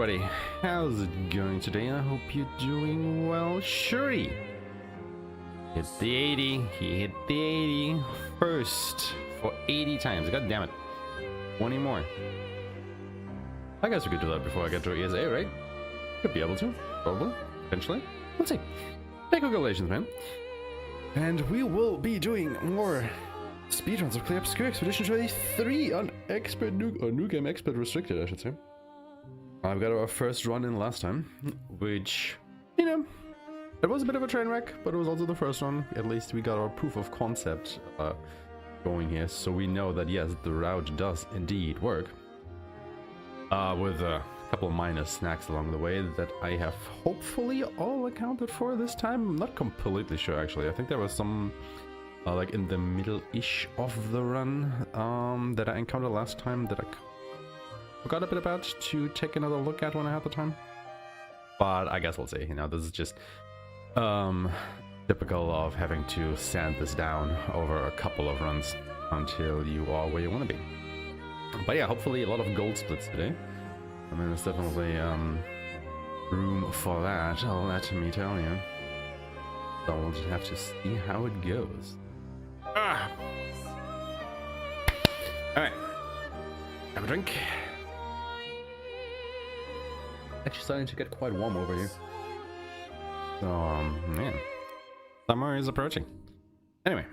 everybody, how's it going today? I hope you're doing well. Shuri hit the 80, he hit the 80 first for 80 times. God damn it. 20 more. I guess we could do that before I get to ESA, right? Could be able to, probably, eventually. Let's see. Hey, congratulations, man. And we will be doing more speedruns of Clair Obscur Expedition 23 on Expert New Game Expert Restricted, I should say. I've got our first run in last time, which, you know, it was a bit of a train wreck, but it was also the first one. At least we got our proof of concept going here, so we know that yes, the route does indeed work. With a couple of minor snacks along the way that I have hopefully all accounted for this time. I'm not completely sure, actually. I think there was some like in the middle-ish of the run that I encountered last time that I forgot a bit about to take another look at when I had the time. But I guess we'll see. You know, this is just typical of having to sand this down over a couple of runs until you are where you want to be. But yeah, hopefully a lot of gold splits today. I mean, there's definitely room for that, let me tell you. So we'll just have to see how it goes. Ah! Alright. Have a drink. Actually starting to get quite warm over here. So, man. Summer is approaching. Anyway.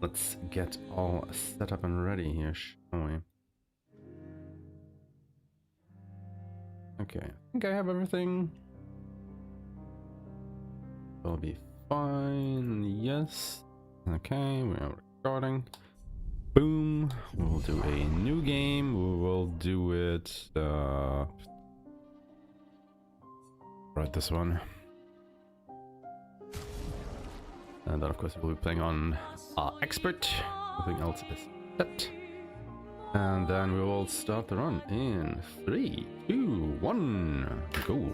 Let's get all set up and ready here, shall we? Okay, I think I have everything. Will be fine. Yes. Okay, we are recording. Boom. We'll do a new game. We will do it. Right, this one. And then, of course, we'll be playing on Expert. Nothing else is set. And then we will start the run in 3, 2, 1, go.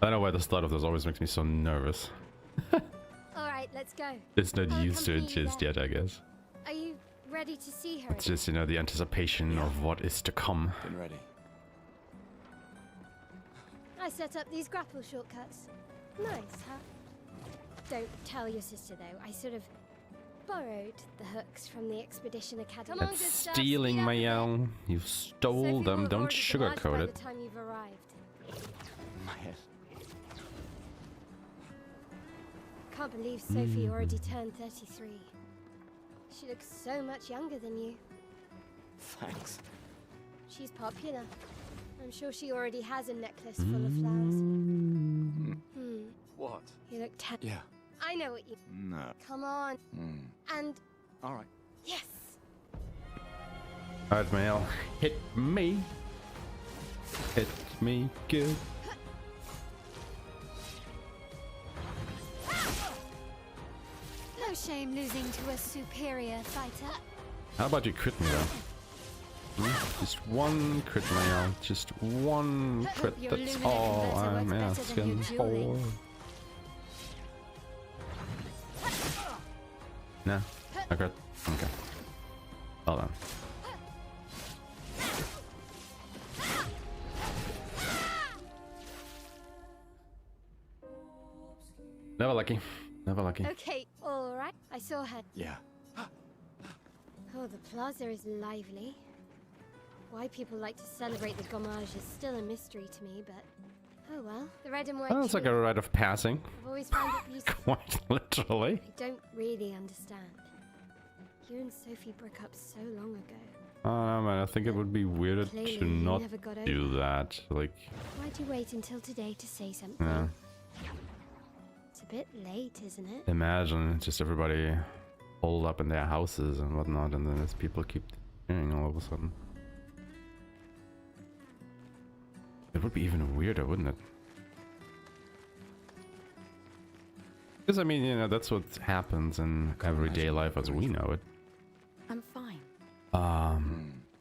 I don't know why the start of this always makes me so nervous. Alright, let's go. It's not used to it just yet, I guess. Are you ready to see her? It's just, you know, the anticipation of what is to come. Been ready. I set up these grapple shortcuts. Nice, huh? Don't tell your sister though. I sort of borrowed the hooks from the Expedition Academy. Come on, That's stealing, Mayel. You stole them. Don't sugarcoat it. By the time you've arrived. Can't believe Sophie already turned 33. She looks so much younger than you. Thanks. She's popular. I'm sure she already has a necklace full of flowers. What? You look Yeah. I know what you... No. Come on. And... Alright. Yes! Alright, Mayel. Hit me. Hit me good. No shame losing to a superior fighter. How about you crit me though? Just one crit, Mayel. Just one crit. That's all I'm asking for. No, I crit. Okay. Well done. Never lucky. Never lucky. Okay, alright. I saw her. Yeah. Oh, the plaza is lively. Why people like to celebrate the gommage is still a mystery to me, but... Oh well, the red and white... Oh, it's like a rite of passing. I've always found it beautiful. Quite literally. I don't really understand. You and Sophie broke up so long ago. Oh man, I think it would be weird Clearly, to you not never got over do that. Like, Why'd you wait until today to say something? yeah. It's a bit late, isn't it? Imagine just everybody holed up in their houses and whatnot, and then as people keep hearing all of a sudden. It would be even weirder, wouldn't it? Because I mean, you know, that's what happens in everyday life as we know it. I'm fine.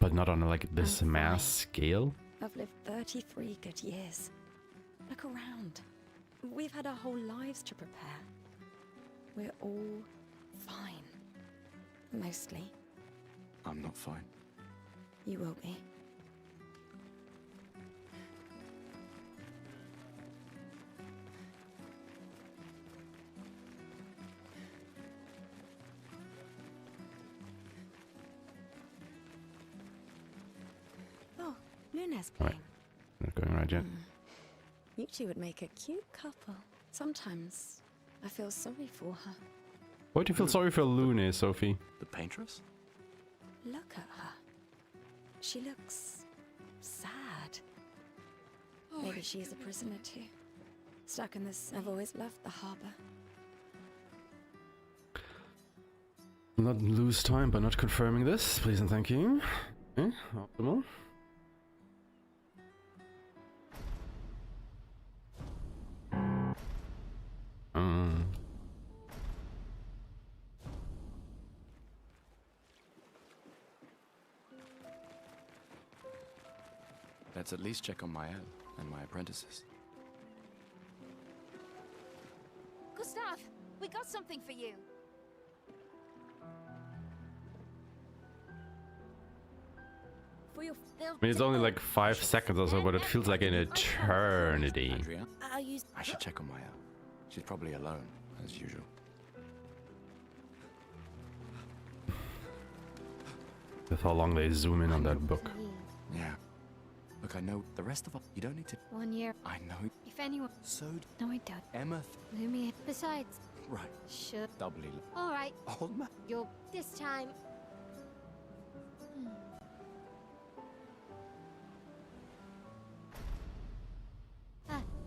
but not on like this mass scale. I've lived 33 good years. Look around. We've had our whole lives to prepare. We're all fine. Mostly. I'm not fine. You will be. Oh, Luna's playing. Not going right yet. You two would make a cute couple. Sometimes I feel sorry for her. Why do you feel sorry for Luna, Sophie? The Paintress? Look at her. She looks sad. Maybe she's a prisoner too. Stuck in this. I've always loved the harbor. Not lose time by not confirming this, please and thank you. Okay, optimal. Let's at least check on Mael and my apprentices. Gustav, we got something for you. For your I mean, it's only like 5 seconds or so, but it feels like an eternity. Andrea, I'll use. I should check on Mael. She's probably alone, as usual. With how long they zoom in on that book. Yeah. Look, I know the rest of us. You don't need to. 1 year. I know. If anyone. So, No, I don't. Emma. Lumia. Besides, Right. sure. Doubly. All right. Old man. You're this time.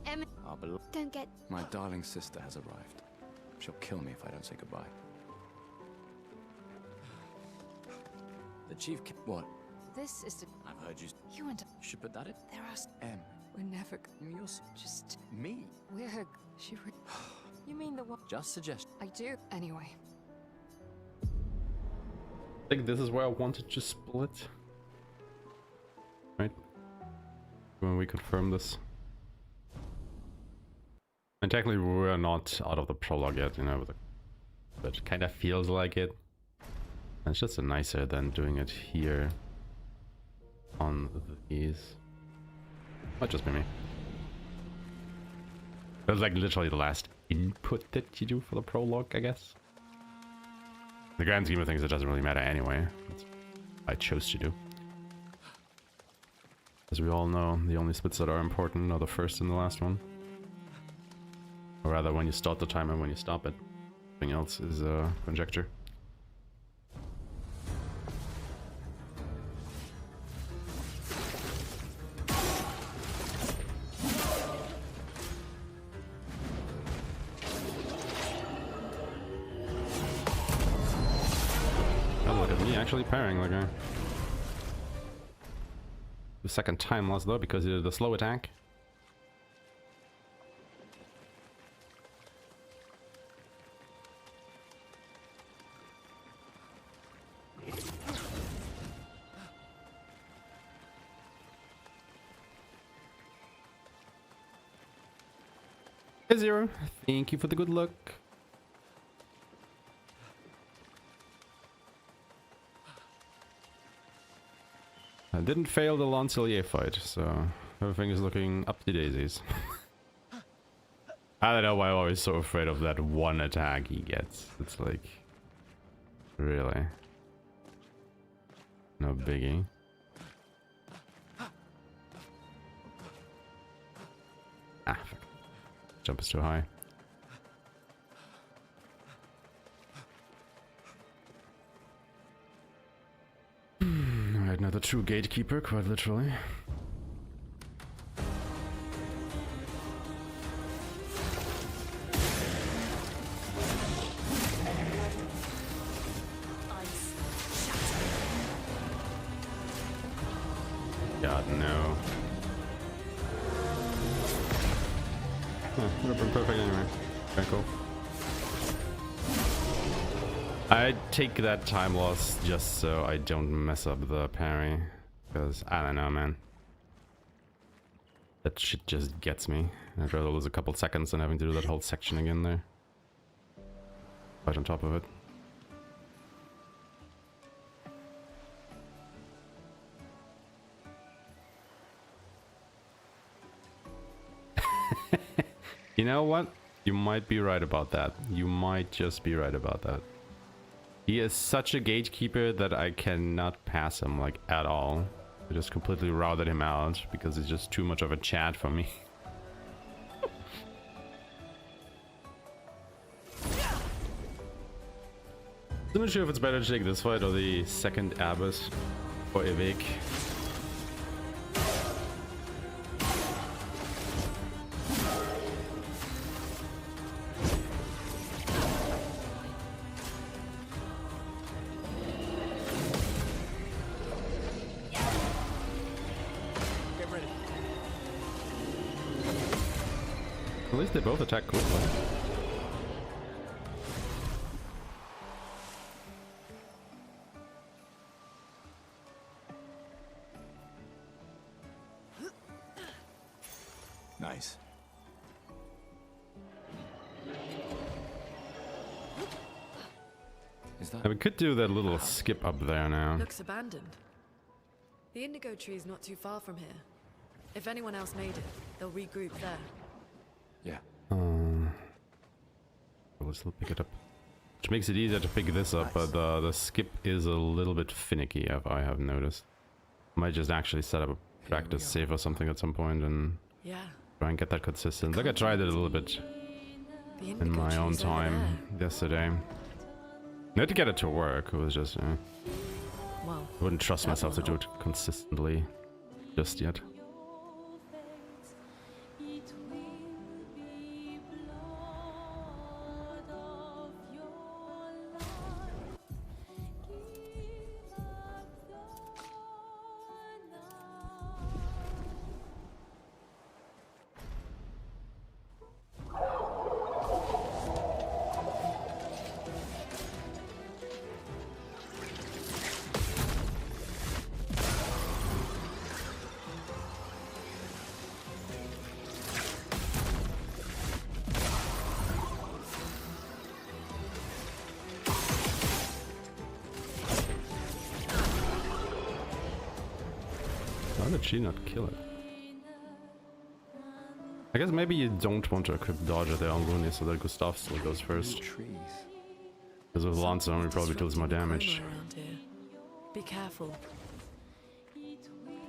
Emma, Our beloved. don't get. My darling sister has arrived. She'll kill me if I don't say goodbye. The chief. What? This is to. I've heard you. You and You should put that in. there are. M. We're never. You're Just. me. We're. She. You mean the one? Just suggest. I do. Anyway. I think this is where I wanted to split. Right? When we confirm this. And technically we're not out of the prologue yet, you know, but it kind of feels like it. And it's just nicer than doing it here on these. Might just be me. It was like literally the last input that you do for the prologue, I guess. The grand scheme of things, it doesn't really matter anyway. That's what I chose to do. As we all know, the only splits that are important are the first and the last one. Or rather, when you start the timer and when you stop it. Everything else is conjecture. Oh, look at me actually parrying like a... The second time loss though, because he did the slow attack. Hey Zero, thank you for the good luck. I didn't fail the Lancelier fight, so everything is looking up to daisies. I don't know why I'm always so afraid of that one attack he gets. It's like... Really? No biggie. Ah, fuck. Jump is too high. Alright, now the true gatekeeper, quite literally. God, no. Would have been perfect anyway. Okay, cool. I take that time loss just so I don't mess up the parry. Because I don't know, man. That shit just gets me. I'd rather lose a couple seconds than having to do that whole section again there. Right on top of it. You know what? You might be right about that. You might just be right about that. He is such a gatekeeper that I cannot pass him, like, at all. I just completely routed him out because it's just too much of a chat for me. I'm not sure if it's better to take this fight or the second Abyss for Evic. At least they both attack quickly. Nice. Is that? And we could do that little skip up there now. Looks abandoned. The indigo tree is not too far from here. If anyone else made it, they'll regroup there. Yeah. We'll still pick it up. Which makes it easier to pick this up, but the skip is a little bit finicky, if I have noticed. Might just actually set up a practice save or something at some point and try and get that consistent. Like I tried it a little bit in my own time yesterday. Not to get it to work, it was just... Well, I wouldn't trust myself to do it consistently just yet. Why did she not kill it? I guess maybe you don't want to equip Dodge there on Looney so that Gustav still goes first. Because with Lancer he probably deals more damage. Be careful.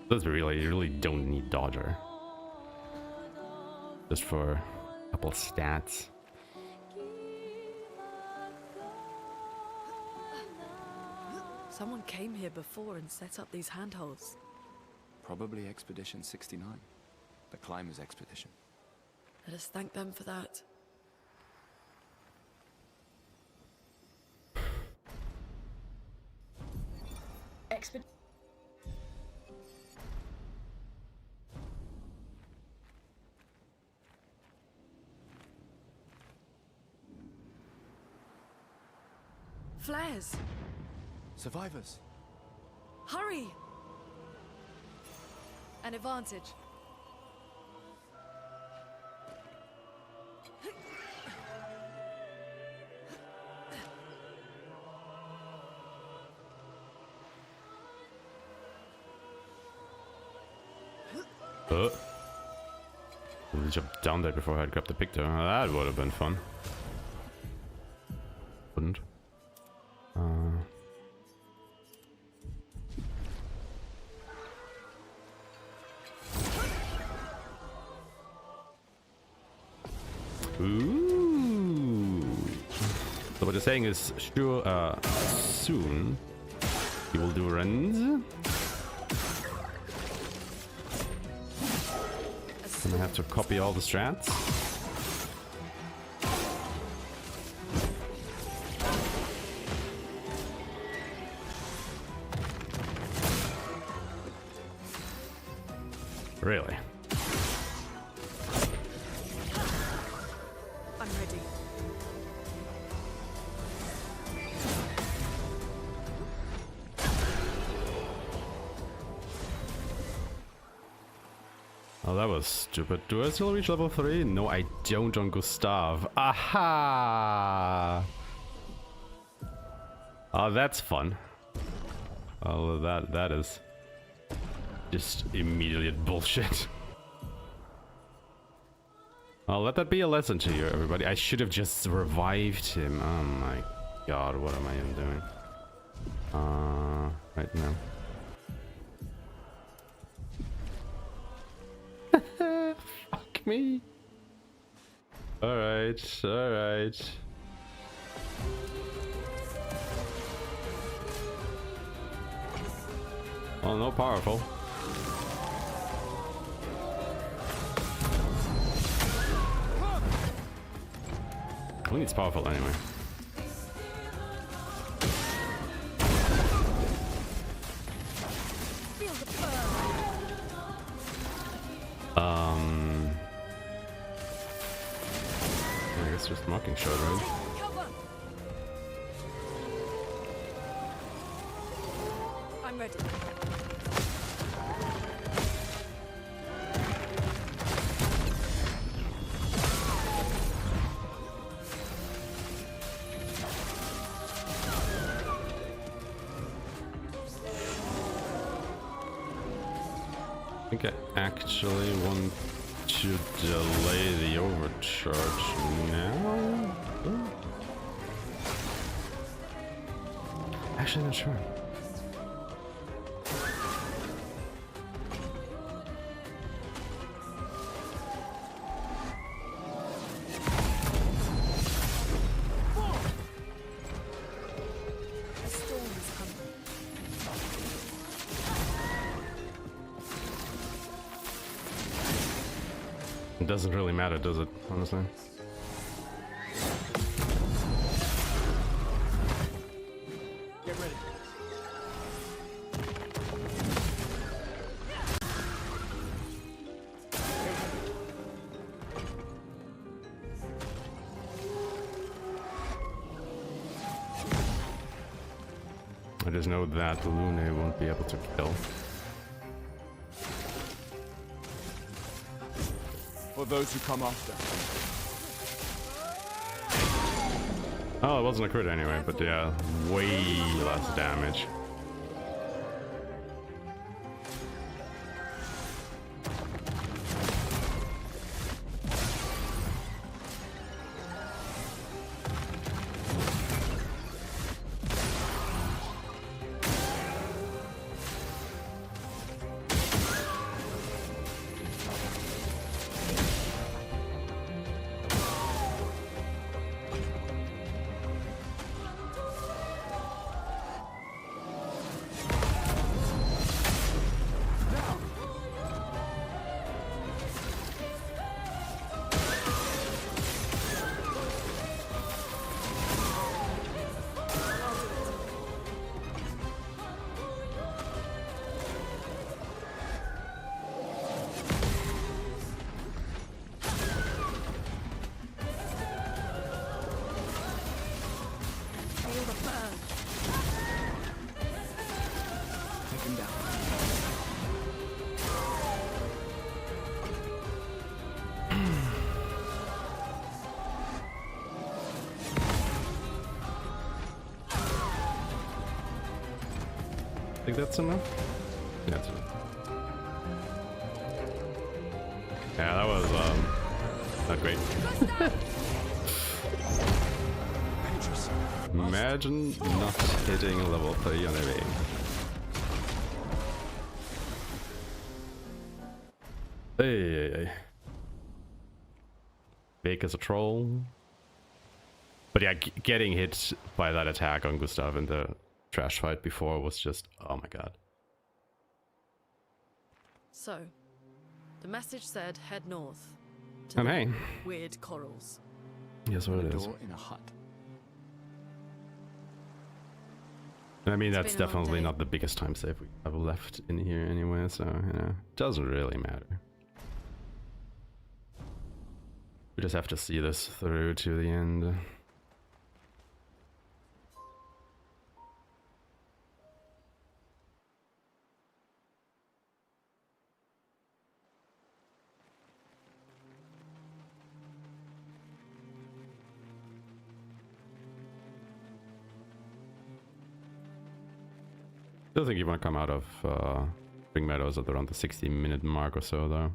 Let's be real, you really don't need Dodger. Just for a couple stats. Someone came here before and set up these handholds. Probably Expedition 69. The Climbers Expedition. Let us thank them for that. Flares! Survivors! Hurry! An advantage. I jumped down there before I had grabbed the picture. That would have been fun. Wouldn't. Ooh. So what you're saying is, sure, soon you will do runs. And I have to copy all the strats. Really? I'm ready. Oh, that was stupid. Do I still reach level 3? No, I don't on Gustav. Aha! Oh, that's fun. Oh, that is just immediate bullshit. I'll let that be a lesson to you, everybody. I should have just revived him. Oh my god, what am I even doing? Right now. Fuck me. Alright, alright. Well, no powerful. I think it's powerful anyway. I guess just mocking shot, right? I'm ready. I think I actually want to delay the overcharge now. Ooh. Actually, not sure. It doesn't really matter, does it, honestly? Get ready. I just know that Lune won't be able to kill. For those who come after. Oh, it wasn't a crit anyway, but yeah, way less damage. Take him down. Think that's enough? Yeah, that's enough. Yeah, that was not great. Paintress. Imagine not hitting level 3 on a Hey. Big as a troll. But yeah, getting hit by that attack on Gustav in the trash fight before was just, oh my god. So, the message said head north to the Hey. weird corals. Yes, what A it is. door in a hut. I mean, It's that's been a long definitely day. not the biggest time save we have left in here anyway, so, you know, doesn't really matter. We just have to see this through to the end. Still think you want to come out of Spring Meadows at around the 60-minute mark or so, though.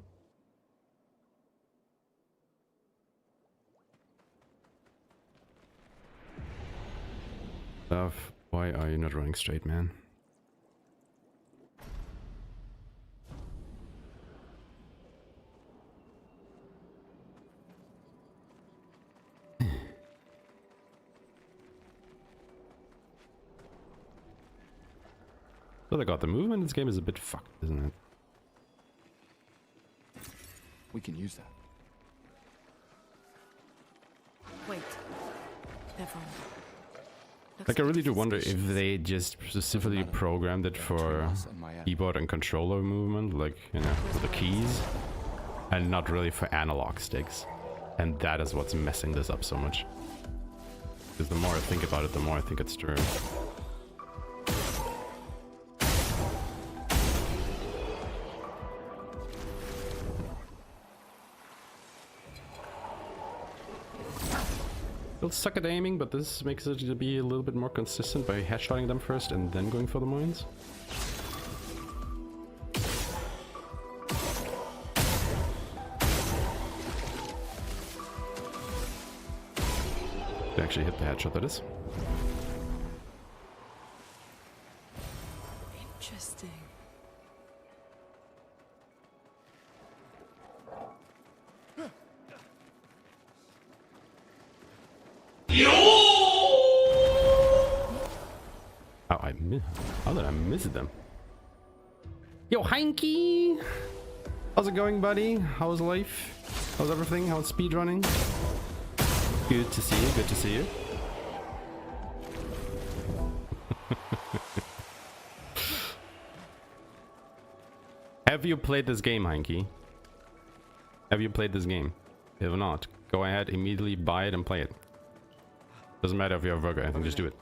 Stuff. Why are you not running straight, man? Oh my god, the movement in this game is a bit fucked, isn't it? We can use that. Wait. Never mind. Like, I really do wonder if they just specifically programmed it for keyboard and controller movement, like, you know, with the keys, and not really for analog sticks. And that is what's messing this up so much. Because the more I think about it, the more I think it's true. They'll suck at aiming, but this makes it to be a little bit more consistent by headshotting them first and then going for the mines. They actually hit the headshot, that is. Interesting. How did I miss them? Yo, Heinke! How's it going, buddy? How's life? How's everything? How's speedrunning? Good to see you, good to see you. Have you played this game, Heinke? Have you played this game? If not, go ahead, immediately buy it and play it. Doesn't matter if you're a worker or anything, just do it.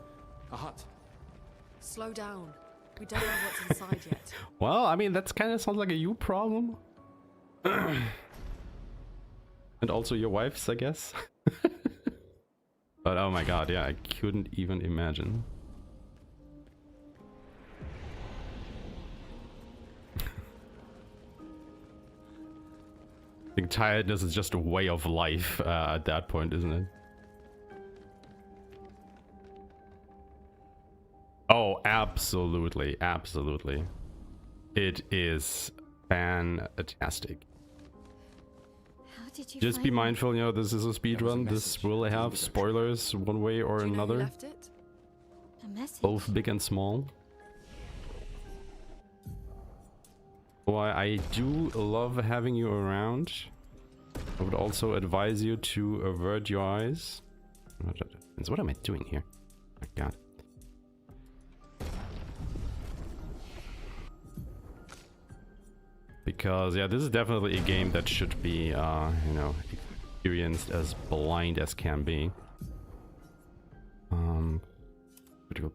A hut. Slow down. We don't know what's inside yet. Well, I mean, that's kind of sounds like a you problem. And also your wife's, I guess. But oh my god, yeah, I couldn't even imagine. I think tiredness is just a way of life at that point, isn't it? Oh, absolutely, absolutely. It is fantastic. How did you Just find be it? mindful, you know, this is a speed run. This message will in have the spoilers one way or Do you know who another. left it? A message. Both big and small. Why I do love having you around. I would also advise you to avert your eyes. What am I doing here? Oh my god. Because yeah, this is definitely a game that should be, you know, experienced as blind as can be. Critical.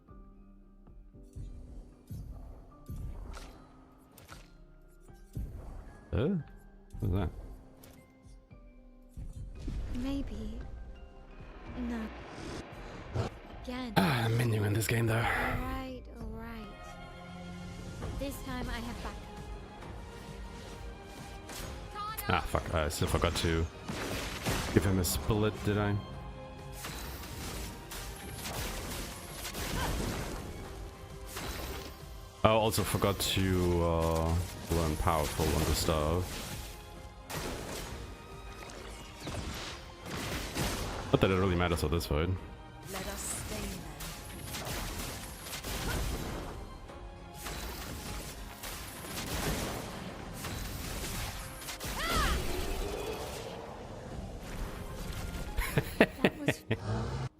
What's that? Maybe. No. Again. Ah, menu in this game though. Alright, alright. This time I have backup. Ah, fuck, I still forgot to give him a split, did I? I also forgot to learn powerful on the stuff. Not that it really matters for this fight. Let us stay That was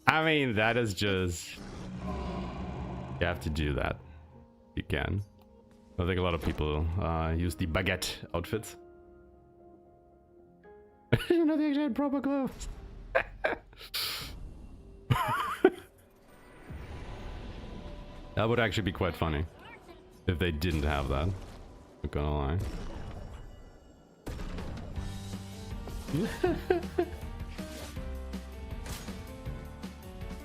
I mean, that is just... You have to do that. You can. I think a lot of people use the baguette outfits. Not the actual proper clothes. That would actually be quite funny if they didn't have that. Not gonna lie.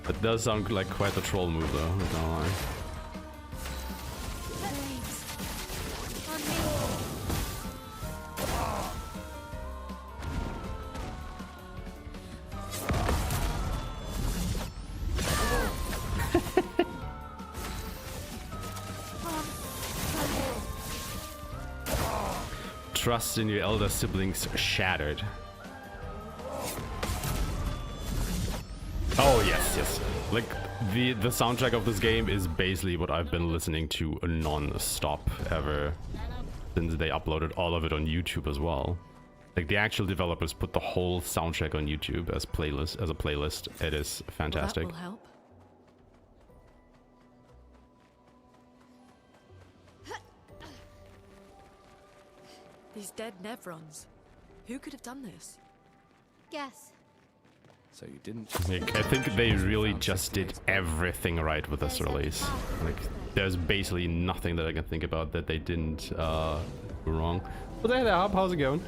That does sound like quite a troll move though, not gonna lie. trust in your elder siblings shattered. Oh yes, yes. Like the soundtrack of this game is basically what I've been listening to non-stop ever since they uploaded all of it on YouTube as well. Like the actual developers put the whole soundtrack on YouTube as a playlist. It is fantastic. Well, that will help. These dead Nevrons. Who could have done this? Guess. So you didn't. Like, I think they really just did everything right with this release. Like, there's basically nothing that I can think about that they didn't do wrong. Well, there, Hub. How's it going?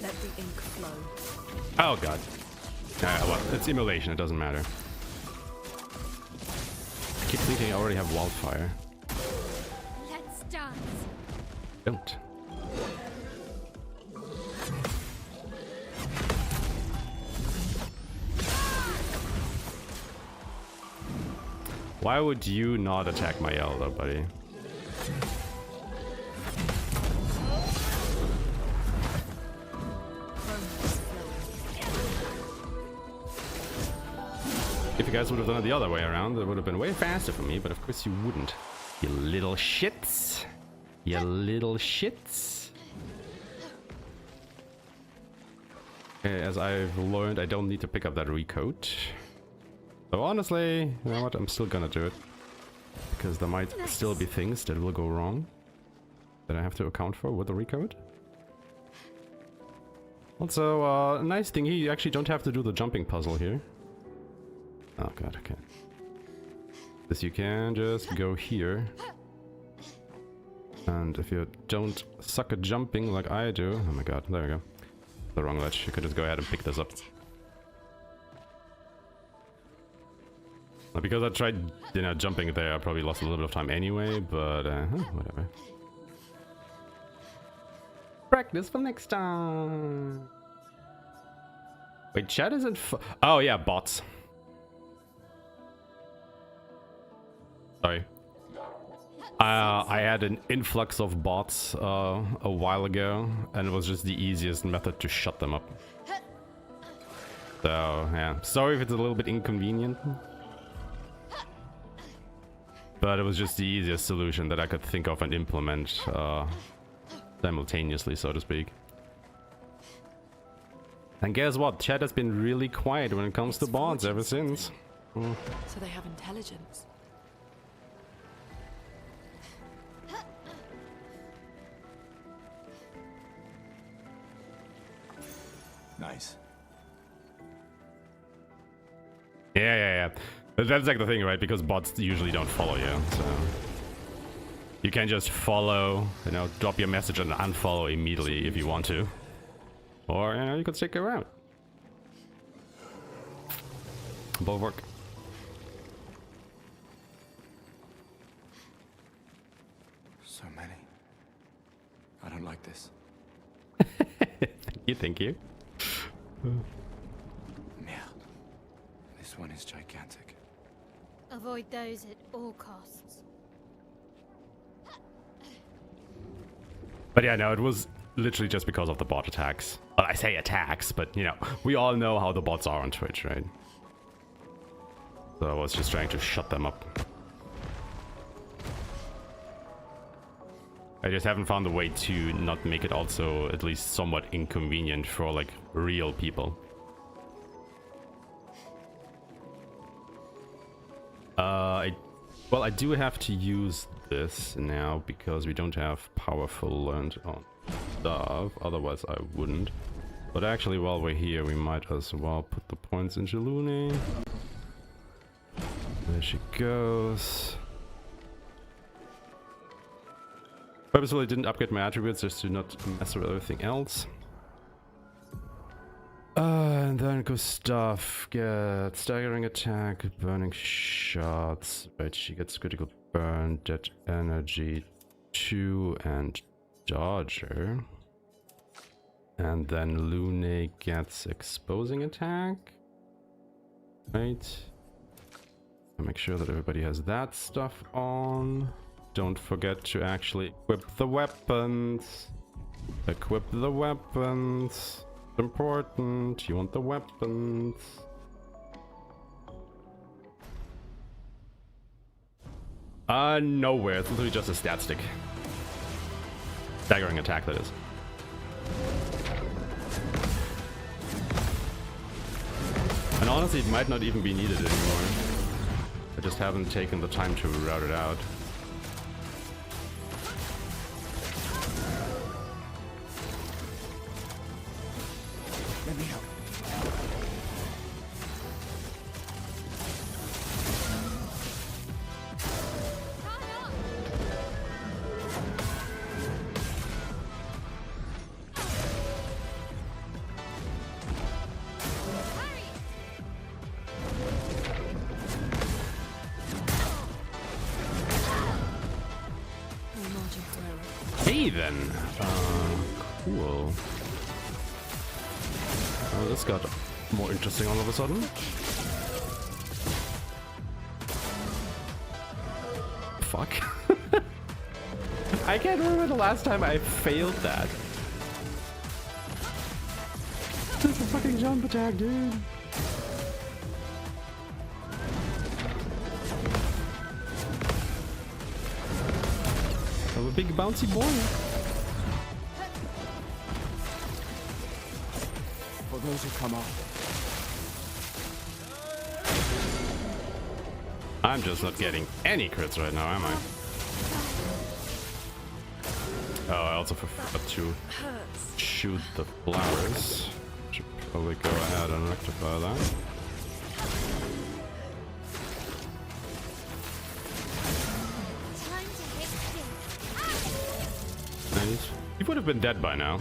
Let the ink flow. Oh god. Well, it's emulation. It doesn't matter. I keep thinking I already have wildfire. Let's dance. Don't. Why would you not attack my elder, buddy? If you guys would have done it the other way around, it would have been way faster for me, but of course you wouldn't. You little shits. You little shits. Okay, as I've learned, I don't need to pick up that recoat. So honestly, you know what, I'm still gonna do it. Because there might still be things that will go wrong that I have to account for with the recode. Also, nice thing here, you actually don't have to do the jumping puzzle here. Oh god, okay. This you can just go here. And if you don't suck at jumping like I do... Oh my god, there we go. The wrong ledge, you could just go ahead and pick this up. Because I tried, you know, jumping there, I probably lost a little bit of time anyway, but whatever. Practice for next time. Wait, chat isn't oh yeah, bots. Sorry. I had an influx of bots a while ago, and it was just the easiest method to shut them up. So yeah, sorry if it's a little bit inconvenient. But it was just the easiest solution that I could think of and implement simultaneously, so to speak. And guess what? Chat has been really quiet when it comes to bots ever since. So they have intelligence. Nice. Yeah. That's like the thing, right? Because bots usually don't follow you, so... You can just follow, you know, drop your message and unfollow immediately if you want to. Or, you know, you could stick around. Both work. So many. I don't like this. Thank you. Merde. This one is gigantic. Avoid those at all costs. But yeah, no, it was literally just because of the bot attacks. Well, I say attacks, but you know, we all know how the bots are on Twitch, right? So I was just trying to shut them up. I just haven't found a way to not make it also at least somewhat inconvenient for like real people. Well, I do have to use this now because we don't have powerful learned on stuff. Otherwise, I wouldn't. But actually, while we're here, we might as well put the points into Looney. There she goes. Purposefully didn't upgrade my attributes just to not mess with everything else. And then Gustav gets staggering attack, burning shots. Right, she gets critical burn, dead energy 2, and dodger. And then Lune gets exposing attack. Right. Make sure that everybody has that stuff on. Don't forget to actually equip the weapons. Equip the weapons. It's important. You want the weapons. Nowhere. It's literally just a stat stick. Staggering attack, that is. And honestly, it might not even be needed anymore. I just haven't taken the time to route it out. Let me help. Hey then! Cool. Oh, this got more interesting all of a sudden. Fuck. I can't remember the last time I failed that. Just a fucking jump attack, dude. I'm a big bouncy boy. For those who come up. I'm just not getting any crits right now, am I? Oh, I also forgot to shoot the flowers. Should probably go ahead and rectify that. He would have been dead by now.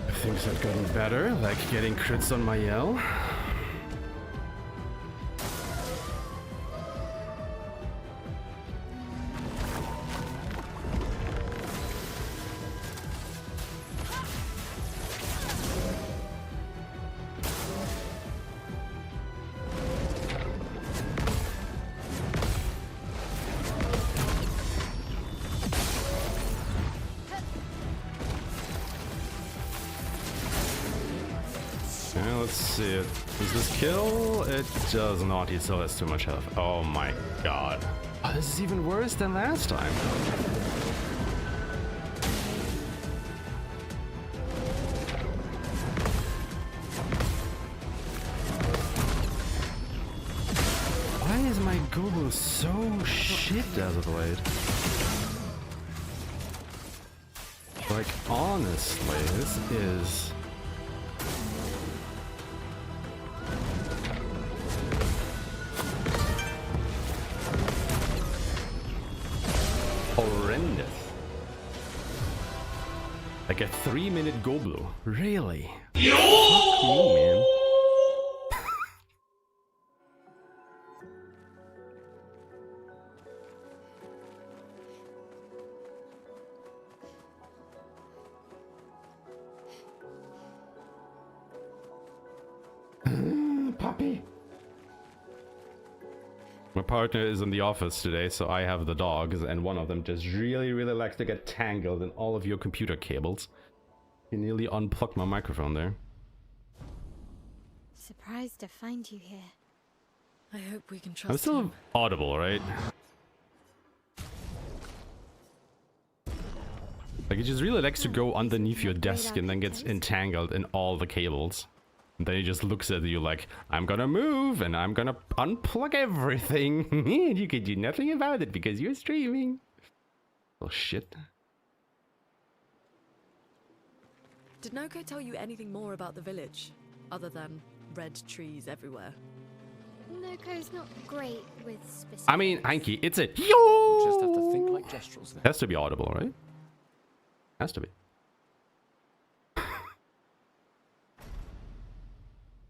If things had gotten better, like getting crits on my yell. Yeah, let's see it. Does this kill? It does not. He still has too much health. Oh my god. Oh, this is even worse than last time. Why is my Gobo so shit as of late? Like, honestly, this is... horrendous. Like a 3-minute Goblo. Really? Fuck me, man. Puppy. My partner is in the office today, so I have the dogs, and one of them just really likes to get tangled in all of your computer cables. He nearly unplugged my microphone there. Surprised to find you here. I hope we can trust I'm still him. audible, right? Like, he just really likes to go underneath your desk and then gets entangled in all the cables. And then he just looks at you like, I'm gonna move and I'm gonna unplug everything. And you can do nothing about it because you're streaming. Oh shit. Did Noko tell you anything more about the village, other than red trees everywhere? Noko's not great with specifics. I mean, Hanky, it's a yo. We'll just have to think like gestrels then. Has to be audible, right? Has to be.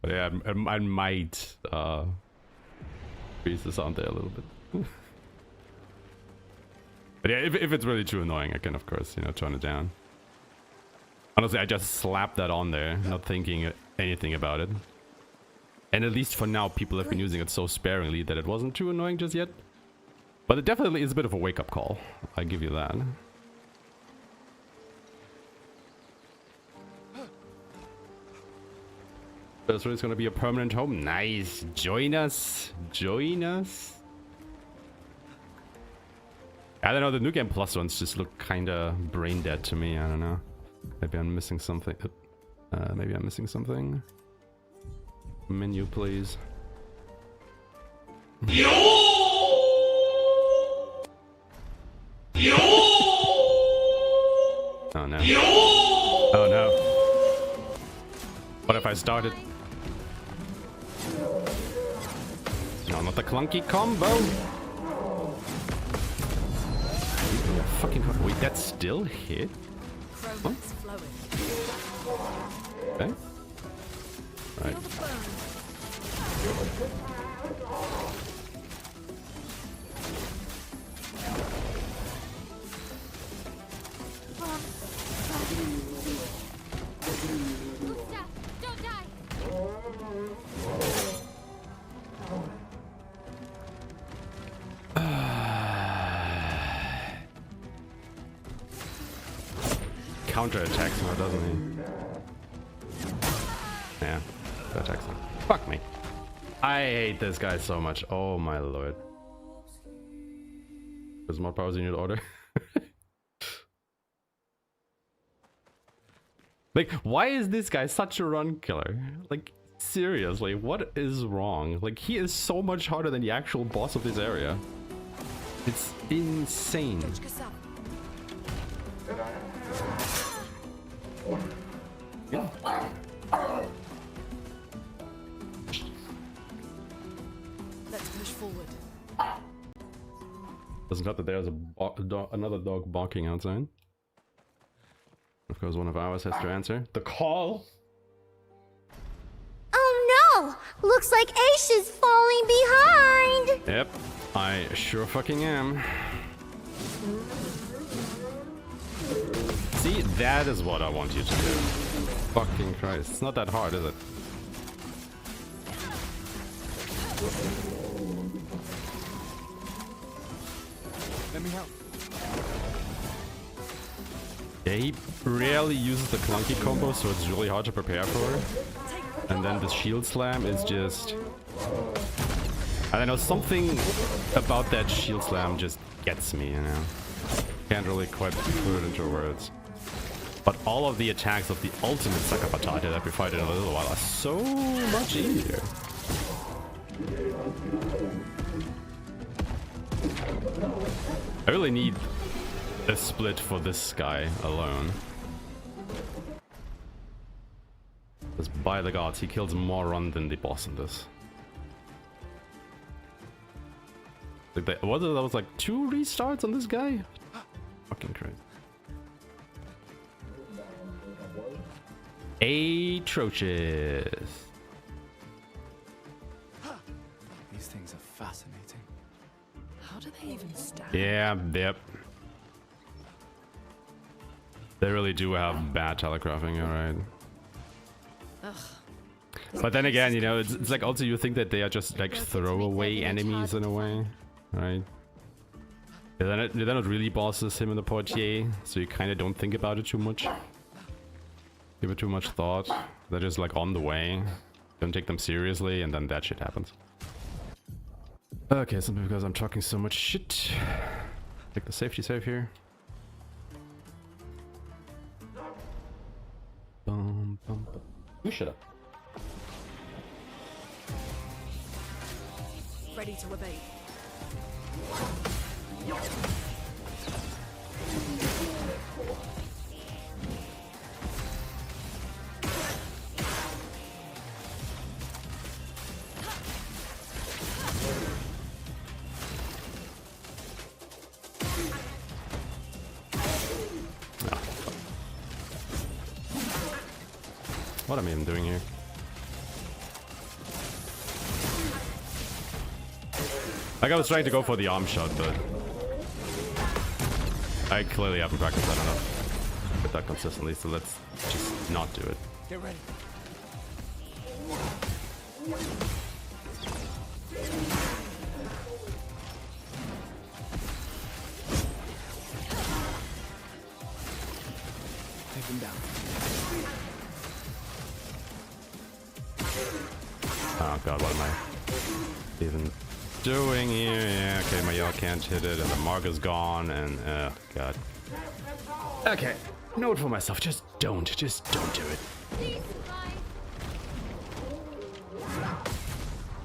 But yeah, I might increase the sound there a little bit. But yeah, if it's really too annoying, I can of course, you know, turn it down. Honestly, I just slapped that on there, not thinking anything about it. And at least for now, people have been using it so sparingly that it wasn't too annoying just yet. But it definitely is a bit of a wake-up call. I give you that. That's where it's gonna be a permanent home. Nice. Join us. Join us. I don't know, the New Game Plus ones just look kinda brain dead to me. I don't know. Maybe I'm missing something. Maybe I'm missing something. Menu, please. Oh no. Oh no. What if I started? No, not the clunky combo. Fucking wait, that still hit? Huh? Okay. Right. Gustav, don't die. Counter-attacks now, doesn't he? Yeah, attacks him. Fuck me. I hate this guy so much. Oh my lord. There's more powers in your order. Like, why is this guy such a run killer? Like, seriously, what is wrong? Like, he is so much harder than the actual boss of this area. It's insane. Yeah. Let's push forward. Doesn't help that there's another dog barking outside. Of course, one of ours has to answer. The call! Oh no! Looks like Aesh's falling behind! Yep, I sure fucking am. See, that is what I want you to do. Fucking Christ. It's not that hard, is it? Let me help. Yeah, he rarely uses the clunky combo, so it's really hard to prepare for. And then the shield slam is just... I don't know, something about that shield slam just gets me, you know? Can't really quite put it into words. But all of the attacks of the ultimate Sucker Potato that we fight in a little while are so much easier. I really need a split for this guy alone. Because by the gods, he kills more run than the boss in this. Like that was like 2 restarts on this guy? Fucking crazy. Atrocious. These things are fascinating. How do they even stand? Yeah, yep. They really do have bad telegraphing, alright. But then again, you know, it's like also you think that they are just like throwaway enemies in a way, right? They're not really bosses, him and the portier, so you kind of don't think about it too much. Give it too much thought. They're just like on the way. Don't take them seriously, and then that shit happens. Okay, simply because I'm talking so much shit. Take the safety save here. Bum, bum, bum. You shut up. Ready to obey. What am I even doing here? Like I was trying to go for the arm shot, but I clearly haven't practiced that enough with that consistently, so let's just not do it. Get ready. Take him down. Oh god, what am I even doing here? Yeah, okay, my yell can't hit it, and the mark is gone, and god. Okay, note for myself, just don't do it.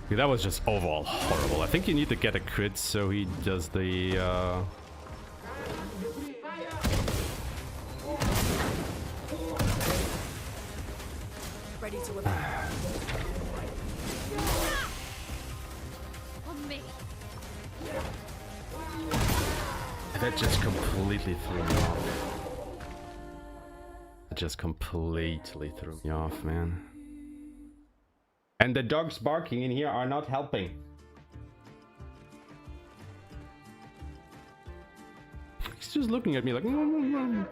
Yeah, that was just overall horrible. I think you need to get a crit so he does the Ready to whip. On me. that just completely threw me off. That just completely threw me off, man. And the dogs barking in here are not helping. He's just looking at me like, no, no, no.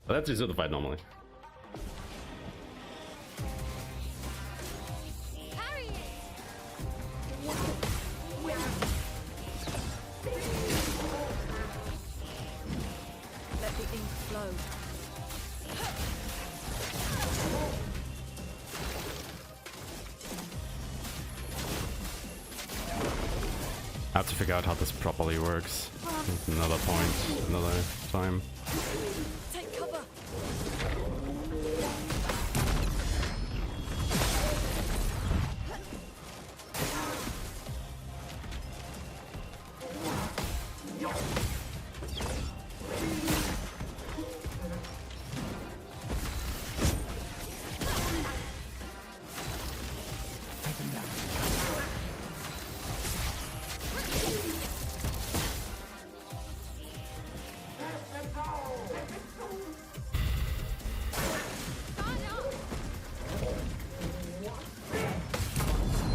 Well, that's just the fight normally. Carry it. Let the ink flow. I have to figure out how this properly works. Another point, another time. Take cover.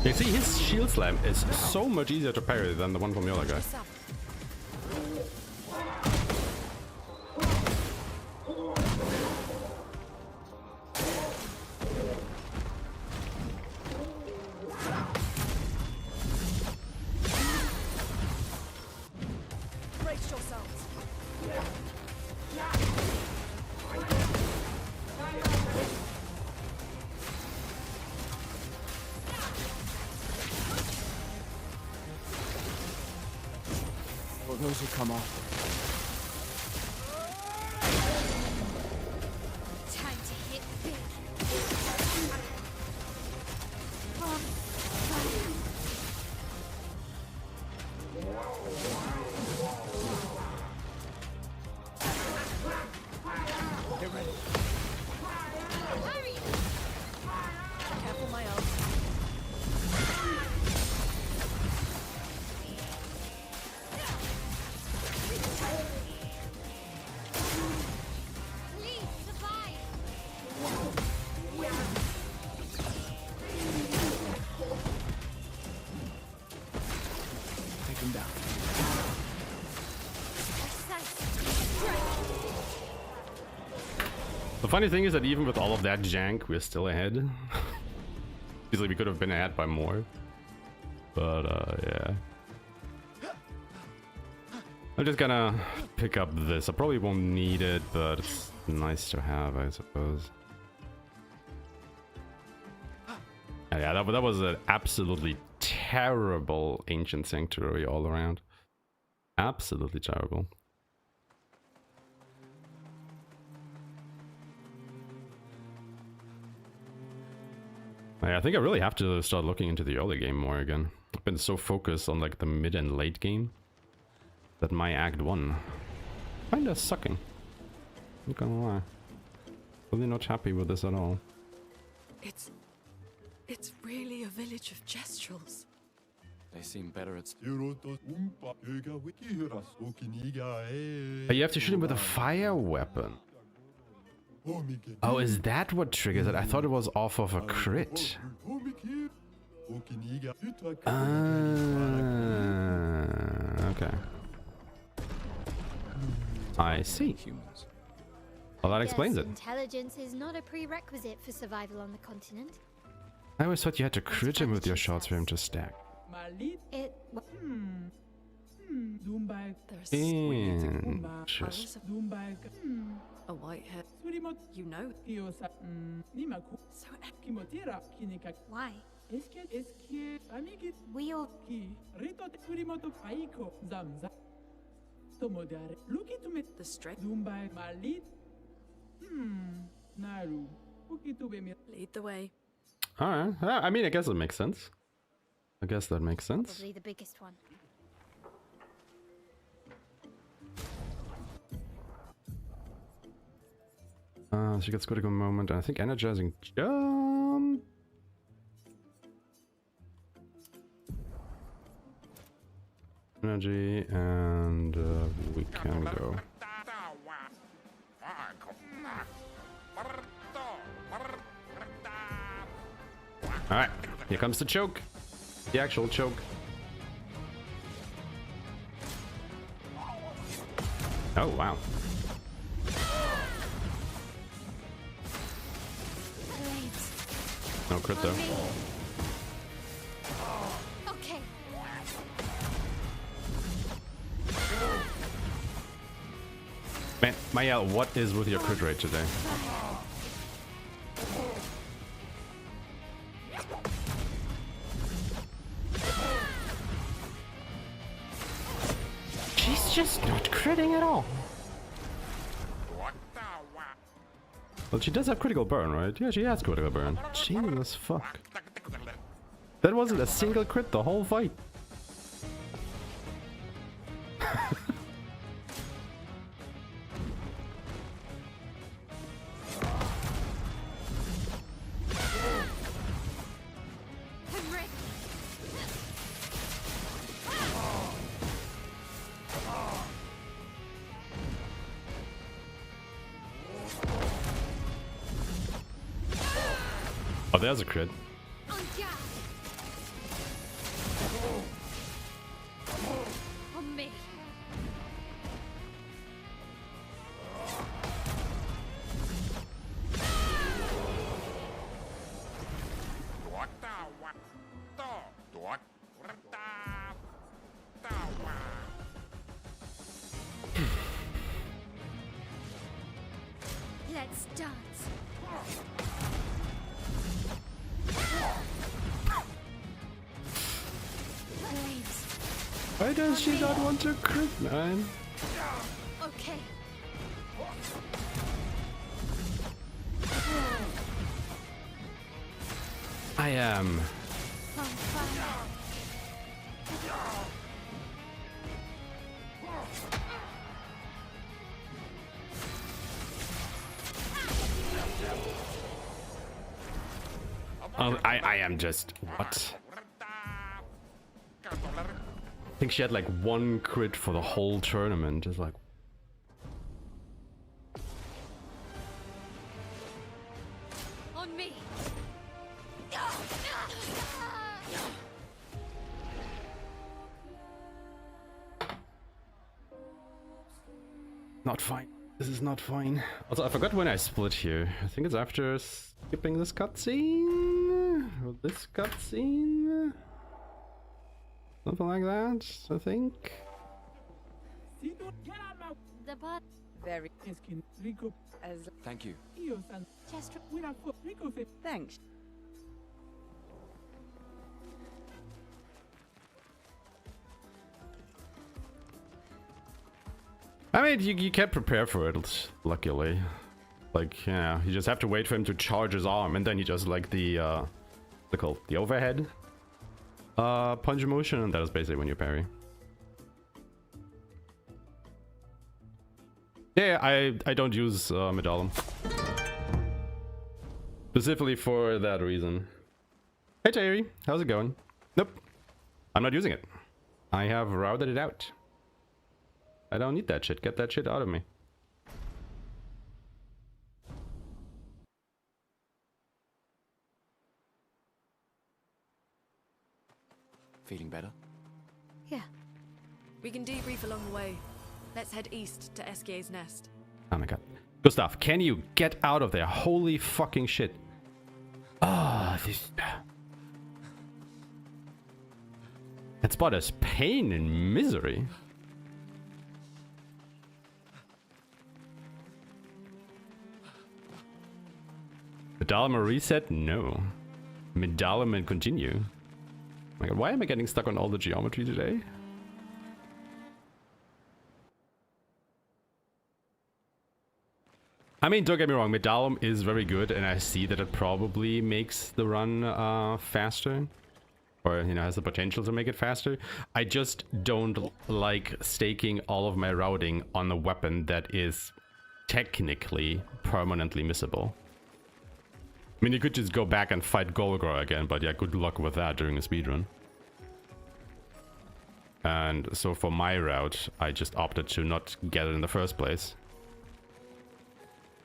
You see, his shield slam is so much easier to parry than the one from the other guy. Brace yourselves. For those who come after. Time to hit big. Get ready. Hurry. Careful, my elf. Please survive. Take him down. The funny thing is that even with all of that jank, we're still ahead. Easily we could have been ahead by more. But yeah. I'm just gonna pick up this. I probably won't need it, but it's nice to have, I suppose. Yeah, that was an absolutely terrible ancient sanctuary all around. Absolutely terrible. I think I really have to start looking into the early game more again. I've been so focused on like the mid and late game that my Act 1 kinda sucking. Not gonna lie. Really not happy with this at all. It's really a village of gestrels. They seem better at You have to shoot him with a fire weapon. Oh, is that what triggers it? I thought it was off of a crit. Okay. I see. humans. Well, that explains it. Intelligence is not a prerequisite for survival on the continent. I always thought you had to crit him with your shots for him to stack. It. There's Interesting. a white head. You know. So. Why? We all. The straight. Lead the way. Alright. I mean, I guess it makes sense. I guess that makes sense. Probably the biggest one. She gets critical moment, and I think energizing jump. Energy, and we can go. Alright, here comes the choke. The actual choke. Oh, wow. No crit though. Okay. Man, Maya, what is with your crit rate today? She's just not critting at all. Well, she does have critical burn, right? Yeah, she has critical burn. Jesus fuck. That wasn't a single crit the whole fight. Oh, there's a crit. On me. Let's dance. Why does she not want to crit, man? Okay. I am. On fire. I am just... What? I think she had like one crit for the whole tournament. Just like... On me. Not fine. This is not fine. Also, I forgot when I split here. I think it's after skipping this cutscene. Or this cutscene. Something like that, I think. The bot. Very as Thank you. Just. thanks. I mean, you can't prepare for it, luckily. Like, yeah, you just have to wait for him to charge his arm, and then you just like the, what's it called? The overhead punch motion, and that is basically when you parry. Yeah, I don't use Medallum. Specifically for that reason. Hey Terry, how's it going? Nope, I'm not using it. I have routed it out. I don't need that shit. Get that shit out of me. Feeling better? Yeah. We can debrief along the way. Let's head east to Eskier's nest. Oh my god. Gustav, can you get out of there? Holy fucking shit. Ah, this... That spot is pain and misery. Medallion reset? No. Medallion and continue. Oh my god, why am I getting stuck on all the geometry today? I mean, don't get me wrong, Medallion is very good, and I see that it probably makes the run faster. Or, you know, has the potential to make it faster. I just don't like staking all of my routing on a weapon that is technically permanently missable. I mean, you could just go back and fight Golgor again, but yeah, good luck with that during a speedrun. And so for my route, I just opted to not get it in the first place.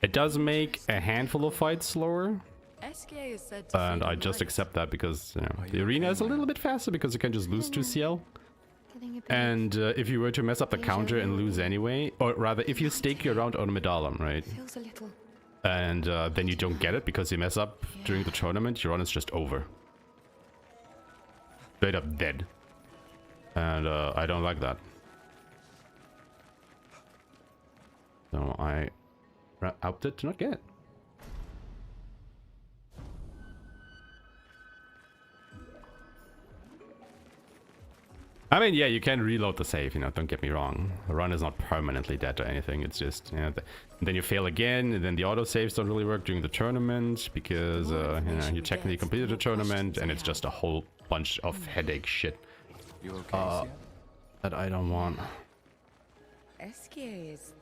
It does make a handful of fights slower. SKA is said to And feed I on just light. accept that because, you know, the arena is a little bit faster because you can just lose 2 CL. Getting a bit And if you were to mess up the counter and lose anyway, or rather, if you stake your round on a Medallion, right? Feels a little. And then you don't get it because you mess up during the tournament, your run is just over. Straight up dead. And I don't like that. So I opted to not get it. I mean, yeah, you can reload the save, you know, don't get me wrong. The run is not permanently dead or anything, it's just, you know, then you fail again, and then the auto saves don't really work during the tournament because, you know, you technically completed the tournament, and it's just a whole bunch of headache shit You okay, that I don't want. SKA is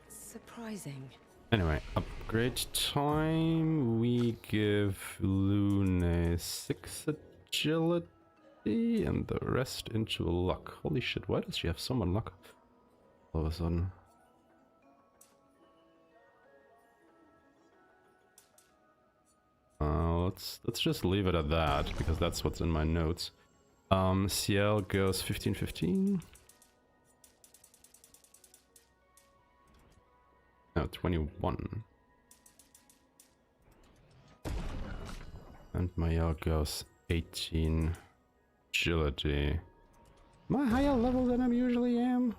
surprising. Anyway, upgrade time, we give Lune 6 agility. And the rest into luck. Holy shit, why does she have so much luck all of a sudden? Let's just leave it at that because that's what's in my notes. CL goes 15-15. No, 21. And Mayel goes 18. Agility. Am I higher level than I usually am?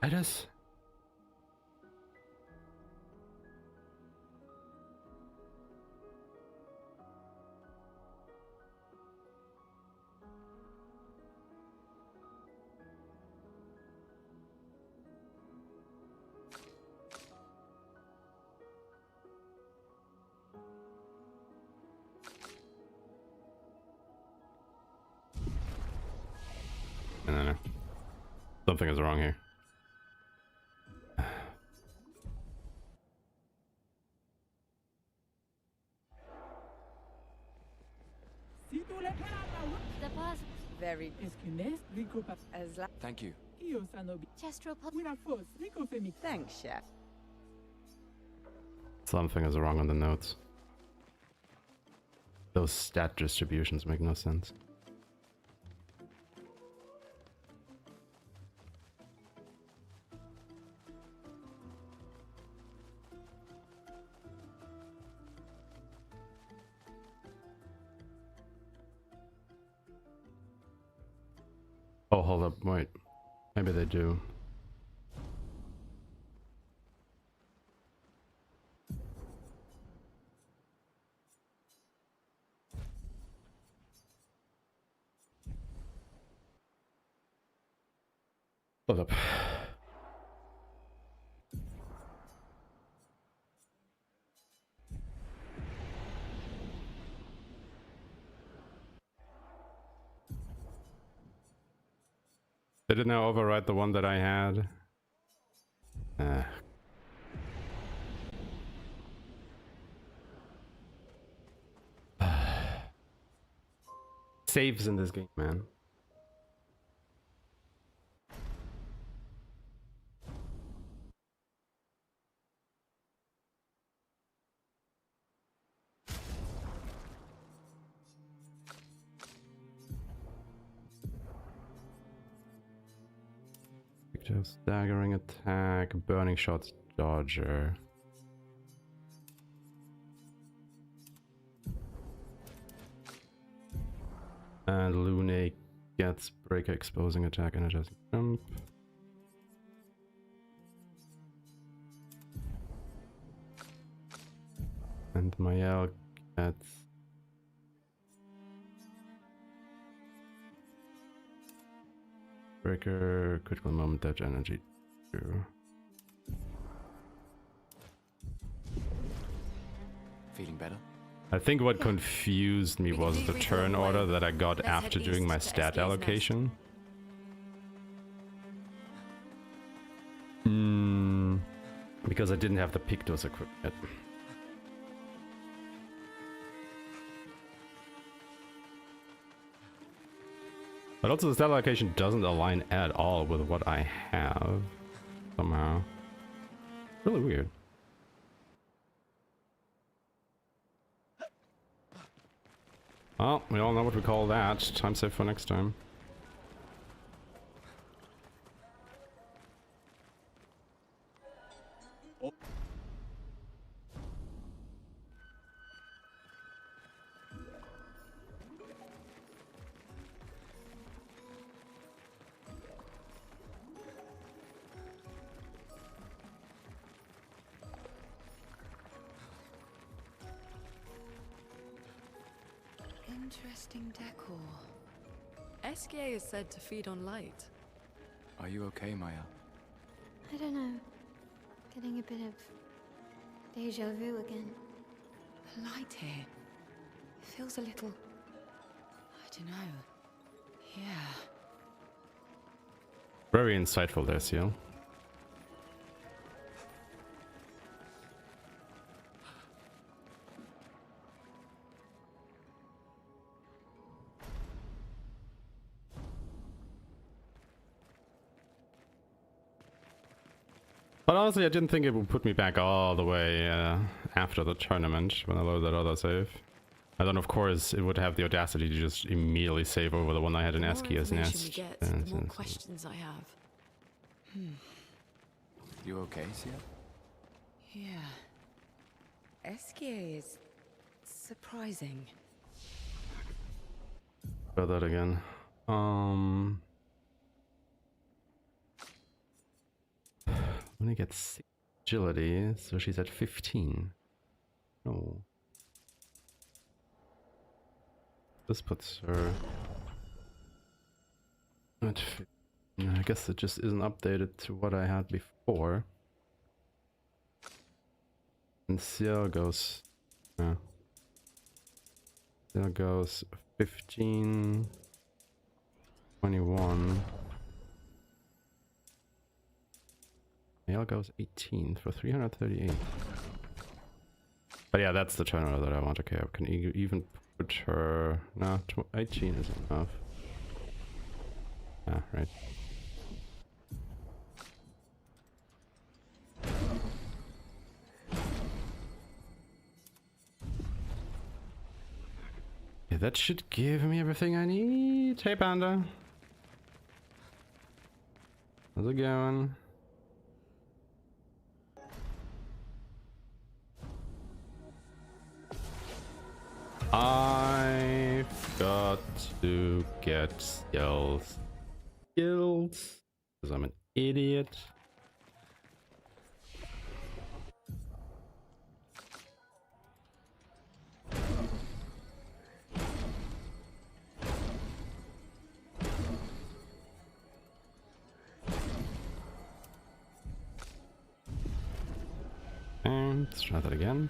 It is. No. Something is wrong here. The past Very as la Thank you. Chestro pod. Thanks, chef. Something is wrong on the notes. Those stat distributions make no sense. Oh, hold up, wait. Maybe they do. Hold up. Did it now override the one that I had? Saves in this game, man. have staggering attack, burning shots, dodger. And Lune gets breaker, exposing attack, energizing jump. And Mael gets breaker, critical moment, dodge energy. Feeling better? I think what confused me was the turn order that I got after doing my stat allocation. Because I didn't have the Pictos equipped yet. But also the stat allocation doesn't align at all with what I have, somehow. Really weird. Well, we all know what we call that. Time save for next time. Interesting decor. Eskier is said to feed on light. Are you okay, Maya? I don't know. Getting a bit of deja vu again. The light here. It feels a little... I don't know. Yeah. Very insightful there, Seal. But honestly, I didn't think it would put me back all the way after the tournament when I loaded that other save. And then, of course, it would have the audacity to just immediately save over the one I had in Eskier's nest. The more questions I have. You okay, Sia? Yeah. Eskier is surprising. Try that again. Only gets 6 agility, so she's at 15. No. This puts her at 15. I guess it just isn't updated to what I had before. And Ciel goes... Yeah. Ciel goes 15... 21... Mael goes 18 for 338. But yeah, that's the turn order that I want. Okay, I can even put her... No, 18 is enough. Ah, right. Yeah, that should give me everything I need. Hey, Panda. How's it going? I've got to get skills. Because I'm an idiot. And let's try that again.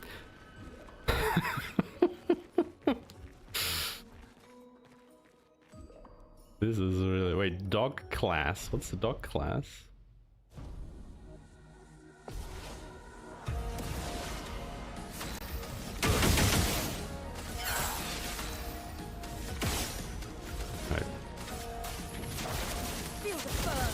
This is really... Wait, dog class? What's the dog class? Right. Feel the burn.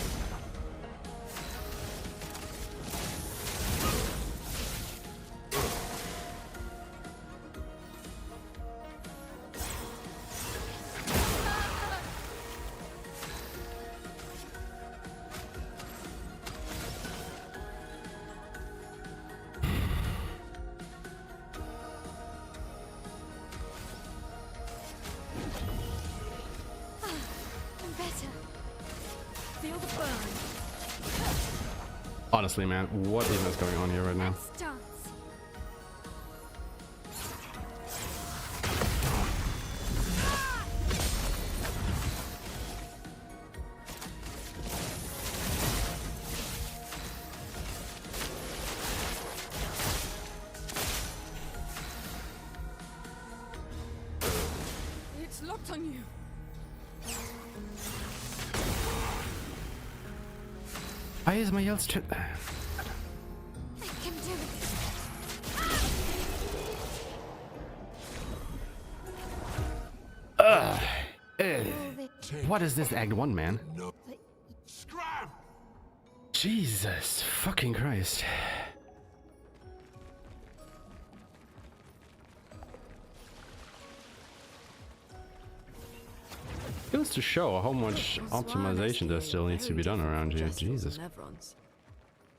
Feel the burn. Honestly, man, what even is going on here right now? Let's dance. It's locked on you. Why is my health I can do it. Ugh. All the- What is this Act 1, man? but Jesus fucking Christ. Goes to show how much optimization there still needs to be done around here. Jesus.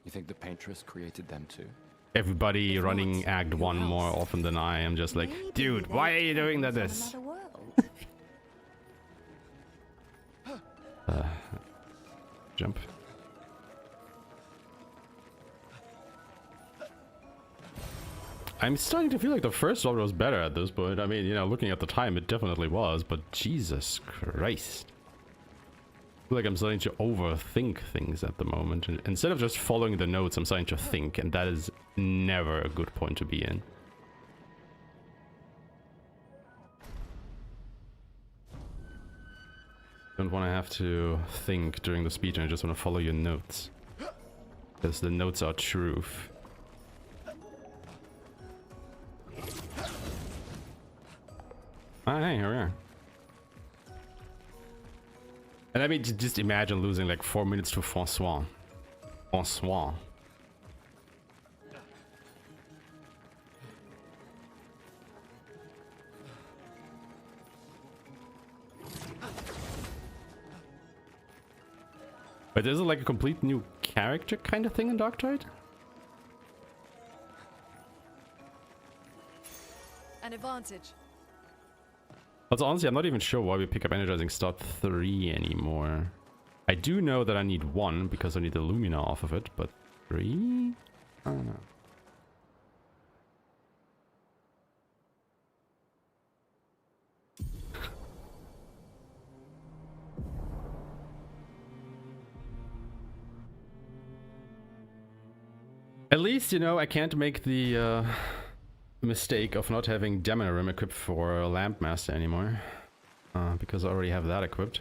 You think the Paintress created them too? Everybody running Act 1 more often than I am just like, dude, why are you doing that this? Jump. I'm starting to feel like the first one was better at this point. I mean, you know, looking at the time, it definitely was, but Jesus Christ. I feel like I'm starting to overthink things at the moment. And instead of just following the notes, I'm starting to think, and that is never a good point to be in. Don't want to have to think during the speech, and I just want to follow your notes. Because the notes are truth. Ah, hey, here we are. And I mean, just imagine losing like 4 minutes to Francois. Francois. But is it like a complete new character kind of thing in Darktide? An advantage. Also, honestly, I'm not even sure why we pick up Energizing Start 3 anymore. I do know that I need 1 because I need the Lumina off of it, but 3? I don't know. At least, you know, I can't make the mistake of not having Demonorim equipped for Lampmaster anymore. Because I already have that equipped.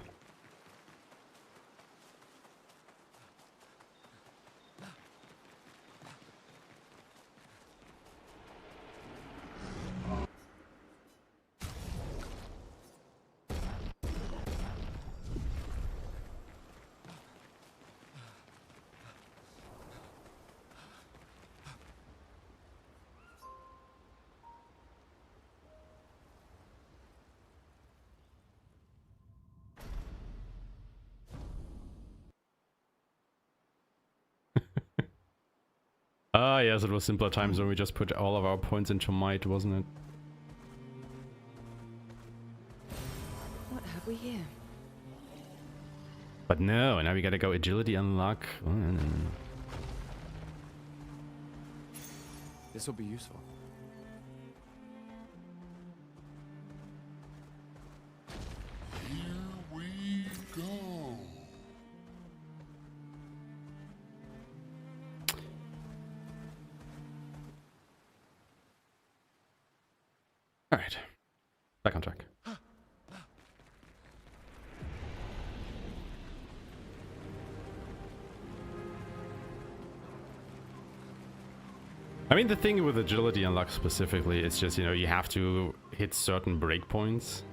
Ah, yes, it was simpler times when we just put all of our points into might, wasn't it? What have we here? But no, now we gotta go agility unlock. This will be useful. Alright. Back on track. I mean, the thing with agility unlock specifically is just, you know, you have to hit certain breakpoints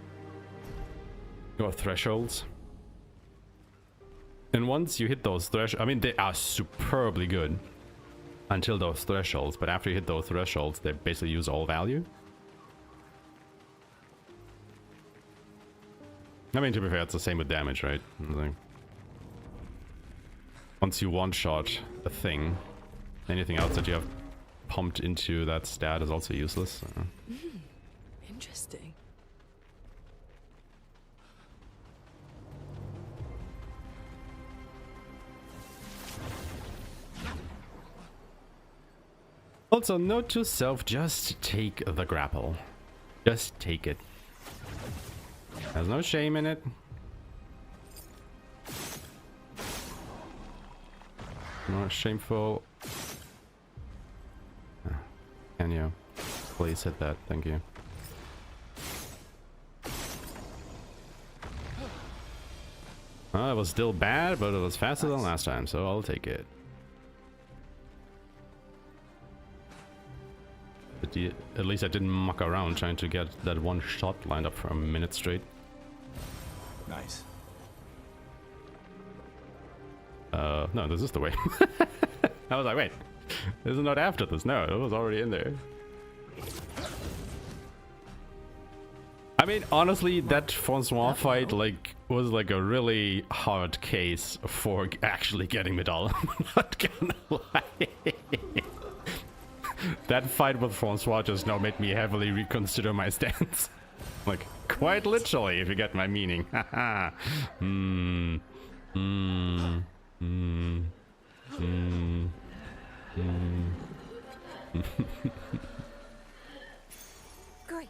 or thresholds. And once you hit those thresholds, I mean, they are superbly good until those thresholds, but after you hit those thresholds, they basically use all value. I mean, to be fair, it's the same with damage, right? Like, once you one-shot a thing, anything else that you have pumped into that stat is also useless. Interesting. Also, note to self, just take the grapple. Just take it. There's no shame in it. Not shameful. Can you please hit that? Thank you. Well, it was still bad, but it was faster than last time, so I'll take it. But at least I didn't muck around trying to get that one shot lined up for a minute straight. Nice. No, this is the way. I was like, wait, this is not after this. No, it was already in there. I mean, honestly, that Francois fight was like a really hard case for actually getting medal. I'm not gonna lie. That fight with Francois just now made me heavily reconsider my stance. Like, quite literally, if you get my meaning. Haha. Great.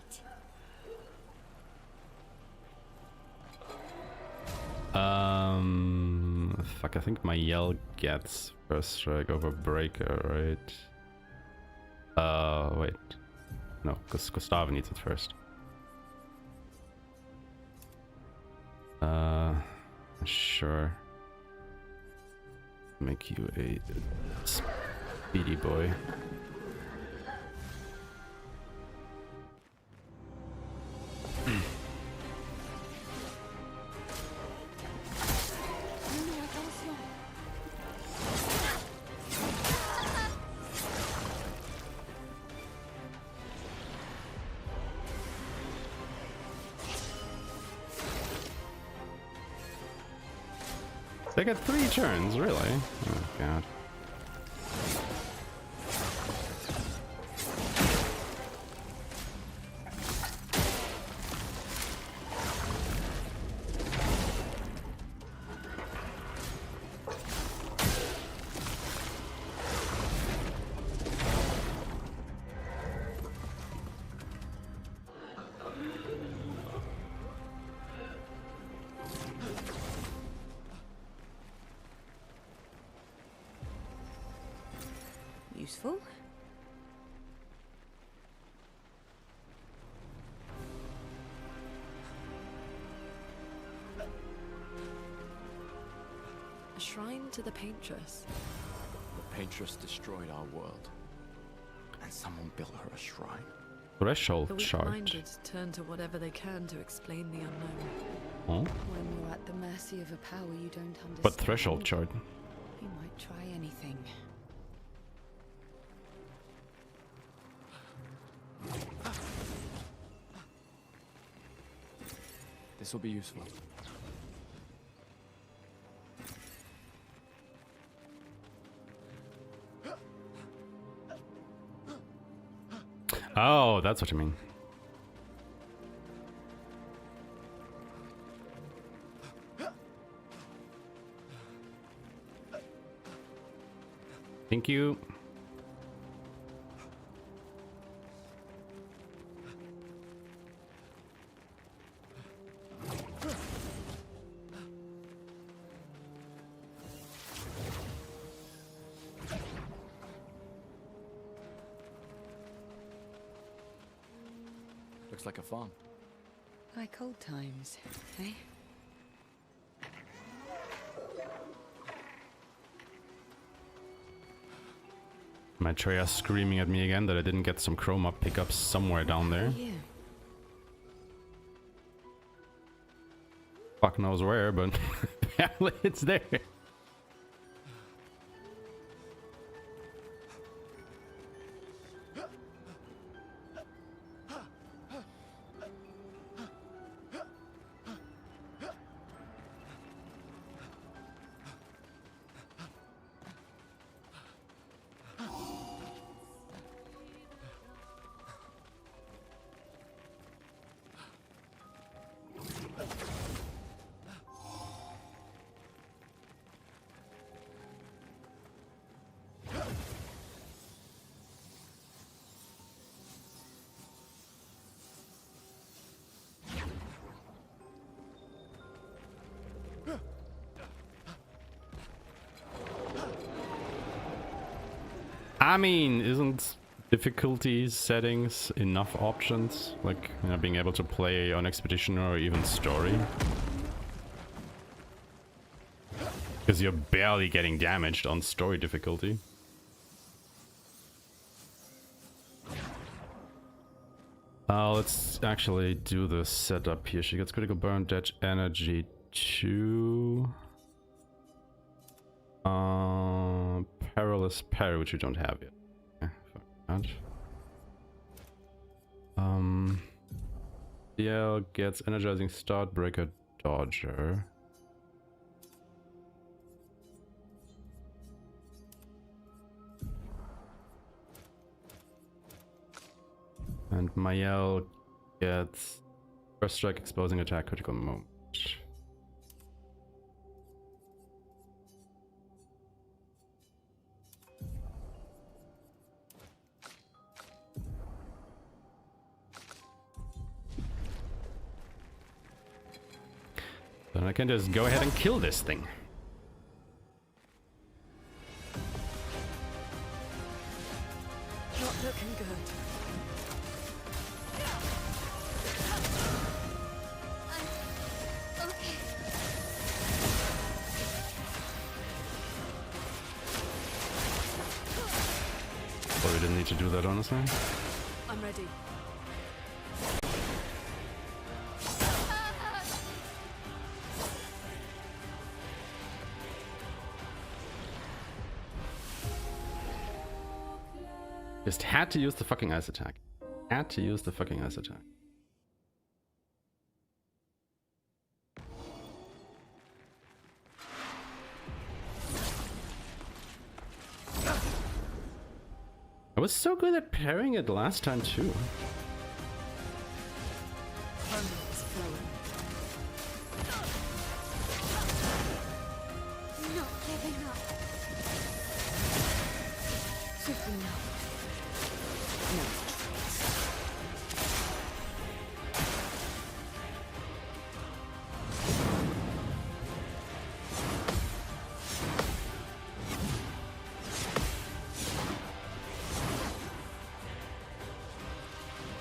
Fuck, I think my yell gets first strike over breaker, right? Wait. No, because Gustav needs it first. Sure. Make you a speedy boy. They got 3 turns, really? Oh god. Useful. A shrine to the Paintress. The Paintress destroyed our world. And someone built her a shrine. The Threshold shard. weak-minded turn to whatever they can to explain the unknown. Huh? When you're at the mercy of a power you don't understand. But threshold shard. You might try anything. This will be useful. Oh, that's what you mean. Thank you. Looks like a farm. Like old times, eh? Maitreya screaming at me again that I didn't get some chroma pickups somewhere down there. Yeah. Fuck knows where, but apparently it's there. I mean, isn't difficulty settings enough options? Like, you know, being able to play on expedition or even story? Because you're barely getting damaged on story difficulty. Let's actually do the setup here. She gets critical burn, dead energy 2. Perilous parry, which we don't have yet. Fuck that. DL gets energizing start breaker dodger. And Mayel gets first strike, exposing attack, critical moment. Then I can just go ahead and kill this thing. Not looking good. Okay. Well, we didn't need to do that, honestly. I'm ready. Just had to use the fucking ice attack. Had to use the fucking ice attack. I was so good at parrying it last time too. Not giving up.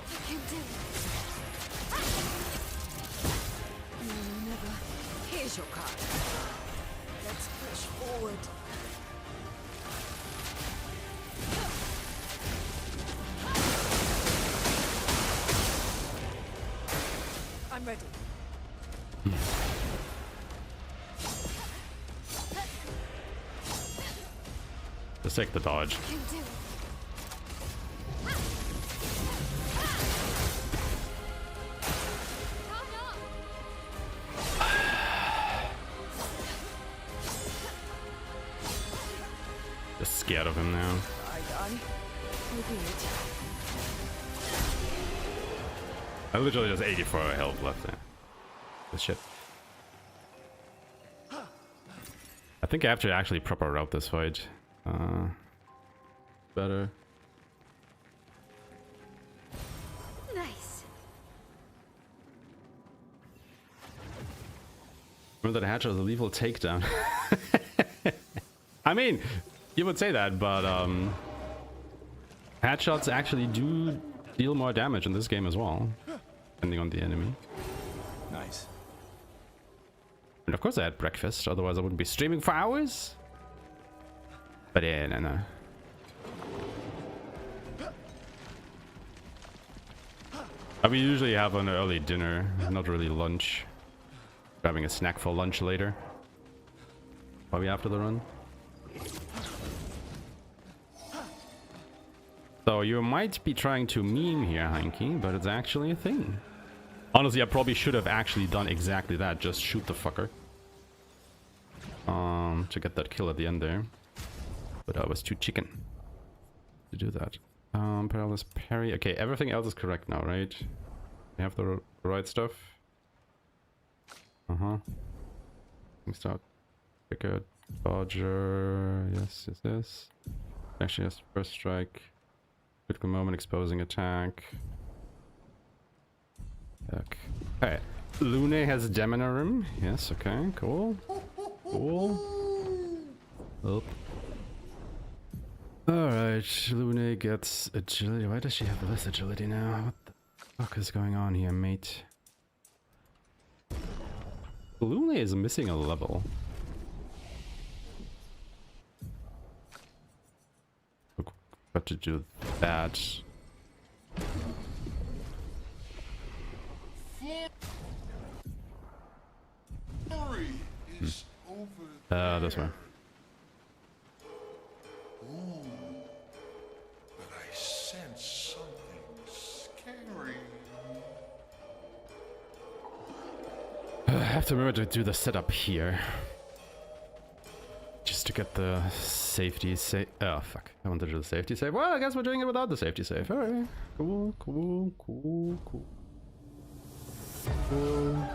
I can do it. Never. Here's your card. Let's push forward. I'm ready. Just take the dodge. I can do it. Just scared of him now. I literally just 84 health left there. This shit. I think I have to actually proper route this fight. Better. Nice. Remember that Hatcher was a lethal takedown. I mean, you would say that, but headshots actually do deal more damage in this game as well, depending on the enemy. Nice. And of course I had breakfast, otherwise I wouldn't be streaming for hours. But yeah, no. We usually have an early dinner, not really lunch. Grabbing a snack for lunch later. Probably after the run. So you might be trying to meme here, Heinke, but it's actually a thing. Honestly, I probably should have actually done exactly that. Just shoot the fucker. To get that kill at the end there. But I was too chicken to do that. Perilous parry. Okay, everything else is correct now, right? We have the right stuff. Start. Picker, dodger. Yes, yes. Actually, yes. First strike. Critical moment, exposing attack. Okay. Lune has Demonarim. Yes, okay, cool. Cool. Oh. Alright. Alright, Luna gets agility. Why does she have less agility now? What the fuck is going on here, mate? Luna is missing a level. Got to do that. This way. Ooh, but I sense something scary. I have to remember to do the setup here. Just to get the safety save. Oh, fuck. I wanted to do the safety save. Well, I guess we're doing it without the safety save. Alright. Cool, cool, cool, cool. Cool.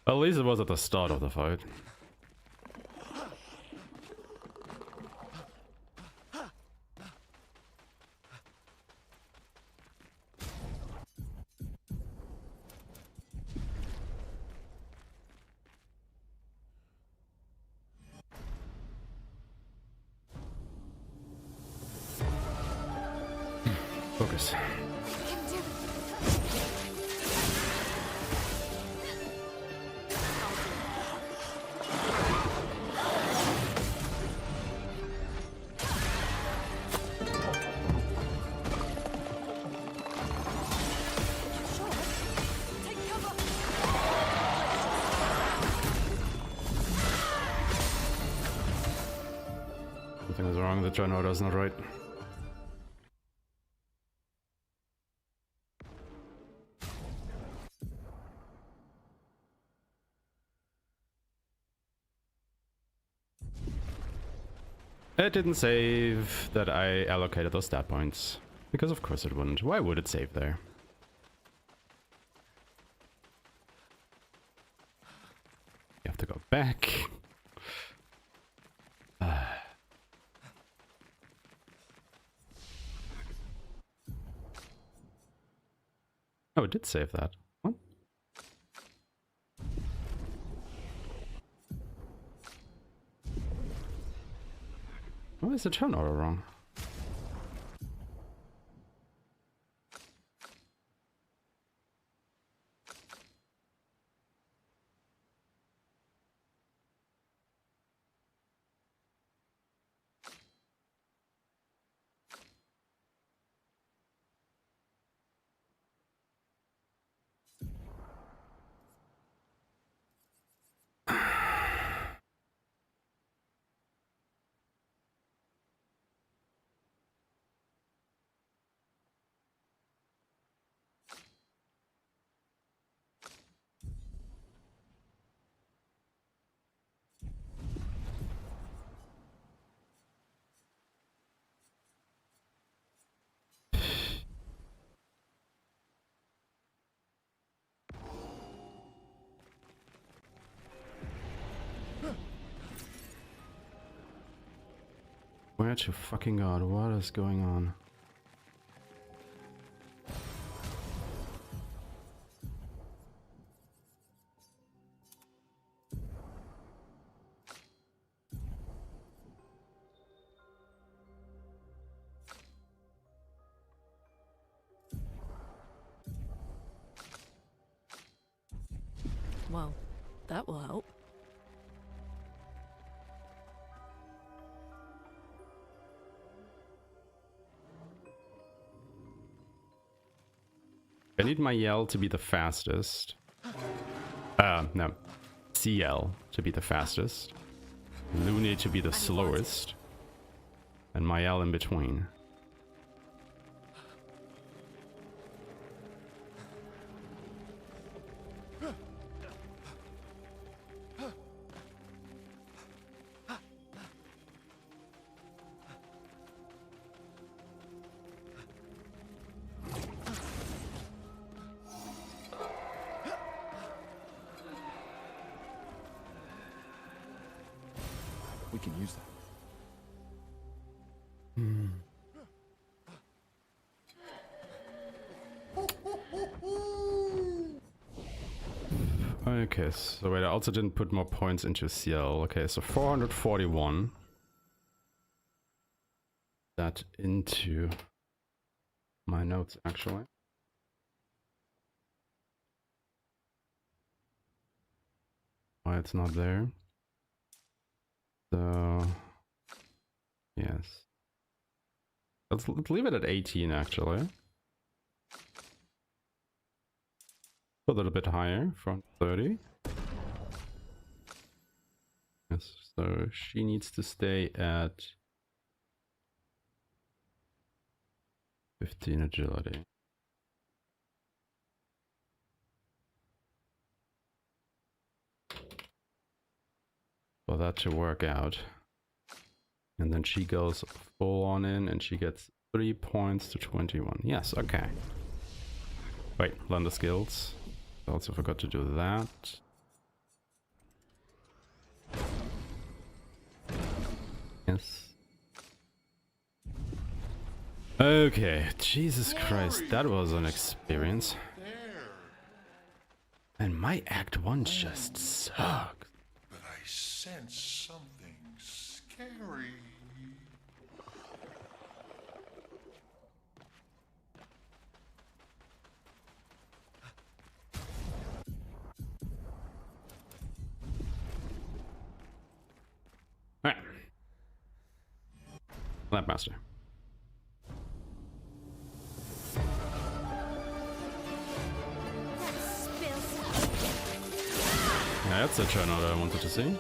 At least it was at the start of the fight. Focus. Something is wrong, the turn order is not right. It didn't save that I allocated those stat points. Because of course it wouldn't. Why would it save there? You have to go back. Oh, it did save that. What? Why is the turn order wrong? Where to fucking God, what is going on? Well, that will help. I need my yell to be the fastest. No. CL to be the fastest. Luna to be the slowest. And my L in between. can use that. Okay, so wait, I also didn't put more points into CL. Okay, so 441. That into my notes, actually. Why it's not there? So, yes. Let's leave it at 18, actually. Put it a bit higher, from 30. Yes, so she needs to stay at 15 agility. For that to work out. And then she goes full on in and she gets 3 points to 21. Yes, okay. Wait, learn the skills. I also forgot to do that. Yes. Okay, Jesus Christ, that was an experience. And my Act 1 just sucks. But I sense something scary. Alright. Lampmaster. Yeah, that's the turnout I wanted to see.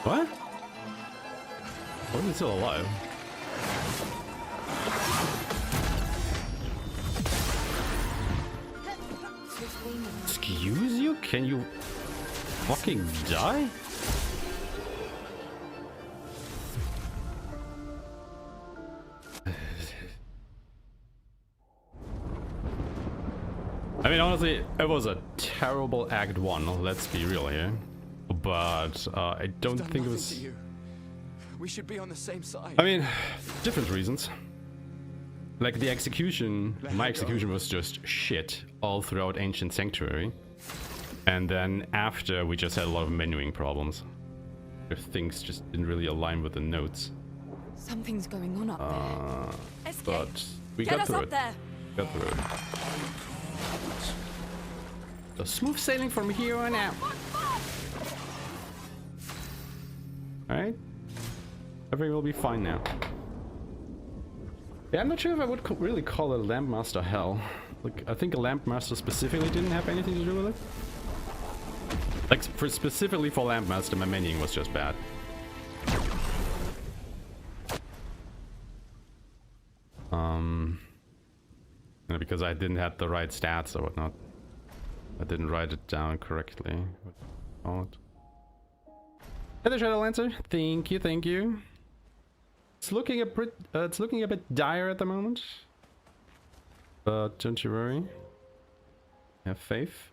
What? Why is he still alive? Excuse you? Can you fucking die? I mean, honestly, it was a terrible Act 1, let's be real here. But I don't Done think it nothing was... to you. We should be on the same side. I mean, different reasons. Like the execution, my execution was just shit all throughout Ancient Sanctuary. And then after, we just had a lot of menuing problems. If things just didn't really align with the notes. Something's going on up there. Escape. But we Get got us through up it. there. Got through it. So smooth sailing from here on out. Alright. Everything will be fine now. Yeah, I'm not sure if I would really call it Lampmaster hell. Like, I think a Lampmaster specifically didn't have anything to do with it. Like, specifically for Lampmaster, my menuing was just bad. Because I didn't have the right stats or whatnot. I didn't write it down correctly. Hello, Shadowlancer. Thank you, thank you. It's looking a bit dire at the moment. But don't you worry. Have faith.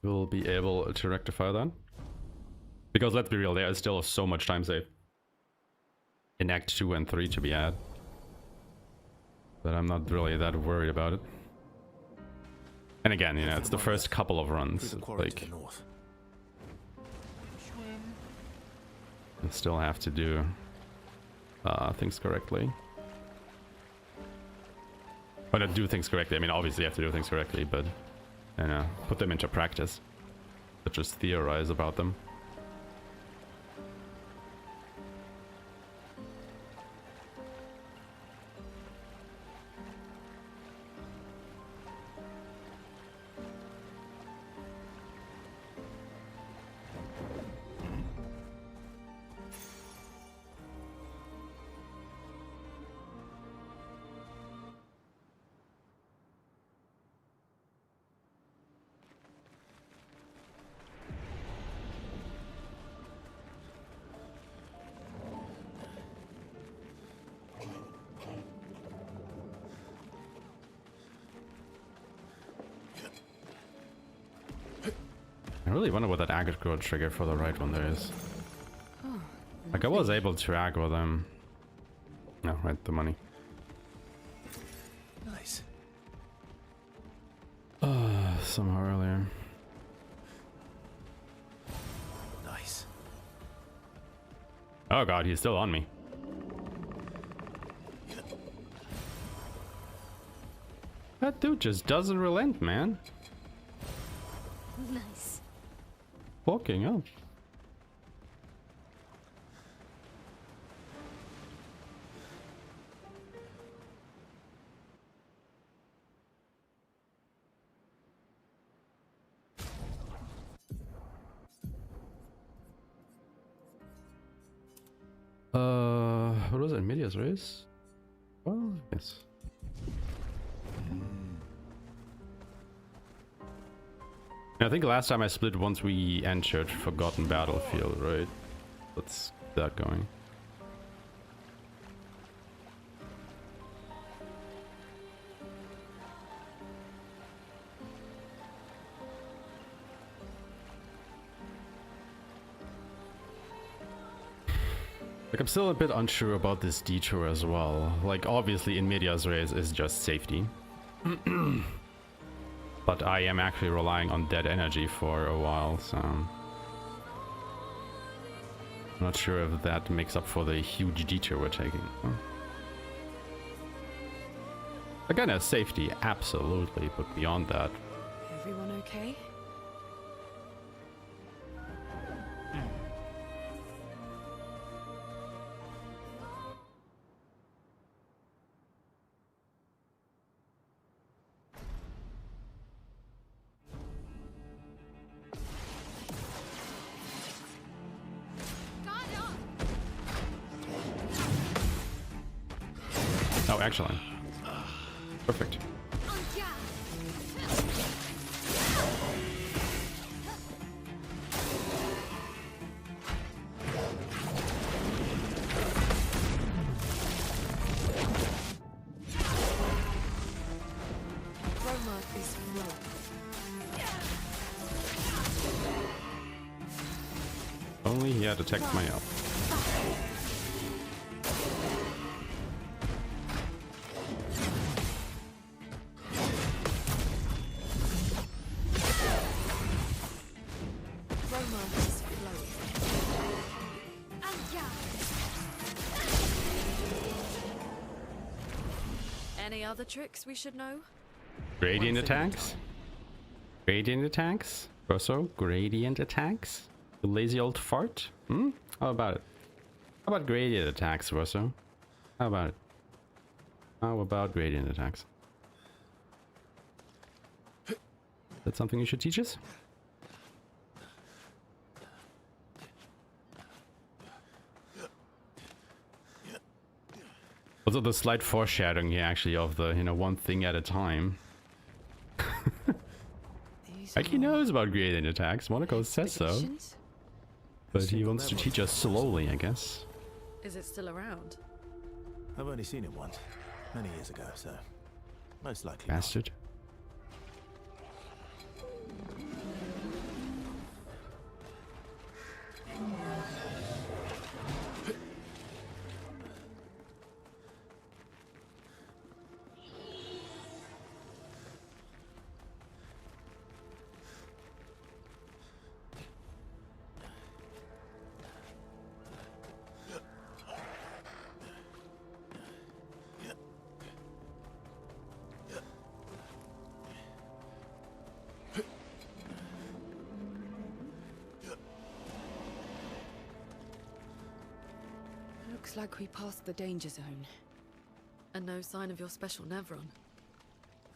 We'll be able to rectify that. Because let's be real, there is still so much time saved in Act 2 and 3 to be had. But I'm not really that worried about it. And again, you know, it's the first couple of runs. Like, I still have to do things correctly. But to do things correctly, I mean, obviously you have to do things correctly, but, you know, put them into practice. But just theorize about them. I really wonder what that aggro trigger for the right one there is. Like, I was able to aggro them. No, right, the money. Nice. Somehow earlier. Nice. Oh god, he's still on me. That dude just doesn't relent, man. Nice. Fucking up. What was it? Medias Res? Well, yes. I think last time I split once we entered Forgotten Battlefield, right? Let's get that going. Like, I'm still a bit unsure about this detour as well. Like, obviously in Medias Res is just safety. But I am actually relying on dead energy for a while, so... I'm not sure if that makes up for the huge detour we're taking. Again, as safety, absolutely, but beyond that... Everyone okay? Oh, excellent. Perfect. only he had attacked my elf. Romance is flowing. Any other tricks we should know? Gradient attacks? Gradient attacks? Also, gradient attacks? You lazy old fart? Hmm? How about it? How about gradient attacks, Russo? How about it? How about gradient attacks? That's something you should teach us? Also, the slight foreshadowing here, actually, of the, you know, one thing at a time. Like, he knows about gradient attacks. Monaco says so. But he wants to teach us slowly, I guess. Is it still around? I've only seen it once, many years ago, so most likely not. Bastard. Looks like we passed the danger zone. And no sign of your special Nevron.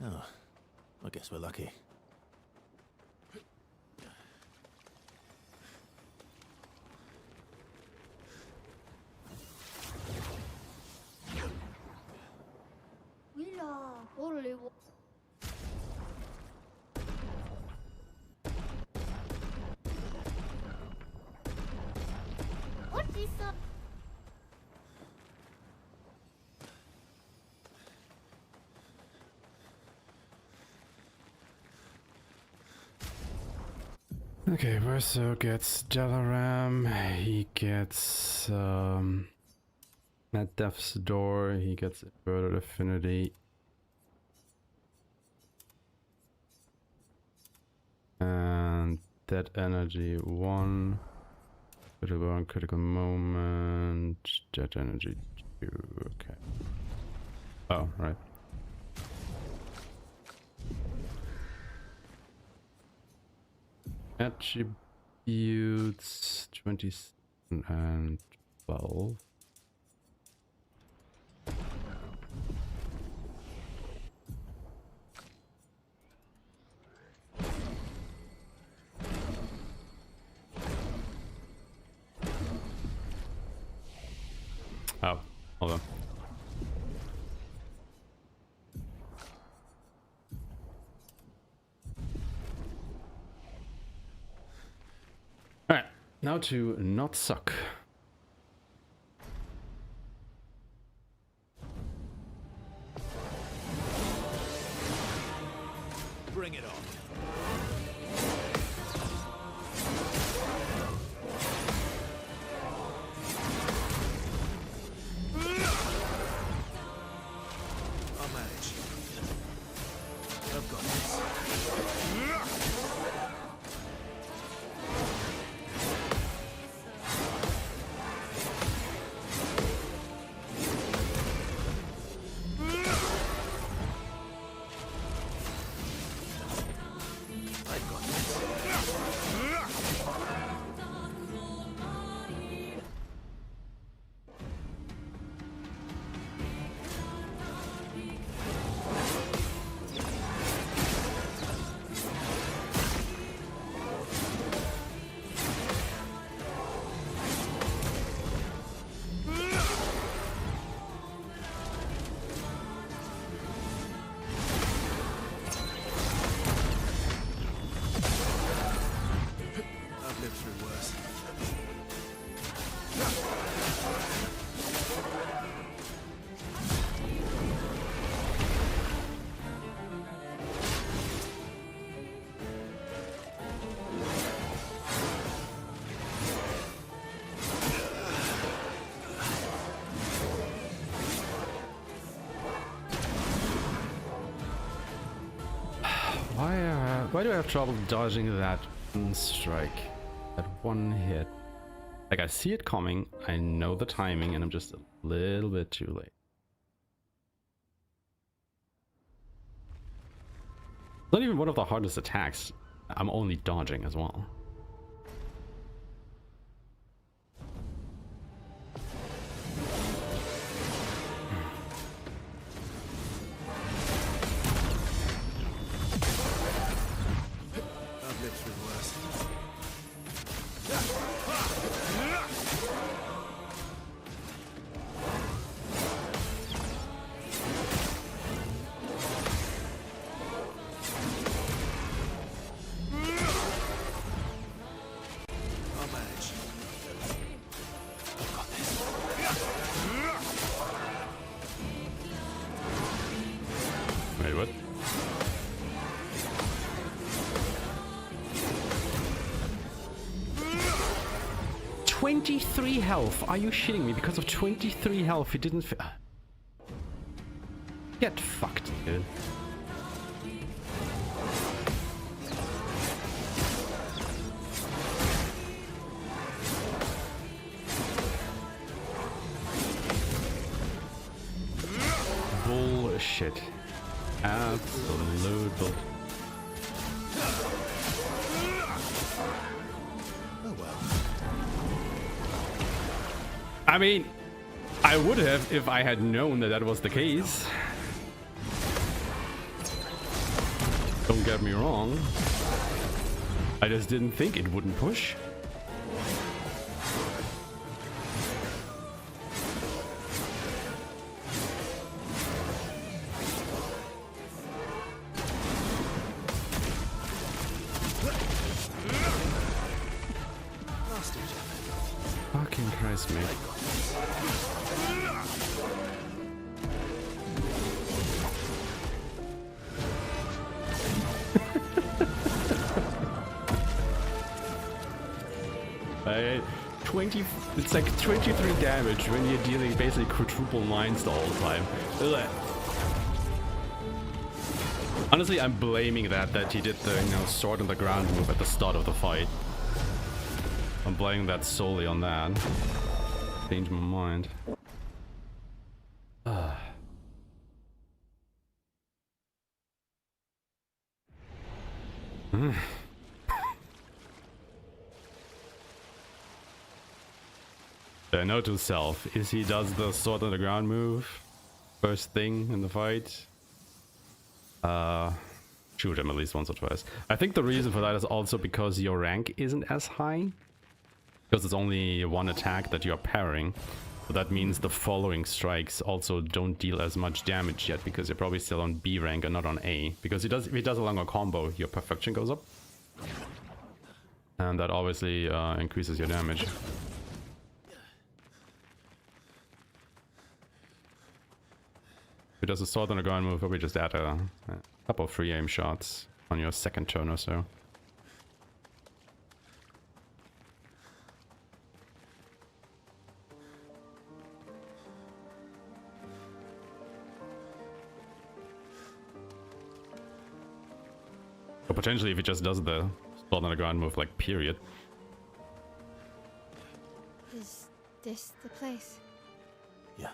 Oh, I guess we're lucky. Okay, Verso gets Dalaram, he gets at Death's Door, he gets Inverted Affinity. And Dead Energy 1. Critical Moment. Dead Energy 2. Okay. Oh, right. Attributes 27 and 12. Oh, hold on. Alright, now to not suck. Bring it on. I'll manage. I've got this. Why do I have trouble dodging that strike? That one hit. Like, I see it coming, I know the timing, and I'm just a little bit too late. It's not even one of the hardest attacks. I'm only dodging as well. Wait, what? $23 health. Are you shitting me? Because of 23 health, he didn't. Get fucked, dude. Bullshit. Absolute bull. I mean, I would have if I had known that that was the case. Don't get me wrong. I just didn't think it wouldn't push. Fucking Christ, mate. It's like 23 damage when you're dealing basically quadruple mines the whole time. Ugh. Honestly, I'm blaming that he did the sword on the ground move at the start of the fight. I'm blaming that solely on that. Changed my mind. Note to self, is he does the sword on the ground move first thing in the fight. Shoot him at least once or twice. I think the reason for that is also because your rank isn't as high. Because it's only one attack that you're parrying. So that means the following strikes also don't deal as much damage yet, because you're probably still on B rank and not on A. Because if he does a longer combo, your perfection goes up. And that obviously increases your damage. If it does a sword on the ground move, probably just add a couple of free aim shots on your second turn or so. Or potentially if it just does the sword on the ground move, like, period. Is this the place? Yeah.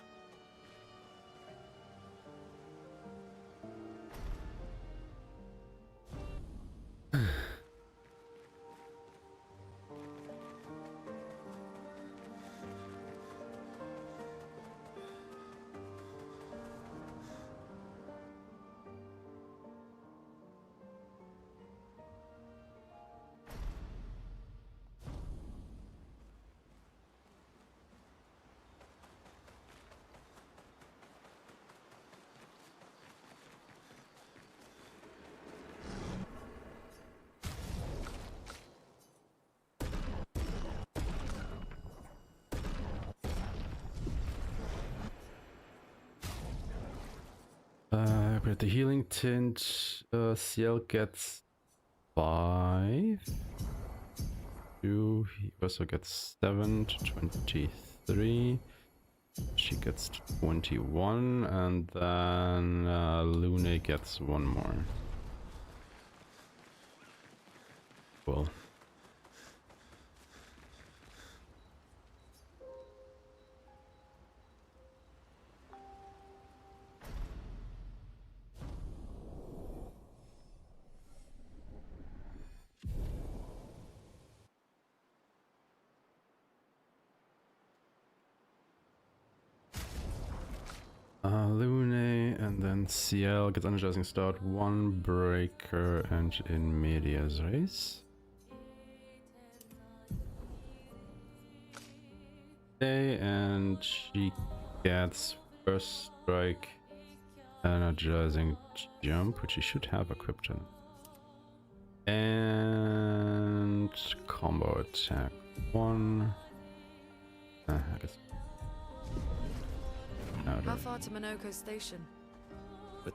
But the healing tint, CL gets 5. He also gets 7 to 23. She gets 21, and then Lune gets 1 more. Cool. Lune and then CL gets energizing start, 1 breaker and in medias res. Okay, and she gets first strike, energizing jump, which she should have equipped in. And combo attack 1. I guess. How far to Minoko Station?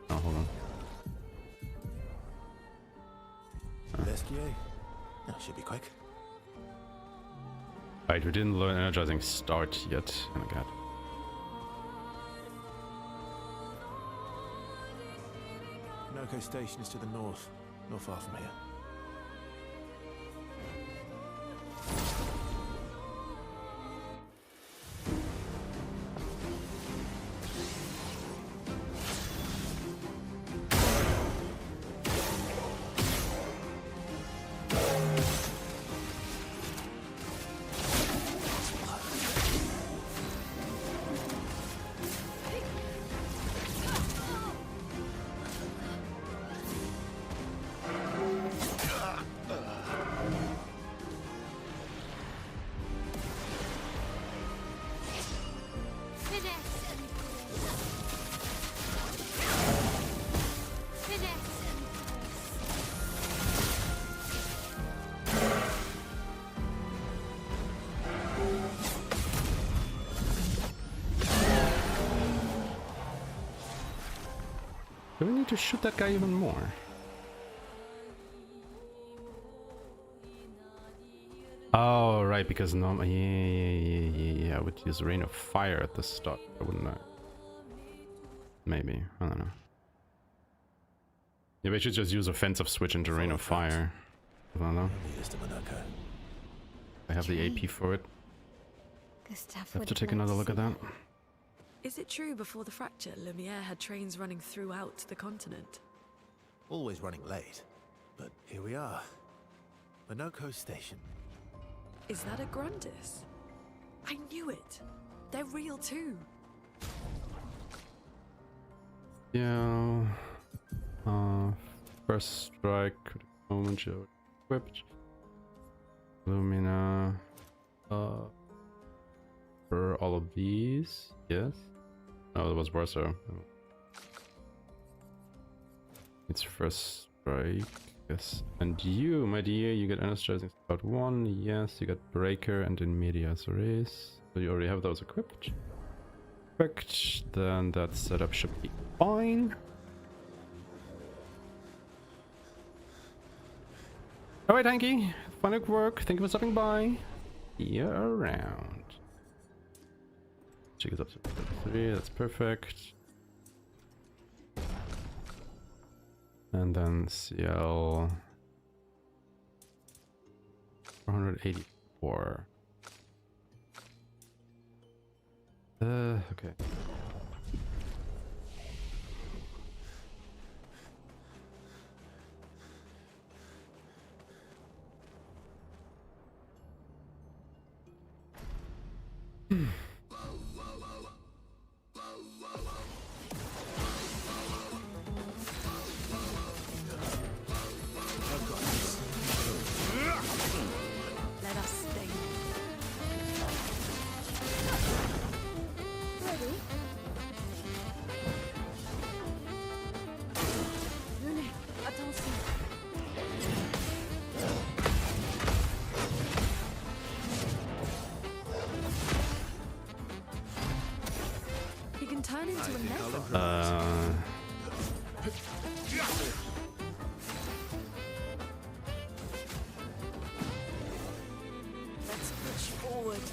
Oh, hold on. Vesquier? That should be quick. Right, we didn't learn energizing start yet. Oh my god. Minoko Station is to the north, not far from here. Do we need to shoot that guy even more? Oh, right, because no, yeah, I would use Rain of Fire at the start, wouldn't I? Maybe, I don't know. Yeah, we should just use offensive switch into Rain of Fire. I don't know. I have the AP for it. Gustav I have to would take like another look at that. Is it true before the fracture, Lumiere had trains running throughout the continent? Always running late. But here we are. Minoko Station. Is that a Grundis? I knew it. They're real too. Yeah. First strike. Moment show equipped. Lumina. For all of these, yes. Oh, it was Warsaw. It's first strike, yes. And you, my dear, you get energizing start 1, yes. You got breaker and in medias res. So you already have those equipped. Perfect. Then that setup should be fine. Alright, Hanky. Fun work. Thank you for stopping by. See you around. She gets up to 3, that's perfect. And then CL 484. Okay. Let us sting. Ready? Lune, attention. He can turn into a nether. Let's push forward.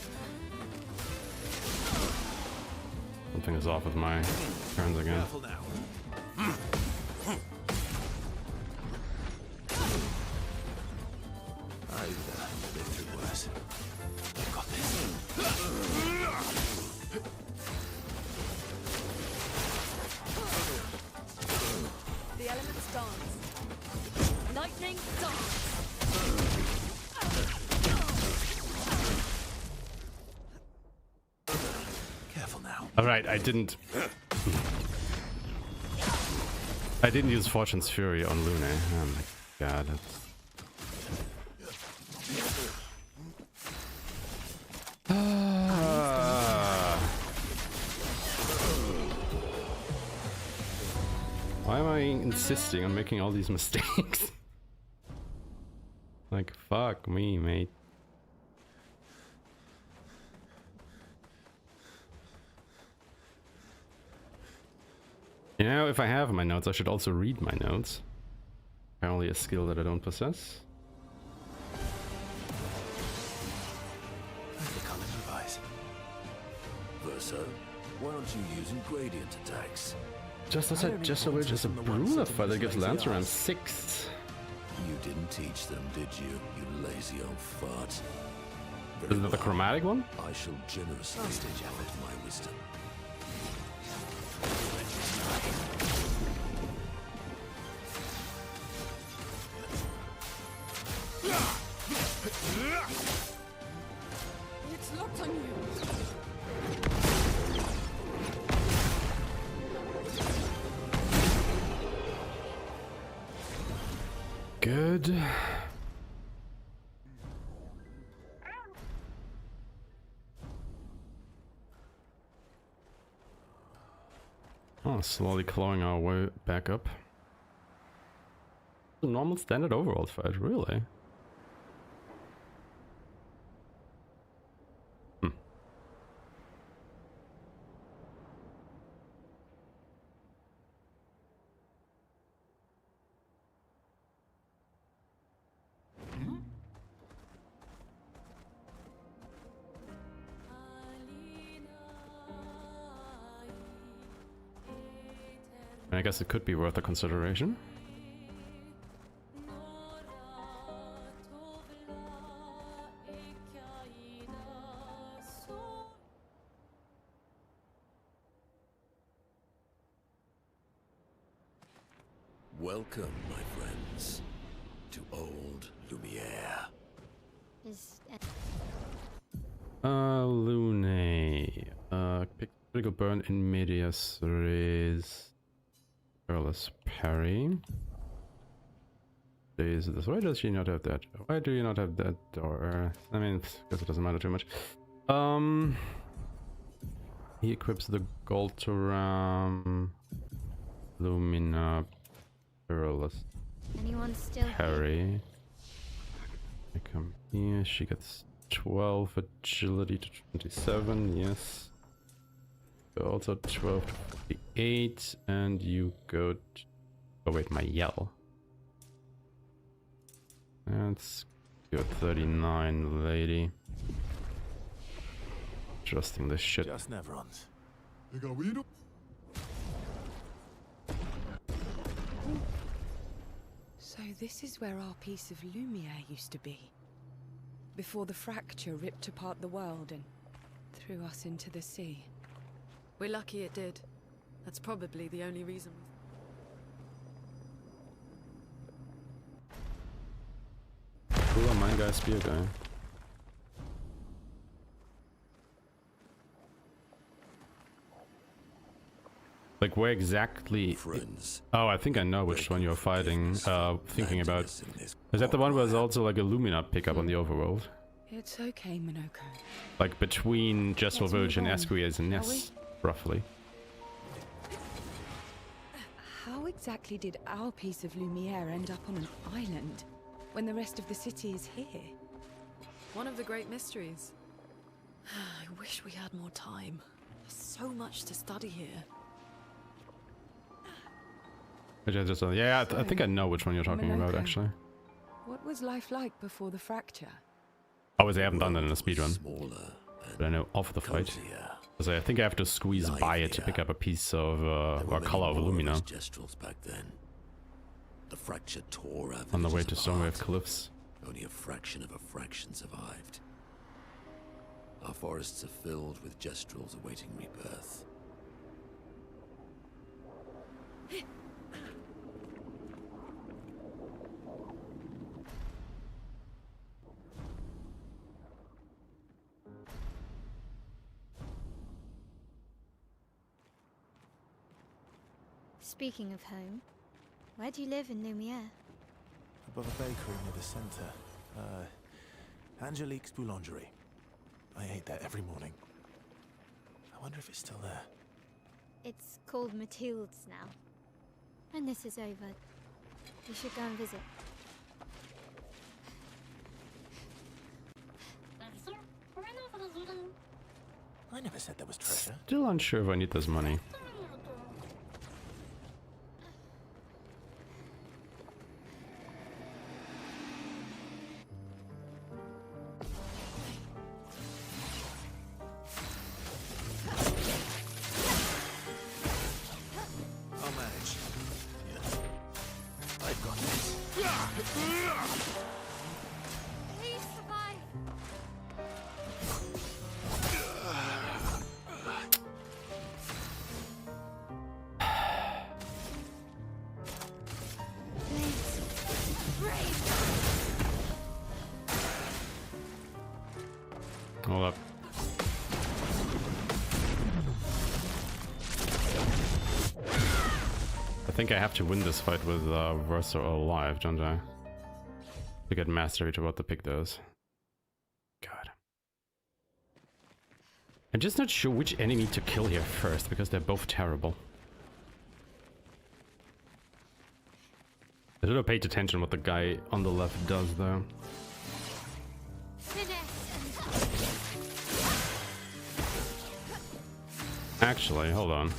Something is off with my turns again. Careful now. Alright, I didn't use Fortune's Fury on Lune. Oh my god. Why am I insisting on making all these mistakes? Like, fuck me, mate. You know, if I have my notes, I should also read my notes. Apparently a skill that I don't possess. The colour device. Verso, why aren't you using gradient attacks? Just as a brawler fighter that gives Lance around 6. You didn't teach them, did you? You lazy old fart. Is that the chromatic one? I shall generously offer my wisdom. It's locked on you. Good. Oh, slowly clawing our way back up. A normal standard overall fight, really? I guess it could be worth a consideration. Welcome, my friends, to old Lumiere. Lune. Critical burn in medias res. Careless parry. Why does she not have that? Why do you not have that door? I mean, because it doesn't matter too much. He equips the Goltaram Lumina Perilous Anyone still parry. I come here, she gets 12 agility to 27, yes. Also 12 to 48, and you go to... Oh wait, my yell. Let's go 39, lady. Trusting this shit. Just Nevrons. So this is where our piece of Lumiere used to be. Before the fracture ripped apart the world and threw us into the sea. We're lucky it did. That's probably the only reason. Cooler mine guy, spear guy. Like where exactly? Friends. Oh, I think I know which one you're fighting. Thinking about. Is that the one where there's also like a Lumina pickup on the overworld? It's okay, Minoko. Like between Jessel Let's Village and move on, Esquire's shall Nest, roughly. How exactly did our piece of Lumiere end up on an island when the rest of the city is here? One of the great mysteries. I wish we had more time. There's so much to study here. Yeah, I think I know which one you're talking about, Minoko. actually. What was life like before the fracture? Obviously, I haven't done that in a speedrun, Smaller but I know of the fight. cozier. Because I think I have to squeeze by it to pick up a piece of, or color of Lumina Gestrels back then. The fracture tore our on the way villages to Stormwave apart. Cliffs. Only a fraction of a fraction survived. Our forests are filled with Gestrels awaiting rebirth. Speaking of home, where do you live in Lumiere? Above a bakery near the center. Angelique's Boulangerie. I ate there every morning. I wonder if it's still there. It's called Mathilde's now. When this is over, you should go and visit. I never said there was treasure. Still unsure if I need this money. I'll manage. Yeah. I've got this. Please survive. Hold up. I think I have to win this fight with Versa alive, don't I? To get mastery to what to pick those. God. I'm just not sure which enemy to kill here first, because they're both terrible. I should have paid attention what the guy on the left does, though. Actually, hold on.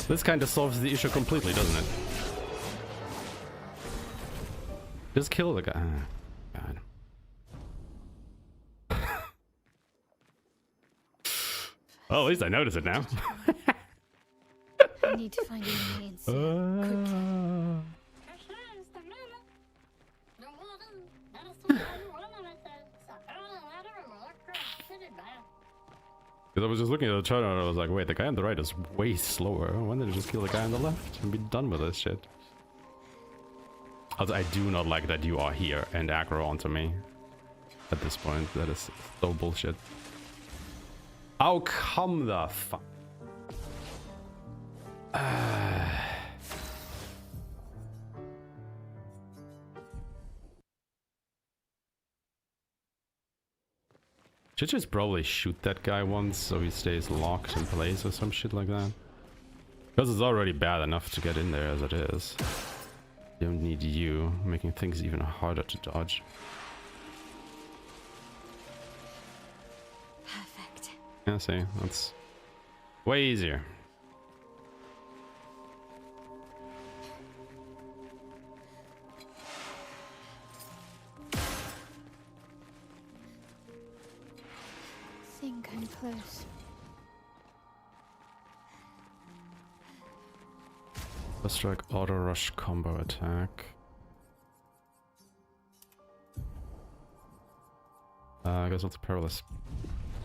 This kind of solves the issue completely, doesn't it? Just kill the guy. God. Oh, at least I notice it now. I need to find a way inside. Because I was just looking at the chart and I was like, wait, the guy on the right is way slower. Why didn't I just kill the guy on the left and be done with this shit? Also, I do not like that you are here and aggro onto me at this point. That is so bullshit. How come the fuck? Should just probably shoot that guy once so he stays locked in place or some shit like that. Because it's already bad enough to get in there as it is. Don't need you making things even harder to dodge. Perfect. Yeah, see, that's way easier. Think I'm close. Let's strike auto rush combo attack. I guess it's a perilous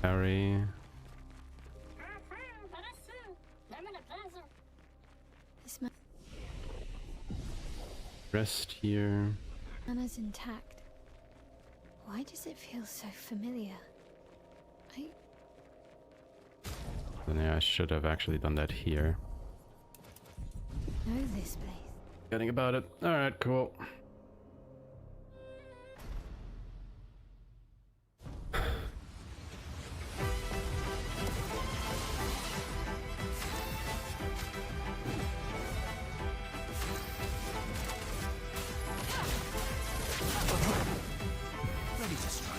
parry. Rest here. Anna's intact. Why does it feel so familiar? Then yeah, I should have actually done that here. Know this place. Getting about it. Alright, cool. Ready to strike.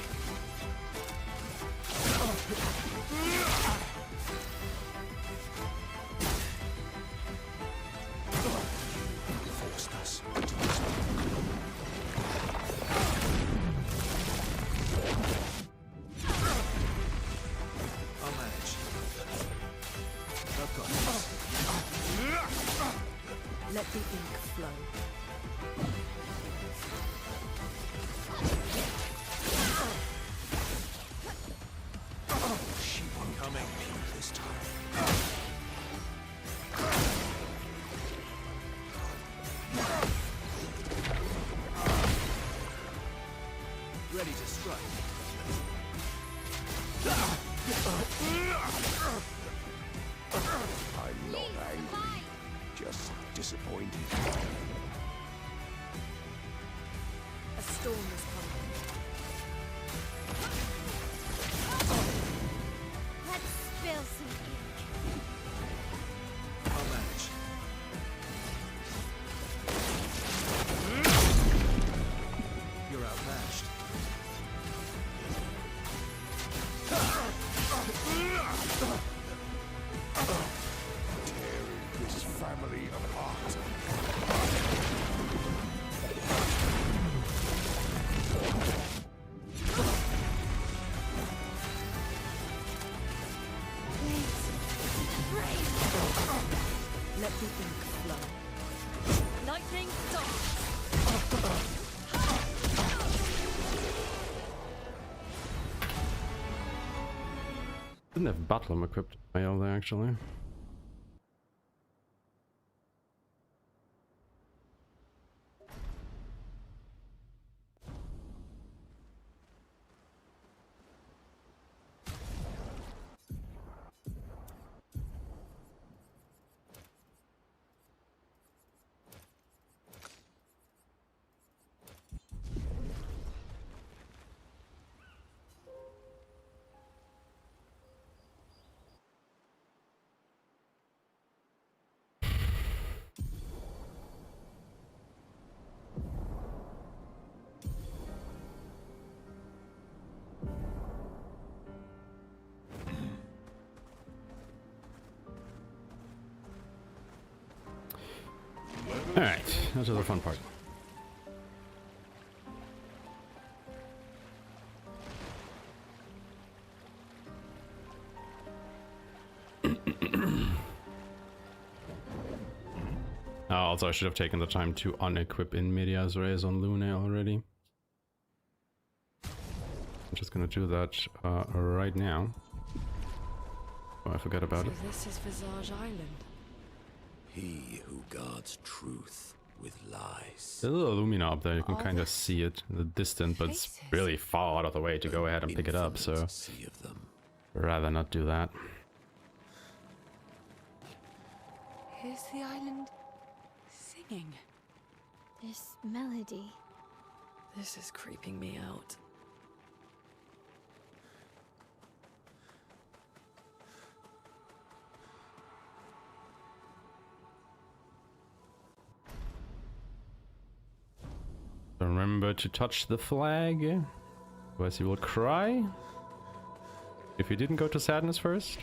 Let the ink flow. She won't coming this time. Ready to strike. smell some ink. I'll manage. You're outmatched. Tearing this family apart. Let the ink flow. Lightning dart! Didn't have Butlam equipped by all there actually. Alright, that's the fun part. Also, I should have taken the time to unequip in Medias Res on Lune already. I'm just gonna do that right now. Oh, I forgot about it. So this is Visage Island. He who guards truth with lies. There's a little Lumina up there, you can kind of see it in the distance, but it's really far out of the way to go ahead and pick it up, so Sea of them. rather not do that. Here's the island singing. This melody. This is creeping me out. Remember to touch the flag, otherwise he will cry. If you didn't go to sadness first.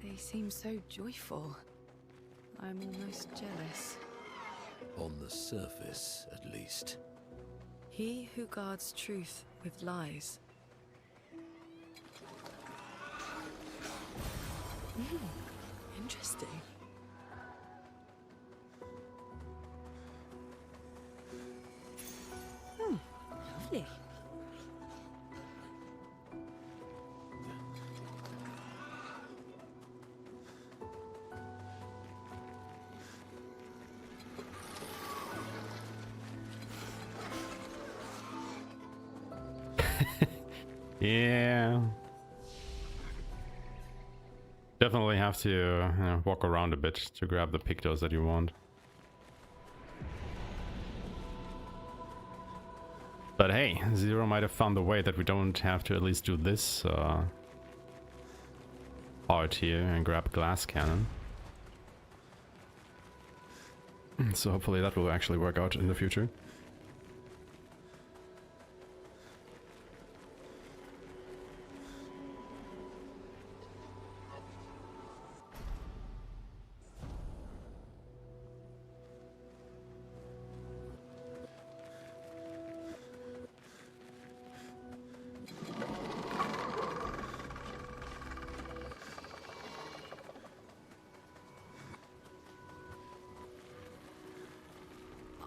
They seem so joyful. I'm almost jealous. On the surface, at least. He who guards truth with lies. Interesting. Lovely. Yeah. Definitely have to walk around a bit to grab the pictos that you want. But hey, Zero might have found a way that we don't have to at least do this part here and grab glass cannon. So hopefully that will actually work out in the future.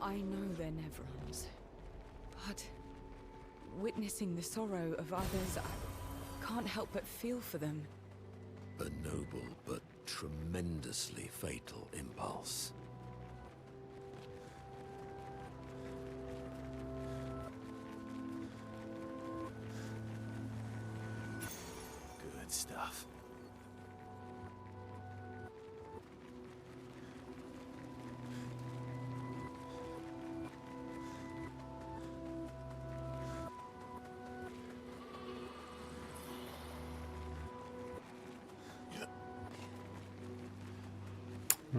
I know they're Nevrons, but witnessing the sorrow of others, I can't help but feel for them. A noble but tremendously fatal impulse. Good stuff.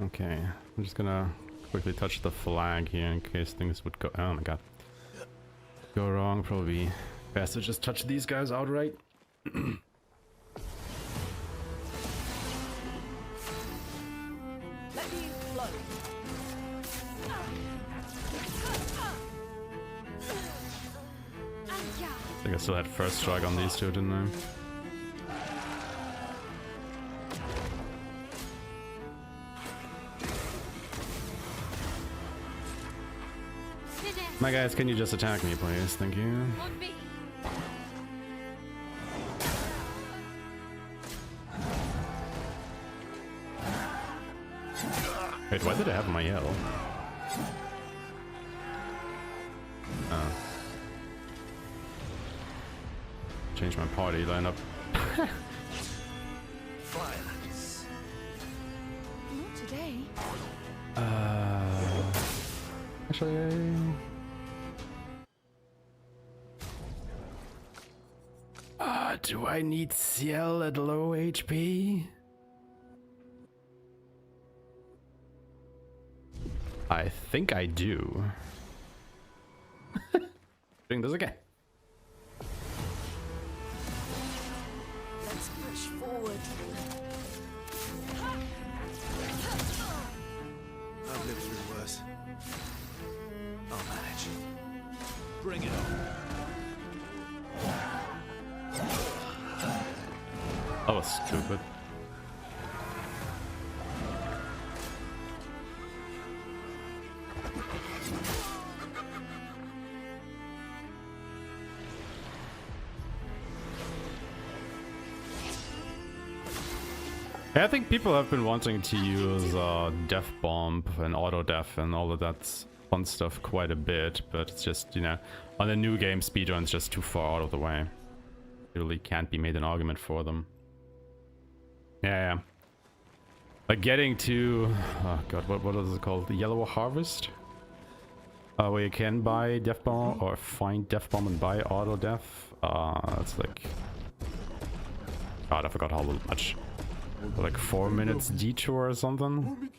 Okay, I'm just gonna quickly touch the flag here in case things would go. Oh my god. Go wrong. Probably best to just touch these guys outright. Let me float. I think I still had first strike on these two, didn't I? My guys, can you just attack me, please? Thank you. On me. Wait, why did I have my yell? Oh. Change my party lineup. Not today. Actually, do I need Ciel at low HP? I think I do. Doing this again. Let's push forward. I've lived through worse. I'll manage. Bring it on. That was stupid. I think people have been wanting to use Death Bomb and Auto Death and all of that fun stuff quite a bit, but it's just, you know, on the new game, Speedrun's just too far out of the way. Really can't be made an argument for them. Yeah. Like getting to, oh god, what is it called? The Yellow Harvest? Where you can buy Death Bomb or find Death Bomb and buy Auto Death. It's like, god, I forgot how much. Like 4 minutes detour or something.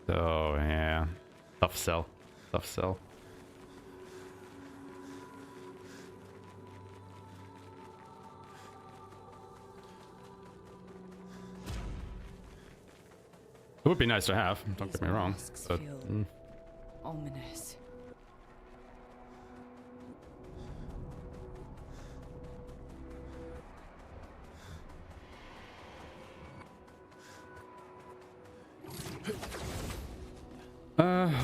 So yeah, tough sell. It would be nice to have, don't get me wrong, but Ominous.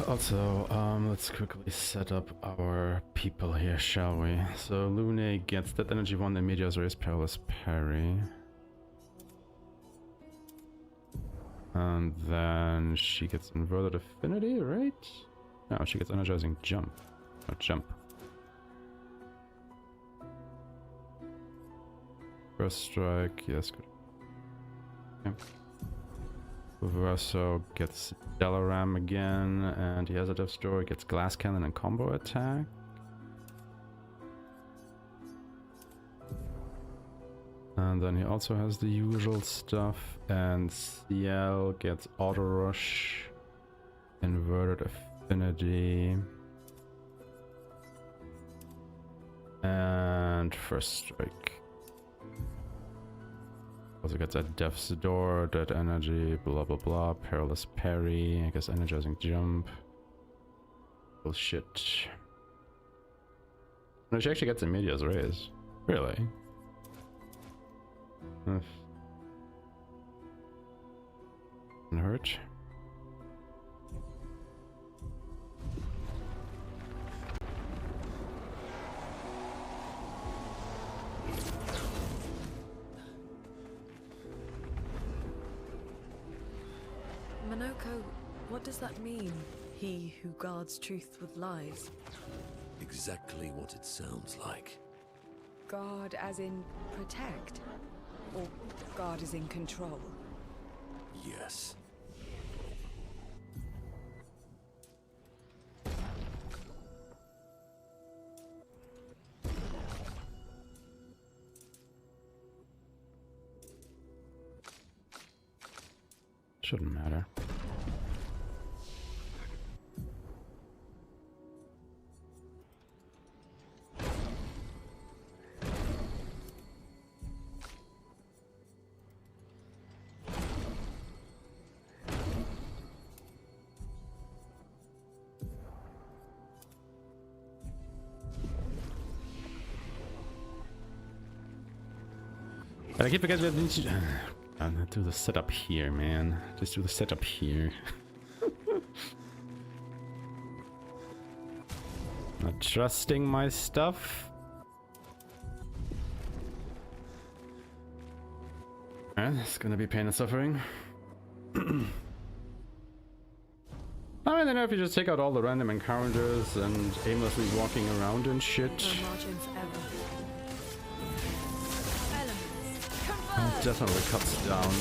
Also, let's quickly set up our people here, shall we? So Lune gets that energy 1 and Media's Race Perilous Parry. And then she gets Inverted Affinity, right? No, she gets Energizing Jump. No, Jump. First Strike, yes, good. Okay. Verso gets Dalaram again, and he has a Death Story, gets Glass Cannon and Combo Attack. And then he also has the usual stuff, and Ciel gets Auto Rush, Inverted Affinity, and First Strike. Also gets that Death's Door, Dead Energy, blah blah blah, Perilous Parry, I guess Energizing Jump. Bullshit. No, she actually gets Media's Raise. Really? Doesn't hurt. Minoko, what does that mean? He who guards truth with lies. Exactly what it sounds like. Guard as in protect? Or guard as in control? Yes. Shouldn't matter. But I keep forgetting that I need to do the setup here, man. Just do the setup here. Not trusting my stuff. It's gonna be pain and suffering. I mean, I don't know if you just take out all the random encounters and aimlessly walking around and shit. No margin for error. It definitely cuts down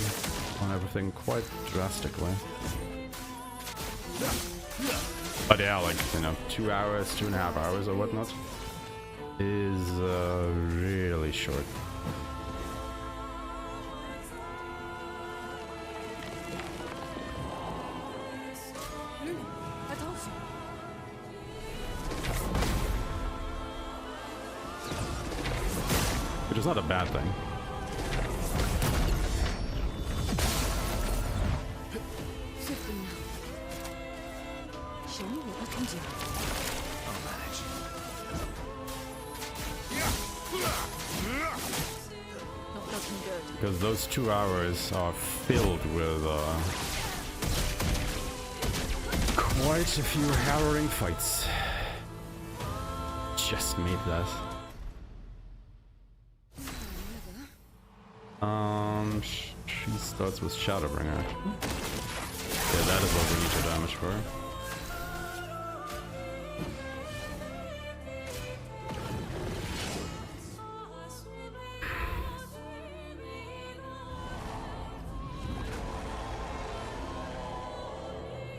on everything quite drastically. But yeah, like, you know, 2 hours, 2.5 hours or whatnot is really short. Which is not a bad thing. Because those 2 hours are filled with quite a few harrowing fights. Just made that. She starts with Shadowbringer. Yeah, that is what we need your damage for.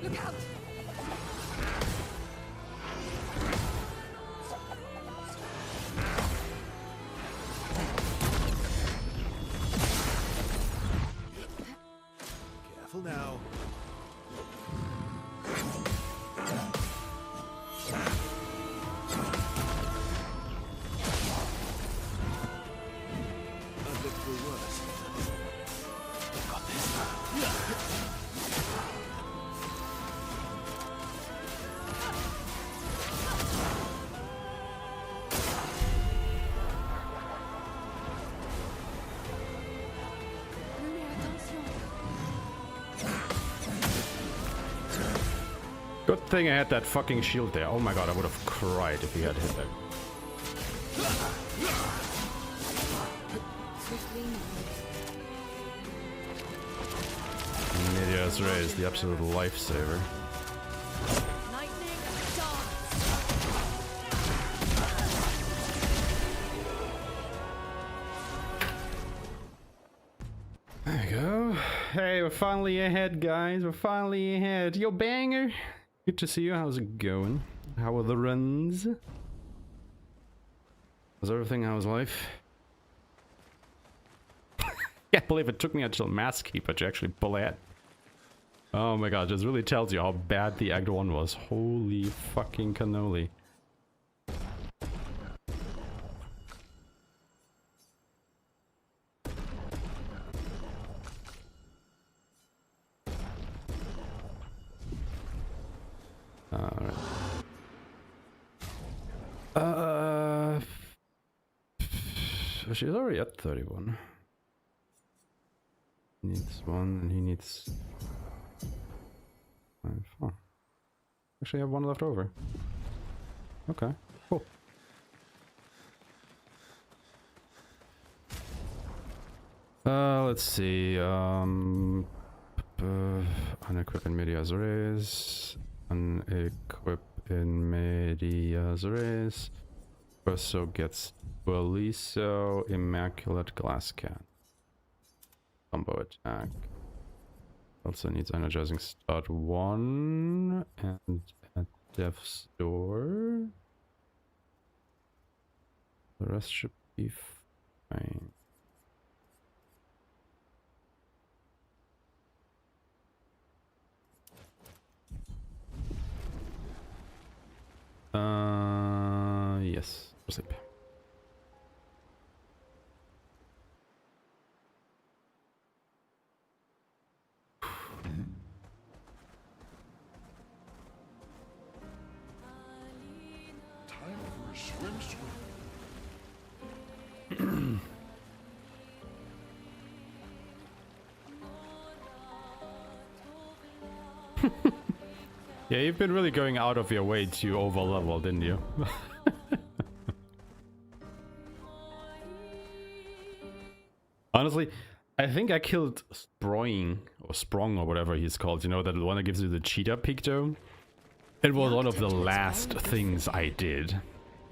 Look out! Careful now. I've lived through worse. Got this. Good thing I had that fucking shield there. Oh my god, I would have cried if he had hit that. Meteor's Ray is the absolute lifesaver. There we go. Hey, we're finally ahead, guys. We're finally ahead. Yo, banger! Good to see you. How's it going? How are the runs? How's everything? How's life? Can't believe it took me until Mass Keeper to actually pull ahead. Oh my god, this really tells you how bad the Act 1 was. Holy fucking cannoli. Alright. She's already at 31. He needs one, and he needs 4. Actually, I have one left over. Okay, cool. Let's see. Unequip in medias res. Unequip in medias res. Verso gets Beliso, Immaculate Glass Cat. Combo attack. Also needs energizing start 1 and at death's door. The rest should be fine. Yes, for sleep. Time for a swim. Yeah, you've been really going out of your way to overlevel, didn't you? Honestly, I think I killed Sproing or Sprung or whatever he's called. You know, that one that gives you the cheetah picto. It was one of the last things I did.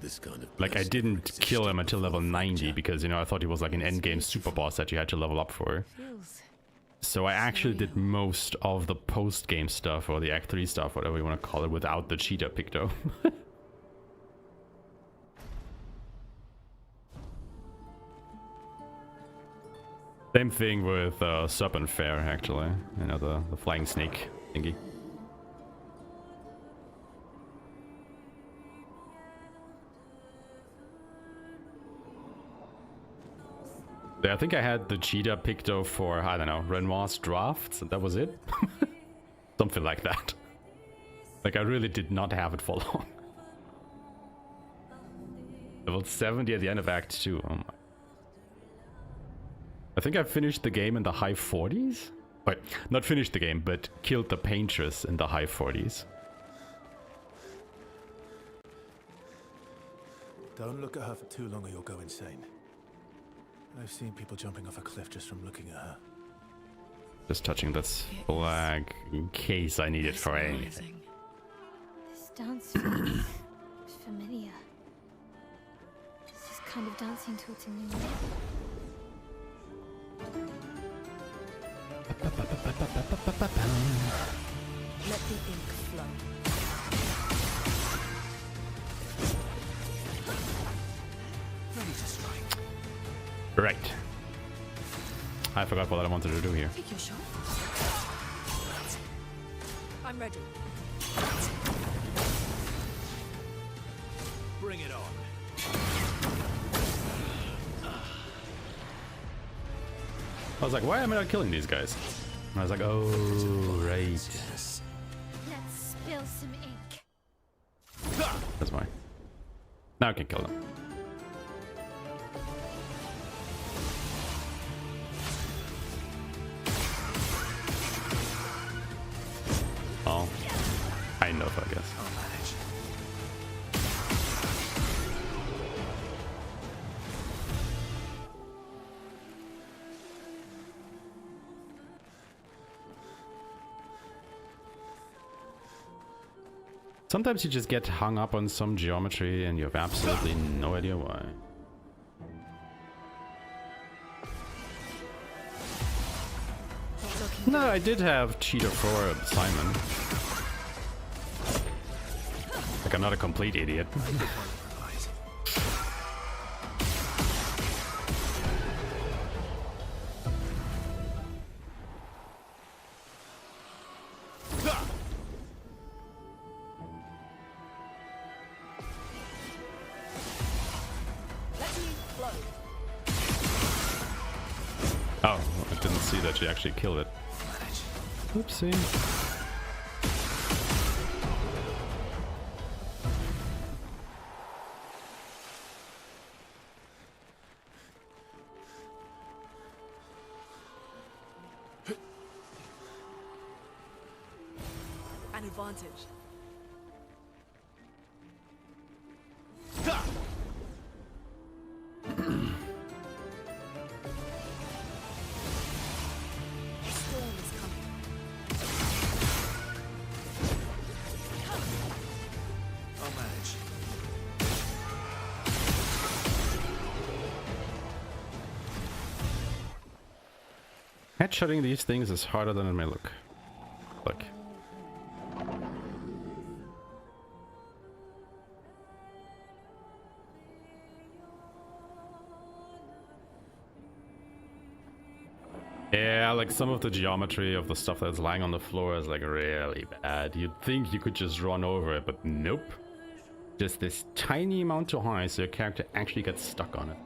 This kind of Like, I pest didn't existed kill him until level before 90 Fletcher. because, you know, I thought he was like an endgame super boss that you had to level up for. Feels So I actually did most of the post-game stuff, or the Act 3 stuff, whatever you want to call it, without the cheetah picto. Same thing with Serpent Fair, actually. You know, the flying snake thingy. Yeah, I think I had the cheetah picto for, I don't know, Renoir's drafts, and that was it. Something like that. Like, I really did not have it for long. Level 70 at the end of Act 2. Oh my. I think I finished the game in the high 40s? Wait, not finished the game, but killed the Paintress in the high 40s. Don't look at her for too long or you'll go insane. I've seen people jumping off a cliff just from looking at her. Just touching this flag in case I need it for anything. This dance feels familiar. It's just kind of dancing towards a new life. Let the ink flow. Ready to strike. Right. I forgot what I wanted to do here. take your shot. I'm ready. Bring it on. I was like, why am I not killing these guys? And I was like, oh, right. Let's spill some ink. That's why. Now I can kill them. Oh, kind of, I guess. I'll manage. Sometimes you just get hung up on some geometry and you have absolutely no idea why. No, I did have cheater for Simon. Like, I'm not a complete idiot. Oh, I didn't see that she actually killed it. Oopsie. An advantage. headshotting these things is harder than it may look. Look. Yeah, like some of the geometry of the stuff that's lying on the floor is like really bad. You'd think you could just run over it, but nope. Just this tiny amount too high so your character actually gets stuck on it.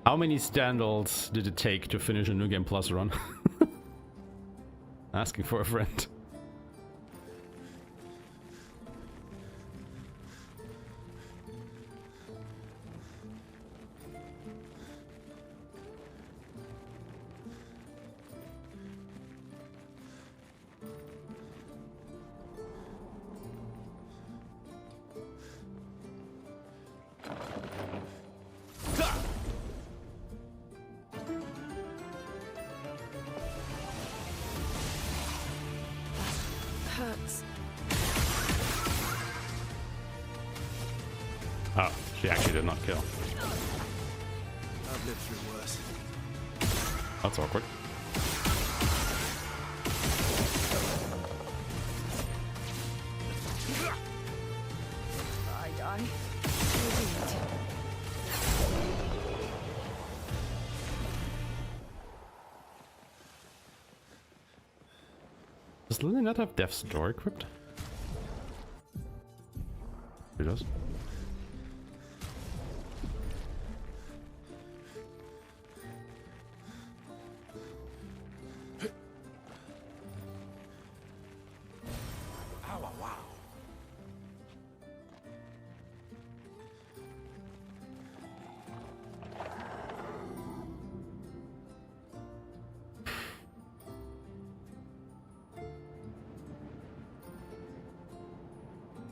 How many standalls did it take to finish a New Game Plus run? Asking for a friend. Hurts. Oh, she actually did not kill. I've lived through worse. That's awkward. I die. Does Lily not have Death's Door equipped? She does.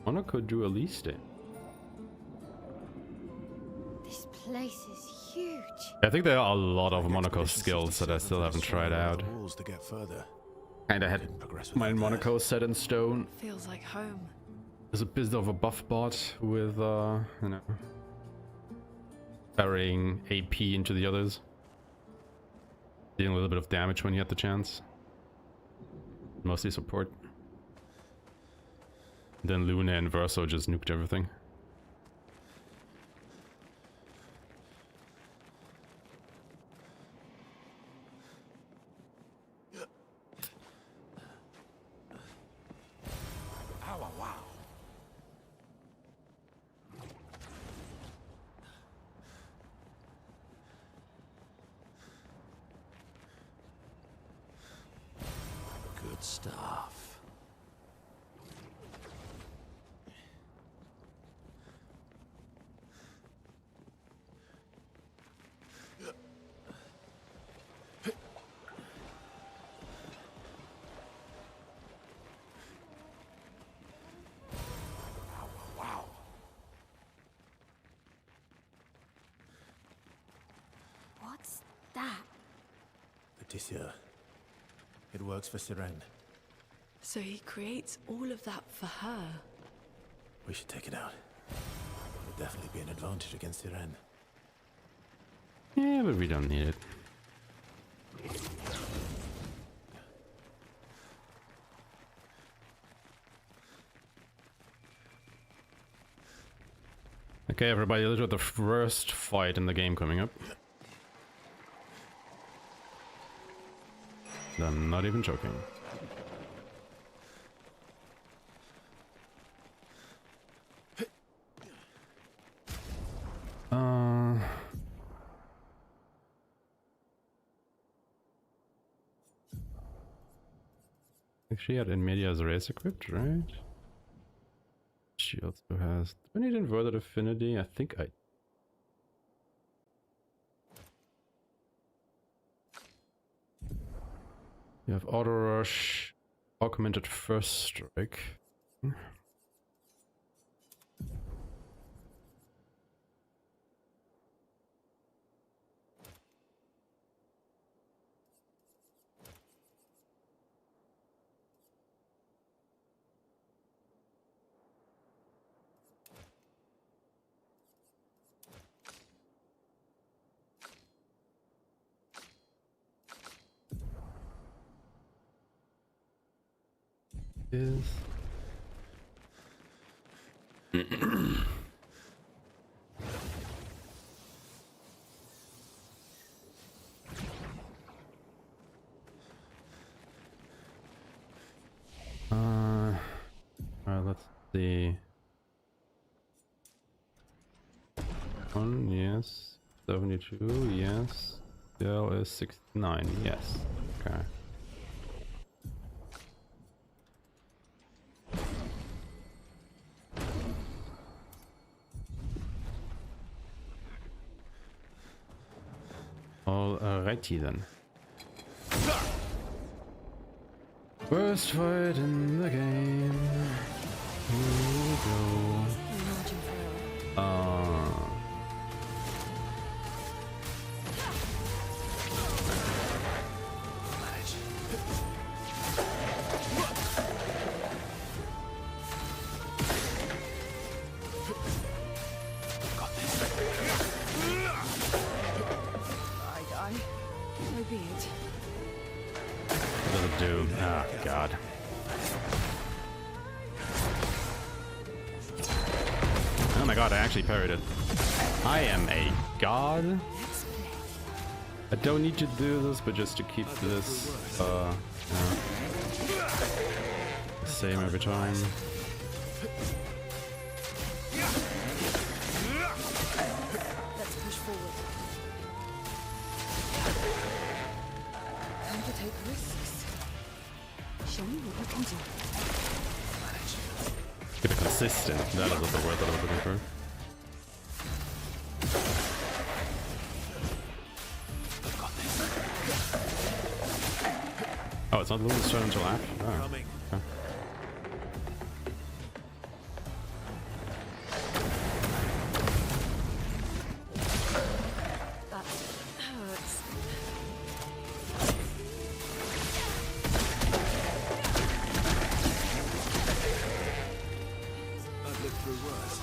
Monaco do a least it. This place is huge. I think there are a lot of Monaco skills that I still haven't tried out. To get further. Kinda had my Monaco set in stone. Feels like home. There's a bit of a buff bot with, you know, burying AP into the others. Dealing a little bit of damage when you had the chance. Mostly support. Then Luna and Verso just nuked everything. Good stuff. What's that? Patricia. It works for Siren. So he creates all of that for her. We should take it out. It would definitely be an advantage against Siren. Yeah, but we don't need it. Okay, everybody, let's do the first fight in the game coming up. I'm not even joking. She had Inmedia's race equipped, right? She also has... Do I need inverted affinity? I think I... You have auto rush, augmented first strike. is. Let's see. One, yes. 72, yes. Bill is 69, yes. Okay. Alrighty then. First fight in the game. Here we go. What does it do? Oh god. Oh my god, I actually parried it. I am a god. I don't need to do this, but just to keep this same every time. Let's push forward. Time to take risks. Show me what you can do. Keep it consistent. That is the word that I was looking for. Oh, it's not Luna's turn until after? Oh. Okay. That hurts. I've lived through worse.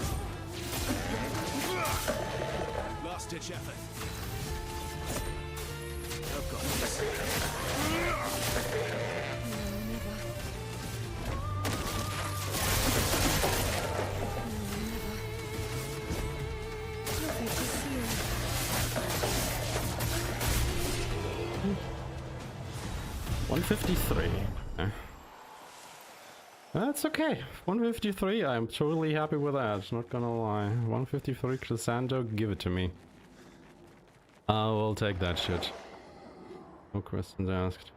Last ditch effort. I've got this. That's okay. 153. I'm totally happy with that. Not gonna lie. 153 Crescendo, give it to me. I will take that shit. No questions asked.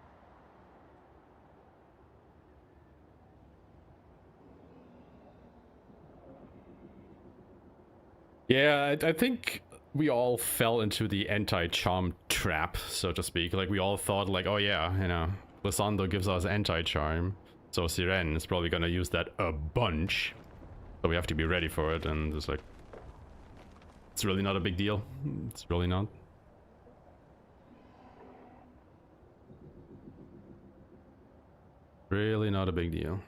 Yeah, I think we all fell into the anti-charm trap, so to speak. Like, we all thought, like, oh yeah, you know, Lysandre gives us anti-charm, so Siren is probably gonna use that a bunch. So we have to be ready for it, and it's like... It's really not a big deal. It's really not. Really not a big deal.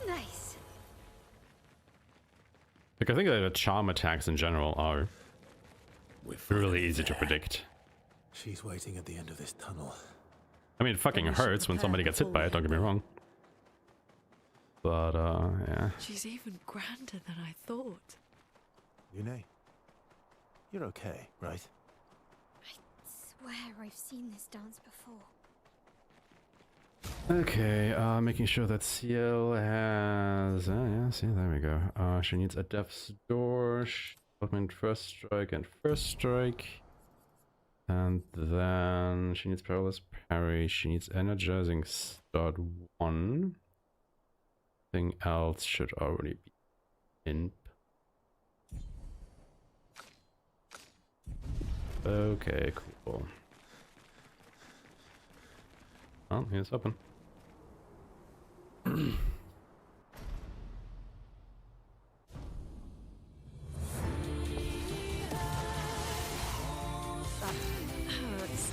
Nice. Like, I think that the charm attacks in general are really easy to predict. She's waiting at the end of this tunnel. I mean, it fucking hurts when somebody gets hit by it, don't get me wrong. But, yeah. She's even grander than I thought. Yune, you're okay, right? I swear I've seen this dance before. Okay, making sure that CL has... yeah, see, there we go. She needs a Death's Door, Development First Strike and First Strike. And then she needs Perilous Parry, she needs Energizing Start 1. Thing else should already be Imp. Okay, cool. Oh, here's open. That hurts.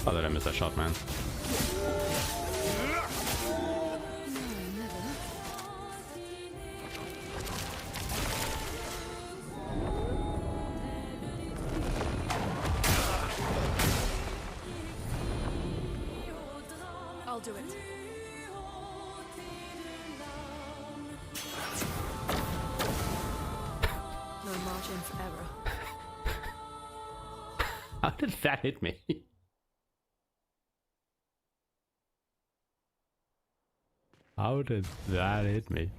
Oh, did I miss that shot, man? I'll do it. No margin for error. How did that hit me? How did that hit me?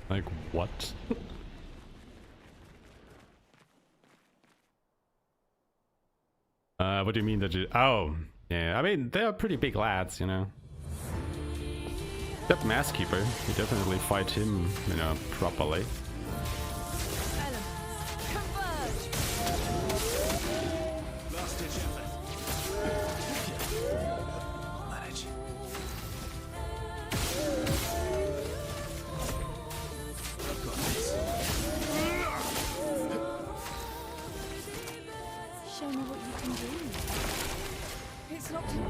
Like, what? What do you mean that you... Oh, yeah, I mean, they're pretty big lads, you know. That Maskkeeper, you definitely fight him, you know, properly. Show me what you can do. It's not to you.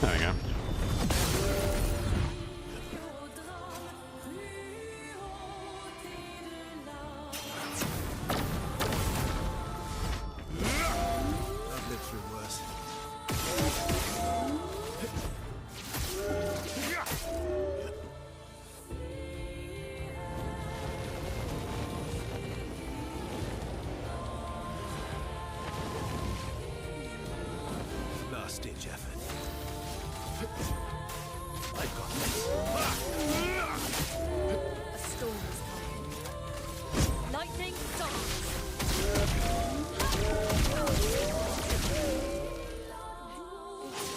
There we go. I've lived through worse. Last ditch effort. I've got this. A storm is coming. Lightning storms.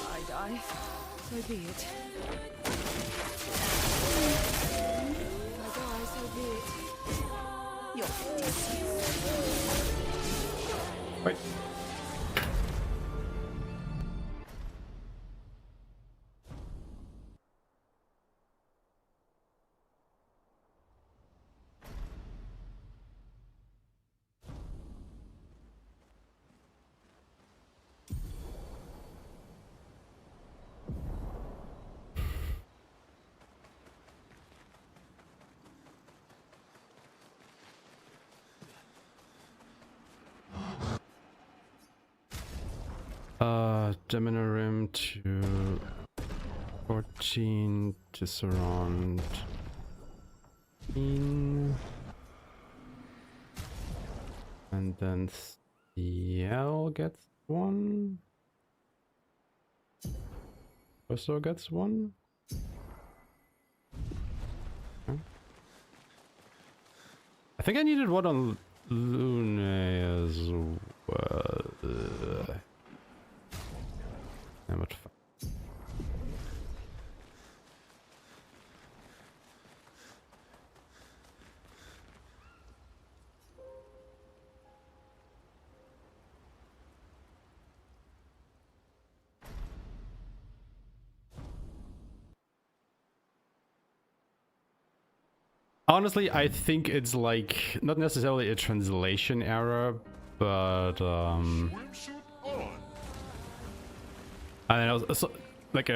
I die. So be it. If I die, so be it. You're Wait. Demonorim to 14 to surround. And then Ciel gets one. Also gets one. Okay. I think I needed one on Lune as well. And what honestly, I think it's like not necessarily a translation error, but Swimsuit on. I don't know, so, like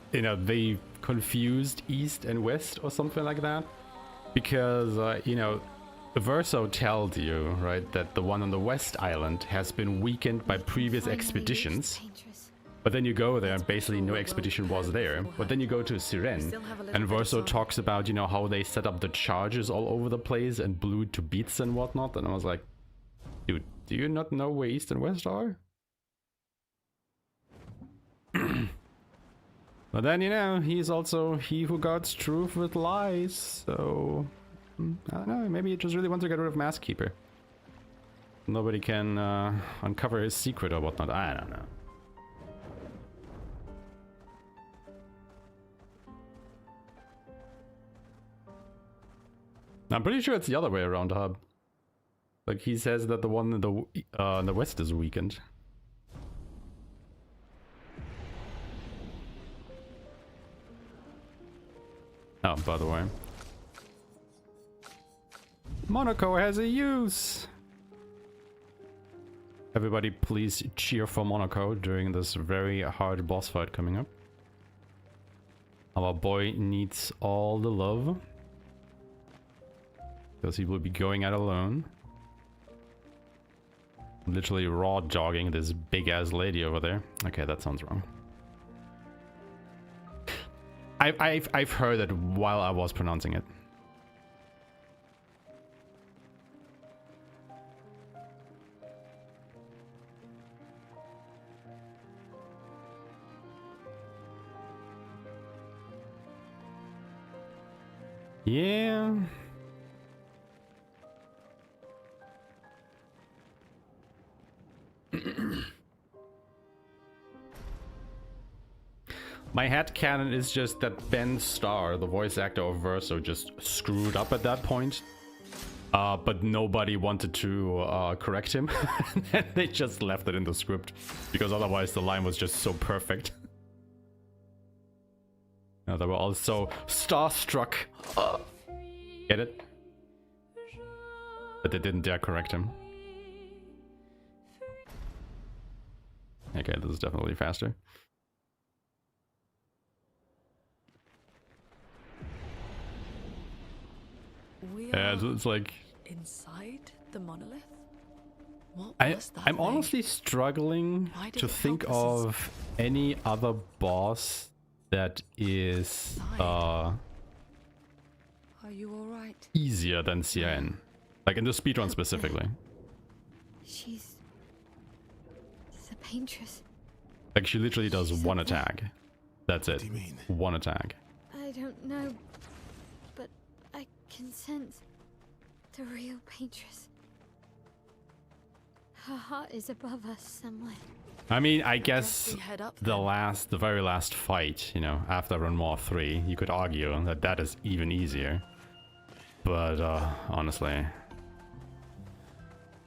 they confused East and West or something like that, because Verso tells you, right, that the one on the West Island has been weakened by previous expeditions. But then you go there and basically no expedition was there. But then you go to Siren and Verso talks about, how they set up the charges all over the place and blew to beats and whatnot. And I was like, dude, do you not know where East and West are? But then, he's also he who guards truth with lies. So, I don't know, maybe he just really wants to get rid of Maskkeeper. Nobody can uncover his secret or whatnot. I don't know. I'm pretty sure it's the other way around, Hub. Like, he says that the one in the west is weakened. Oh, by the way. Monaco has a use! Everybody please cheer for Monaco during this very hard boss fight coming up. Our boy needs all the love. Because he will be going out alone. Literally raw jogging this big ass lady over there. Okay, that sounds wrong. I've heard it while I was pronouncing it. Yeah. My headcanon is just that Ben Starr, the voice actor of Verso, just screwed up at that point. But nobody wanted to correct him. And they just left it in the script. Because otherwise the line was just so perfect. They were all so starstruck. Get it? But they didn't dare correct him. Okay, this is definitely faster. Yeah, it's like inside the monolith. What was that I'm thing? honestly struggling Why did to it think help us of any other boss that is Are you all right? easier than CIN. Like in the speedrun specifically. She's a paintress. Like she literally does She's one up there. attack. That's it. do you mean? One attack. I don't know, but I can sense the real paintress. Her heart is above us somewhere. I mean, I guess we head up the very last fight, you know, after Renoir 3, you could argue that that is even easier. But honestly,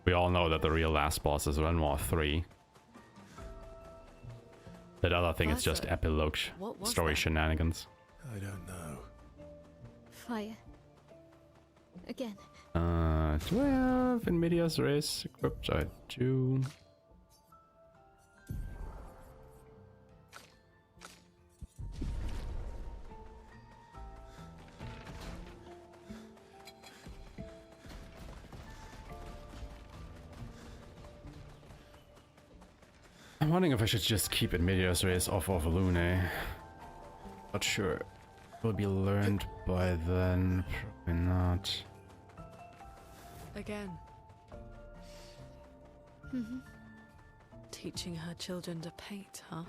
we all know that the real last boss is Renoir 3. That other thing is just epilogue What was story that? shenanigans. I don't know. Fire. Again. 12 in Medias Res equipped. I do. I'm wondering if I should just keep Medias Res off of Lune. Not sure. Will be learned by then. Probably not. Again. Teaching her children to paint, huh?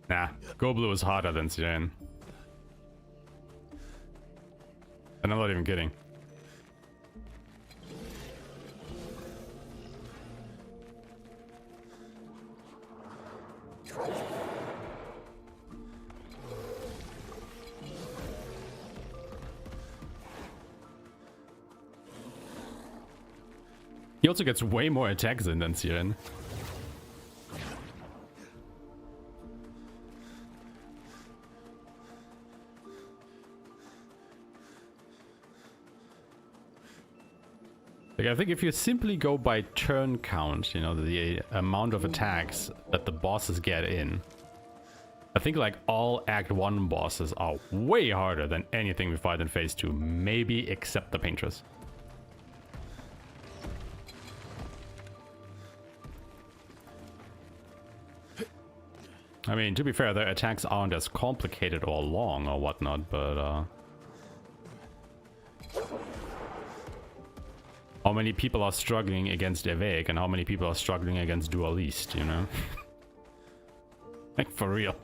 Nah, Go Blue is harder than Siren. And I'm not even kidding. He also gets way more attacks in than Siren. Like, I think if you simply go by turn count, you know, the amount of attacks that the bosses get in, I think like all Act 1 bosses are way harder than anything we fight in Phase 2, maybe except the Paintress. I mean, to be fair, their attacks aren't as complicated or long or whatnot, but how many people are struggling against Evake and how many people are struggling against Dualist, you know? Like, for real.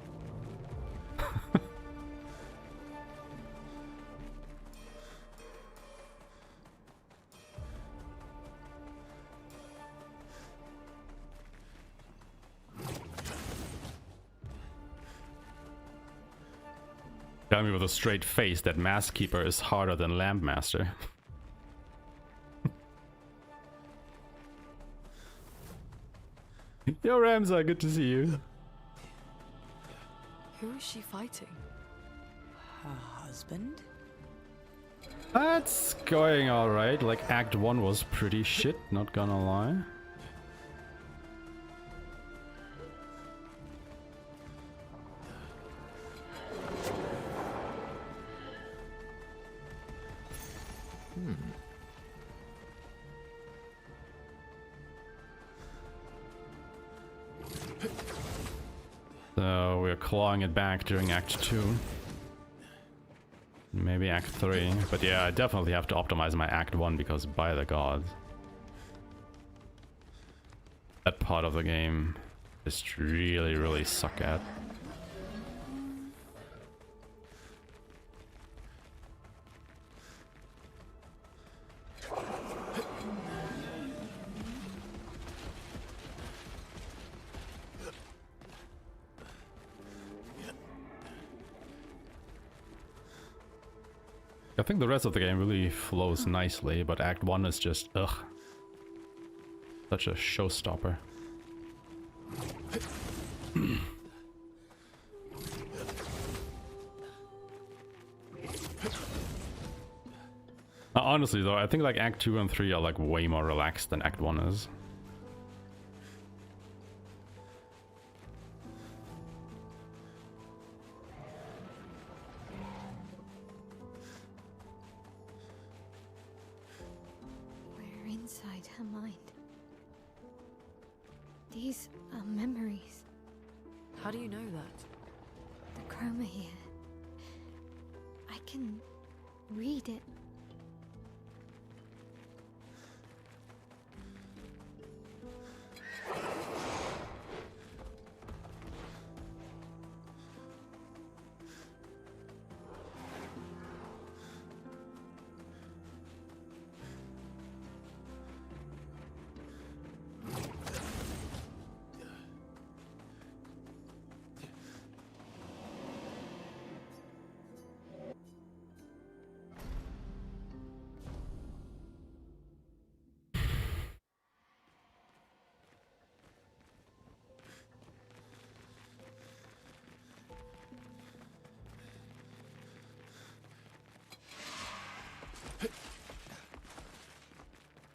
Tell me with a straight face that Mask Keeper is harder than Lamp Master. Yo, Ramza, good to see you. Who is she fighting? Her husband? That's going alright. Like, Act 1 was pretty shit, not gonna lie. So we're clawing it back during Act 2. Maybe Act 3. But yeah, I definitely have to optimize my Act 1 because by the gods, that part of the game just really suck at. I think the rest of the game really flows nicely, but Act 1 is just, ugh. Such a showstopper. Honestly though, I think like Act 2 and 3 are like way more relaxed than Act 1 is. We're inside her mind. These are memories. How do you know that? The chroma here. I can read it.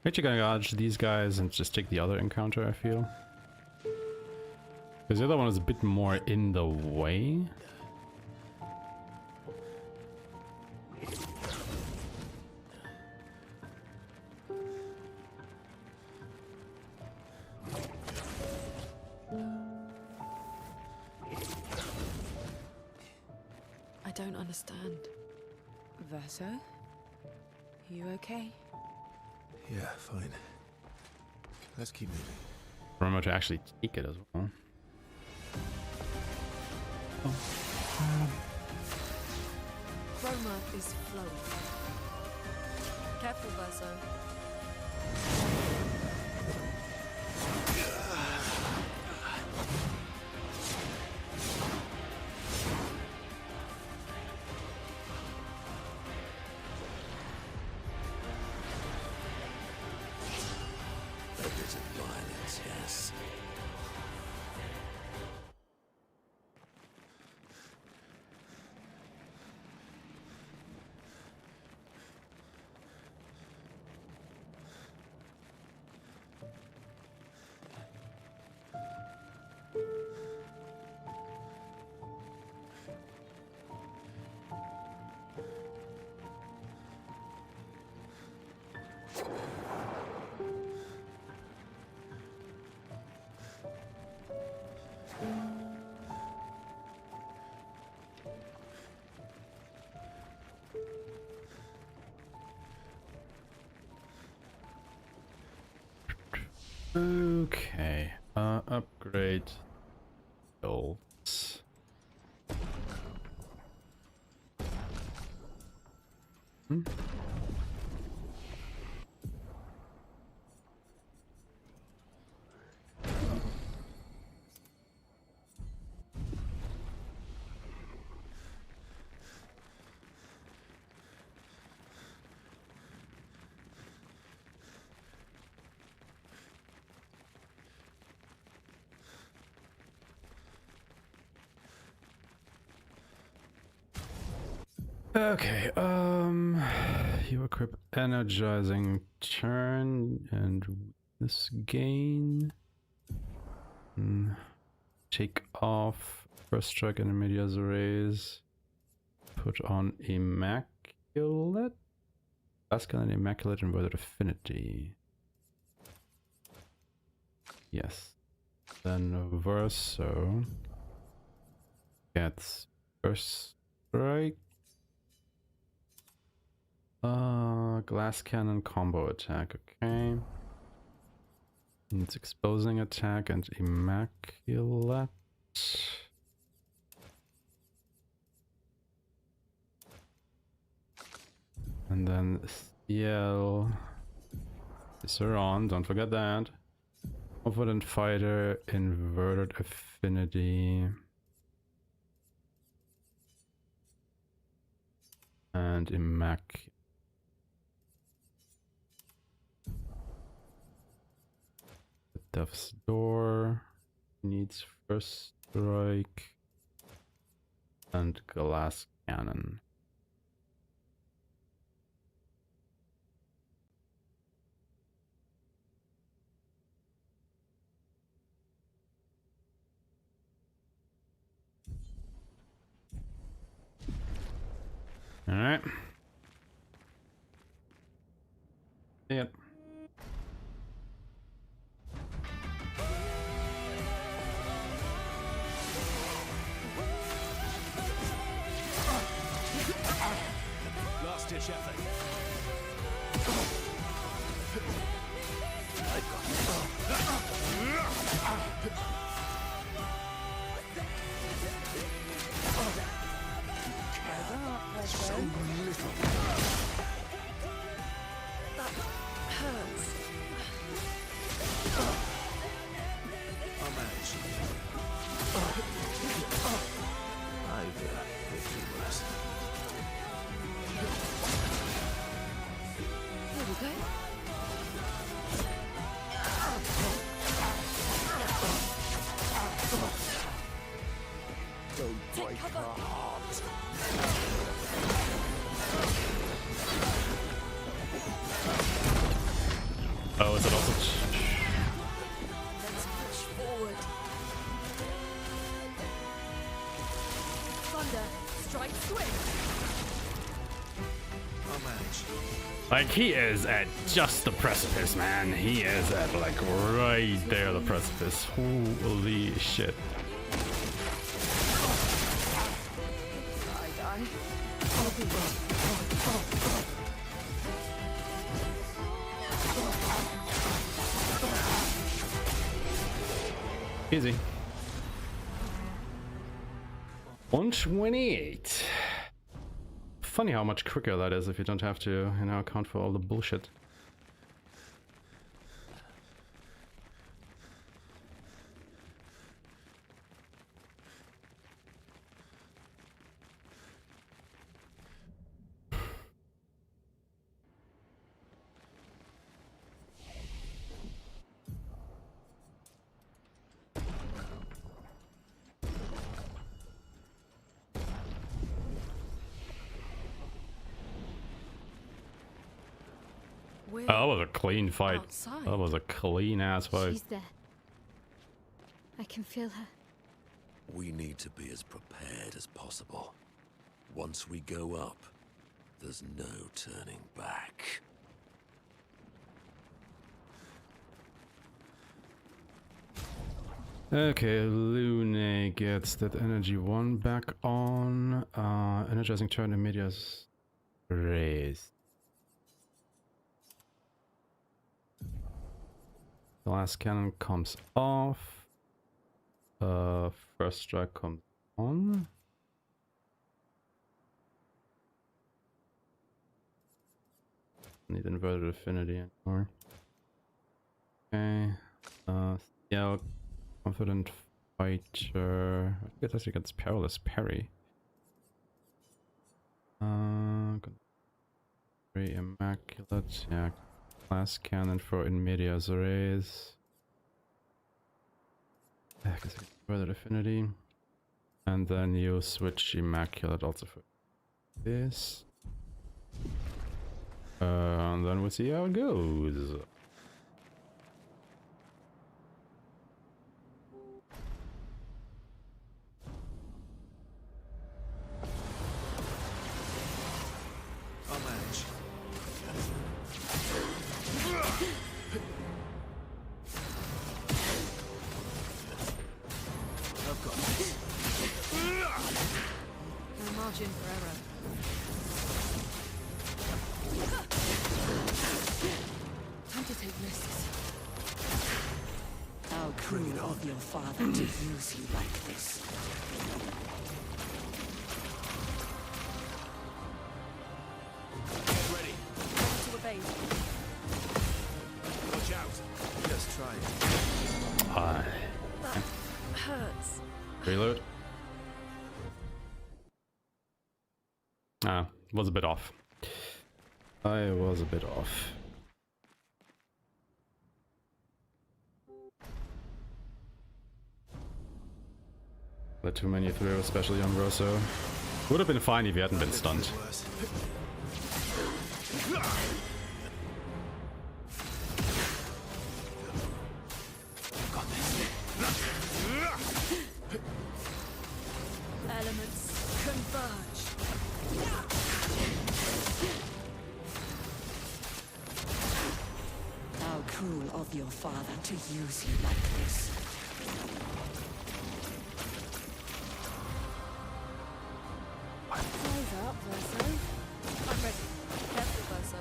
Actually gonna dodge these guys and just take the other encounter, I feel. Because the other one is a bit more in the way. I don't understand. Verso? You okay? Yeah, fine. Let's keep moving. Remember to actually take it as well. Chroma is flowing. Careful, Verso. A bit of violence, yes. Okay, upgrade builds. Okay, you equip energizing turn and this gain. Take off first strike and immediate raise. Put on immaculate. Masculine immaculate inverted affinity. Yes. Then Verso gets first strike. Glass cannon combo attack, okay. It's exposing attack and immaculate. And then CL is on, don't forget that. Confident fighter, inverted affinity. And immaculate. Death's Door needs first strike and glass cannon. All right. Yep. Last ditch effort. So little. That hurts. I'll manage. I've lived through worse. Here we go. Don't break her heart. Oh, is it also? Let's push forward. Thunder, strike swift. I'll manage. Like, he is at just the precipice, man. He is at, like, right there, the precipice. Holy shit. Easy. 128. Funny how much quicker that is if you don't have to, you know, account for all the bullshit. We're Oh, that was a clean fight. outside. That was a clean ass fight. She's there. I can feel her. We need to be as prepared as possible. Once we go up, there's no turning back. Okay, Lune gets that energy 1 back on. Energizing turn immediate raise. Glass cannon comes off. First strike comes on. Need inverted affinity anymore. Okay. Yeah, confident fighter. I think it actually gets perilous parry. Very immaculate. Yeah. Glass cannon for in medias res. I guess I get inverted affinity. And then you switch immaculate also for this. And then we'll see how it goes. I'll manage. I've got this. No margin for error. Time to take risks. How cruel of your father to use you like this. Ready. Ready to obey. Watch out. Just try it. Hi. That hurts. Reload. Ah, was a bit off. I was a bit off. Let too many through, especially on Rosso. Would have been fine if he hadn't been stunned. Elements converge. How cruel of your father to use you like this. Eyes up, Verso. I'm ready. Careful, Verso.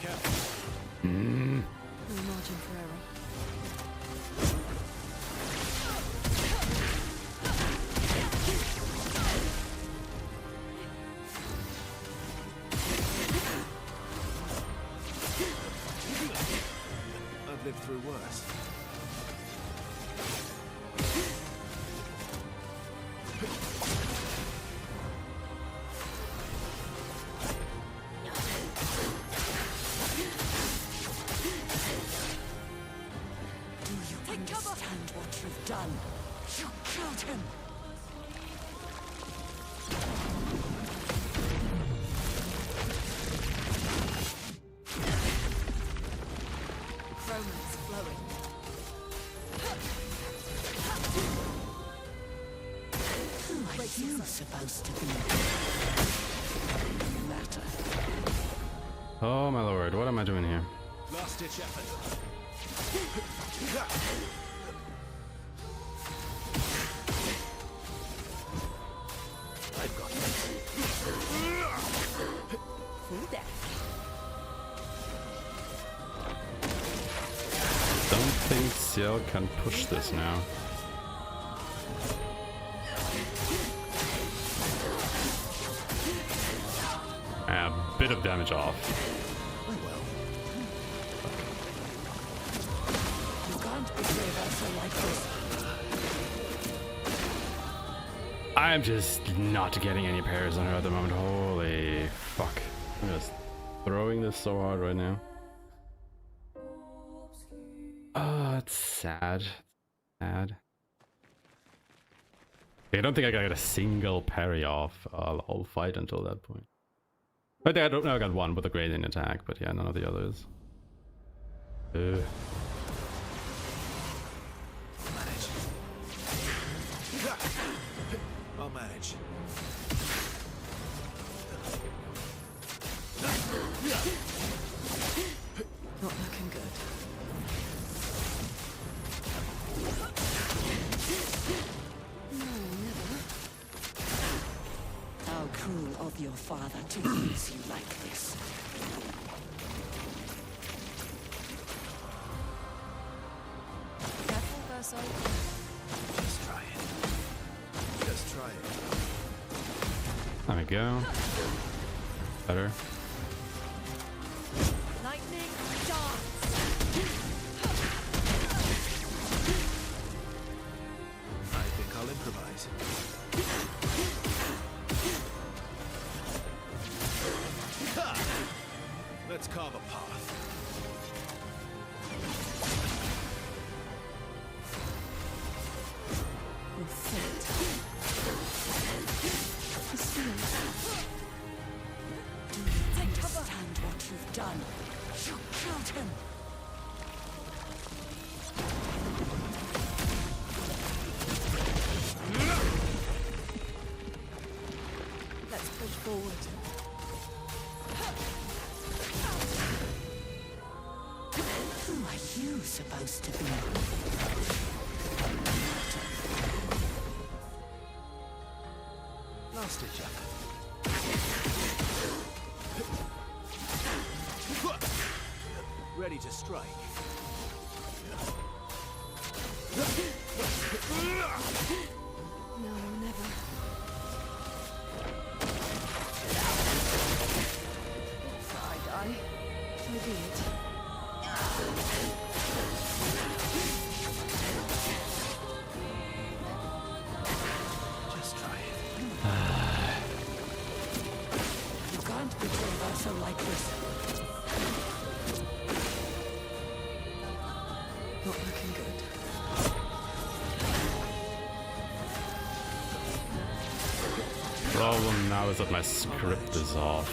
Careful. No margin for error. I've lived through worse. Do you understand what you've done? You killed him! Romance flowing. Who are you supposed to be? Matter. Oh my lord, what am I doing here? Last ditch effort. I've got this. Who that? Don't think Ciel can push this now. A bit of damage off. You can't betray Verso like this. I'm just not getting any pairs on her at the moment. Holy fuck. I'm just throwing this so hard right now. Oh, it's sad. Sad. I don't think I got a single parry off a whole fight until that point. I think I don't know, I got one with a gradient attack, but yeah, none of the others. Manage. I'll manage. Not looking good. How cruel of your father to use you like this. Careful, Verso. Just try it. Just try it. There we go. Better. Lightning dance. I think I'll improvise. Ha! Let's carve a path. With fate. The done. You killed him. Let's push forward. Who are you supposed to be? Lost it, Jack. Ready to strike. No, never. If I die, so be it. Just try it. You can't betray Verso like this. Not looking good. Problem now is that my script is off.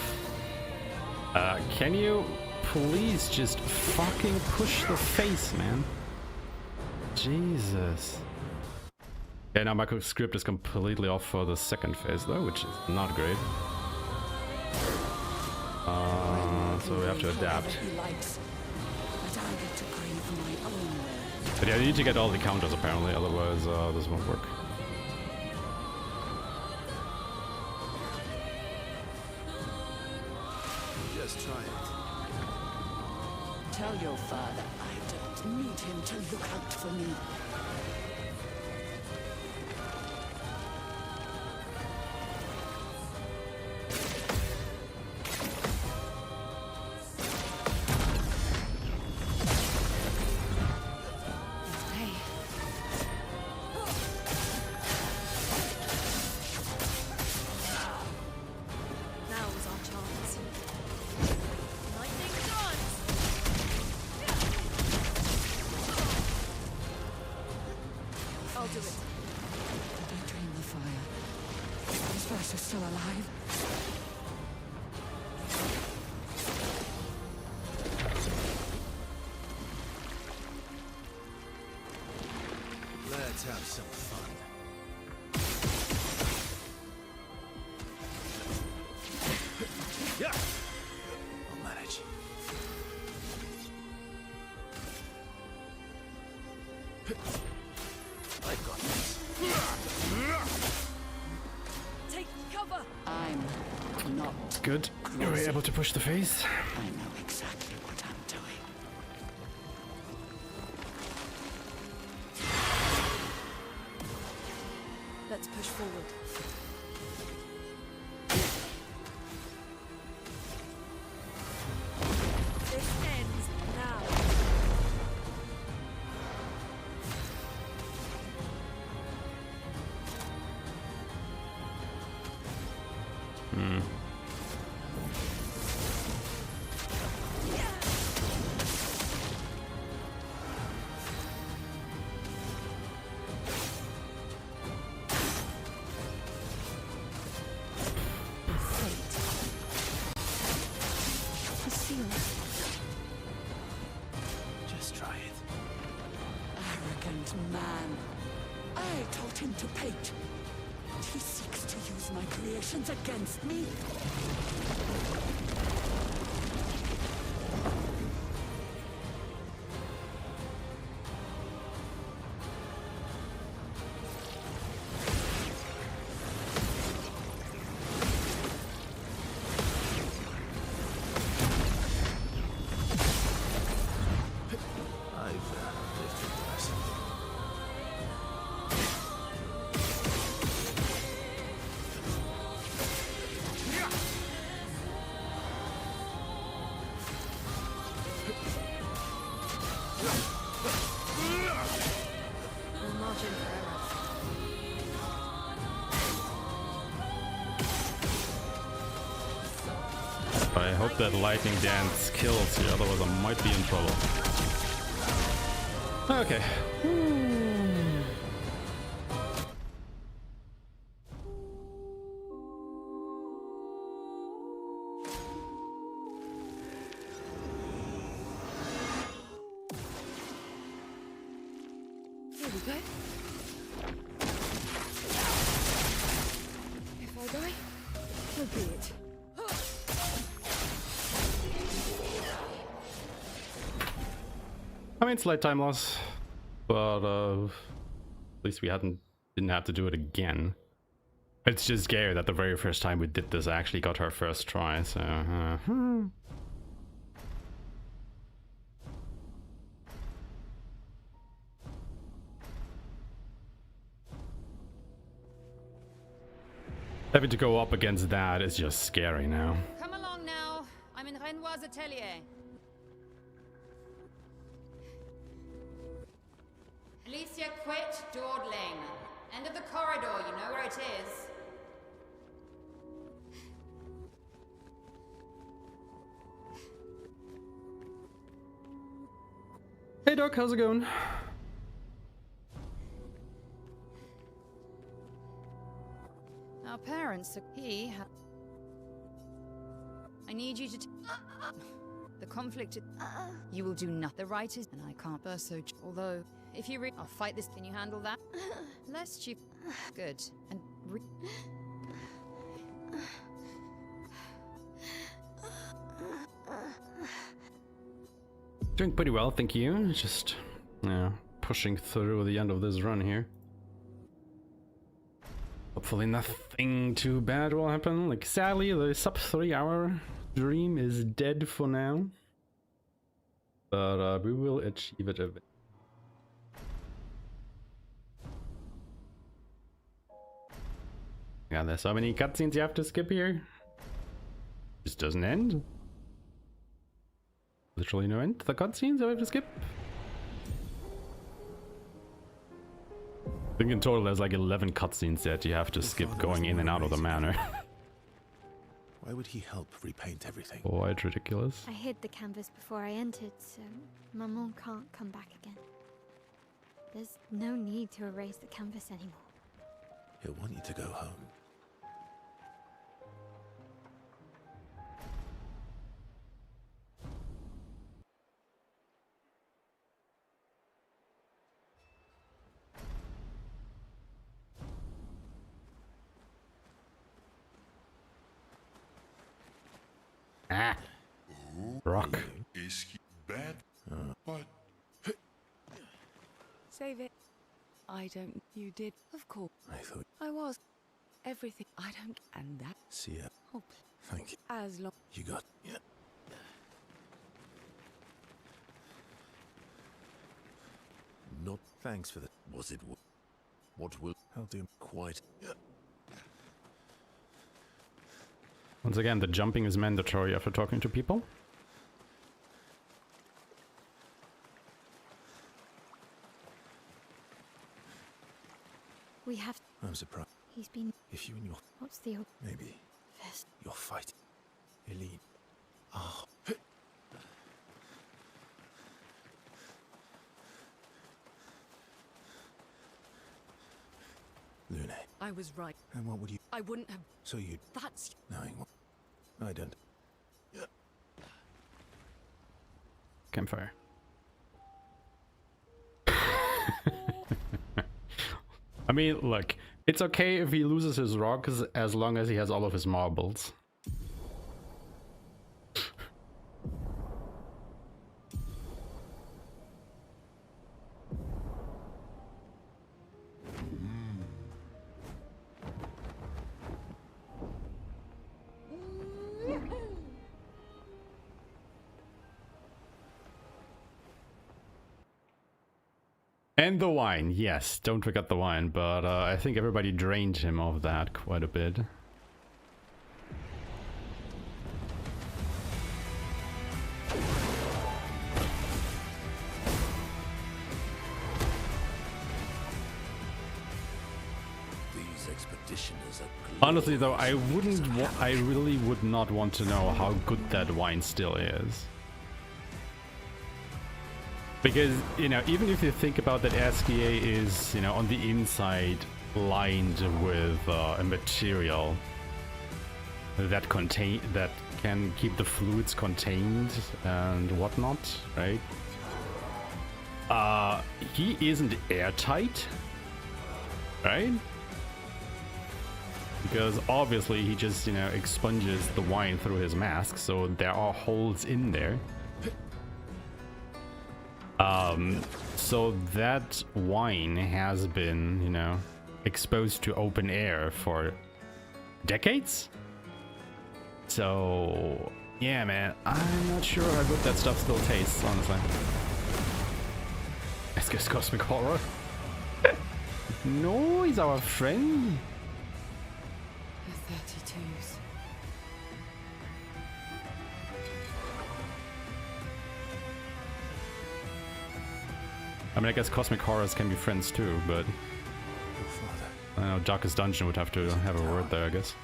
Can you please just fucking push the face, man? Jesus. Okay, now my script is completely off for the second phase though, which is not great. So we have to adapt. But yeah, I need to get all the counters apparently, otherwise this won't work. Just try it. Tell your father I don't need him to look out for me. Still alive? Let's have some fun. Yeah, I'll manage. I've got this. I'm not. Good. You were able to push the face. I know exactly what I'm doing. Let's push forward. This ends now. Just try it. Arrogant man. I taught him to paint. And he seeks to use my creations against me. I hope that lightning dance kills here, otherwise I might be in trouble. Okay. we go. If I die, so be it. I mean, slight time loss, but at least we didn't have to do it again. It's just scary that the very first time we did this, I actually got her first try, so... Having to go up against that is just scary now. Come along now. I'm in Renoir's atelier. Alicia, quit dawdling. End of the corridor, you know where it is. Hey Doc, how's it going? Our parents, I need you to the conflict. You will do nothing. The right is, and I can't so. Although, if you I'll fight this. Can you handle that? Lest you. Good. And doing pretty well, thank you. Just, pushing through the end of this run here. Hopefully nothing too bad will happen. Like, sadly, the sub 3-hour dream is dead for now. But we will achieve it eventually. Yeah, there's so many cutscenes you have to skip here. Just doesn't end. Literally no end to the cutscenes I have to skip. I think in total there's like 11 cutscenes that you have to skip going in and out of the manor. Why would he help repaint everything? Quite ridiculous. I hid the canvas before I entered, so Maman can't come back again. There's no need to erase the canvas anymore. He'll want you to go home. Ah! Rock. Is he bad? But Save it. I don't. You did, of course. I thought. I was. Everything. I don't. And that. See ya. Oh, Thank you. as long. You got. Yeah. Not Thanks for the. was it what will I'll do. quite Once again, the jumping is mandatory after talking to people. We have. I'm surprised. He's been. If you and your. What's the Maybe. first? You're fighting. Eileen. Oh. Lune. I was right. And what would you. I wouldn't have. So you'd. That's. Knowing what. I don't. Campfire. I mean, look, it's okay if he loses his rocks as long as he has all of his marbles. And the wine, yes, don't forget the wine, but I think everybody drained him of that quite a bit. these expeditioners are Honestly though, I really would not want to know how good that wine still is. Because, you know, even if you think about that SKA is, you know, on the inside lined with a material that can keep the fluids contained and whatnot, right? He isn't airtight, right? Because obviously he just, you know, expunges the wine through his mask, so there are holes in there. So that wine has been, you know, exposed to open air for decades. So yeah, man, I'm not sure how good that stuff still tastes, honestly. Excuse Cosmic Horror. No, he's our friend. The 32s. I mean, I guess Cosmic Horrors can be friends too, but I don't know, Darkest Dungeon would have to have a word there, I guess.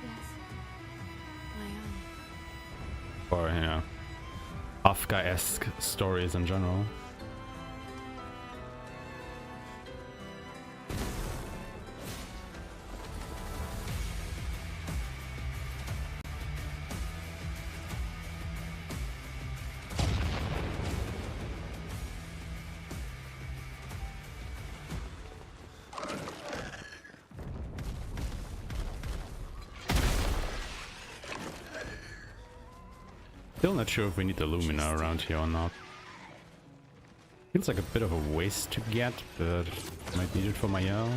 Yes, I am. Or, you know, Afka-esque stories in general. Still not sure if we need the Lumina around here or not. Feels like a bit of a waste to get, but might need it for Mayel.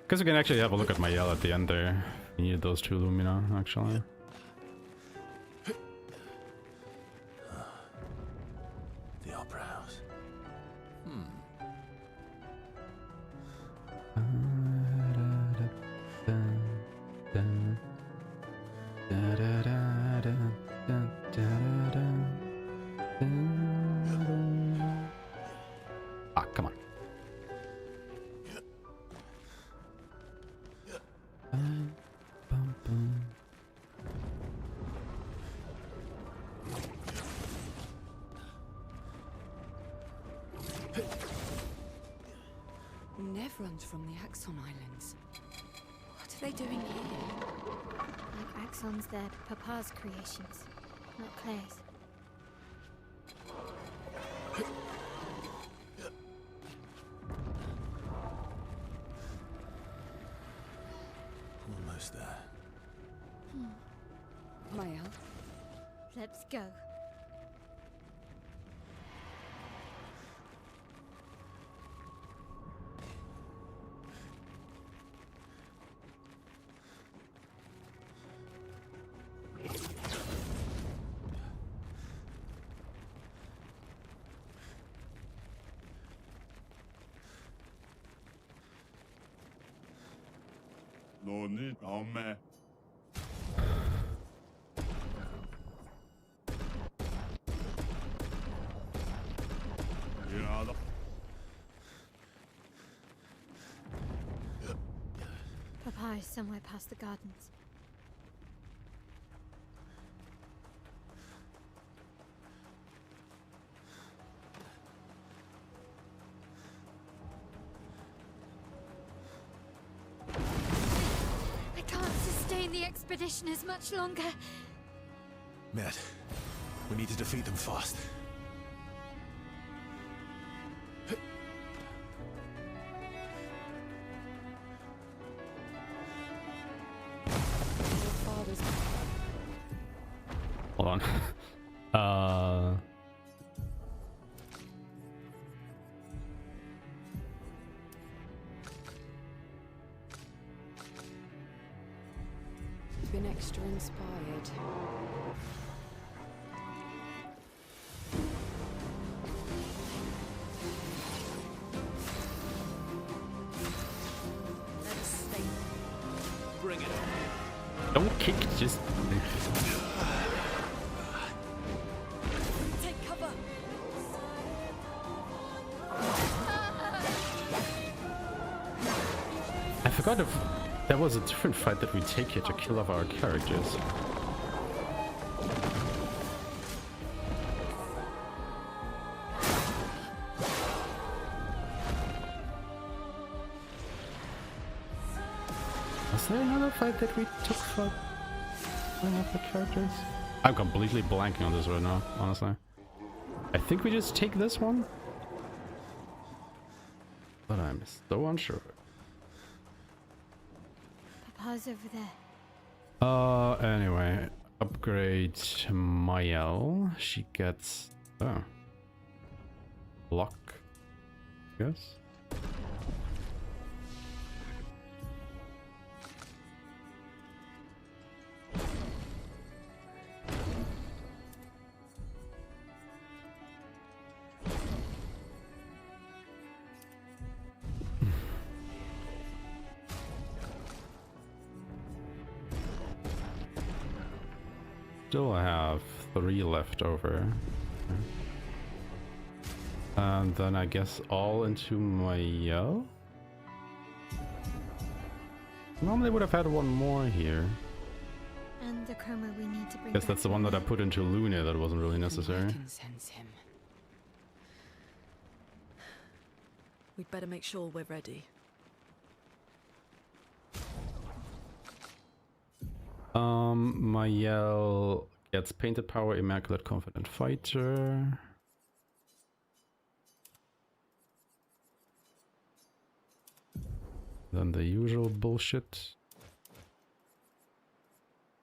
Guess we can actually have a look at Mayel at the end there. We needed those 2 Lumina, actually. The Opera House. Ah, come on. Nev runs from the Axon Islands. What are they doing here? Like Axon's their Papa's creations, not Claire's. Almost there. Mayel? Let's go. 너니 엄마. Papa is somewhere past the gardens. I can't sustain the expeditioners much longer. Matt, we need to defeat them fast. Hold on. Been extra inspired. Bring it. Don't kick, just... Take cover! I forgot if there was a different fight that we take here to kill off our characters. Was there another fight that we took for killing off the characters? I'm completely blanking on this right now, honestly. I think we just take this one. But I'm so unsure. Papa's over there. Anyway. Upgrade Mael. She gets... Oh. Block. Yes. Still have 3 left over. And then I guess all into Mael? Normally would have had one more here. And the chroma we need to bring. Guess that's the one that I put into Luna that wasn't really necessary. I can sense him. We'd better make sure we're ready. Mael gets Painted Power, Immaculate Confident Fighter. Then the usual bullshit.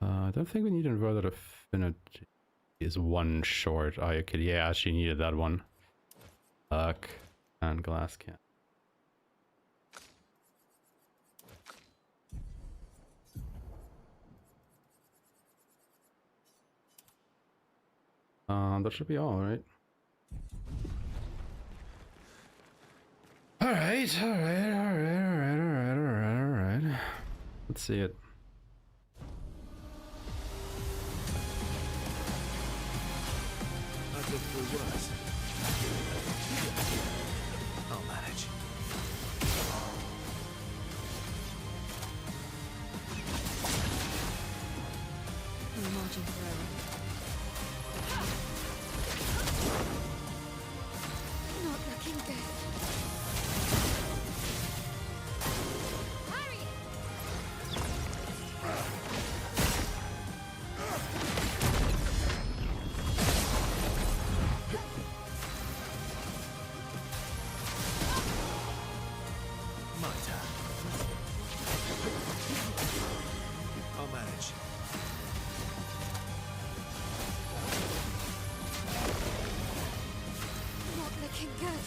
I don't think we need Inverted Affinity. Is one short. Oh, okay, yeah, she needed that one. Fuck. And Glass Can. That should be all, right? Alright. Let's see it. I've lived through worse. I'll manage. No margin for error. Not looking good. Hurry! My turn. I'll manage. Not looking good.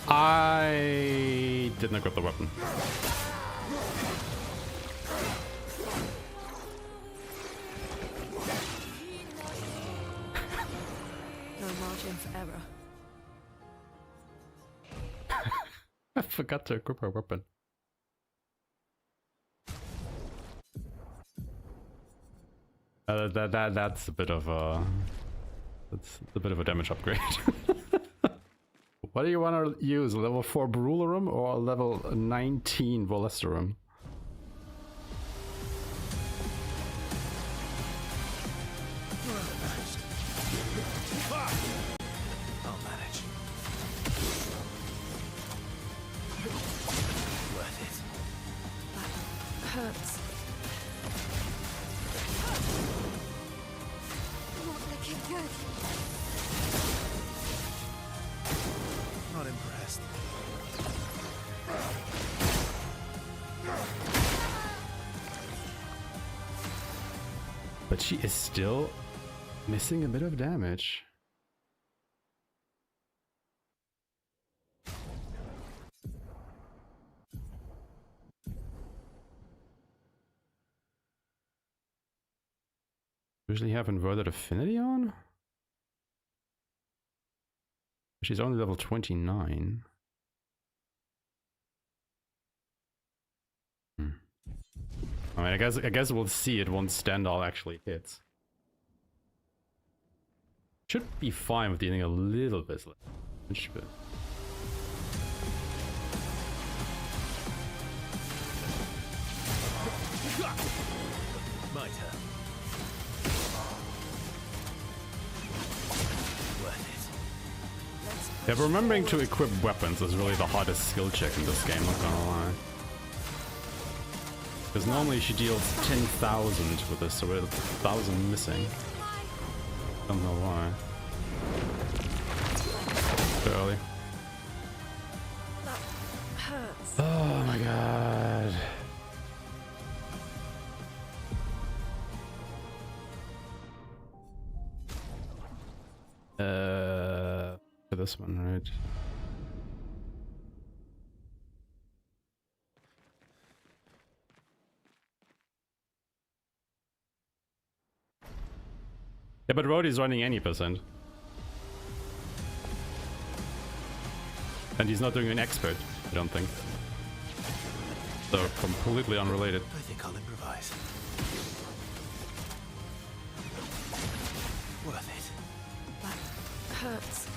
I didn't equip the weapon. No margin for error. I forgot to equip our weapon. That's a bit of a... That's a bit of a damage upgrade. What do you want to use? Level 4 Brularum or level 19 Volesterum? I'll manage. Worth it. That hurts. Not looking good. Not impressed. But she is still missing a bit of damage. Usually have Inverted Affinity on? She's only level 29. I mean, I guess we'll see it once Stendhal actually hits. Should be fine with dealing a little bit less. My turn. Worth it. Yeah, but remembering to equip weapons is really the hardest skill check in this game, not gonna lie. Because normally she deals 10,000 with this, so we're 1,000 missing. Don't know why. Too early. That hurts. Oh my god. For this one, right? Yeah, but Rhodey's running any percent. And he's not doing an expert, I don't think. So completely unrelated. I think I'll improvise. Worth it. That hurts.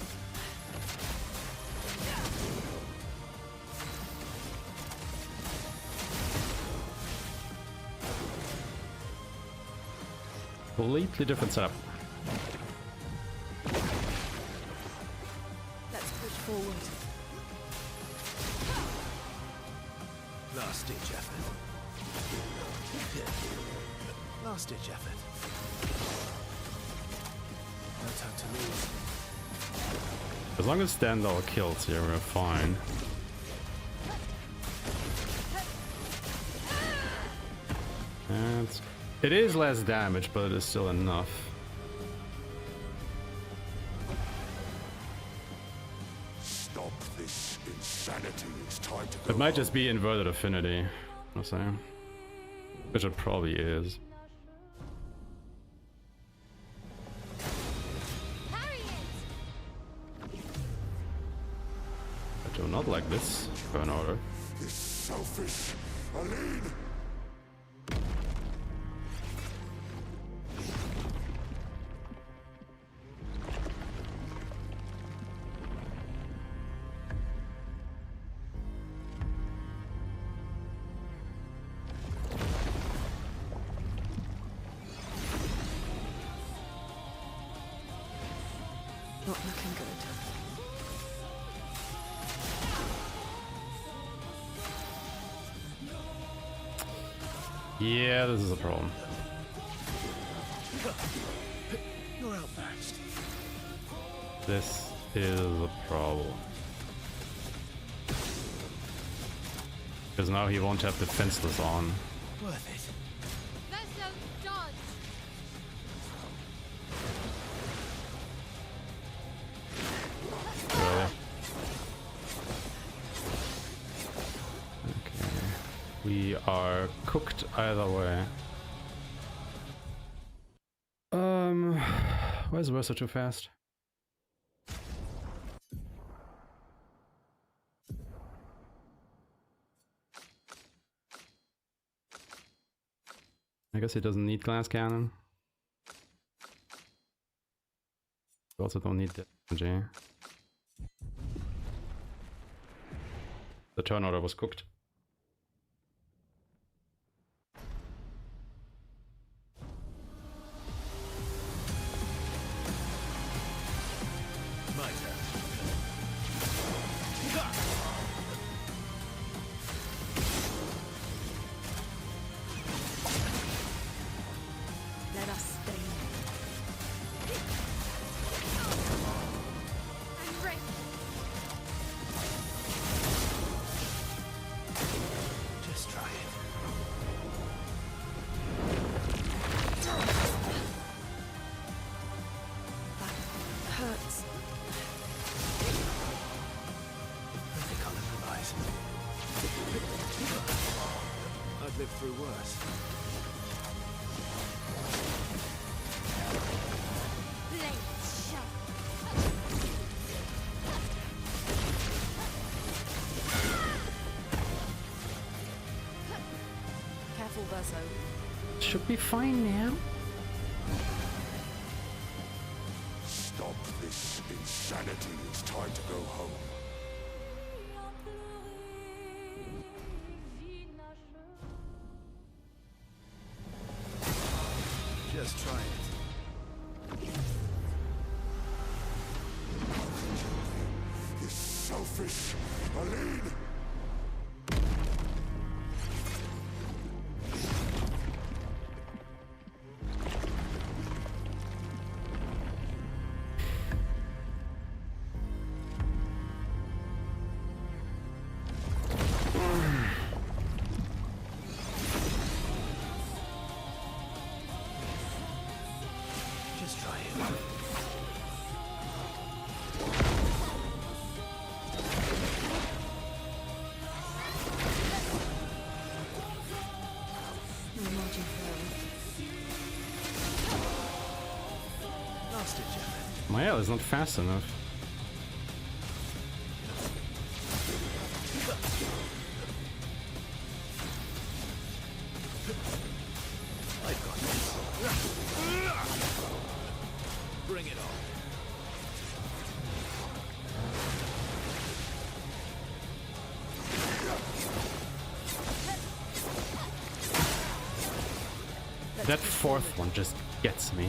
Completely different setup. Let's push forward. Last ditch effort. Last ditch effort. No time to lose. As long as Standal kills here, we're fine. It is less damage, but it is still enough. Stop this insanity. It's time to go. It might just be inverted affinity, I'm saying. Which it probably is. I do not like this burn order. This selfish Aline. Not looking good. Yeah, this is a problem. You're outmatched. This is a problem. Because now he won't have defenseless on. Worth it. Really? Okay. We are cooked either way. Why is Versa too fast? I guess he doesn't need glass cannon. We also don't need damage. The turn order was cooked. My turn. Let us stay. Just try it. That hurts. I think I'll improvise. I've lived through worse. Careful, Verso. Should be fine now. Stop this insanity. It's time to go home. Just try it. This selfish Aline. My L is not fast enough. I've got this. Bring it on. That fourth one just gets me.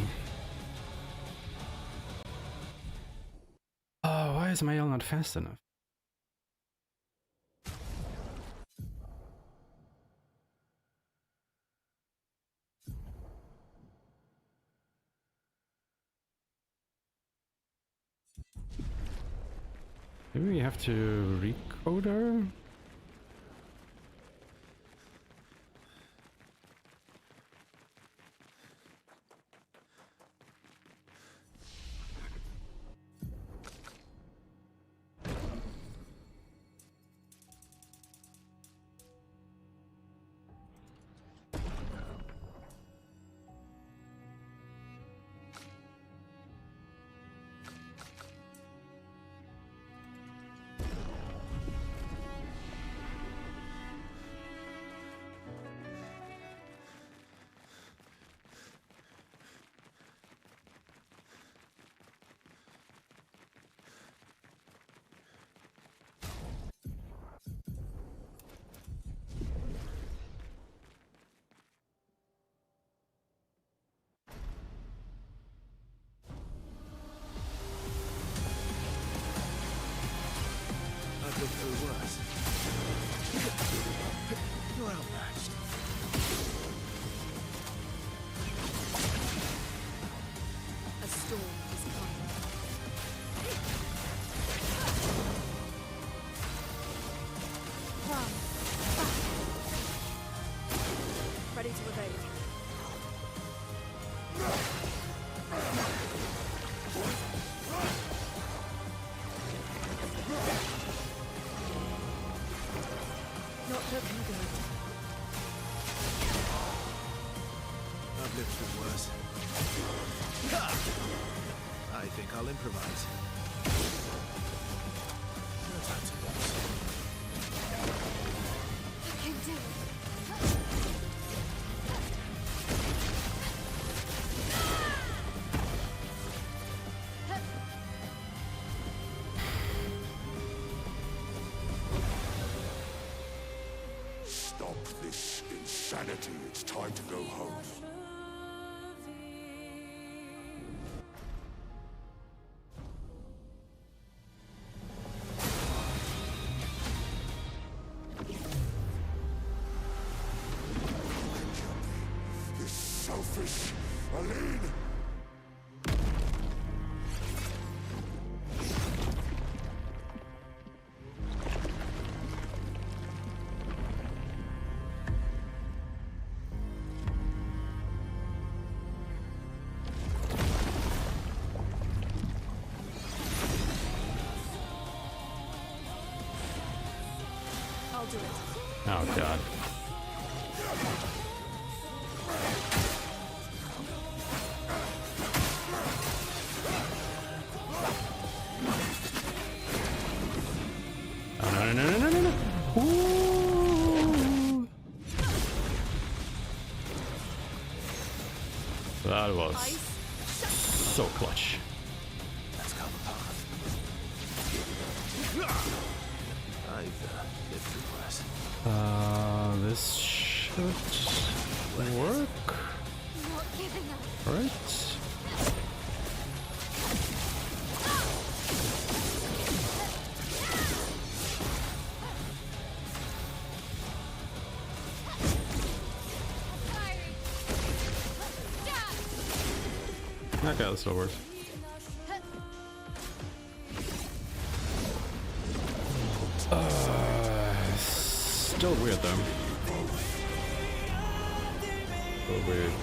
Oh, why is my L not fast enough? Maybe we have to recoder? I've lived through worse. You're outmatched. A storm is coming. Ready to evade. Not looking good. I've lived through worse. I think I'll improvise. No time to box. I can do it. Stop this insanity. It's time to go home. This selfish Aline! I'll do it. Oh god. Oh no no no no no no no! Ooh. That was so clutch. Let's come apart. I've lived through worse. This should work, Not giving up. right? Firing. Okay, that still works. Still weird though. So weird.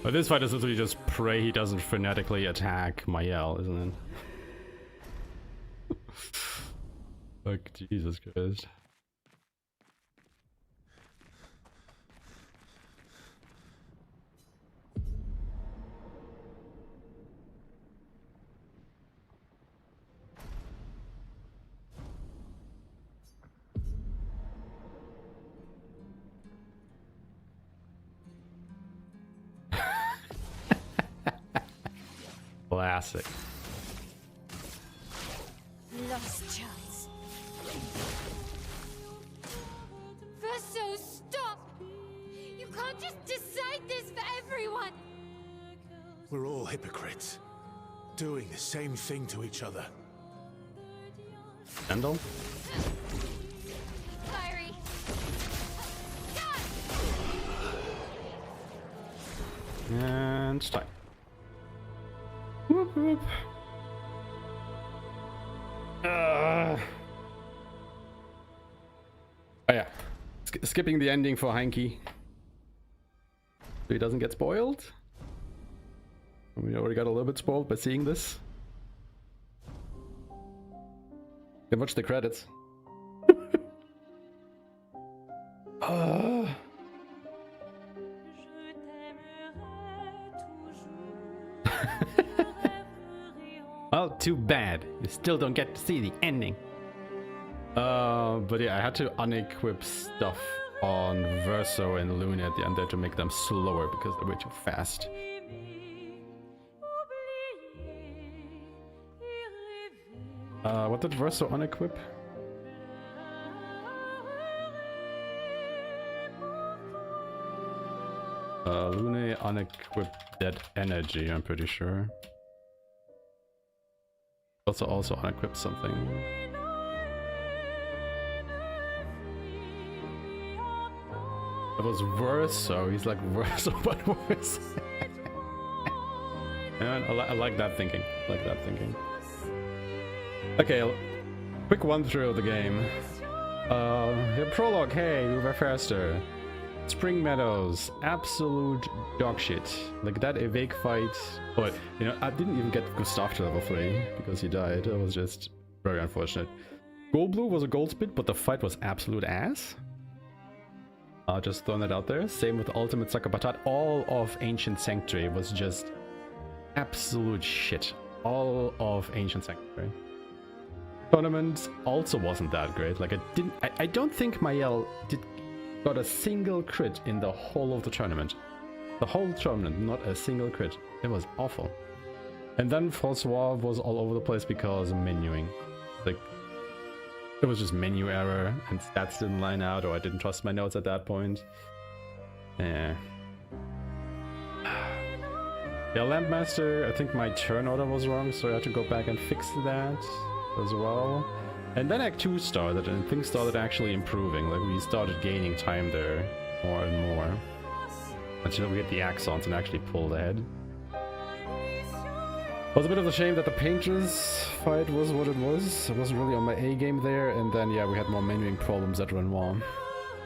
But this fight is literally just pray he doesn't frenetically attack Mael, isn't it? Like, Jesus Christ. Classic. Lost chance. Verso, stop! You can't just decide this for everyone! We're all hypocrites, doing the same thing to each other. Endel? Fiery! And it's time. Whoop whoop. Oh yeah. Skipping the ending for Hanky. So he doesn't get spoiled. We already got a little bit spoiled by seeing this. Can watch the credits. Well, too bad. You still don't get to see the ending. But yeah, I had to unequip stuff on Verso and Luna at the end there to make them slower because they're way too fast. What did Verso unequip? Luna unequipped that energy, I'm pretty sure. Also unequipped something. It was Verso. He's like Verso, but worse. And I like that thinking. Okay, quick one through of the game. Your prologue. Hey, we were faster. Spring Meadows, absolute dog shit. Like that Evake fight. But you know, I didn't even get Gustav to level 3 because he died. It was just very unfortunate. Gold Blue was a gold spit, but the fight was absolute ass. Just throwing that out there. Same with Ultimate Sucker Batat. All of Ancient Sanctuary was just absolute shit. All of Ancient Sanctuary. Tournament also wasn't that great. Like I don't think Mael got a single crit in the whole of the tournament. The whole tournament, not a single crit. It was awful. And then Francois was all over the place because of menuing. Like, it was just menu error and stats didn't line out, or I didn't trust my notes at that point. Yeah. Yeah, Lampmaster, I think my turn order was wrong, so I had to go back and fix that as well. And then Act 2 started, and things started actually improving. Like, we started gaining time there more and more. Until we get the Axons and actually pulled ahead. It was a bit of a shame that the Paintress fight was what it was. I wasn't really on my A game there, and then, yeah, we had more menuing problems at Renoir.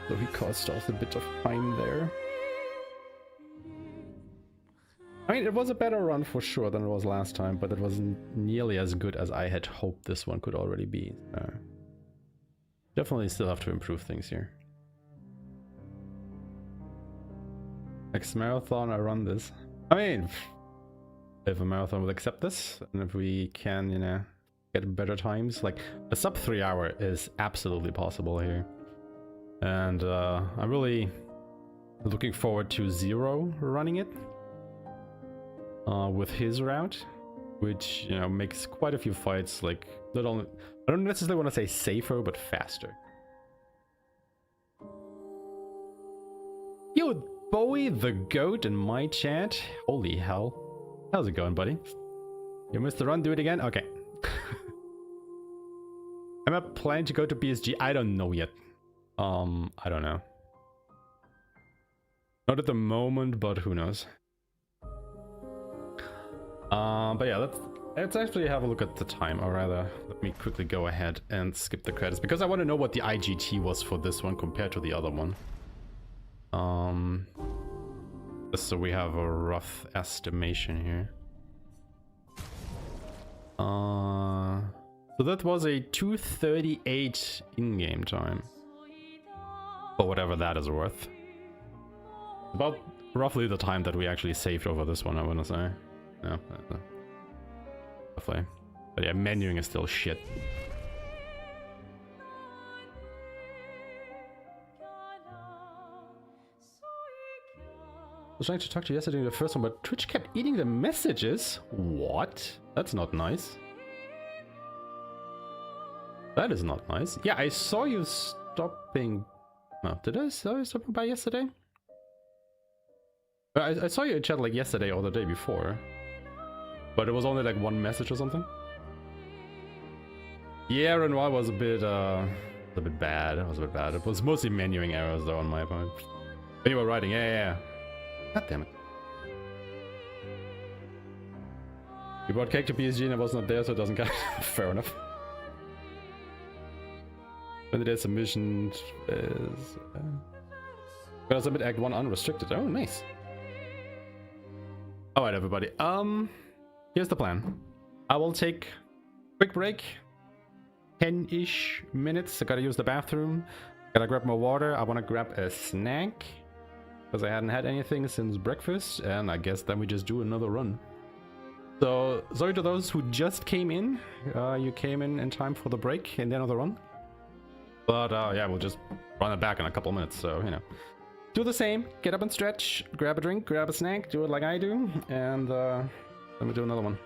So he cost us a bit of time there. I mean, it was a better run for sure than it was last time, but it wasn't nearly as good as I had hoped this one could already be. Definitely still have to improve things here. Next marathon, I run this. I mean, if a marathon will accept this, and if we can, you know, get better times, like a sub 3 hour is absolutely possible here. And I'm really looking forward to Zero running it. With his route, which, you know, makes quite a few fights, like, not only, I don't necessarily want to say safer, but faster. Yo, Bowie the Goat in my chat. Holy hell. How's it going, buddy? You missed the run, do it again? Okay. Am I planning to go to BSG? I don't know yet. I don't know. Not at the moment, but who knows. But yeah, let's actually have a look at the time, or rather, let me quickly go ahead and skip the credits, because I want to know what the IGT was for this one compared to the other one. Just so we have a rough estimation here. So that was a 2:38 in-game time. Or whatever that is worth. About roughly the time that we actually saved over this one, I wanna say. Yeah, roughly. But yeah, menuing is still shit. I was trying to talk to you yesterday in the first one, but Twitch kept eating the messages? What? That's not nice. That is not nice. Yeah, I saw you stopping... No, did I saw you stopping by yesterday? I saw you in chat like yesterday or the day before. But it was only like one message or something. Yeah, Renoir was a bit bad. It was a bit bad. It was mostly menuing errors though on my part. But you were writing, yeah. God damn it. You brought cake to PSG and I was not there, so it doesn't count. Fair enough. When the day submission is... Gotta submit Act 1 unrestricted. Oh, nice. Alright, everybody. Here's the plan. I will take a quick break. 10-ish minutes. I gotta use the bathroom. Gotta grab more water. I wanna grab a snack. Because I hadn't had anything since breakfast. And I guess then we just do another run. So, sorry to those who just came in. You came in time for the break and then another run. But yeah, we'll just run it back in a couple minutes, so, you know. Do the same, get up and stretch, grab a drink, grab a snack, do it like I do, and then we do another one.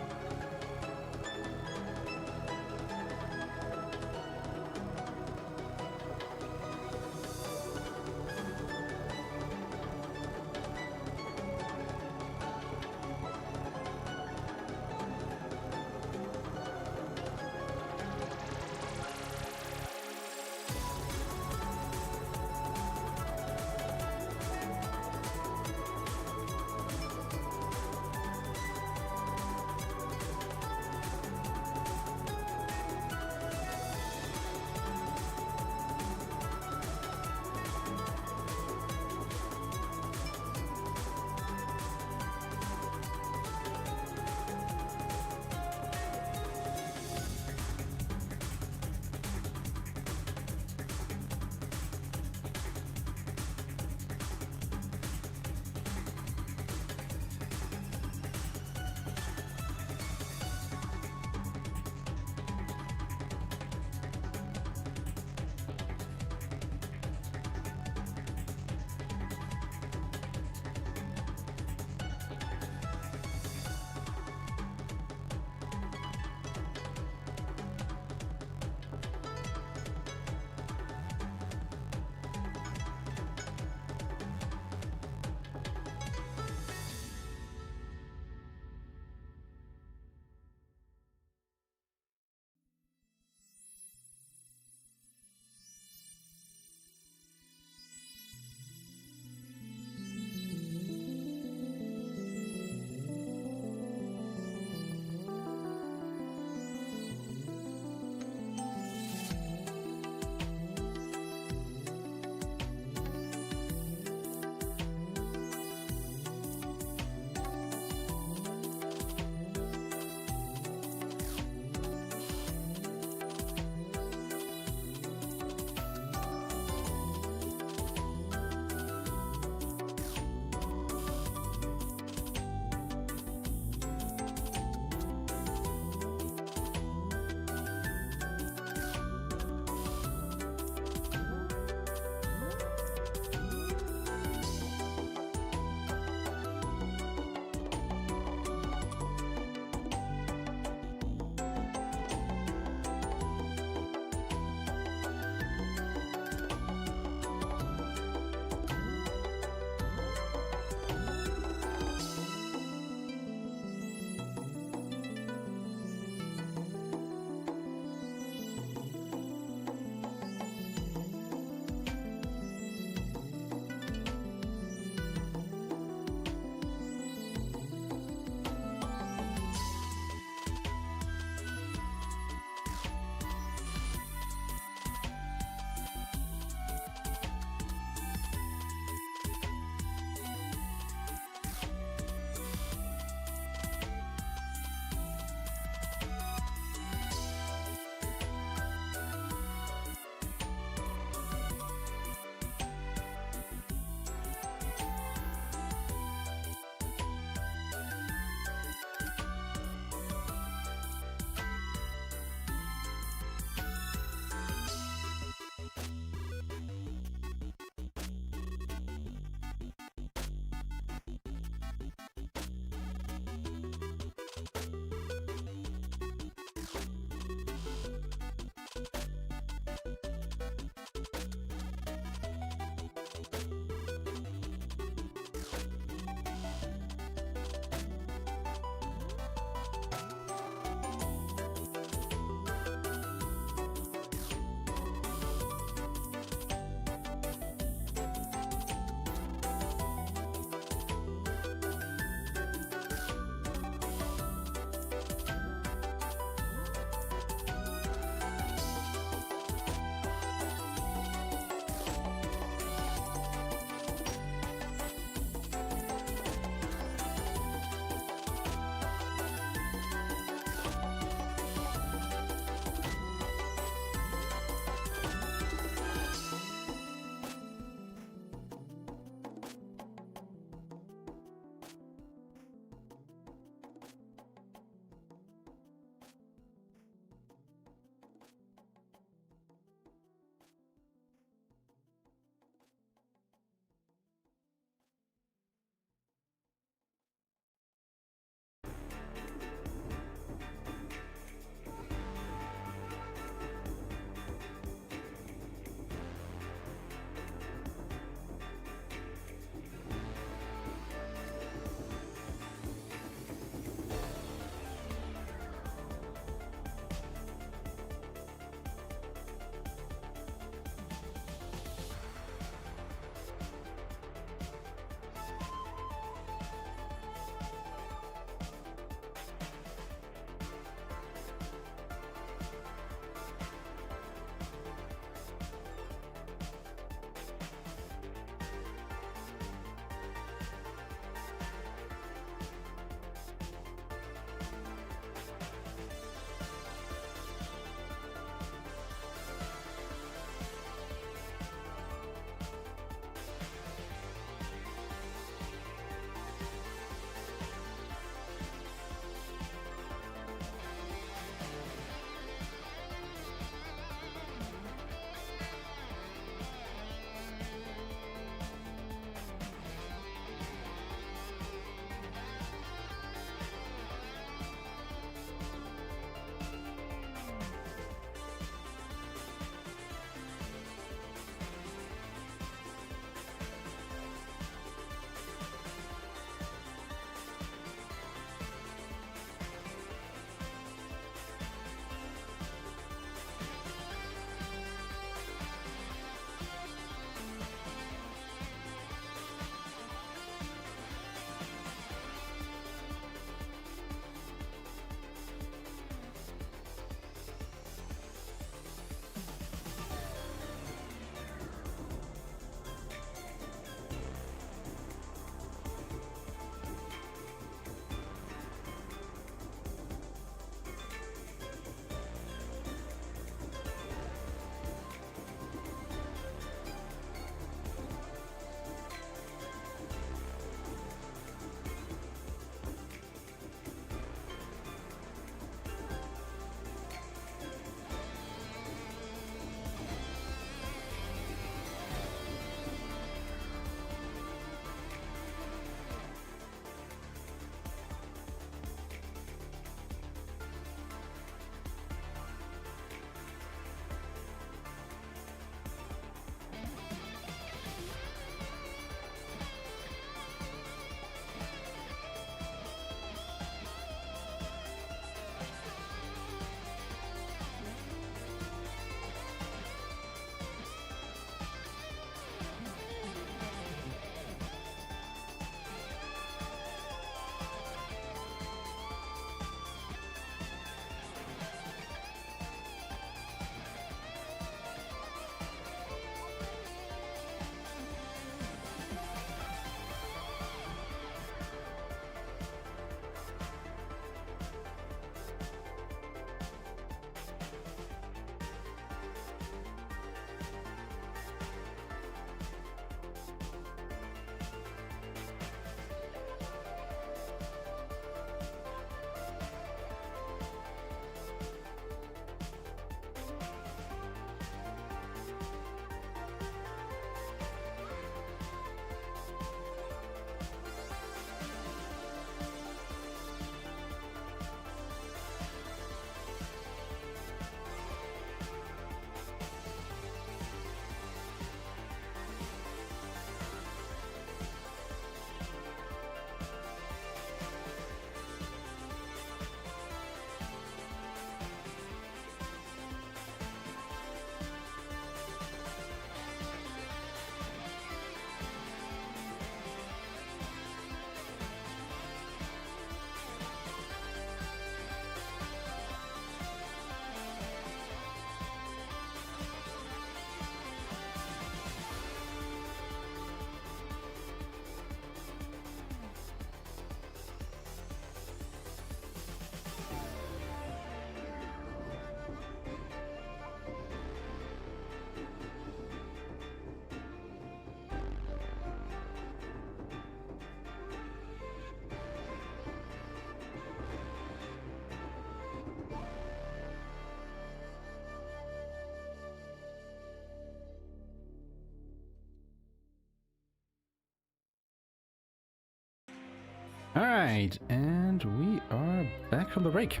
Alright, and we are back from the break.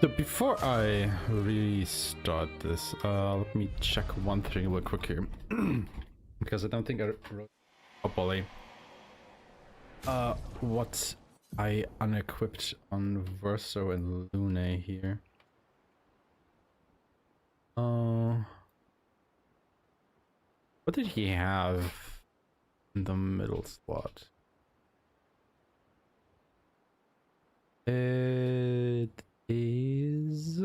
So before I restart this, let me check one thing real quick here. Because I don't think I wrote properly what I unequipped on Verso and Lune here. What did he have in the middle slot? It is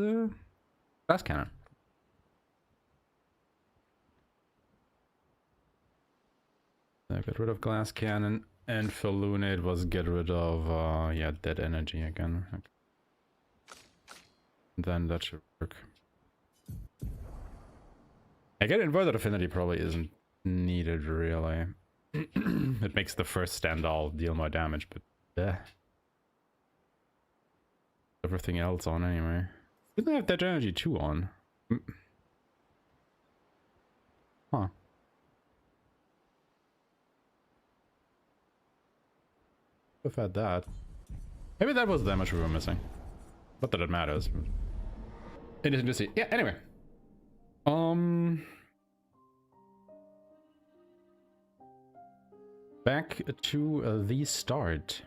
glass cannon. I got rid of glass cannon, and for Luna it was get rid of yeah, dead energy again. Okay. Then that should work. I get inverted affinity probably isn't needed really. It makes the first Standal deal more damage, but everything else on anyway. Didn't I have that energy 2 on? Huh. I've had that. Maybe that was the damage we were missing. Not that it matters. Interesting to see. Yeah, anyway. Back to the start.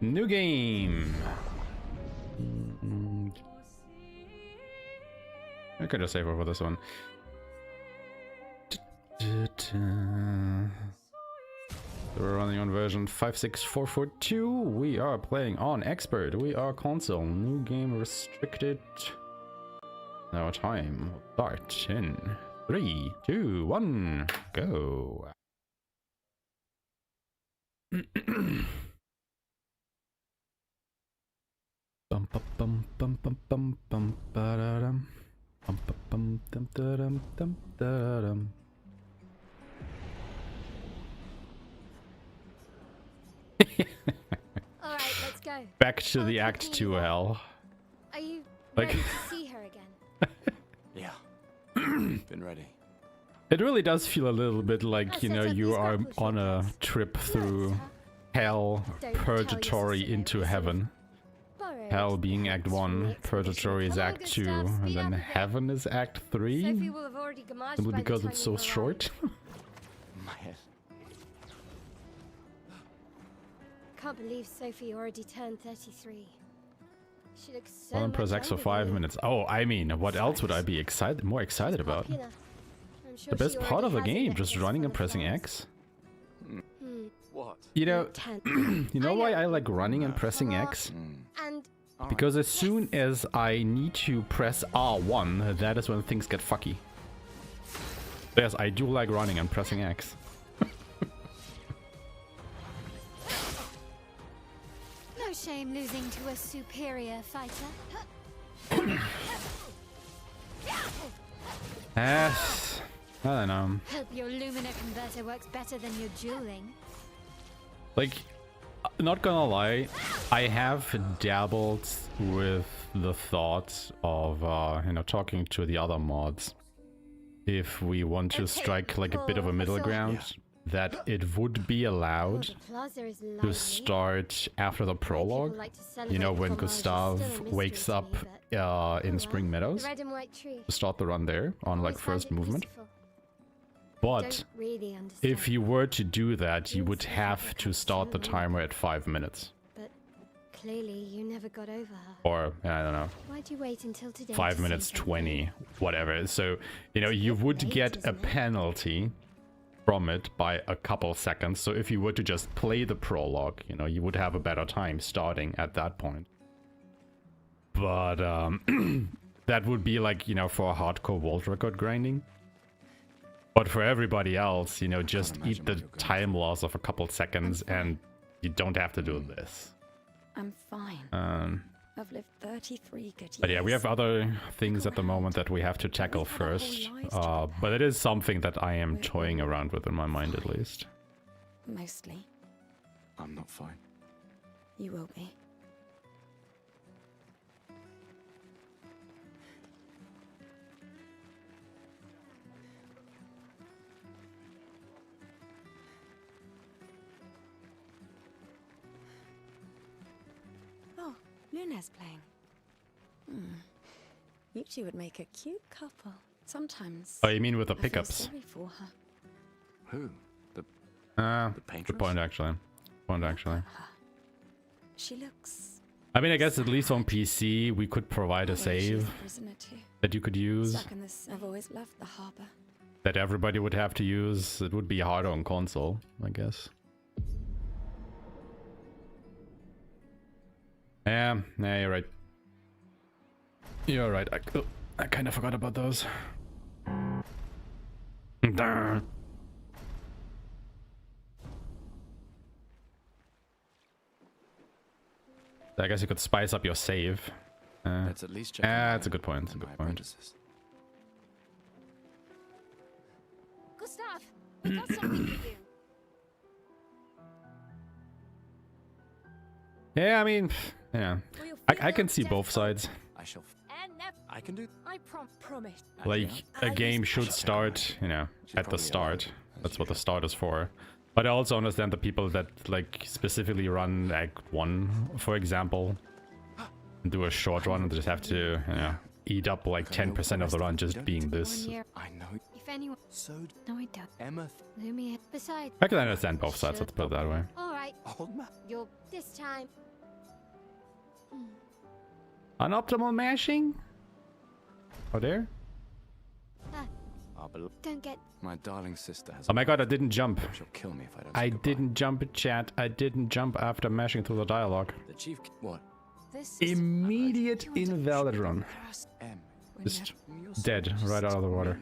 New game. I could just save over this one. We're running on version 56442. We are playing on expert. We are console. New game restricted. Now time. Start in 3, 2, 1, go. Bum bum bum bum bum bum bum ba-da-dum. Bum bum bum dum da-dum dum da-dum. All right, let's go. Back to the Act 2 hell. Are you Like- ready to see her again? Yeah. Been ready. It really does feel a little bit like, you know, set up you these are grapple on a shortcuts. trip through Nice, hell, Don't tell purgatory your sister into though, heaven. Borrowed Hell being the Act hooks from the 1, expedition. purgatory is Come on, Act good 2, stuff, and speed then up a bit. heaven is Act 3? Sophie will have already gamarged Simply by the because time it's you so arrive. short? My head. Can't believe Sophie already turned 33. She looks so Well, much press X for younger 5 than you. minutes. Oh, I mean, what else would I be more excited about? Popular. I'm sure The best she part of the already has a game, just necklace running full and of pressing flowers. X. What? You know, Not 10. you know I why know. I like running and pressing X? And Because as soon as I need to press R1, that is when things get fucky. Yes, I do like running and pressing X. no shame losing to a superior fighter. Yes. I don't know. Hope your Lumina converter works better than your dueling. Like, not gonna lie, I have dabbled with the thought of, you know, talking to the other mods. If we want to strike like a bit of a middle ground, that it would be allowed The plaza is to lively. start after the prologue. Like to You celebrate know, the when fromage is Gustav still a mystery wakes to up me, but- in Oh Spring well. Meadows The red and white tree. to start the run there on like Always found first it movement. beautiful. But Don't really understand. if you were to do that, you would Means have nothing to comes start the to timer at 5 minutes. But clearly you never got over her. Or, I don't know, Why'd you wait until today? 5 to minutes say something? 20, whatever. So, you know, you would late, get a isn't it? penalty from it by a couple seconds. So if you were to just play the prologue, you know, you would have a better time starting at that point. But that would be like, you know, for a hardcore world record grinding. But for everybody else, you know, just eat the time loss of a couple seconds and you don't have to do this. I'm fine. I've lived 33 good years. But yeah, we have other things at the moment that we have to tackle first. But it is something that I am toying around with in my mind at least. Mostly. I'm not fine. You will be. Luna's playing. You two would make a cute couple. Sometimes. Oh, you mean with the I feel pickups? sorry for her. Who? The Good Paintress? point, actually. Point, actually. She looks. I mean, I guess at least on PC we could provide a well, she's save a prisoner too. that you could use. Stuck in this. I've always loved the harbor. That everybody would have to use. It would be harder on console, I guess. Yeah, you're right. You're right. I kind of forgot about those. Darn. I guess you could spice up your save. Let's at least check. That's a good point. That's a good point. Apprentices. Gustav, we got something for you. Yeah, I mean, yeah. I can see both sides. I shall. And never. I can do. I promise. Like, a game should start, you know, at the start. That's what the start is for. But I also understand the people that, like, specifically run Act 1, for example, and do a short run and just have to, you know, eat up like 10% of the run just being this. I know. If anyone. So. No, I don't. Emma. Lumia. Besides. I can understand both sides, let's put it that way. All right. Old man. You'll this time. Unoptimal mashing? Oh, there? Don't get. My darling sister has. Oh my god, I didn't jump. She'll kill me if I don't. I didn't jump, chat. I didn't jump after mashing through the dialogue. The chief. What? This Immediate invalid run. Em. Just dead right out of the water.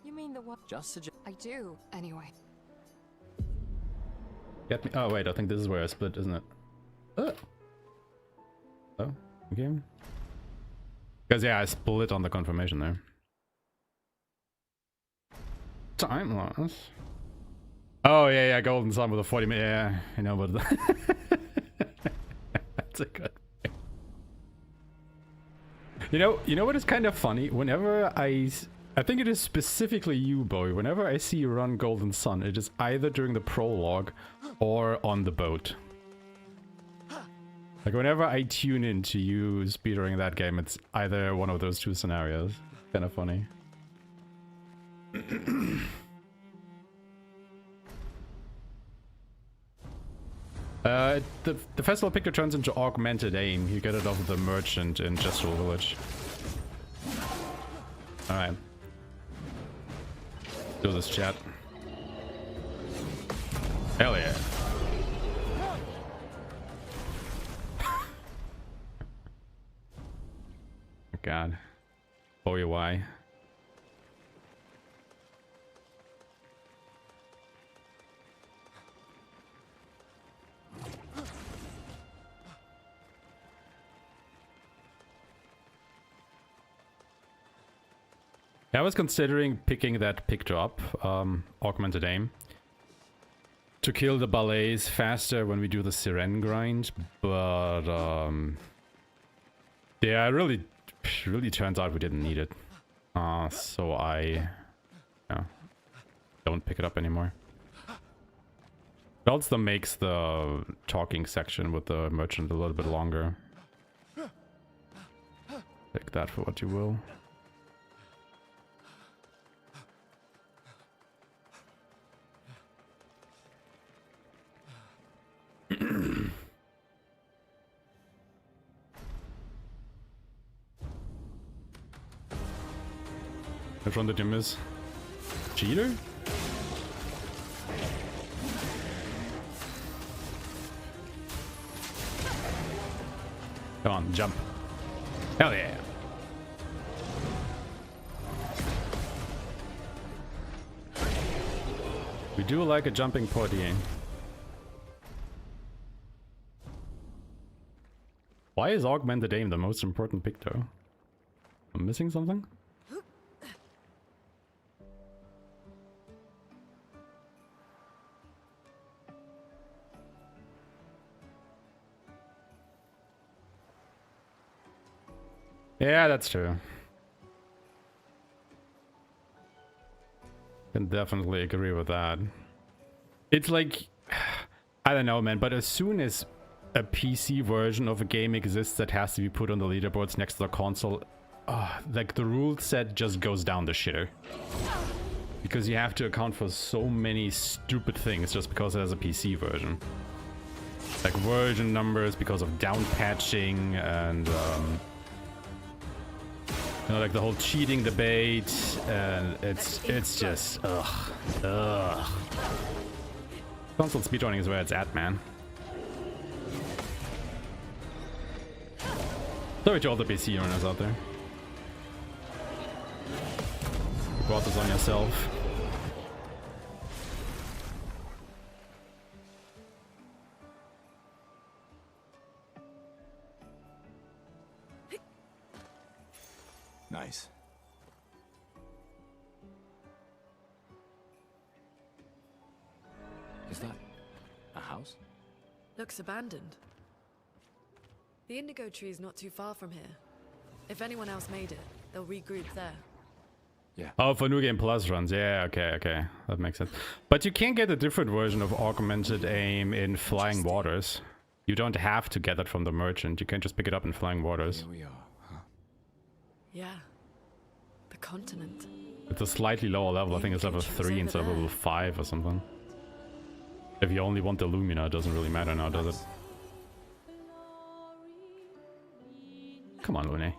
You mean the one? Just suggest. I do. Anyway. Get me. Oh wait, I think this is where I split, isn't it? Oh, okay. Because yeah, I split on the confirmation there. Time loss. Oh yeah, Golden Sun with a 40 minute. Yeah, I know, but that's a good. You know what is kind of funny? Whenever I think it is specifically you, Bowie. Whenever I see you run Golden Sun, it is either during the prologue or on the boat. Like whenever I tune in to you speedrunning that game, it's either one of those two scenarios. Kind of funny. The festival picture turns into augmented aim. You get it off of the merchant in Gestural Village. Alright. Do this, chat. Hell yeah. God. Boy, why? I was considering picking that picture up, augmented aim, to kill the ballets faster when we do the Siren grind, but yeah, it really turns out we didn't need it, so I don't pick it up anymore. It also makes the talking section with the merchant a little bit longer. Take that for what you will. Which one did you miss? Cheater? Come on, jump. Hell yeah. We do like a jumping portier. Why is augmented aim the most important pick though? I'm missing something? Yeah, that's true. Can definitely agree with that. It's like, I don't know, man, but as soon as a PC version of a game exists that has to be put on the leaderboards next to the console, like the rule set just goes down the shitter. Because you have to account for so many stupid things just because it has a PC version. Like version numbers because of down patching and you know, like the whole cheating debate, and it's just ugh. Console speedrunning is where it's at, man. Sorry to all the PC runners out there. You brought this on yourself. Nice. Is that a house? Looks abandoned. The indigo tree is not too far from here. If anyone else made it, they'll regroup there. Yeah. Oh, for New Game Plus runs. Yeah, okay. That makes sense. But you can get a different version of augmented aim in Flying Waters. You don't have to get it from the merchant. You can just pick it up in Flying Waters. Here we are, huh? Yeah. The continent. It's a slightly lower level. I think it's level 3 instead of level 5 or something. If you only want the Lumina, it doesn't really matter now, does it? Come on, Lune.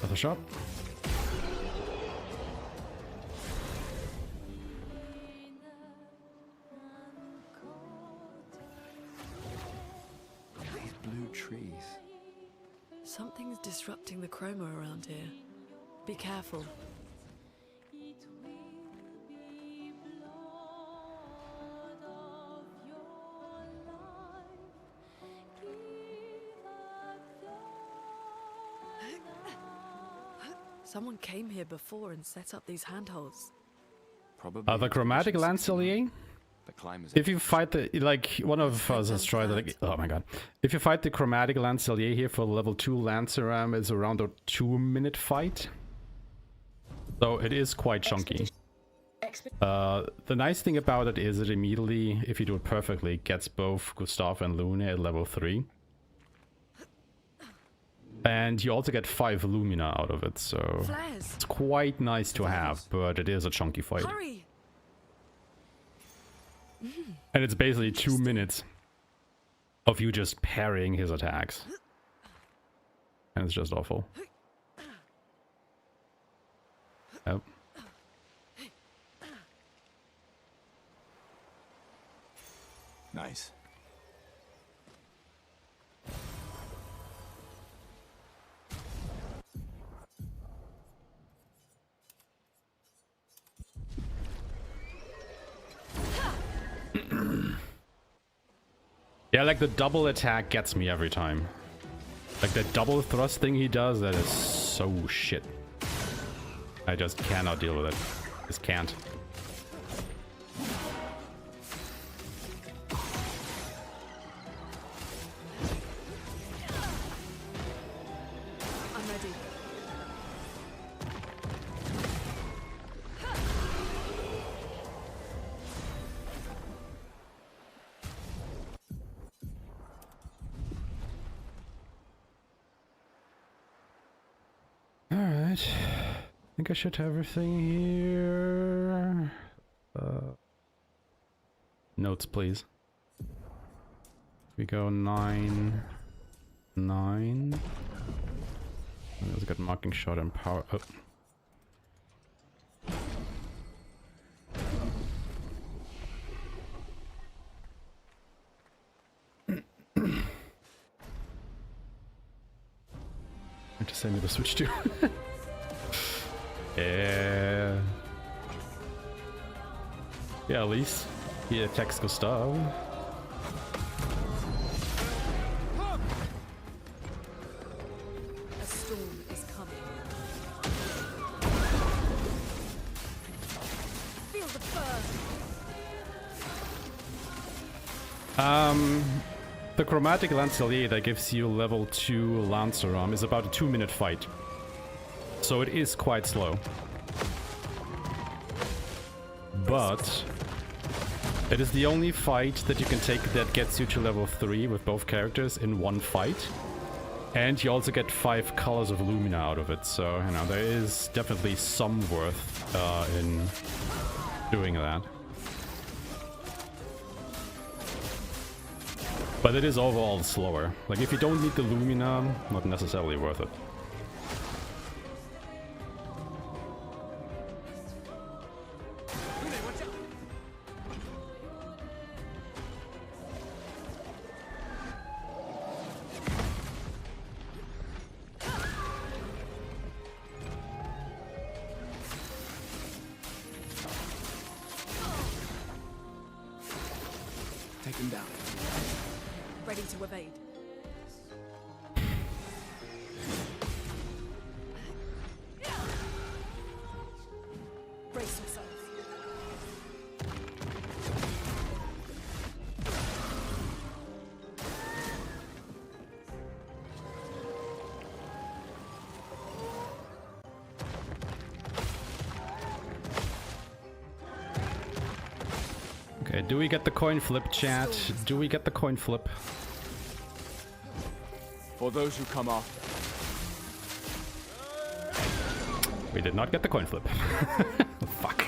Another shot. These blue trees. Something's disrupting the chroma around here. Be careful. Someone came here before and set up these handholds. Probably. The chromatic lancelier? The climbers. If you fight the, like, one of us has tried it, like, oh my god. If you fight the chromatic lancelier here for level 2 Lancer, it's around a 2-minute fight. So it is quite chunky. The nice thing about it is it immediately, if you do it perfectly, gets both Gustav and Lune at level 3. And you also get 5 Lumina out of it, so Flares. it's quite nice to have, but it is a chunky fight. Hurry. And it's basically 2 minutes of you just parrying his attacks. And it's just awful. Yep. Nice. Yeah, like the double attack gets me every time. Like the double thrust thing he does, that is so shit. I just cannot deal with it. Just can't. I'm ready. Alright. I think I should have everything here. Notes, please. We go 9. Let's get marking shot and power. Oh. to send me the switch too. Yeah. Yeah, at least he attacks Gustav. A storm is coming. Feel the burn. The chromatic Lancelier that gives you level 2 Lancer arm is about a 2-minute fight. So it is quite slow. But it is the only fight that you can take that gets you to level 3 with both characters in one fight. And you also get 5 colors of Lumina out of it. So, you know, there is definitely some worth in doing that. But it is overall slower. Like, if you don't need the Lumina, not necessarily worth it. Take him down. Ready to evade. Brace yourself. Okay, do we get the coin flip, chat? Do we get the coin flip? For those who come after. We did not get the coin flip. Fuck.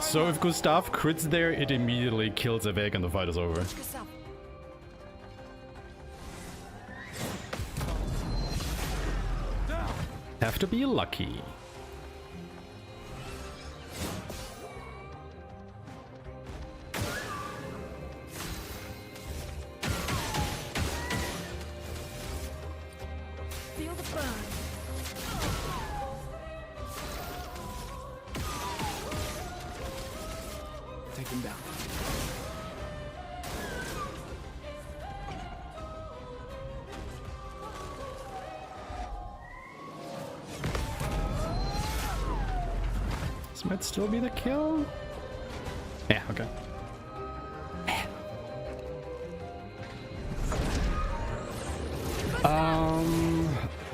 So if Gustav crits there, it immediately kills Evek and the fight is over. Have to be lucky. Feel the burn. Take him down. This might still be the kill. Yeah, okay.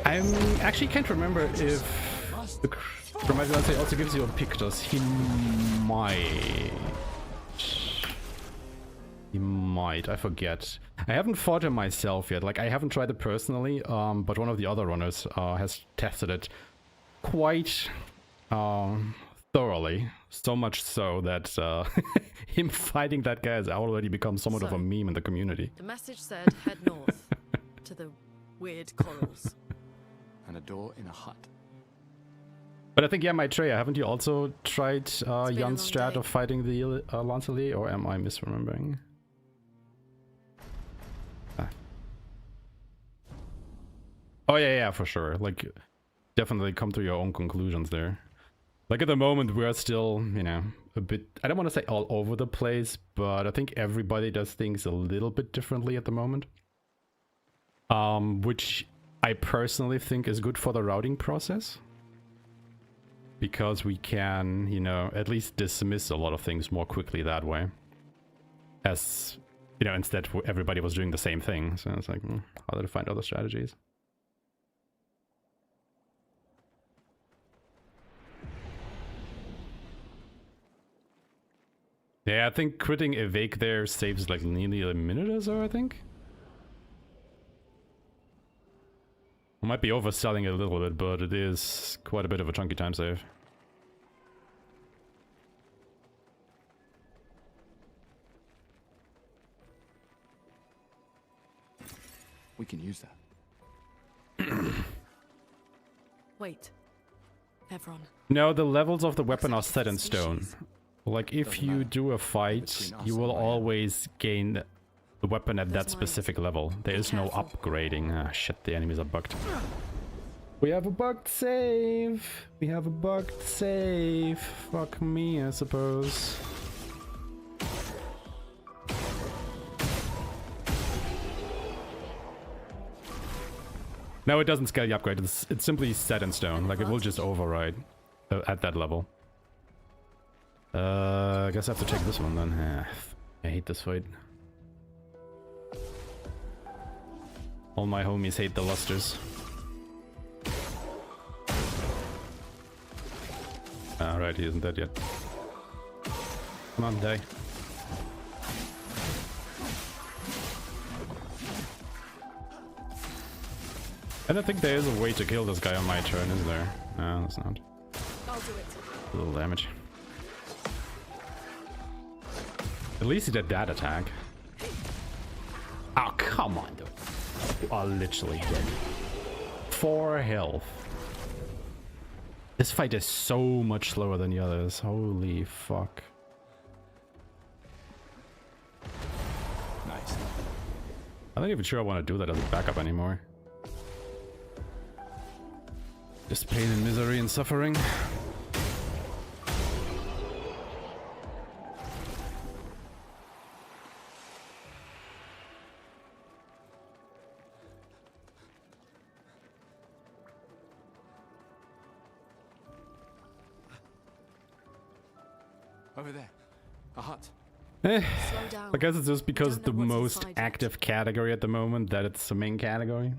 I actually can't remember if the Chromatic Lancer also gives you a Pictus. He might. He might. I forget. I haven't fought him myself yet. Like, I haven't tried it personally, but one of the other runners has tested it quite thoroughly. So much so that him fighting that guy has already become somewhat of a meme in the community. The message said head north to the weird corals. And a door in a hut. But I think, yeah, Maitreya, haven't you also tried Jan's strat day. of fighting the Lancelot, or am I misremembering? Ah. Oh yeah, for sure. Like, definitely come to your own conclusions there. Like, at the moment, we're still, you know, a bit, I don't want to say all over the place, but I think everybody does things a little bit differently at the moment. Which I personally think is good for the routing process. Because we can, you know, at least dismiss a lot of things more quickly that way. As, you know, instead everybody was doing the same thing. So it's like, how do I find other strategies? Yeah, I think critting Evake there saves like nearly a minute or so, I think. I might be overselling it a little bit, but it is quite a bit of a chunky time save. We can use that. Wait. Evron. No, the levels of the weapon are set in stone. Like, if you do a fight, you will always gain the weapon at that specific level. There is no upgrading. Ah, shit, the enemies are bugged. We have a bugged save. We have a bugged save. Fuck me, I suppose. No, it doesn't scale the upgrade. It's simply set in stone. Like, it will just override at that level. I guess I have to take this one then. I hate this fight. All my homies hate the lusters. Alright, he isn't dead yet. Come on, die. I don't think there is a way to kill this guy on my turn, is there? No, there's not. I'll do it. A little damage. At least he did that attack. Oh, come on, dude. You are literally dead. 4 health. This fight is so much slower than the others. Holy fuck. Nice. I'm not even sure I want to do that as a backup anymore. Just pain and misery and suffering. Over there. A hut. I down. guess it's just because Don't the know what's most inside yet. active category at the moment that it's the main category.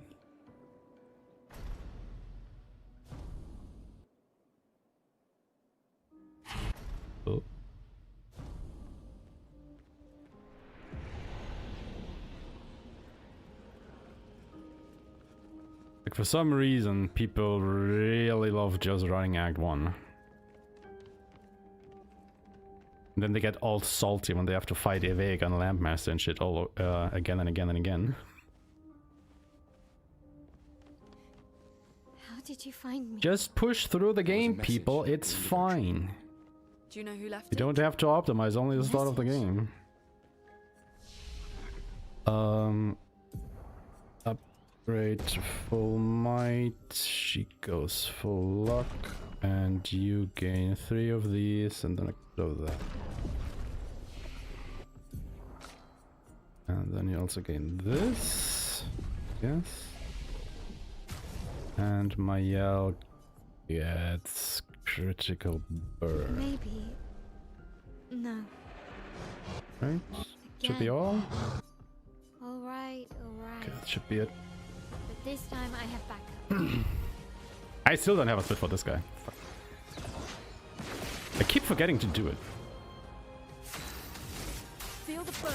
Oh. Like, for some reason, people really love just running Act 1. And then they get all salty when they have to fight Eveg and Lampmaster and shit all again and again and again. How did you find me? Just push through the game, message people. in It's the fine. Do you know who left You it? don't have to optimize, only the start of the game. Upgrade to full might. She goes full luck. And you gain 3 of these and then a bit of that. And then you also gain this. Yes. And Mayel gets critical burn. Maybe. No. Right? Should be Again. all? Alright. Okay, that should be it. But this time I have backup. I still don't have a split for this guy. Fuck. I keep forgetting to do it. Feel the burn.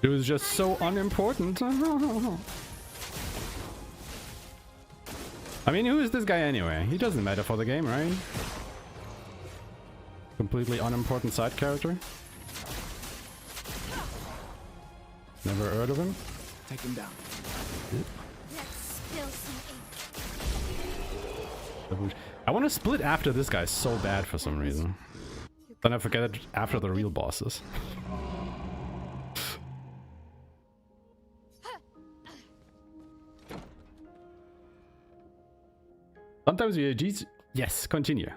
It was just so unimportant. I mean, who is this guy anyway? He doesn't matter for the game, right? Completely unimportant side character. Never heard of him. Take him down. Let's spill some ink. I want to split after this guy so bad for some reason. Then I forget it after the real bosses. Sometimes we AGs. Yes, continue.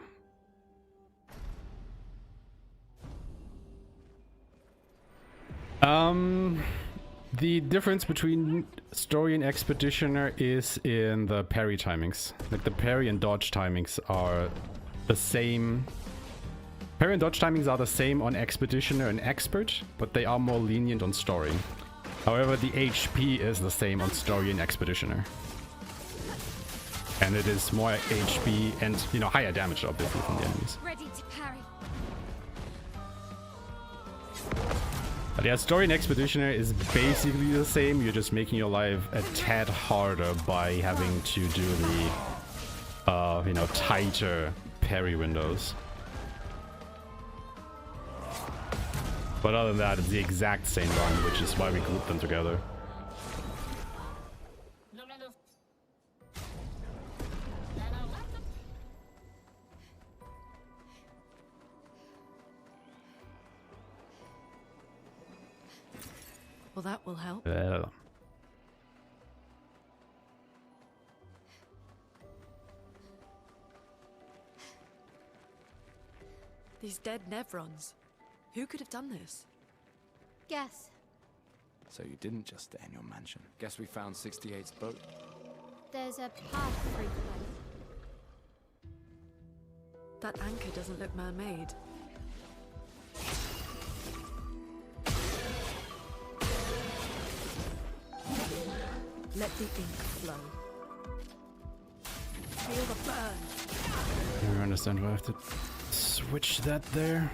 The difference between story and expeditioner is in the parry timings. Like, the parry and dodge timings are the same. Parry and dodge timings are the same on expeditioner and expert, but they are more lenient on story. However, the HP is the same on story and expeditioner. And it is more HP and, you know, higher damage obviously from the enemies. Ready to parry. But yeah, story and expeditioner is basically the same. You're just making your life a tad harder by having to do the, you know, tighter parry windows. But other than that, it's the exact same run, which is why we grouped them together. Well, that will help. These dead Nevrons. Who could have done this? Guess. So you didn't just stay in your mansion. Guess we found 68's boat. There's a path through the boat. That anchor doesn't look man-made. Let the ink flow. Feel the burn. I don't understand why I have to switch that there.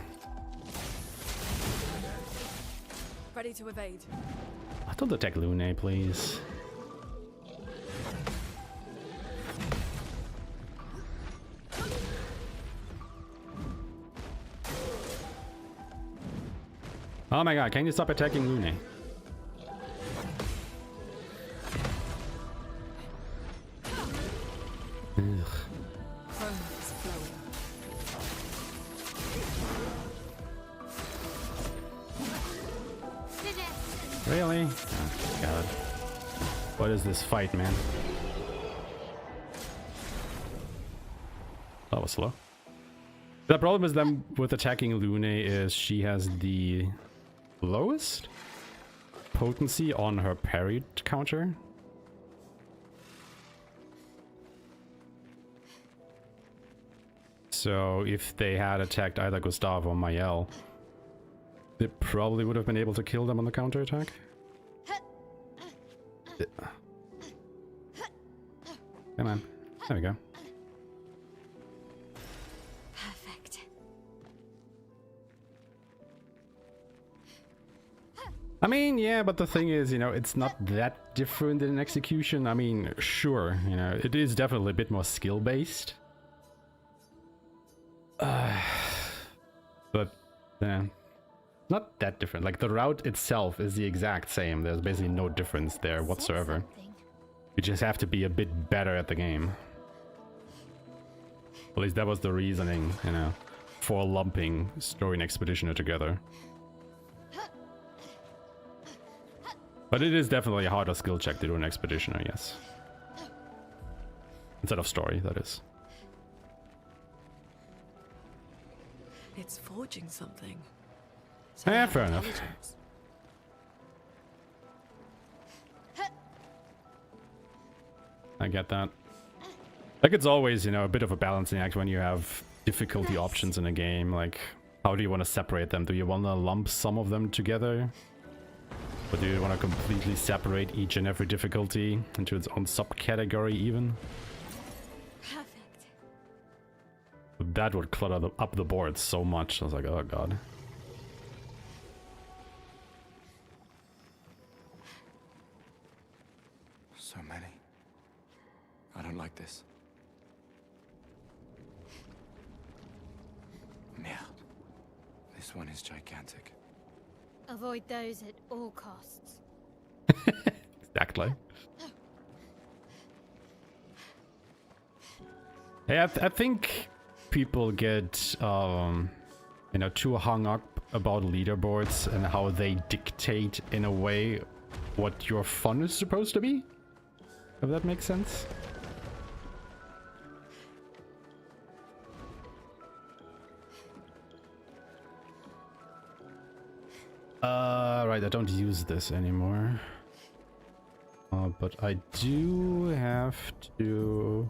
Ready to evade. I thought attack Lune, please. Oh my god, can you stop attacking Lune? Ugh. Really? Oh god. What is this fight, man? That was slow. The problem is them with attacking Lune is she has the lowest potency on her parry counter. So if they had attacked either Gustav or Mael, they probably would have been able to kill them on the counter attack. Come on. There we go. Perfect. I mean, yeah, but the thing is, you know, it's not that different in execution. I mean, sure, you know, it is definitely a bit more skill-based. But, not that different. Like, the route itself is the exact same. There's basically no difference there whatsoever. You just have to be a bit better at the game. At least that was the reasoning, you know, for lumping Story and Expeditioner together. But it is definitely a harder skill check to do an Expeditioner, yes. Instead of Story, that is. It's forging something. Yeah, fair enough. I get that. Like, it's always, you know, a bit of a balancing act when you have difficulty options in a game. Like, how do you want to separate them? Do you want to lump some of them together? Or do you want to completely separate each and every difficulty into its own subcategory even? Perfect. That would clutter up the board so much. I was like, oh god. So many. I don't like this. Merde. This one is gigantic. Avoid those at all costs. Exactly. Hey, I think people get, you know, too hung up about leaderboards and how they dictate, in a way, what your fun is supposed to be. If that makes sense. Right, I don't use this anymore. But I do have to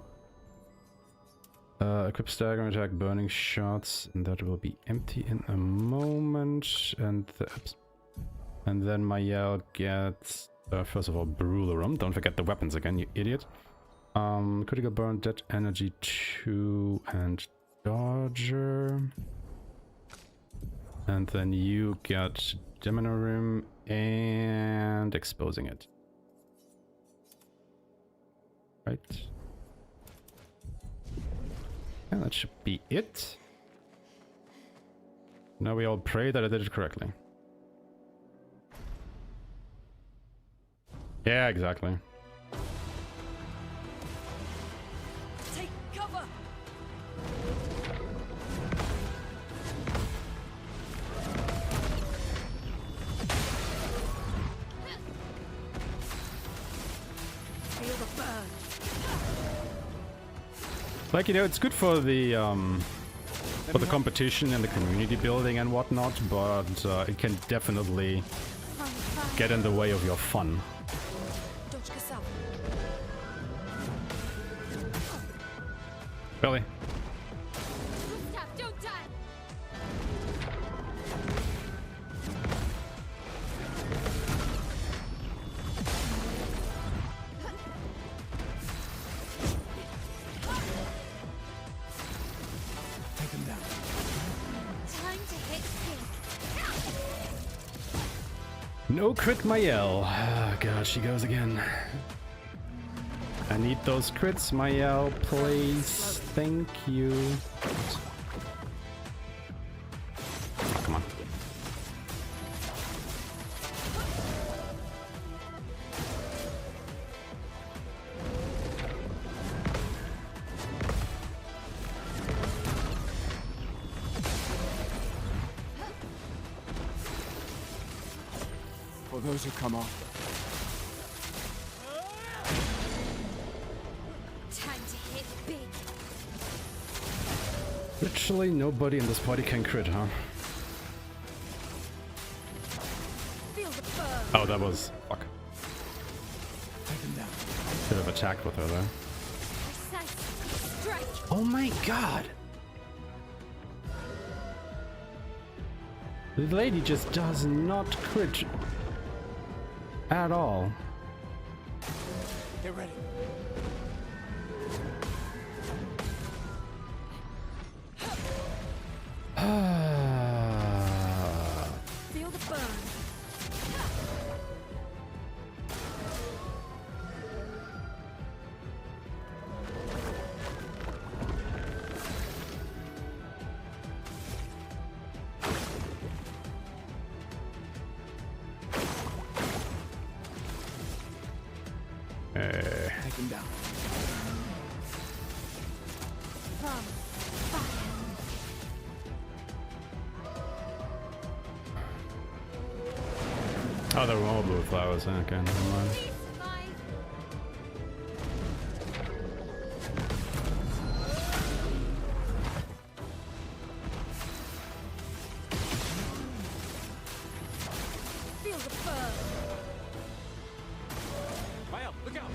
equip stagger attack, burning shots, and that will be empty in a moment. And then Mael gets first of all Brularum. Don't forget the weapons again, you idiot. Critical burn, dead energy 2, and Dodger. And then you get Demonorim and exposing it. Right. Yeah, that should be it. Now we all pray that I did it correctly. Yeah, exactly. Take cover. Feel the burn. Like, you know, it's good for the for the competition and the community building and whatnot, but it can definitely get in the way of your fun. Really? Don't die. Take him down. Time to hit big. No crit Mayel. Oh god, she goes again. I need those crits, Mayel, please. Thank you. Oh, come on. For those who come off. Time to hit big. Literally nobody in this party can crit, huh? Feel the burn. Oh, that was... fuck. Take him down. Could have attacked with her there. Precise strike. Oh my god! The lady just does not crit at all. Get ready. Feel the burn. Take him down. From fire. Oh, there were all blue flowers. Okay, never mind. Please survive. Feel the burn. Mayel, look out!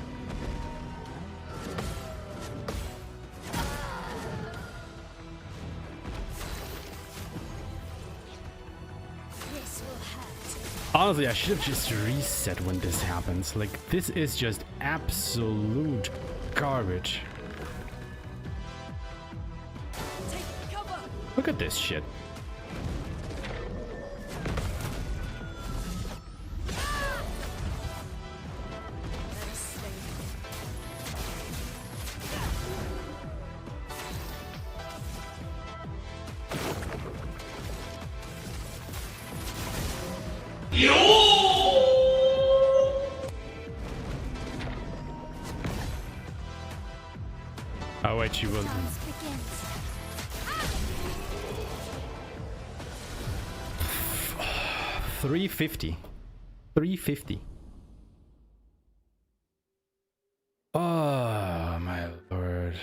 This will hurt. Honestly, I should have just reset when this happens. Like, this is just absolute garbage. Take cover. Look at this shit. Let us sleep. Oh wait, she wasn't. Dance begins. 350. 350. Oh my lord.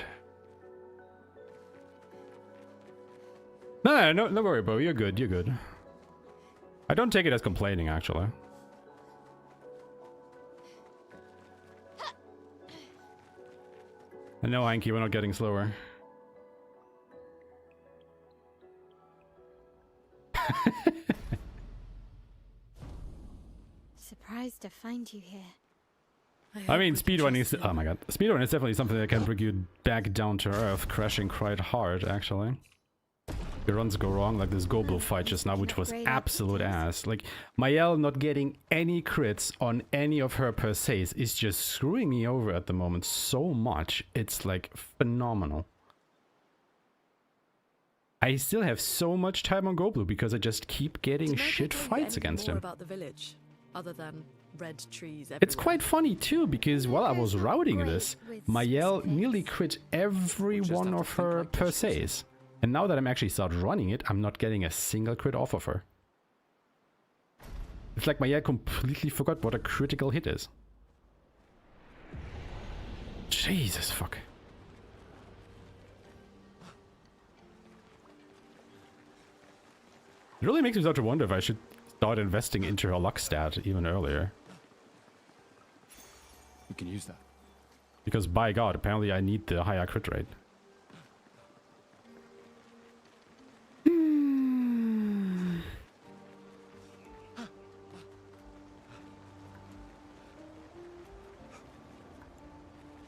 No, don't worry, bro. You're good. You're good. I don't take it as complaining, actually. And no, Anki, we're not getting slower. Surprised to find you here. I mean, speedrunning is... oh my god. Speedrunning is definitely something that can bring you back down to earth, crashing quite hard, actually. The runs go wrong, like this Goblin fight just now, which was absolute ass. Like, Mayel not getting any crits on any of her per se's is just screwing me over at the moment so much. It's like phenomenal. I still have so much time on Goblin because I just keep getting shit fights against him. About the village, other than red trees everywhere. It's quite funny too, because while I was routing this, Mayel nearly crit every one of her per se's. And now that I'm actually start running it, I'm not getting a single crit off of her. It's like Mayel completely forgot what a critical hit is. Jesus fuck. It really makes me start to wonder if I should start investing into her luck stat even earlier. We can use that. Because by God, apparently I need the higher crit rate.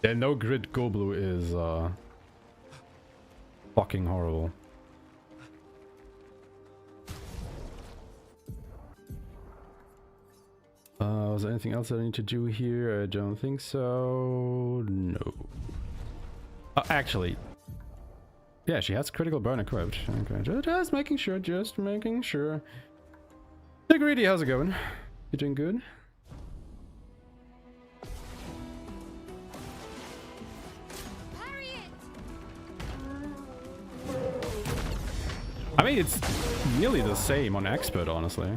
Yeah, no grid go blue is fucking horrible. Was there anything else that I need to do here? I don't think so. No. Actually. Yeah, she has critical burn equipped. Okay, just making sure, just making sure. Hey, Greedy, how's it going? You doing good? I mean, it's nearly the same on Expert, honestly.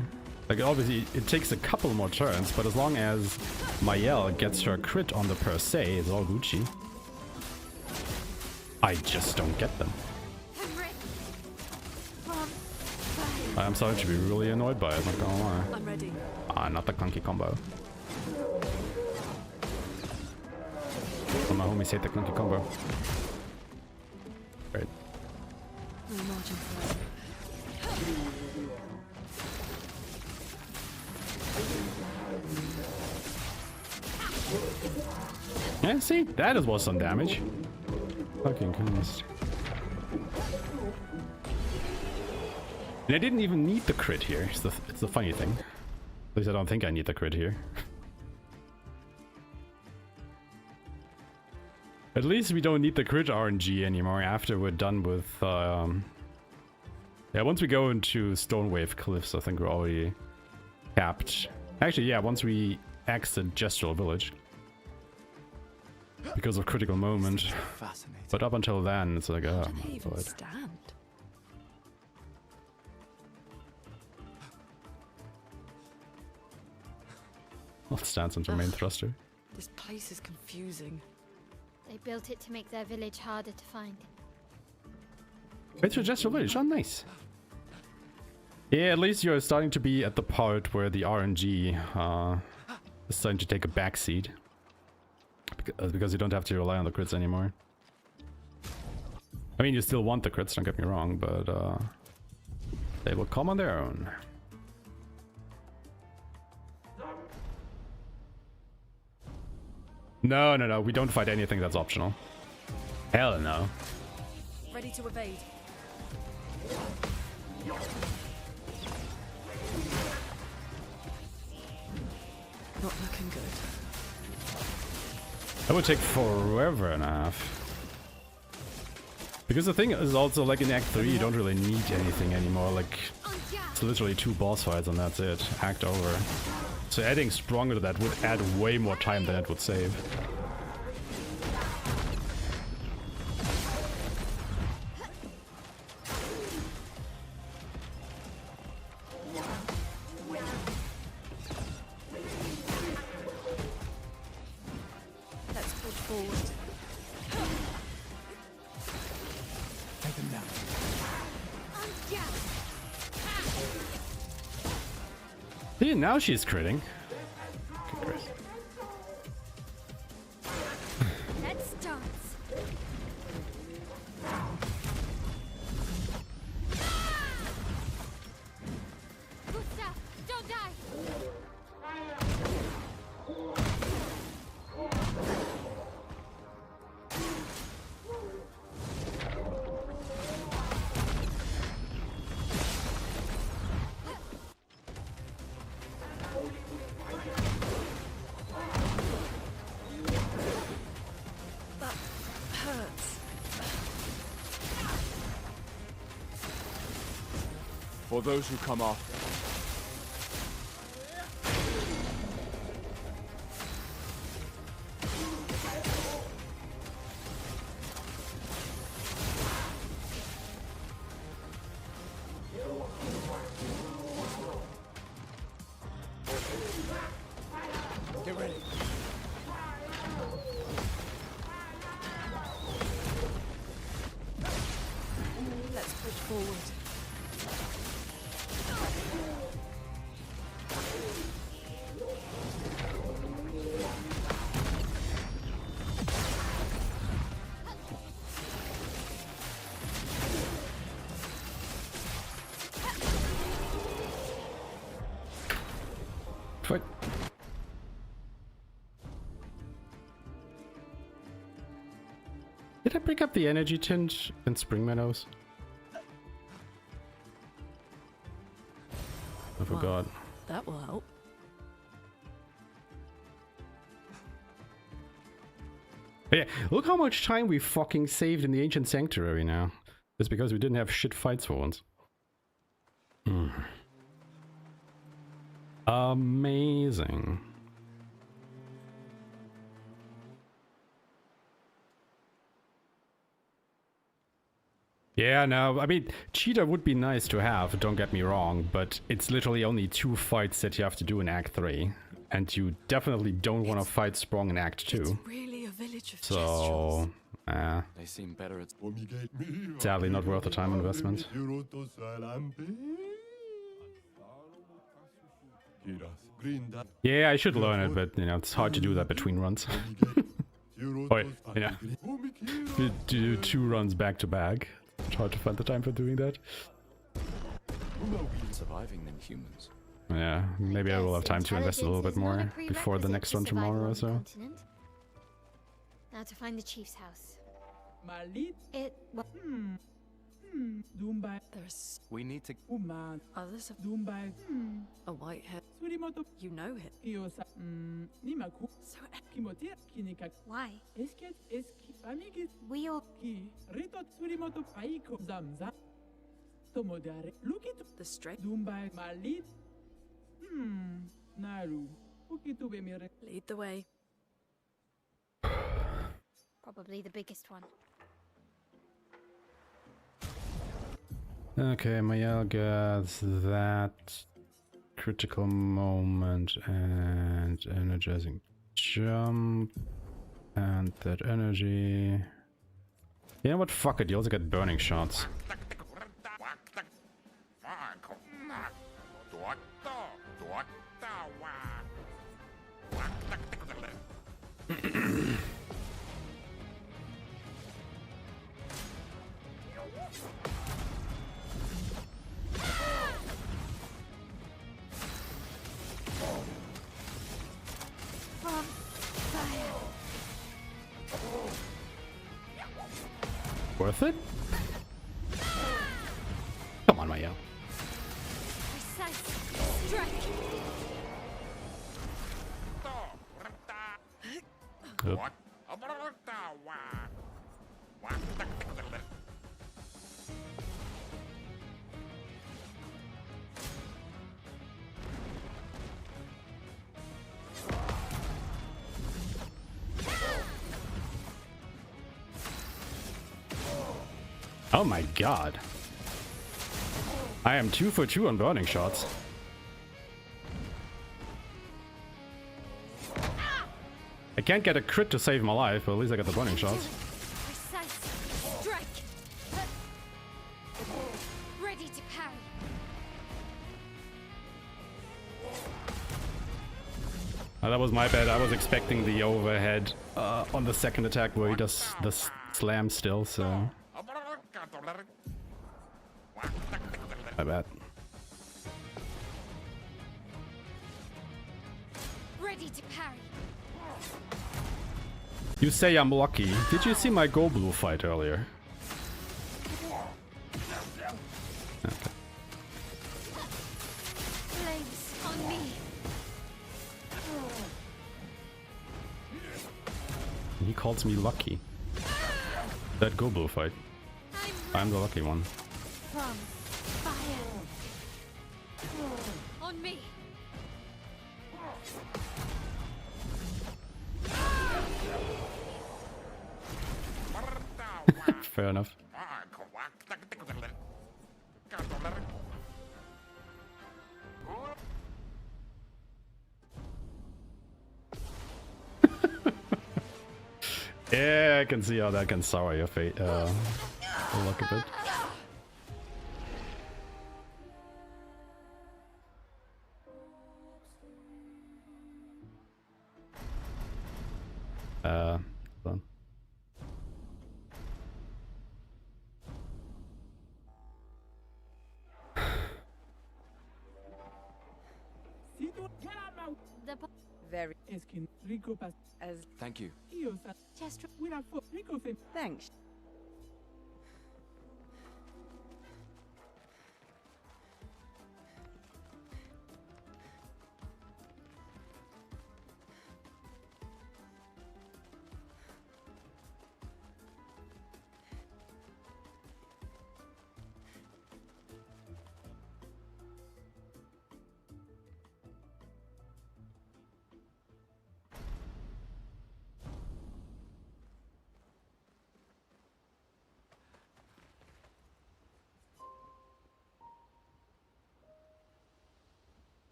Like, obviously, it takes a couple more turns, but as long as Mayel gets her crit on the per se, it's all Gucci. I just don't get them. I'm starting to be really annoyed by it, not gonna lie. I'm ready. Ah, not the clunky combo. Well, my homies hate the clunky combo. Right. No margin for error. Yeah, see, that was some damage. Fucking Christ. And I didn't even need the crit here. It's the funny thing. At least I don't think I need the crit here. At least we don't need the crit RNG anymore after we're done with... Yeah, once we go into Stonewave Cliffs, I think we're already capped. Actually, yeah, once we exit Gestural Village. Because of Critical Moment. But up until then, it's like, oh my God. Stand. What stands into main thruster? This place is confusing. They built it to make their village harder to find. It's your Gestural Village, oh nice. Yeah, at least you're starting to be at the part where the RNG is starting to take a backseat. Because you don't have to rely on the crits anymore. I mean, you still want the crits, don't get me wrong, but they will come on their own. No, no, no, we don't fight anything that's optional. Hell no. Ready to evade. Not looking good. That would take forever and a half. Because the thing is also, like in Act 3, you don't really need anything anymore. Like, it's literally 2 boss fights and that's it. Act over. So adding stronger to that would add way more time than it would save. Let's push forward. Take them down. See, now she's critting. Okay, great. Let's dance. Gustav, don't die. For those who come after. Get ready. Let's push forward. Fight. Did I pick up the energy tint in Spring Meadows? I forgot. That will help. But yeah, look how much time we fucking saved in the Ancient Sanctuary now. Just because we didn't have shit fights for once. Amazing. Yeah, no, I mean, Cheetah would be nice to have, don't get me wrong, but it's literally only 2 fights that you have to do in Act 3. And you definitely don't want to fight Sprung in Act 2. It's really a village of So, They seem better at. sadly not worth the time investment. Yeah, I should learn it, but, you know, it's hard to do that between runs. Or, you know, to do 2 runs back to back. It's hard to find the time for doing that. Surviving than humans. Yeah, maybe I will have time to invest a little bit more before the next run tomorrow or so. Now to find the chief's house. There's We need to. others of a white head. You know him. So Why? We all the straight lead the way. probably the biggest one. Okay, Mayel gets that critical moment and energizing jump and that energy. You know what? Fuck it. You also get burning shots. Worth it? Come on, Mayel. Precise strike. Oop. Oh my god. I am 2 for 2 on burning shots. I can't get a crit to save my life, but at least I got the burning shots. Precise strike. Ready to parry. Oh, that was my bad. I was expecting the overhead on the second attack where he does the slam still, so... My bad. Ready to parry. You say I'm lucky. Did you see my Go Blue fight earlier? Okay. Flames on me. He calls me lucky. That Go Blue fight. I'm the lucky one. From fire. On me. Fair enough. Yeah, I can see how that can sour your fate. Luck a bit. Hold on. very As thank you. just thanks.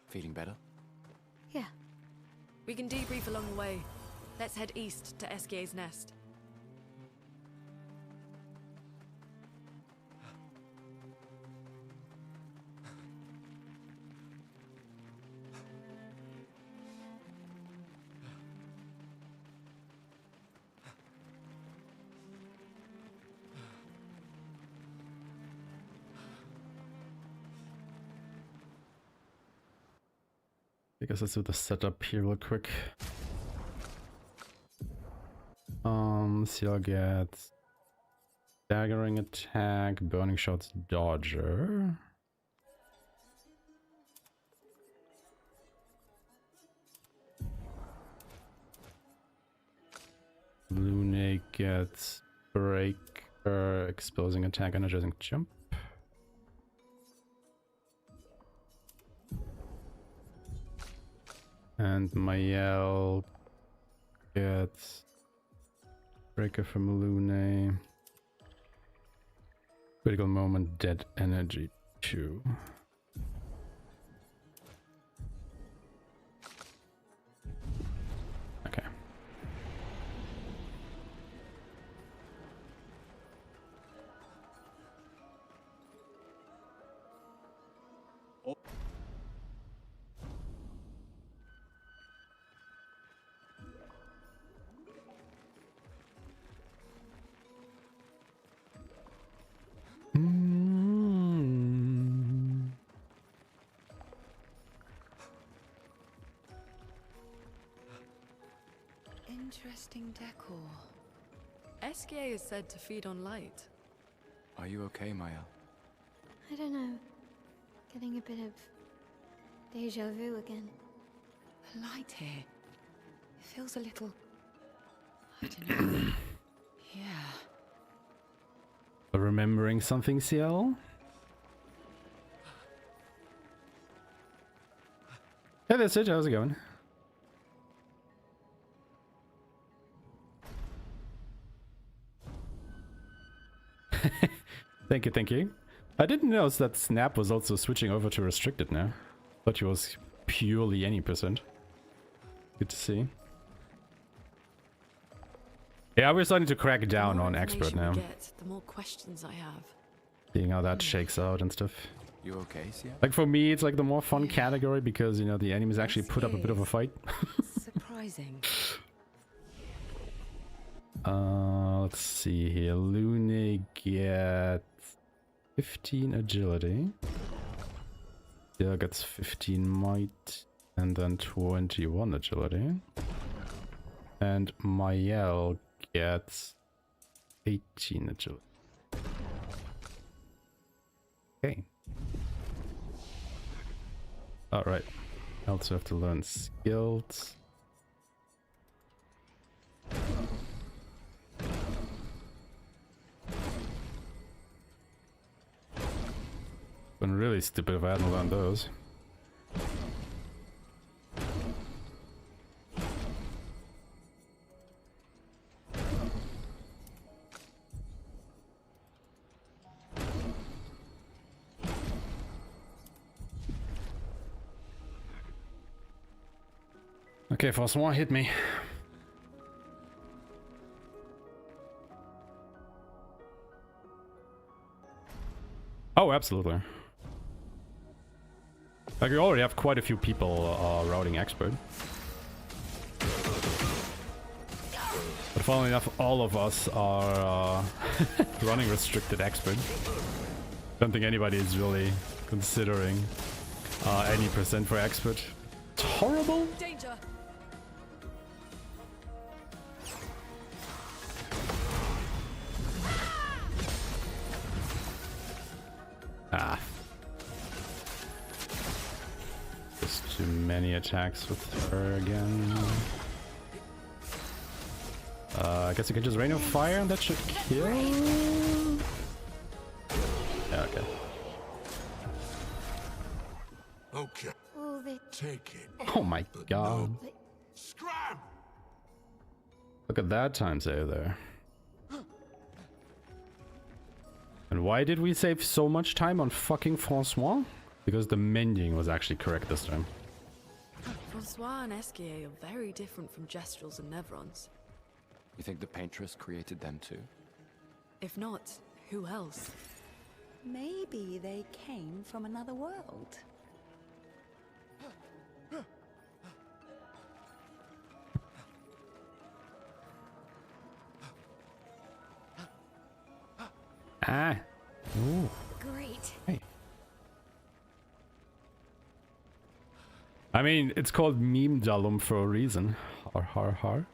Feeling better? Yeah. We can debrief along the way. Let's head east to Eskier's nest. I guess let's do the setup here real quick. Seal gets staggering attack, burning shots, dodger. Lune gets breaker, exposing attack, energizing jump. And Mayel gets breaker from Lune. Critical moment, dead energy 2. Okay. Interesting decor. Eskier is said to feed on light. Are you okay, Maya? I don't know. Getting a bit of deja vu again. The light here. It feels a little... I don't know. Yeah. Remembering something, CL? Hey, that's it. How's it going? Thank you, thank you. I didn't notice that Snap was also switching over to restricted now. Thought he was purely any percent. Good to see. Yeah, we're starting to crack down on expert now. The more questions I have. Seeing how that shakes out and stuff. You okay, Sia? Like for me, it's like the more fun category because, you know, the enemies actually put up a bit of a fight. Surprising. Let's see here. Lune gets 15 agility. Dale gets 15 might and then 21 agility. And Mayel gets 18 agility. Okay. Alright. I also have to learn skills. Been really stupid if I hadn't learned those. Okay, first one hit me. Oh, absolutely. Like, we already have quite a few people routing expert. But Funnily enough, all of us are running restricted expert. Don't think anybody is really considering any percent for expert. It's horrible. Danger. Ah. Just too many attacks with her again. I guess you can just rain of fire and that should kill. Yeah, okay. Okay. All the Take it. Oh my god. Scram! Look at that time save there. And why did we save so much time on fucking Francois? Because the mending was actually correct this time. Francois and Esquier are very different from Gestrels and Nevrons. You think the Paintress created them too? If not, who else? Maybe they came from another world. Ah. Ooh. great. Hey. I mean, it's called Meme Dalum for a reason. Har har har.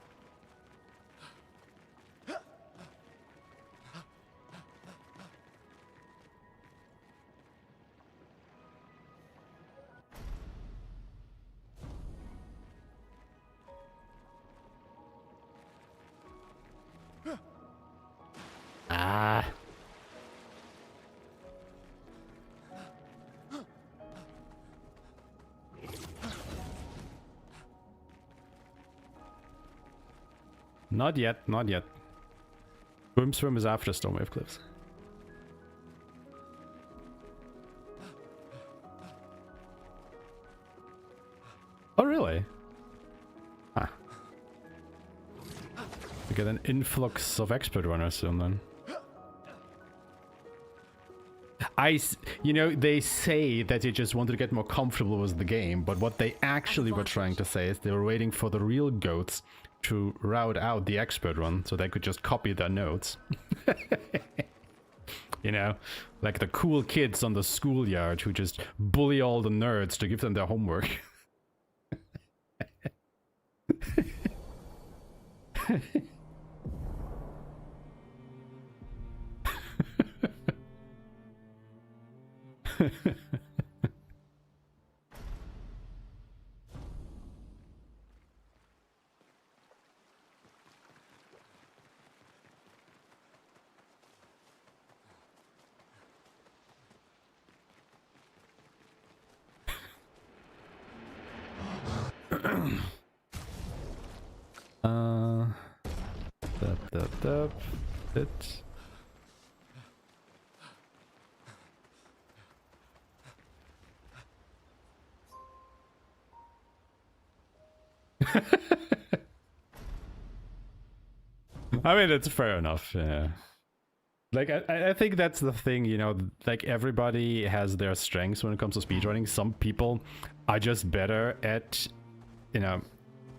Ah. Not yet, not yet. Swim is after Stormwave Cliffs. Oh, really? Huh. We get an influx of expert runners soon then. You know, they say that they just wanted to get more comfortable with the game, but what they actually were trying to say is they were waiting for the real goats to route out the expert run so they could just copy their notes. You know, like the cool kids on the schoolyard who just bully all the nerds to give them their homework. It. I mean, it's fair enough, yeah. Like, I think that's the thing, you know, like everybody has their strengths when it comes to speedrunning. Some people are just better at, you know,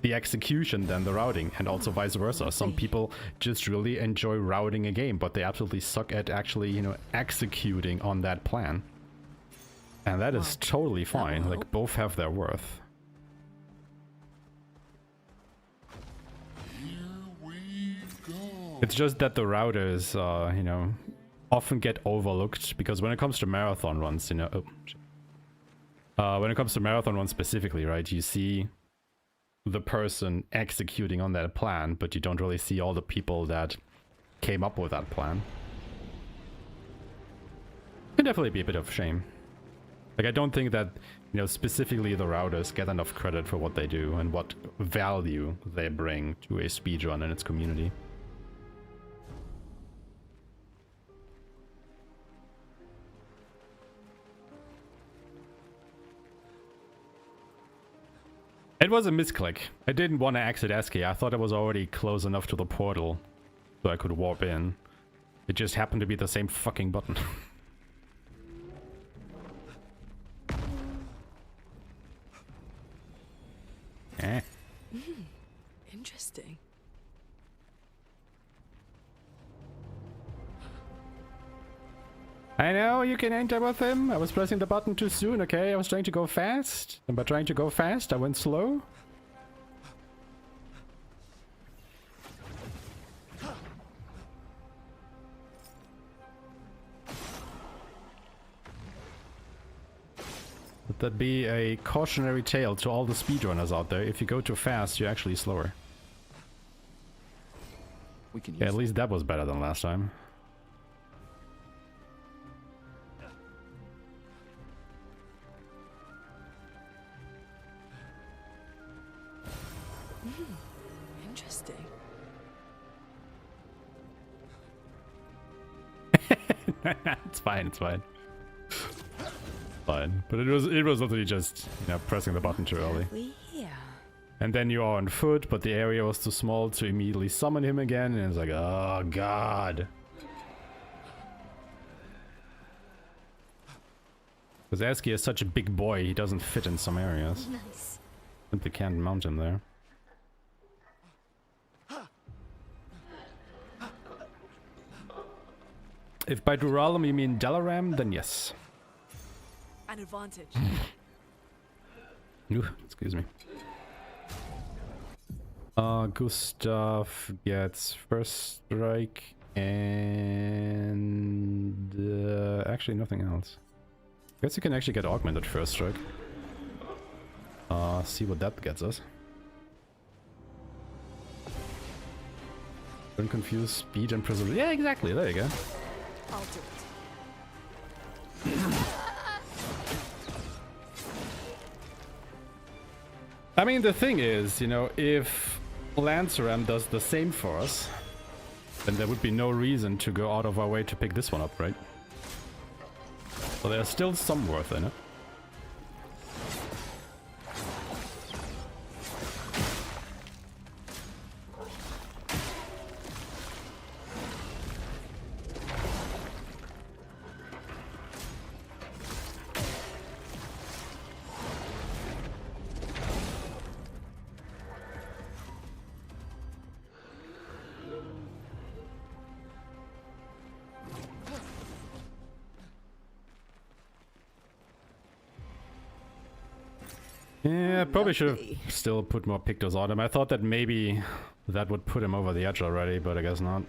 the execution than the routing, and also vice versa. Some people just really enjoy routing a game, but they absolutely suck at actually, you know, executing on that plan. And that is totally fine. Like, both have their worth. It's just that the routers, you know, often get overlooked, because when it comes to marathon runs, you know, when it comes to marathon runs specifically, right, you see the person executing on that plan, but you don't really see all the people that came up with that plan. It can definitely be a bit of a shame. Like, I don't think that, you know, specifically the routers get enough credit for what they do and what value they bring to a speedrun and its community. It was a misclick. I didn't want to exit Escape. I thought I was already close enough to the portal so I could warp in. It just happened to be the same fucking button. Eh. Interesting. I know you can enter with him. I was pressing the button too soon, okay? I was trying to go fast. And by trying to go fast, I went slow. Let that be a cautionary tale to all the speedrunners out there. If you go too fast, you're actually slower. We can use Yeah, at least that was better than last time. Interesting. It's fine, it's fine. Fine. But it was literally just, you know, pressing the button too early. We here. And then you are on foot, but the area was too small to immediately summon him again, and it's like, oh god. Because Aeshmah is such a big boy, he doesn't fit in some areas. Nice. Simply can't mount him there. If by Duralam you mean Dalaram, then yes. An advantage. Ooh, excuse me. Gustav gets first strike and actually nothing else. Guess you can actually get augmented first strike. See what that gets us. Don't confuse speed and preserve. Yeah, exactly. There you go. I'll do it. I mean, the thing is, you know, if Lanceram does the same for us, then there would be no reason to go out of our way to pick this one up, right? So there's still some worth in it. Yeah, probably should have still put more pictors on him. I thought that maybe that would put him over the edge already, but I guess not.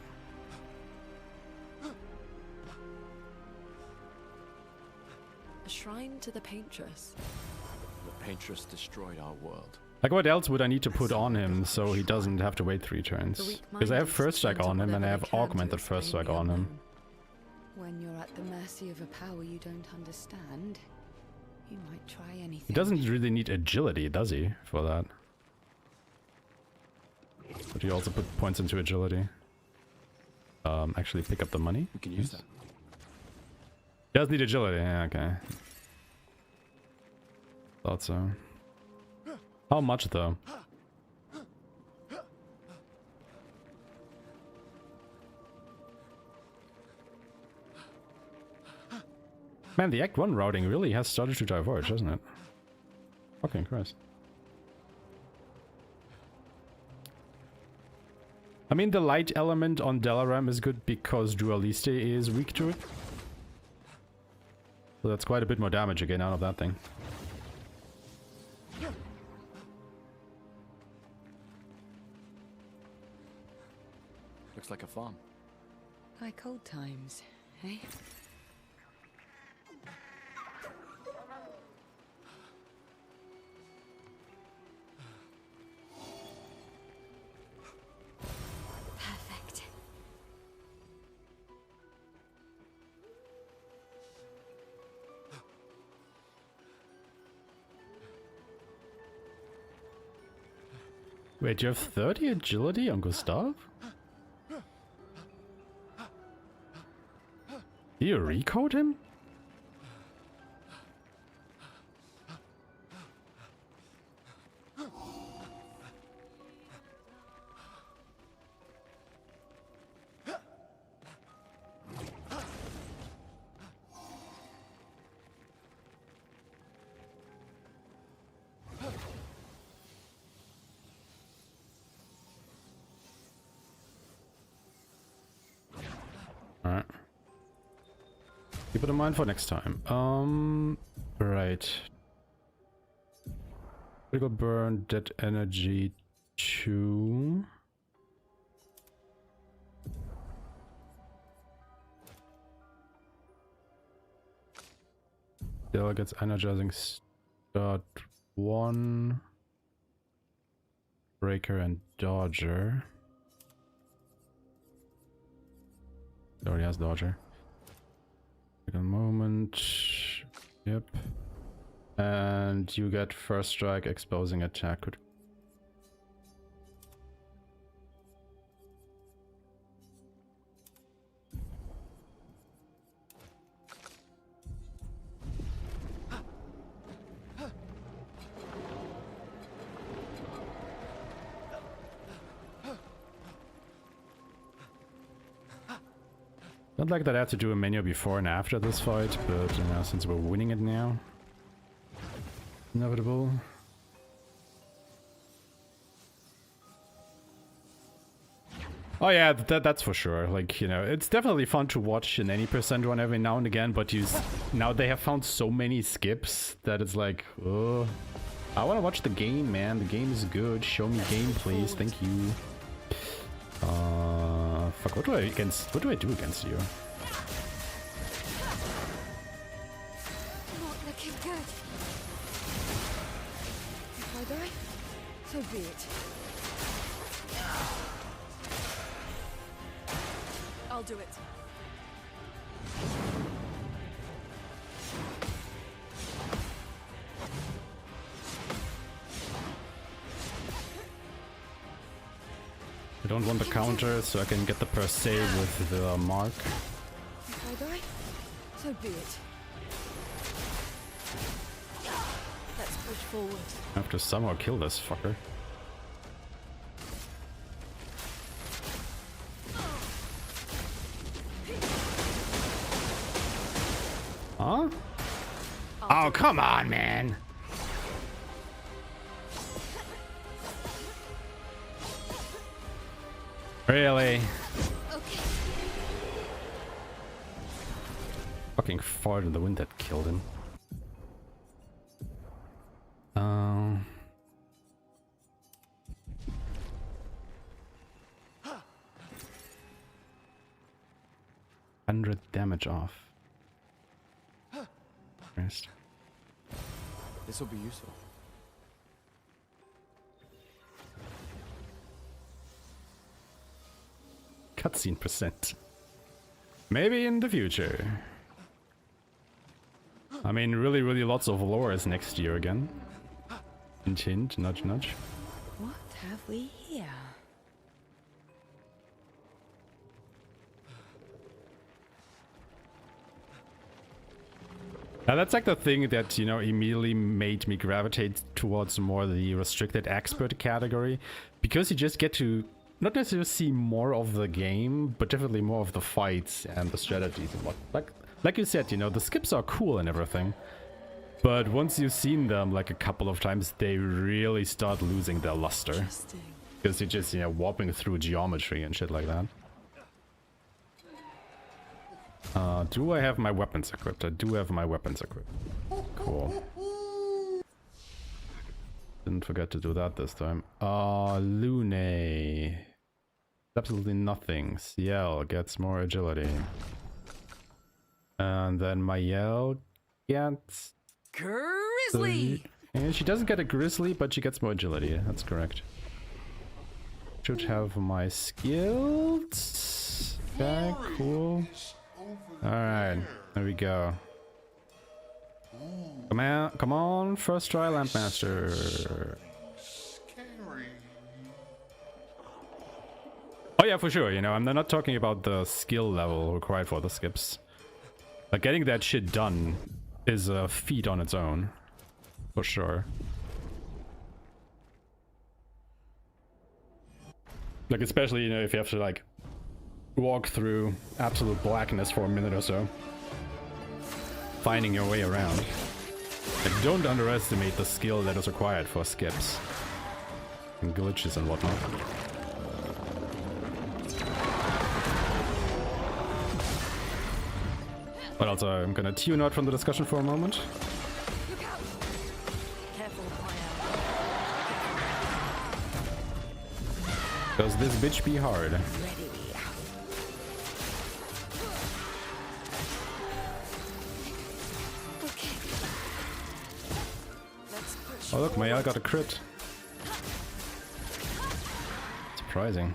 A shrine to the Paintress. The Paintress destroyed our world. Like, what else would I need to put on him so he doesn't have to wait 3 turns? Because I have first strike on him and I have augmented first strike on him. When you're at the mercy of a power you don't understand, you might try anything. He doesn't really need agility, does he, for that? But he also put points into agility. Actually pick up the money? We can use that. He does need agility, yeah, okay. Thought so. How much, though? Man, the Act 1 routing really has started to diverge, hasn't it? Fucking Christ. I mean, the light element on Dalaram is good because Dualiste is weak to it. So that's quite a bit more damage again out of that thing. Looks like a farm. Like old times, eh? Perfect. Wait, you have 30 agility on Gustav? Do you recode him? Alright. Keep it in mind for next time. Right. Critical burn, dead energy 2. Still gets energizing start 1. Breaker and dodger. He already has dodger. Take a moment. Yep. And you get first strike, exposing attack. Not like that I have to do a menu before and after this fight, but you know, since we're winning it now, inevitable. Oh yeah, that's for sure. Like, you know, it's definitely fun to watch an any percent run every now and again, but now they have found so many skips that it's like, oh, I want to watch the game, man. The game is good. Show me game, please. Thank you. Fuck, what do I do against you? Not looking good. If I die, so be it. I'll do it. I don't want the counter, so I can get the per se with the mark. If I die, so be it. Let's push forward. I have to somehow kill this fucker. Huh? Oh, come on, man! Really? Okay. Fucking fart in the wind that killed him. $100 damage off. Christ. This will be useful. Cutscene percent. Maybe in the future. I mean, really lots of lore is next year again. Hint, hint, nudge, nudge. What have we here? Now that's like the thing that, you know, immediately made me gravitate towards more the restricted expert category. Because you just get to not necessarily see more of the game, but definitely more of the fights and the strategies and what. Like you said, you know, the skips are cool and everything. But once you've seen them like a couple of times, they really start losing their luster. Because you're just, you know, warping through geometry and shit like that. Do I have my weapons equipped? I do have my weapons equipped. Cool. Didn't forget to do that this time. Lune. Absolutely nothing. Ciel gets more agility. And then Mayel gets... Grizzly! And she doesn't get a grizzly, but she gets more agility. That's correct. Should have my skills. Okay, cool. Alright, there we go. Come on, first try, Lampmaster. Oh yeah, for sure, you know, I'm not talking about the skill level required for the skips. Like, getting that shit done is a feat on its own. For sure. Like, especially, you know, if you have to, like, walk through absolute blackness for a minute or so. Finding your way around. Like, don't underestimate the skill that is required for skips. And glitches and whatnot. But also, I'm gonna tune out from the discussion for a moment. Look out! Careful, Does this bitch be hard? Oh look, Maya got a crit. Surprising.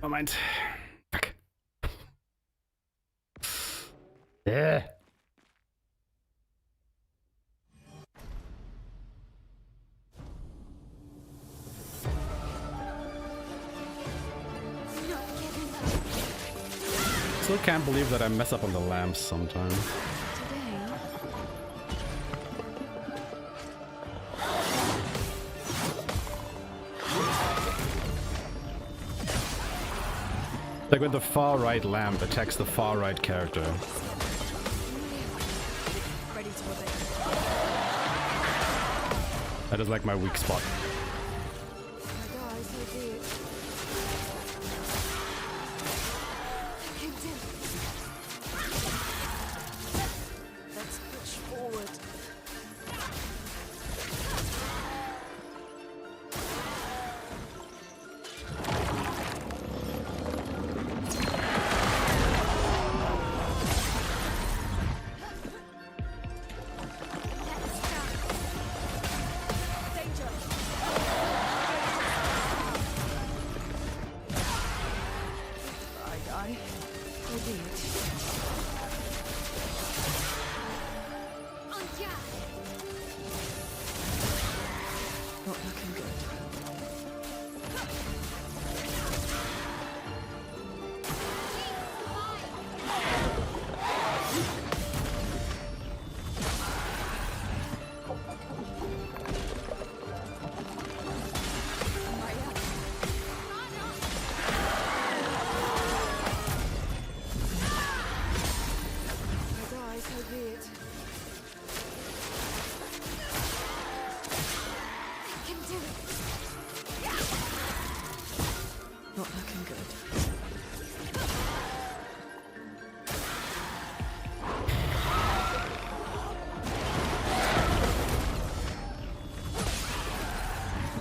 Never mind. Fuck. Yeah. Still can't believe that I mess up on the lamps sometimes. Like when the far right lamp attacks the far right character. That is like my weak spot.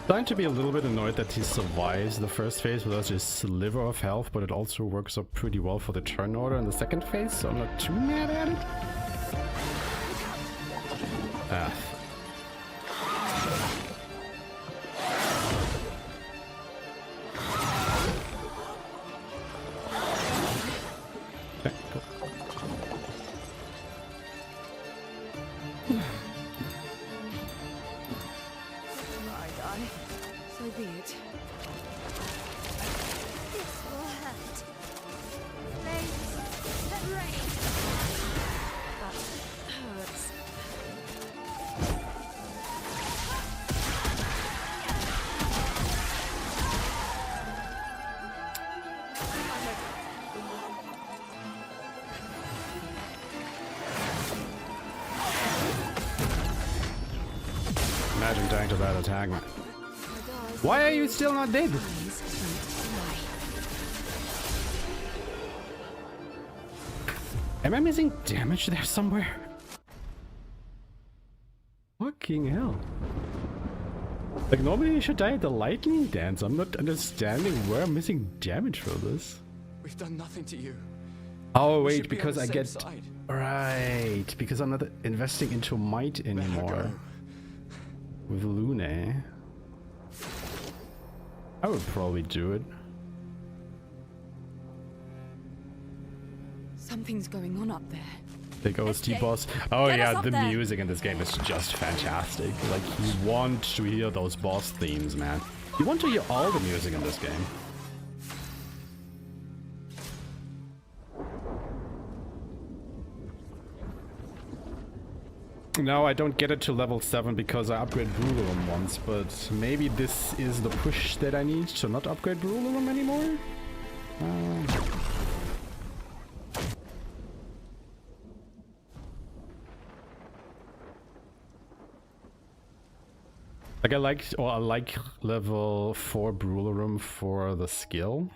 Starting to be a little bit annoyed that he survives the first phase without just a sliver of health, but it also works up pretty well for the turn order in the second phase, so I'm not too mad at it. Ah. Okay, cool. So be it. This will hurt. Rain. That hurts. Imagine dying to that attack, man. Why are you still not dead? Am I missing damage there somewhere? Fucking hell. Like, normally you should die at the lightning dance. I'm not understanding where I'm missing damage for this. We've done nothing to you. Oh, We wait, should be on because the I safe get... side. Right, because I'm not investing into might anymore. With Lune. I would probably do it. Something's going on up there. Big OST boss. Oh yeah, the music in this game is just fantastic. Like, you want to hear those boss themes, man. You want to hear all the music in this game. No, I don't get it to level 7 because I upgrade Brularum once, but maybe this is the push that I need to not upgrade Brularum anymore? Like, I like level 4 Brularum for the skill,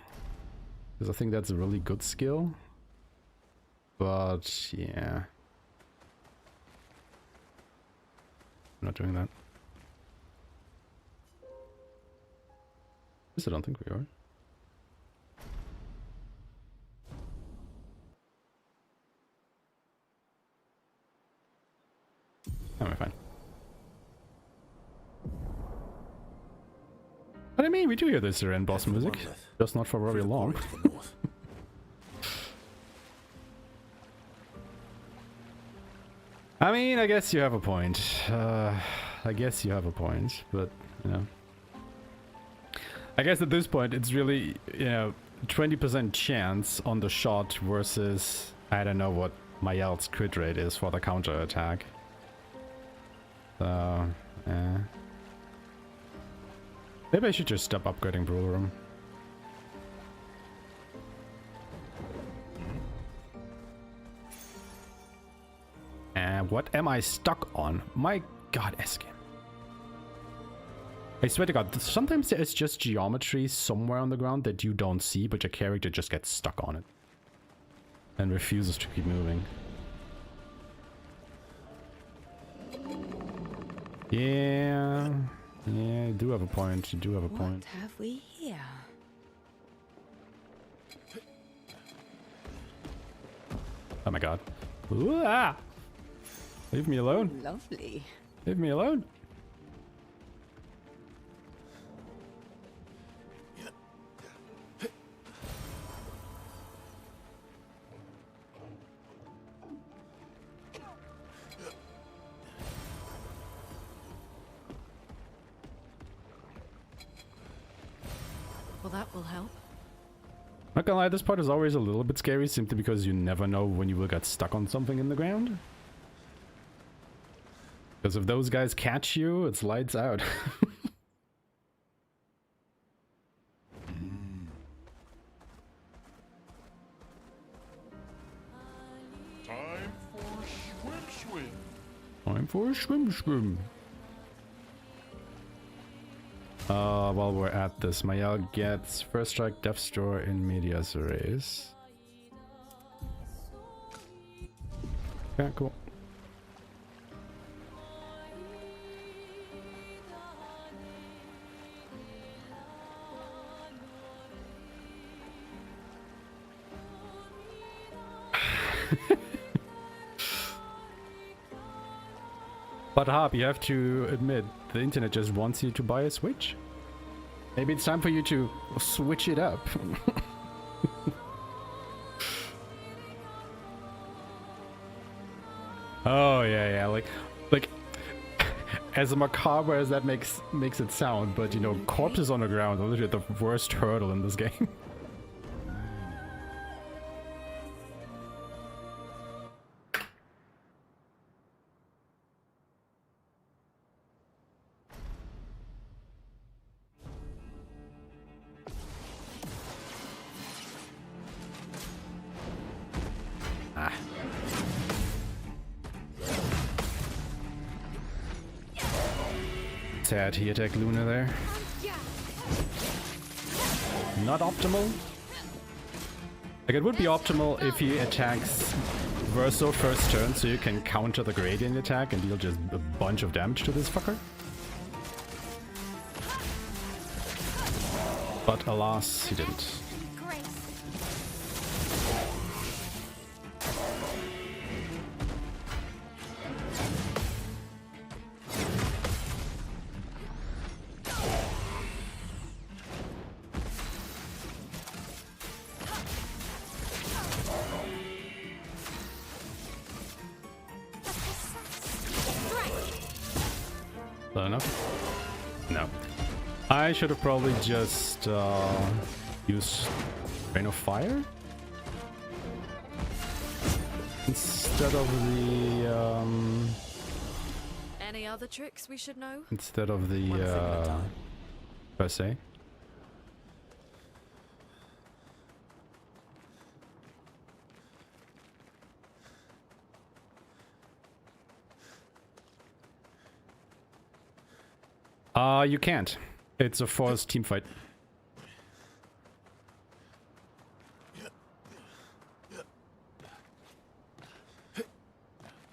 because I think that's a really good skill. But yeah, I'm not doing that. Yes, I don't think we are. Oh, we're fine. But I mean, we do hear this end boss music, just not for very long. I mean, I guess you have a point. I guess you have a point, but, you know. I guess at this point, it's really, you know, 20% chance on the shot versus, I don't know what Mayel's crit rate is for the counter attack. So, maybe I should just stop upgrading Brularum. And what am I stuck on? My god, Eskin. I swear to god, sometimes there is just geometry somewhere on the ground that you don't see, but your character just gets stuck on it. And refuses to keep moving. Yeah, you do have a point. You do have a point. What have we here? Oh my god. Ooh, ah! Leave me alone. Oh, lovely. Leave me alone. Well, that will help. Not gonna lie, this part is always a little bit scary simply because you never know when you will get stuck on something in the ground. Because if those guys catch you, it's lights out. Time for swim. Time for a swim. While we're at this, Mayel gets first strike Death Store in Medias Res. Okay, cool. But Harp, you have to admit, the internet just wants you to buy a Switch. Maybe it's time for you to switch it up. Oh yeah, like as macabre as that makes it sound, but you know, corpses on the ground are literally the worst hurdle in this game. Sad he attacked Luna there. Not optimal. Like, it would be optimal if he attacks Verso first turn so you can counter the gradient attack and deal just a bunch of damage to this fucker. But alas, he didn't. Grace. Fair enough? No. I should have probably just used Rain of Fire instead of the Any other tricks we should know? instead of the per se. You can't. It's a forced team fight.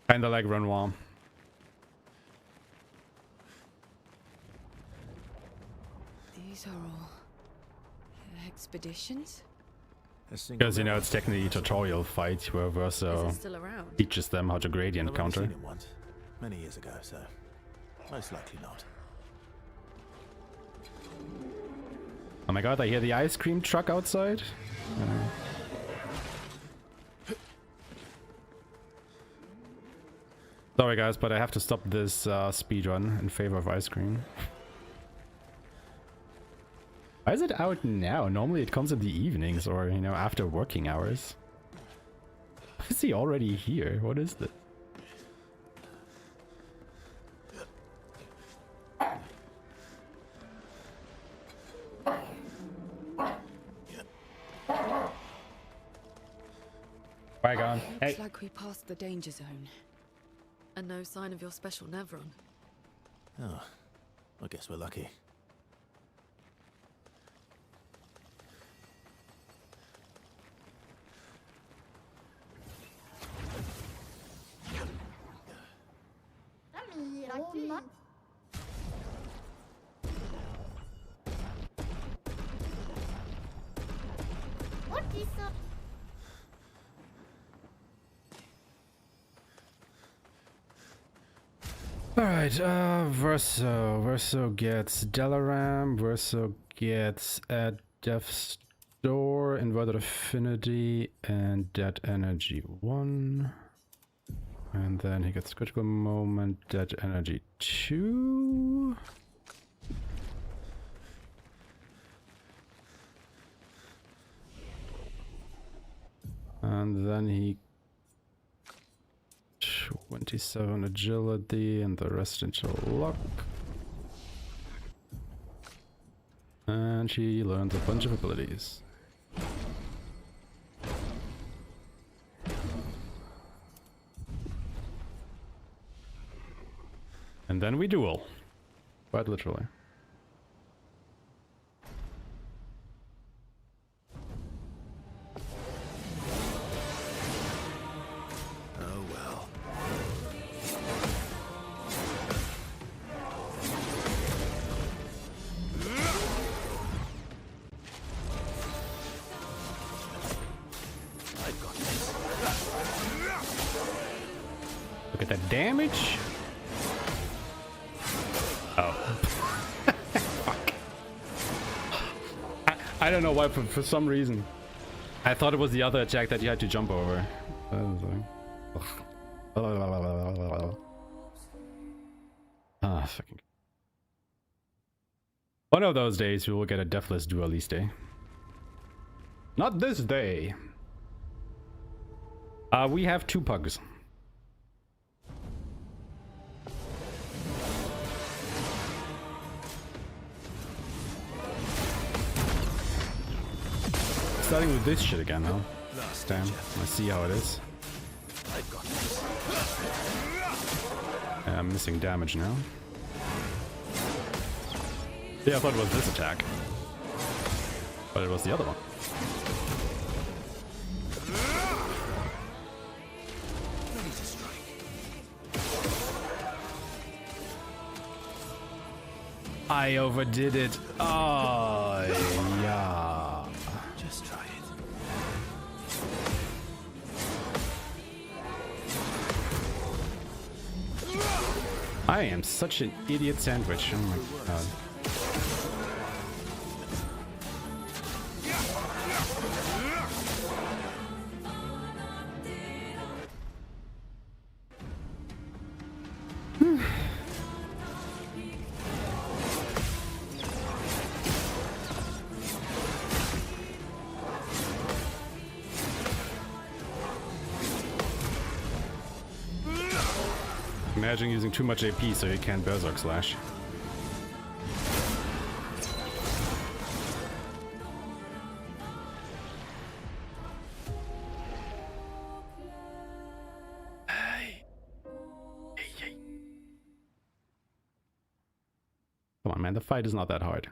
Kinda like Renoir. These are all expeditions? Because, you know, it's technically a tutorial fight where Verso still around? teaches them how to gradient I've only counter. seen it once, many years ago, so most likely not. Oh my god, I hear the ice cream truck outside. Sorry guys, but I have to stop this speedrun in favor of ice cream. Why is it out now? Normally it comes in the evenings or, you know, after working hours. Is he already here? What is this? Bygone. Hey. Looks like we passed the danger zone. And no sign of your special Nevron. Oh, I guess we're lucky. Alright, Verso gets Dalaram, Verso gets at Death's Door, Inverted Affinity, and Dead Energy 1. And then he gets Critical Moment, Dead Energy 2. And then he 27 agility and the rest into luck. And she learns a bunch of abilities. And then we duel. Quite literally. Look at that damage. Oh. Fuck. I don't know why, for some reason. I thought it was the other attack that you had to jump over. Ah, fucking. One of those days we will get a Deathless Dueliste day. Not this day. We have 2 pugs. Starting with this shit again, huh? Damn, I see how it is. Yeah, I'm missing damage now. Yeah, I thought it was this attack. But it was the other one. I overdid it. Oh, yeah. I am such an idiot sandwich. Oh my god. Imagine using too much AP so you can't Berserk Slash. Come on, man, the fight is not that hard.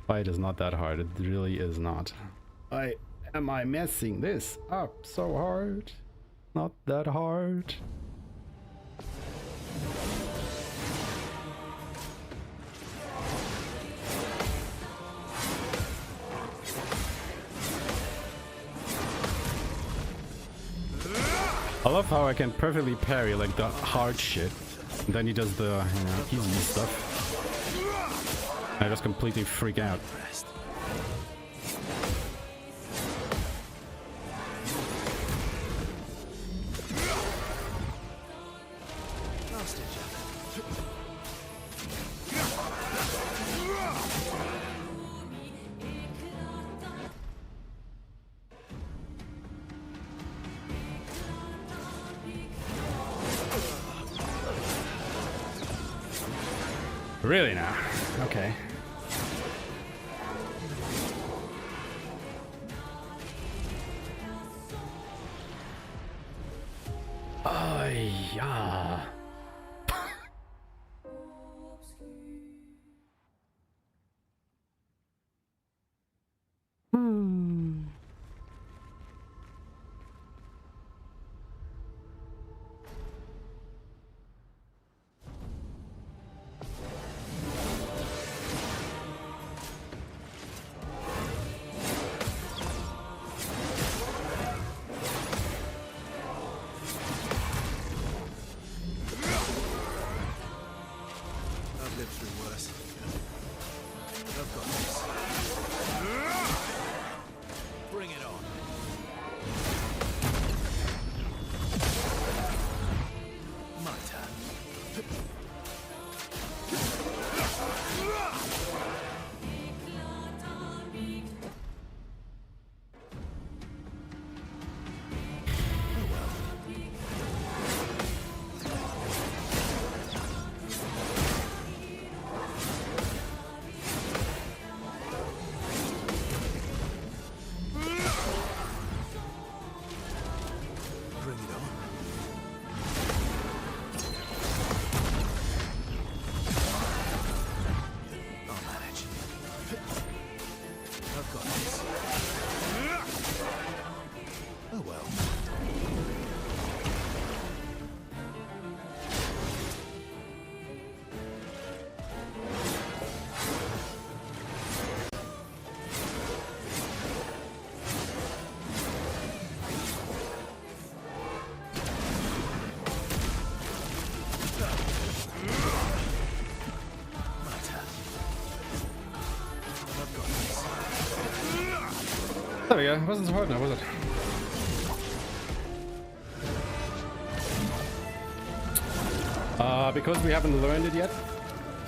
Fight is not that hard, it really is not. Am I messing this up so hard? Not that hard. I love how I can perfectly parry like the hard shit. And then he does the easy stuff. I just completely freak out. Really now? Okay. Oh, yeah. There we go. It wasn't so hard now, was it? Because we haven't learned it yet,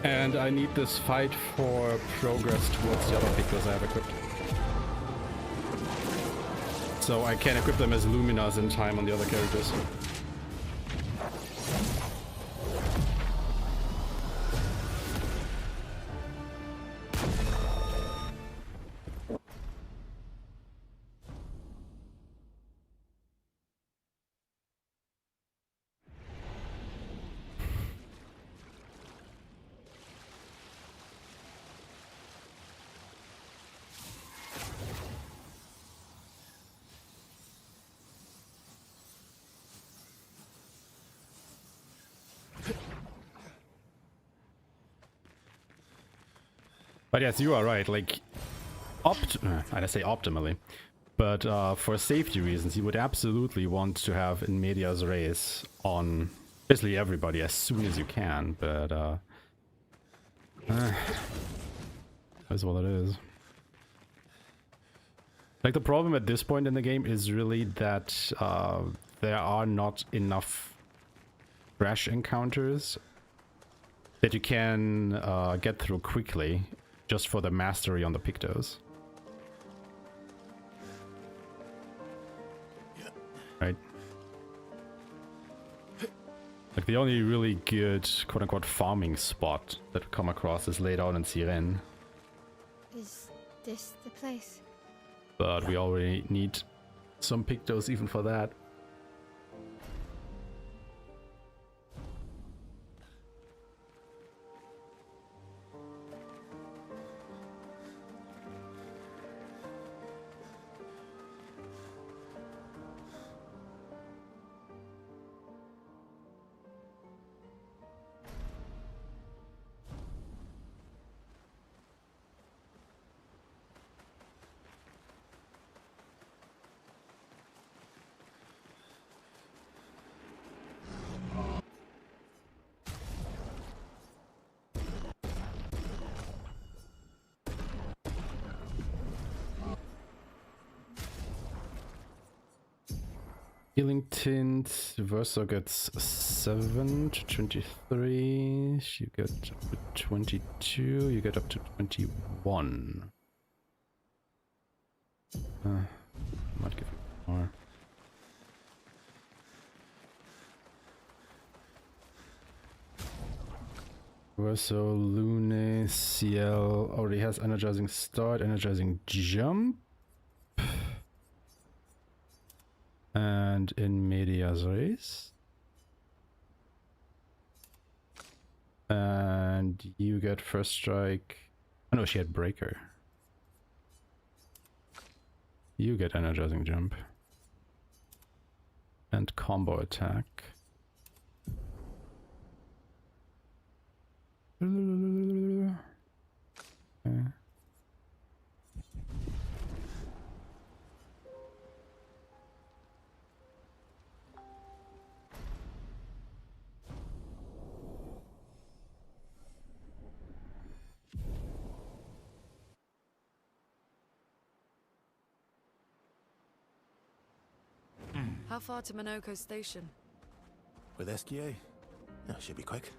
and I need this fight for progress towards the other pictures I have equipped. So I can equip them as Luminas in time on the other characters. But yes, you are right, like, I say optimally, but for safety reasons, you would absolutely want to have in medias res on Basically everybody as soon as you can, but that's what it is. Like, the problem at this point in the game is really that there are not enough crash encounters that you can get through quickly just for the mastery on the Pictos. Right? Like, the only really good quote-unquote farming spot that we come across is laid out in Siren. Is this the place? But we already need some Pictos even for that. Healing tint, Verso gets 7 to 23, you get up to 22, you get up to 21. Might give you more. Verso, Lune, Ciel already has energizing start, energizing jump. And in Medias Res. And you get first strike. Oh no, she had breaker. You get energizing jump. And combo attack. Okay. How far to Minoko Station? With SDA? No, should be quick.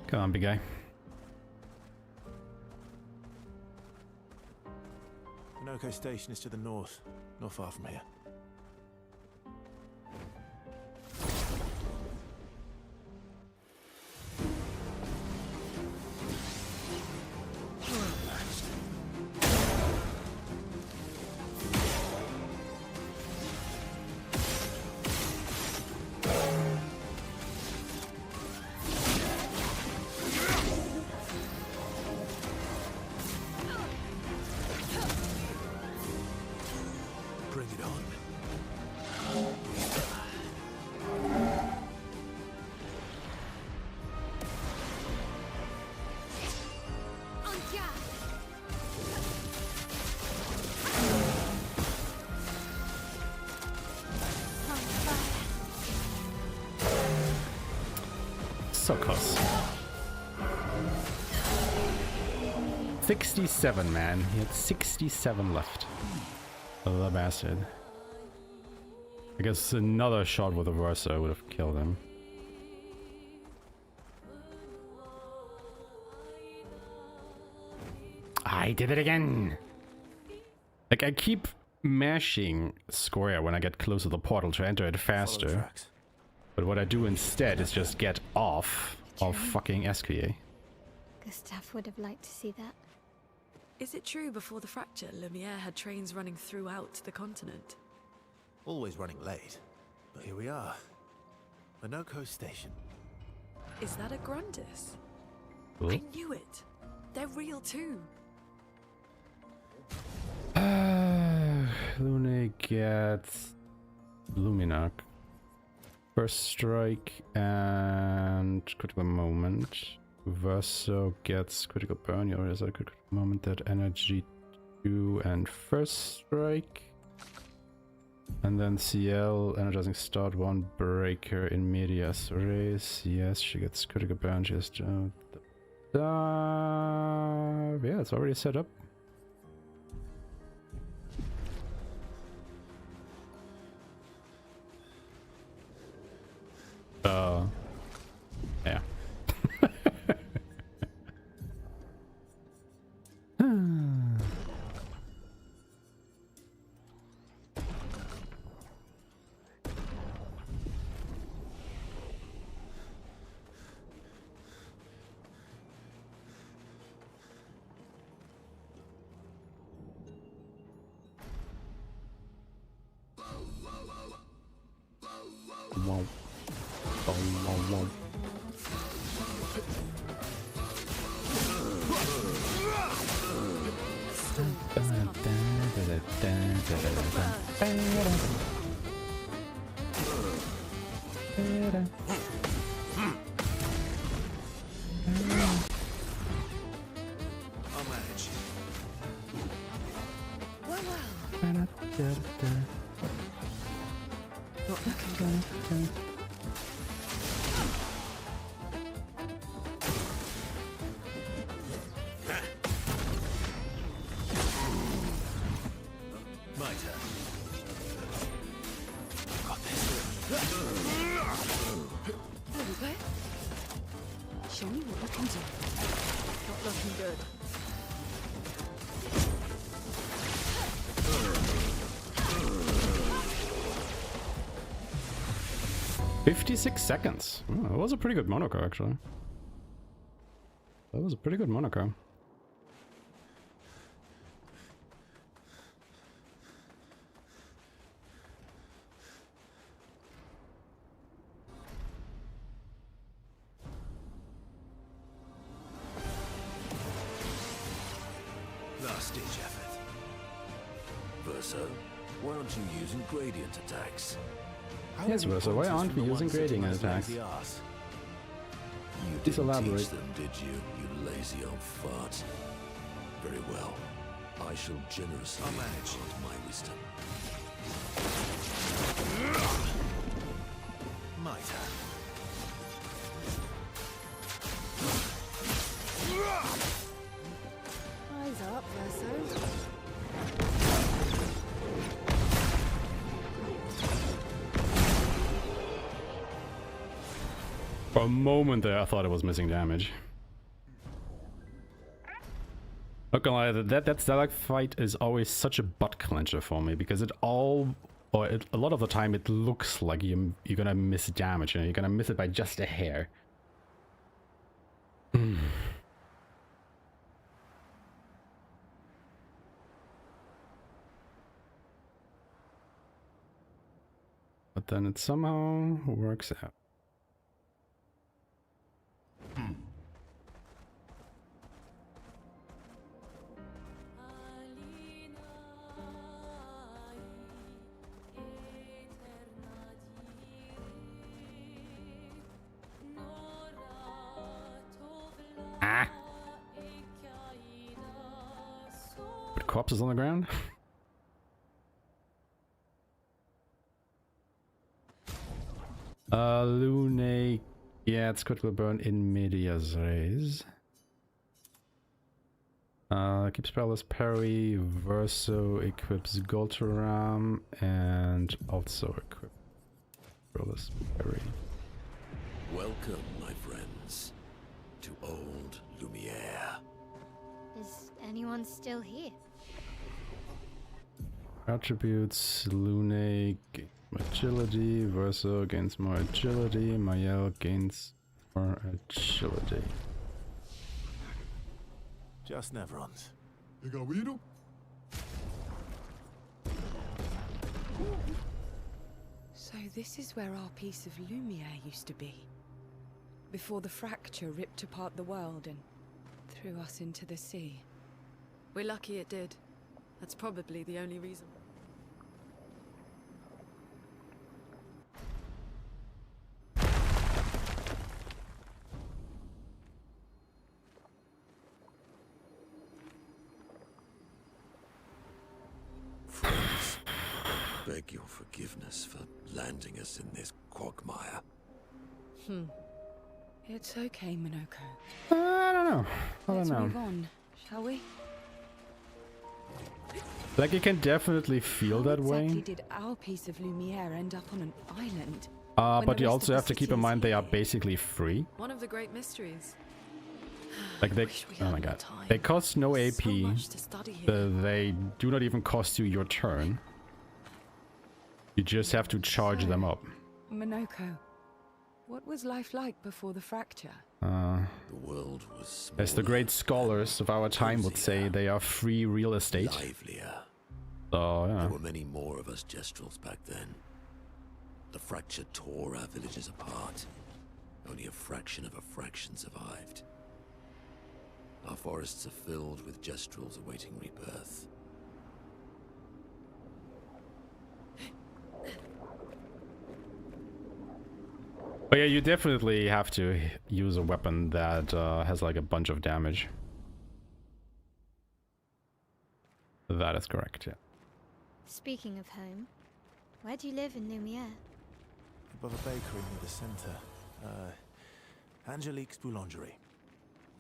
Come on, big guy. Minoko Station is to the north, not far from here. So close. 67, man. He had 67 left. The bastard. I guess another shot with a Versa would have killed him. I did it again! Like, I keep mashing square when I get close to the portal to enter it faster. But what I do instead is just get off of fucking SQA. Gustav would have liked to see that. Is it true before the fracture, Lumiere had trains running throughout the continent? Always running late. But here we are. Minoko Station. Is that a Grundis? Cool. I knew it. They're real too. Lune gets Luminac. First strike and critical moment. Verso gets critical burn. Or is that a critical moment? That energy 2 and first strike. And then CL, energizing start, 1 breaker in medias res. Yes, she gets critical burn, she has to... yeah, it's already set up. Yeah. Wow. Wow. I'll manage. Not looking good. My turn. Got this. There we go. Show me what you can do. Not looking good. 56 seconds. Oh, that was a pretty good Monaco, actually. That was a pretty good Monaco. Last ditch effort. Verso, why aren't you using gradient attacks? Yes, Verso, why aren't we using gradient attacks? You Please didn't elaborate. teach them, did you? You lazy old fart. Very well. I shall generously impart my wisdom. My turn. Eyes up, Verso. For a moment there, I thought it was missing damage. Not gonna lie, that like fight is always such a butt clencher for me because a lot of the time it looks like you're gonna miss damage. You know, you're gonna miss it by just a hair. But then it somehow works out. Ah! Put corpses on the ground? Lune, yeah, it's critical burn in medias res. Keeps perilous parry, Verso equips Goltaram, and also equip perilous parry. Welcome, my friends, to old Lumiere. Is anyone still here? Attributes, Lune gains more agility, Verso gains more agility, Mayel gains more agility. Just Nevrons. So this is where our piece of Lumiere used to be. Before the fracture ripped apart the world and threw us into the sea. We're lucky it did. That's probably the only reason. beg your forgiveness for landing us in this quagmire. It's okay, Minoko. I don't know. Let's move on, shall we? Like, you can definitely feel that way. Exactly did our piece of Lumiere end up on an island? But you also have to keep in mind they are basically free. One of the great mysteries. Like they, oh my god, they cost no AP. They do not even cost you your turn. You just have to charge them up. Minoko, what was life like before the fracture? The world was smaller, as the great scholars of our time would say, they are free real estate. livelier. So, yeah. There were many more of us Gestrels back then. The fracture tore our villages apart. Only a fraction of a fraction survived. Our forests are filled with Gestrels awaiting rebirth. But yeah, you definitely have to use a weapon that has like a bunch of damage. That is correct, yeah. Speaking of home, where do you live in Lumiere? Above a bakery near the center. Angelique's Boulangerie.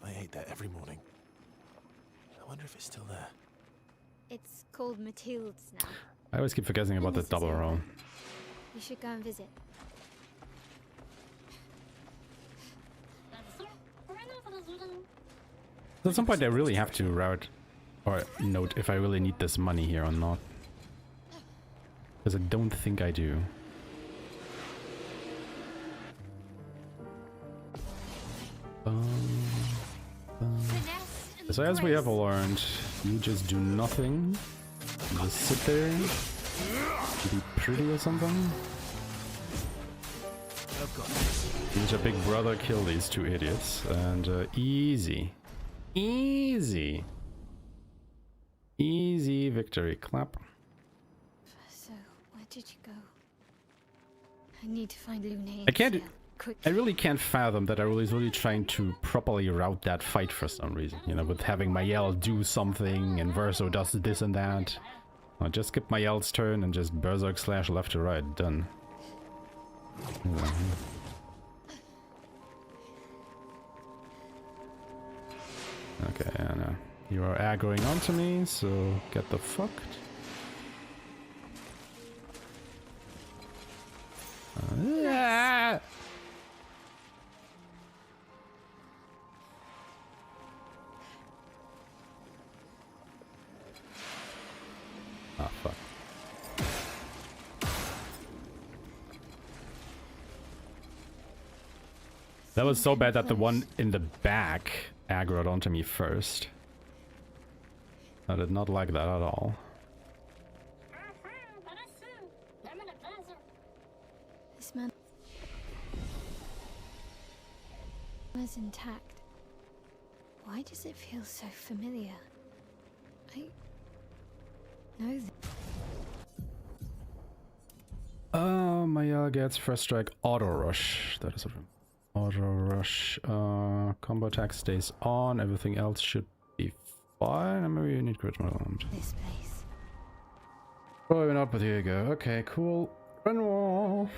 I ate there every morning. I wonder if it's still there. It's called Mathilde's now. I always keep forgetting about the double roll. You should go and visit. At some point I really have to route or note if I really need this money here or not. Because I don't think I do. So as we have learned, you just do nothing. You just sit there, be pretty or something. Use your big brother, kill these two idiots, and easy. Easy. Easy victory. Clap. So, where did you go? I need to find Lune. I can't... I really can't fathom that I was really trying to properly route that fight for some reason. You know, with having Mayel do something and Verso does this and that. I'll just skip Mayel's turn and just berserk slash left to right. Done. Okay, I know. You are aggroing onto me, so get the fucked. Ah, fuck. That was so bad that the one in the back aggroed onto me first. I did not like that at all. This man is intact. Why does it feel so familiar? I know that. Mayel gets first strike auto rush. That is a auto rush. Combo attack stays on. Everything else should be fine. And maybe you need critical armed. This place. Probably not, but here you go. Okay, cool. Run wall.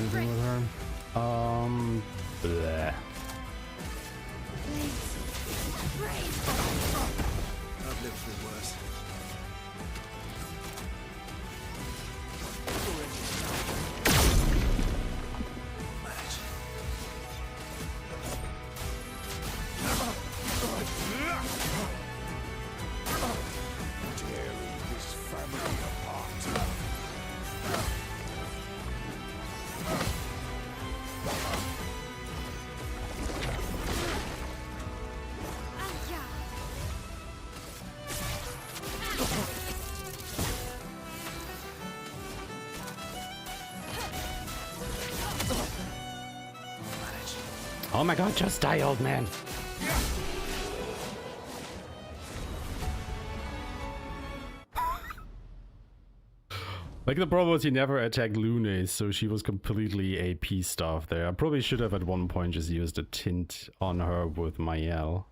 anything with her. Bleh. I've lived through worse. Oh my god, just die, old man. Like, the problem was he never attacked Lune, so she was completely AP stuff there. I probably should have at one point just used a tint on her with Mael.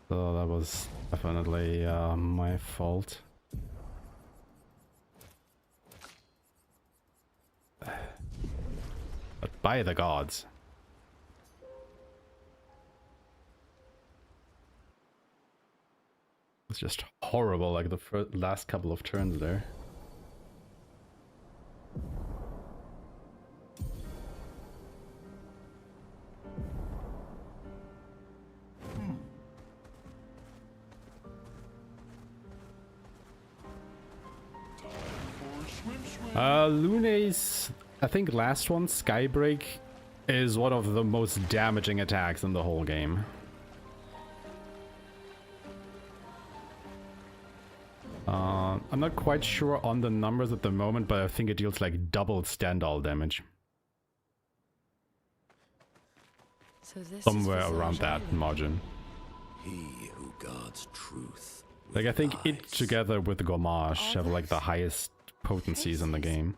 So that was definitely my fault. But by the gods. It's just horrible, like the last couple of turns there. Lune's, I think last one, Skybreak, is one of the most damaging attacks in the whole game. I'm not quite sure on the numbers at the moment, but I think it deals like double Stendhal damage. So this somewhere around that margin. He who guards truth. Like, I think it together with Gommage have like the highest potencies in the game.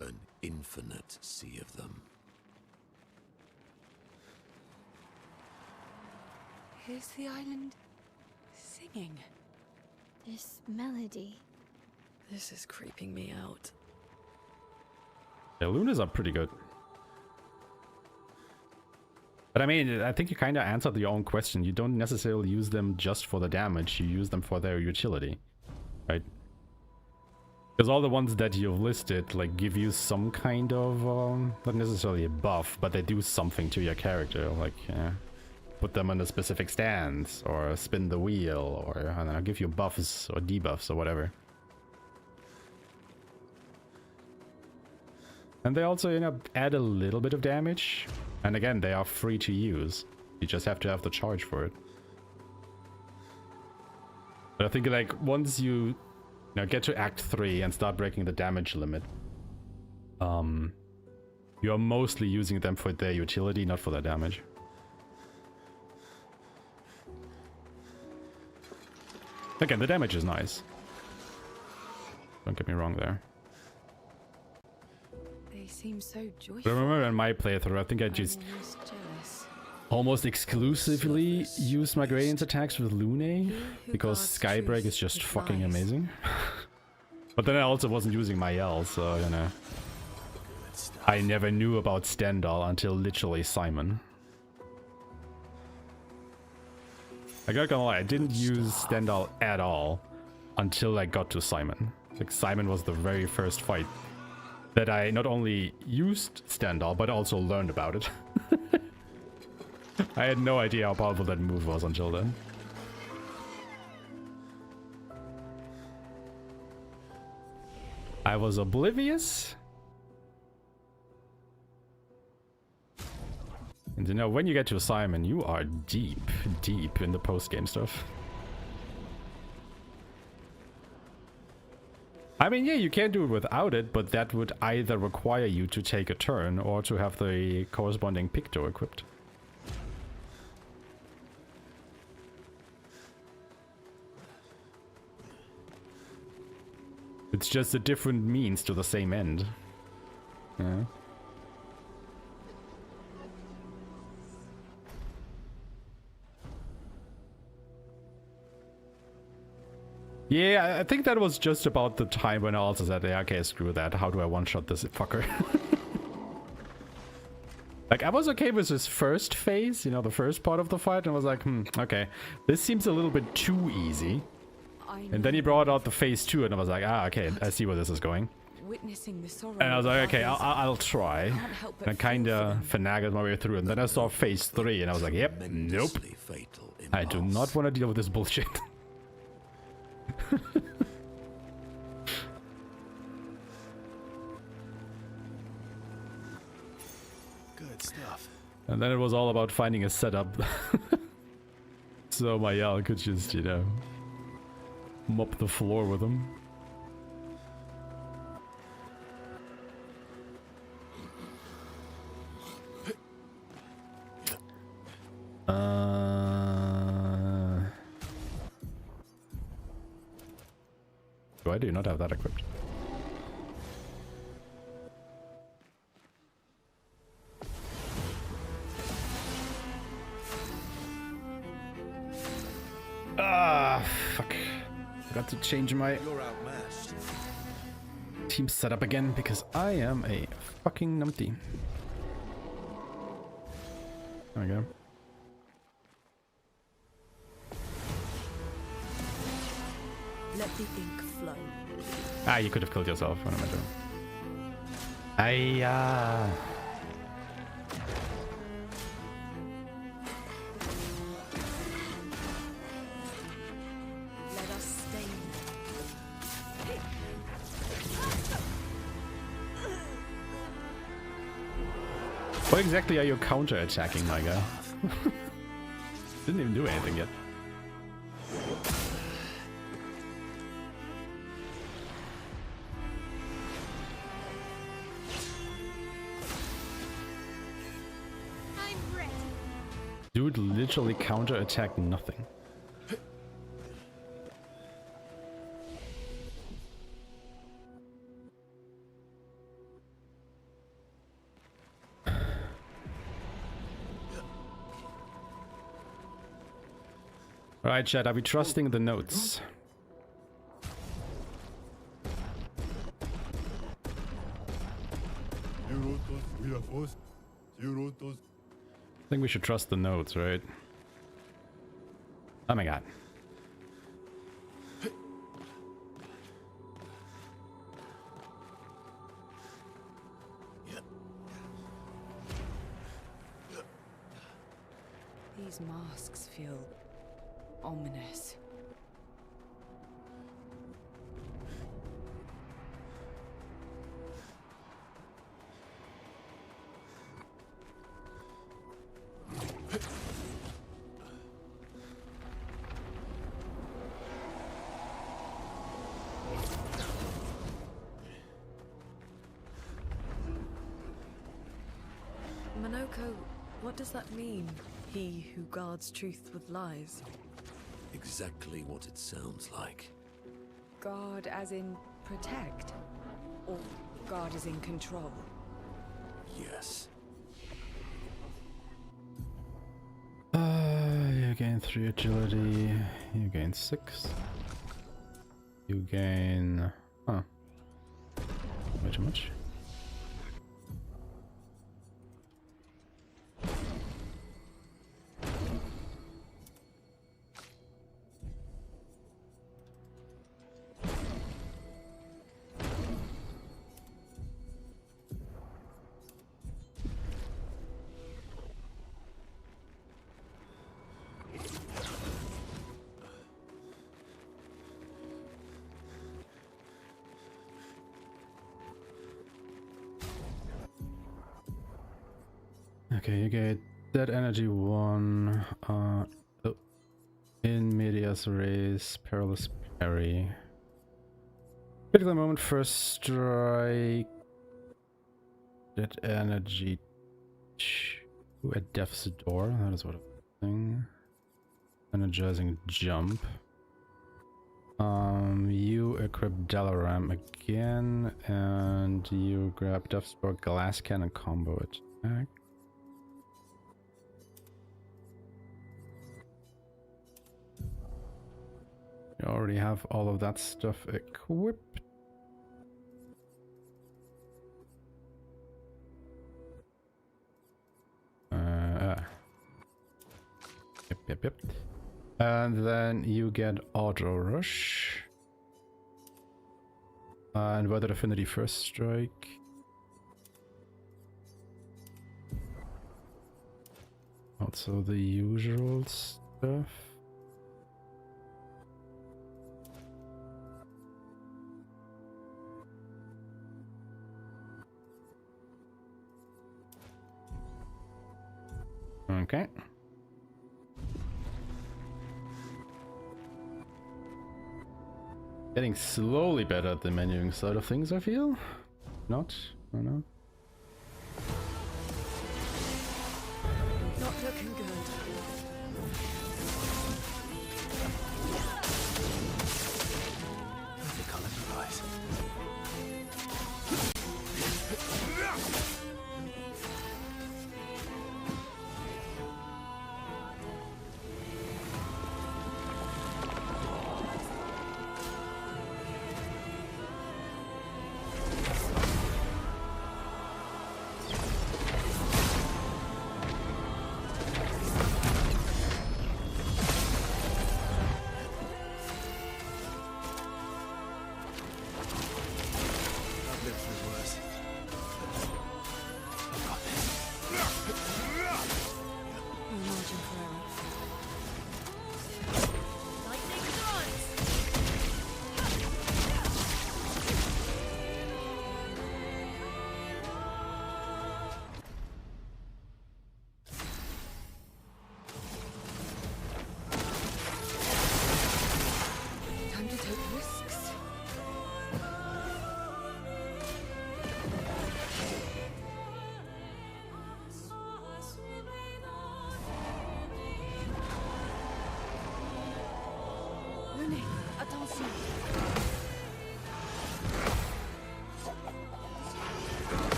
An infinite sea of them. Here's the island singing. This melody. This is creeping me out. Yeah, Lunas are pretty good. But I mean, I think you kind of answered your own question. You don't necessarily use them just for the damage, you use them for their utility, right? Because all the ones that you've listed, like, give you some kind of, not necessarily a buff, but they do something to your character, like, put them in a specific stance, or spin the wheel, or, I don't know, give you buffs or debuffs or whatever. And they also, you know, add a little bit of damage. And again, they are free to use. You just have to have the charge for it. But I think, like, once you get to Act 3 and start breaking the damage limit, you're mostly using them for their utility, not for their damage. Again, the damage is nice. Don't get me wrong there. They seem so joyful. But remember in my playthrough, I think I just almost exclusively used my Gradient's attacks with Lune, because Skybreak is just fucking amazing. But then I also wasn't using Mael, so, you know. I never knew about Stendhal until literally Simon. I got gonna lie, I didn't use Stendhal at all until I got to Simon. Like, Simon was the very first fight that I not only used Stendhal, but also learned about it. I had no idea how powerful that move was until then. I was oblivious. And you know, when you get to Simon, you are deep, deep in the post-game stuff. I mean, yeah, you can do it without it, but that would either require you to take a turn or to have the corresponding Picto equipped. It's just a different means to the same end. Yeah. Yeah, I think that was just about the time when I also said, yeah, okay, screw that. How do I one-shot this fucker? Like, I was okay with his first phase, you know, the first part of the fight, and I was like, okay, this seems a little bit too easy. And then he brought out the phase 2, and I was like, okay, I see where this is going. Witnessing the sorrow. And I was like, okay, I'll try. And I kind of finagled my way through, and then I saw phase 3, and I was like, yep, nope. I do not want to deal with this bullshit. Good stuff. And then it was all about finding a setup. So my Yal could just, you know, mop the floor with him. Why do you not have that equipped? Fuck. Forgot to change my team setup again because I am a fucking numpty. There we go. Let the ink flow. Ah, you could have killed yourself. What am I doing? Let us stay. What exactly are you counter-attacking, my guy? Didn't even do anything yet. Dude literally counter-attacked nothing. Alright, chat, are we trusting the notes? I think we should trust the notes, right? Oh my god. These masks feel ominous. Monoko, what does that mean? He who guards truth with lies. Exactly what it sounds like. Guard as in protect? Or guard as in control? Yes. You gain 3 agility. You gain 6. You gain... Huh. Way too much. Okay, you get dead energy 1, in medias res, perilous parry. Critical moment, first strike, dead energy 2 at death's door, that is what I'm saying. Energizing jump. You equip Dalaram again, and you grab death's door, glass cannon combo attack. You already have all of that stuff equipped. Yep. And then you get Auto Rush. Inverted Affinity First Strike. Also the usual stuff. Okay. Getting slowly better at the menuing side of things, I feel. Not? I don't know. Not looking good. The colour of your eyes.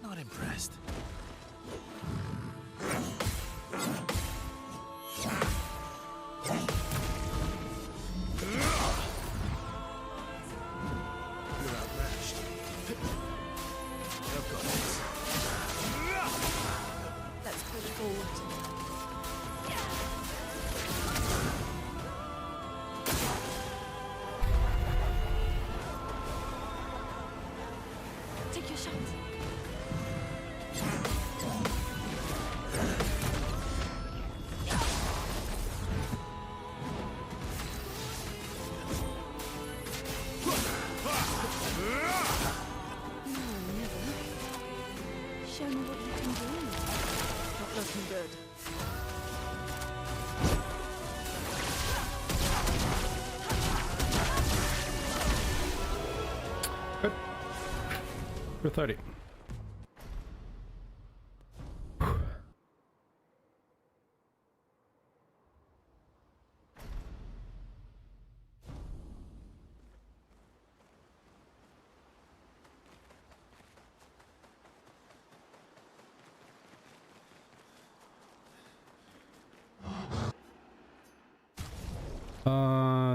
Not impressed. You're outmatched. I've got this. Let's push forward. Take your shot. Show me what you can do. Not looking good. Good. For 30.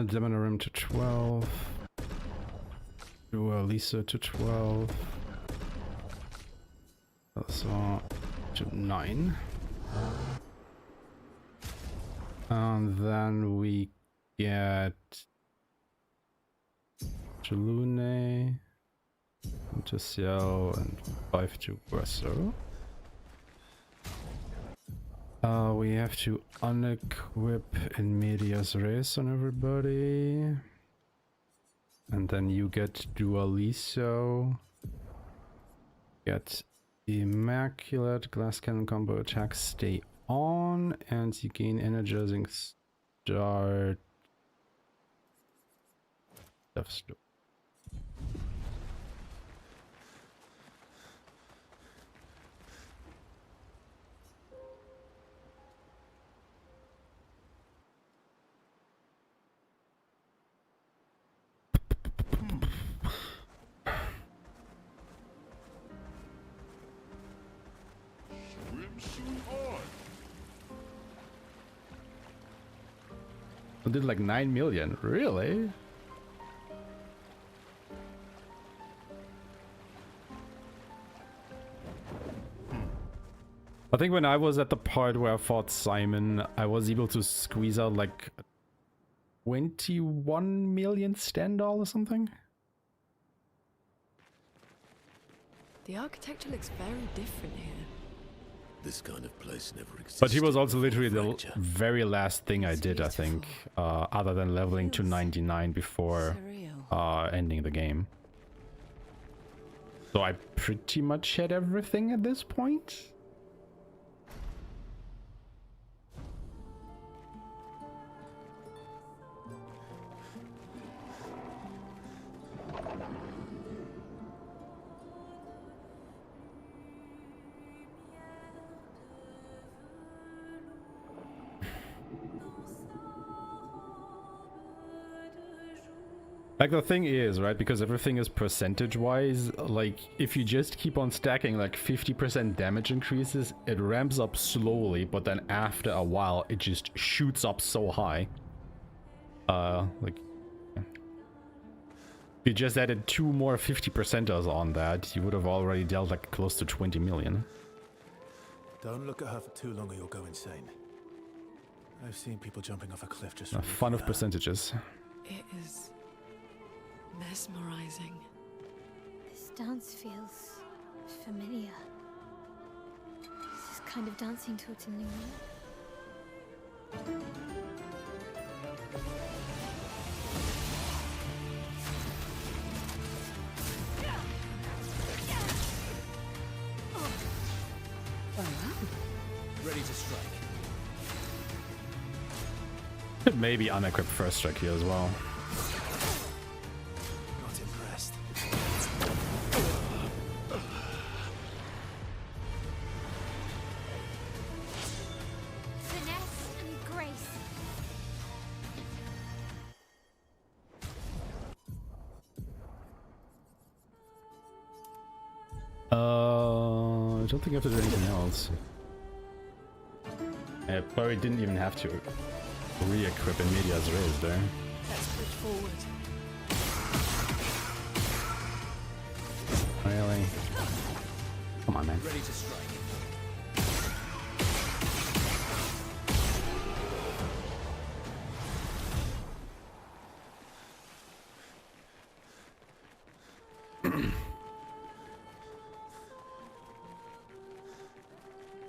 Demonorim to 12. Lisa to 12. Also to 9. And then we get to Lune, to Ciel, and 5 to Guesso. We have to unequip in medias res on everybody. And then you get Dualiso. Get Immaculate Glass Cannon combo attack, stay on, and you gain energizing start. Stuff. I did like 9 million, really? I think when I was at the part where I fought Simon, I was able to squeeze out like 21 million Stendhal or something. The architecture looks very different here. This kind of place never existed. But he was also literally the very last thing I did, I think, other than leveling to 99 before ending the game. So I pretty much had everything at this point. Like the thing is, right, because everything is percentage-wise, like if you just keep on stacking like 50% damage increases, it ramps up slowly, but then after a while it just shoots up so high. Like if you just added 2 more 50%ers on that, you would have already dealt like close to 20 million. Don't look at her for too long or you'll go insane. I've seen people jumping off a cliff just A fun of percentages. It is mesmerizing. This dance feels familiar. This is kind of dancing towards a new world. Ready to strike. Could maybe unequip first strike here as well. Not impressed. Finesse and grace. I don't think I have to do anything else. I probably didn't even have to re-equip in Media's Res there. Let's push forward. Really? Come on, man. Ready to strike.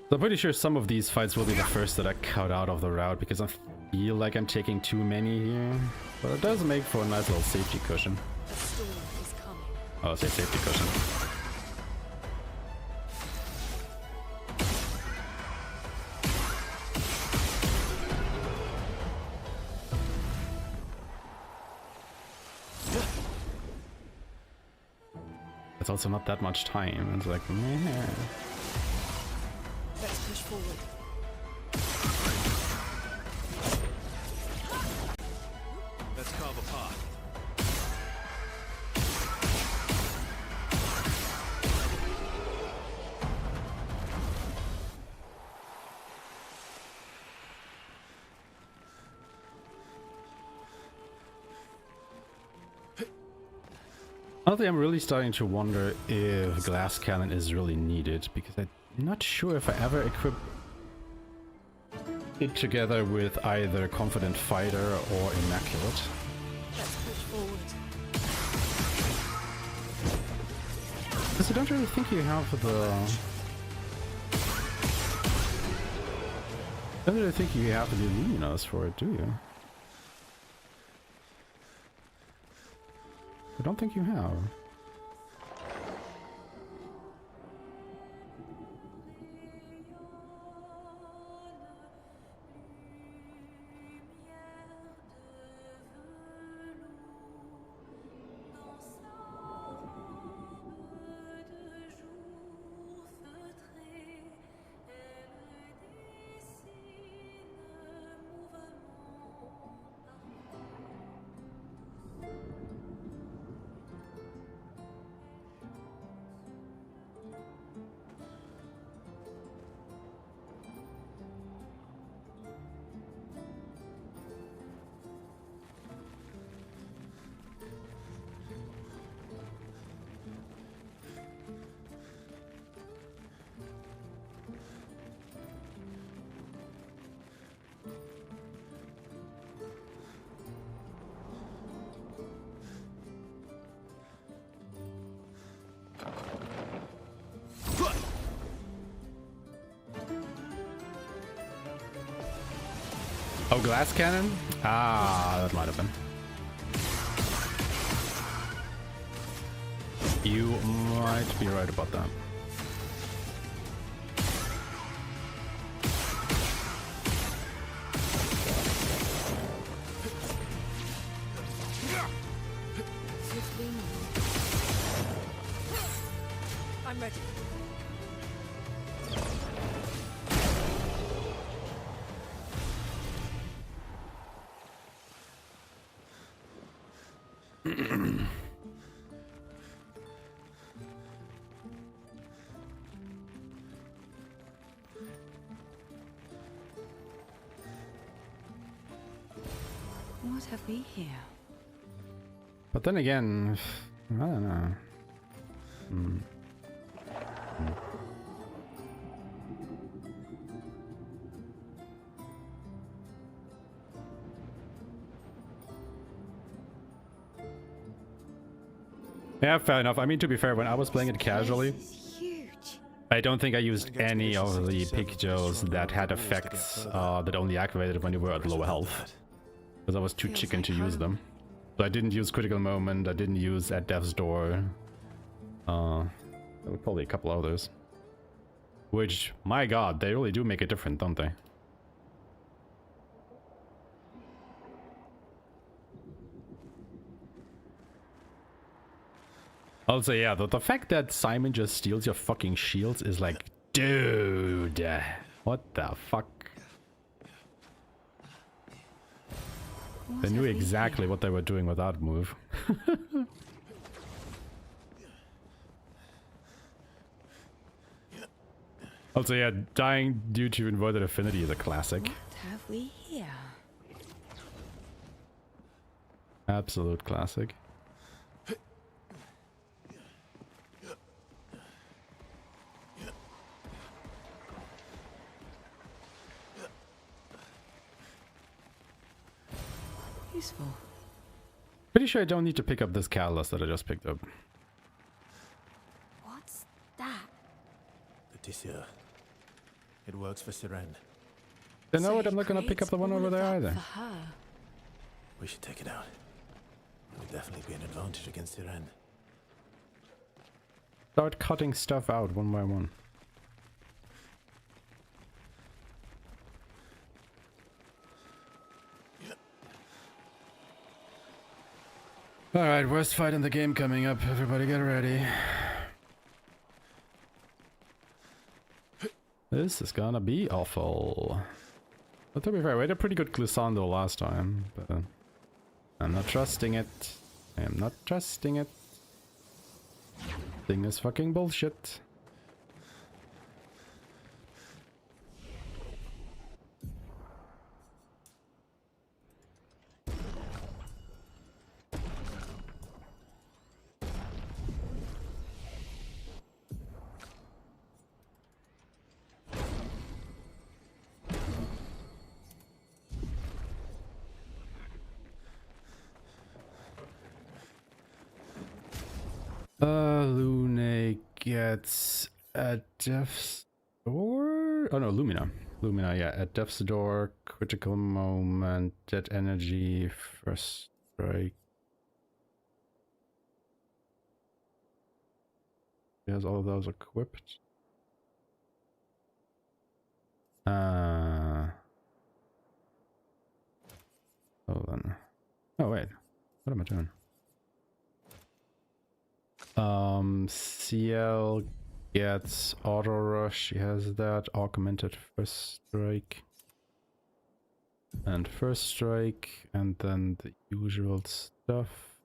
So I'm pretty sure some of these fights will be the first that I cut out of the route because I feel like I'm taking too many here. But it does make for a nice little safety cushion. A storm is coming. Oh, I'll say safety cushion. It's also not that much time. It's like, meh. Let's push forward. Let's carve a path. Honestly, I'm really starting to wonder if glass cannon is really needed because I'm not sure if I ever equip it together with either confident fighter or immaculate. Let's push forward. Because I don't really think you have the... I don't really think you have the luminous for it, do you? I don't think you have. Oh, glass cannon? Ah, that might have been. You might be right about that. I'm ready. What have we here? But then again, I don't know. Yeah, fair enough. I mean, to be fair, when I was playing it casually, I don't think I used any of the pictures that had effects that only activated when you were at low health. Because I was too chicken to use them. So I didn't use Critical Moment, I didn't use At Death's Door. There were probably a couple others. Which, my god, they really do make it different, don't they? Also, yeah, the fact that Simon just steals your fucking shields is like, dude, what the fuck? They knew exactly what they were doing with that move. Also, yeah, dying due to inverted affinity is a classic. What have we here? Absolute classic. Useful. Pretty sure I don't need to pick up this catalyst that I just picked up. What's that? Odysseus. It works for Siren. You know what? I'm not gonna pick up the one over there either. For her. We should take it out. It would definitely be an advantage against Siren. Start cutting stuff out one by one. Alright, worst fight in the game coming up. Everybody get ready. This is gonna be awful. But to be fair, we had a pretty good glissando last time. But I'm not trusting it. I am not trusting it. Thing is fucking bullshit. Lune gets at Death's Door? Oh no, Lumina. Lumina, yeah, at Death's Door, Critical Moment, Dead Energy, First Strike. He has all of those equipped. Hold on. Oh wait, what am I doing? CL gets Auto Rush, he has that, Augmented First Strike. And First Strike, and then the usual stuff.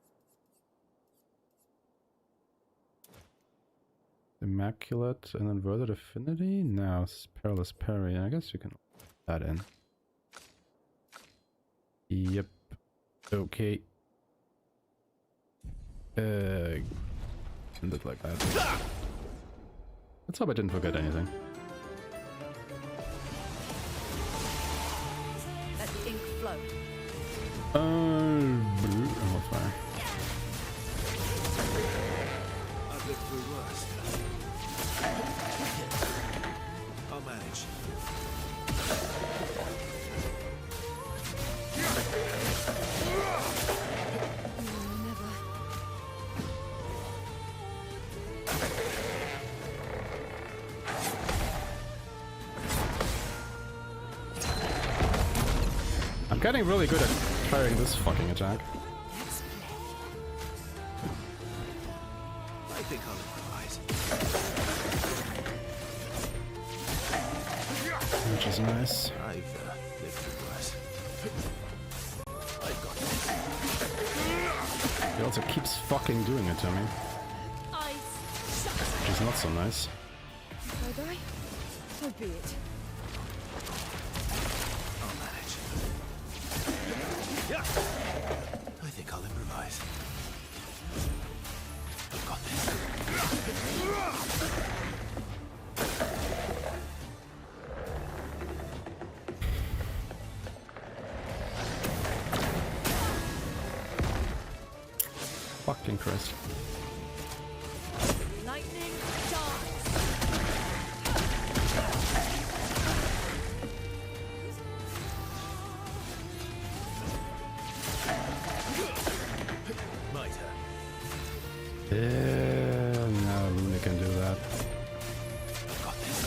Immaculate and Inverted Affinity? No, Perilous Parry, I guess you can put that in. Yep. Okay. Look like that. Let's hope I didn't forget anything. Let the ink flow. Oh, fire. I've lived through worse. I'll manage. getting really good at parrying this fucking attack. I think I'll improvise. Which is nice. I've lived through worse. I've got this. He also keeps fucking doing it to me. Which is not so nice. Bye-bye. So be it. I'll manage. Yeah. I think I'll improvise. I've got this. Fucking Christ. Lightning dance. My turn. Yeah, no, Luna can do that. I've got this.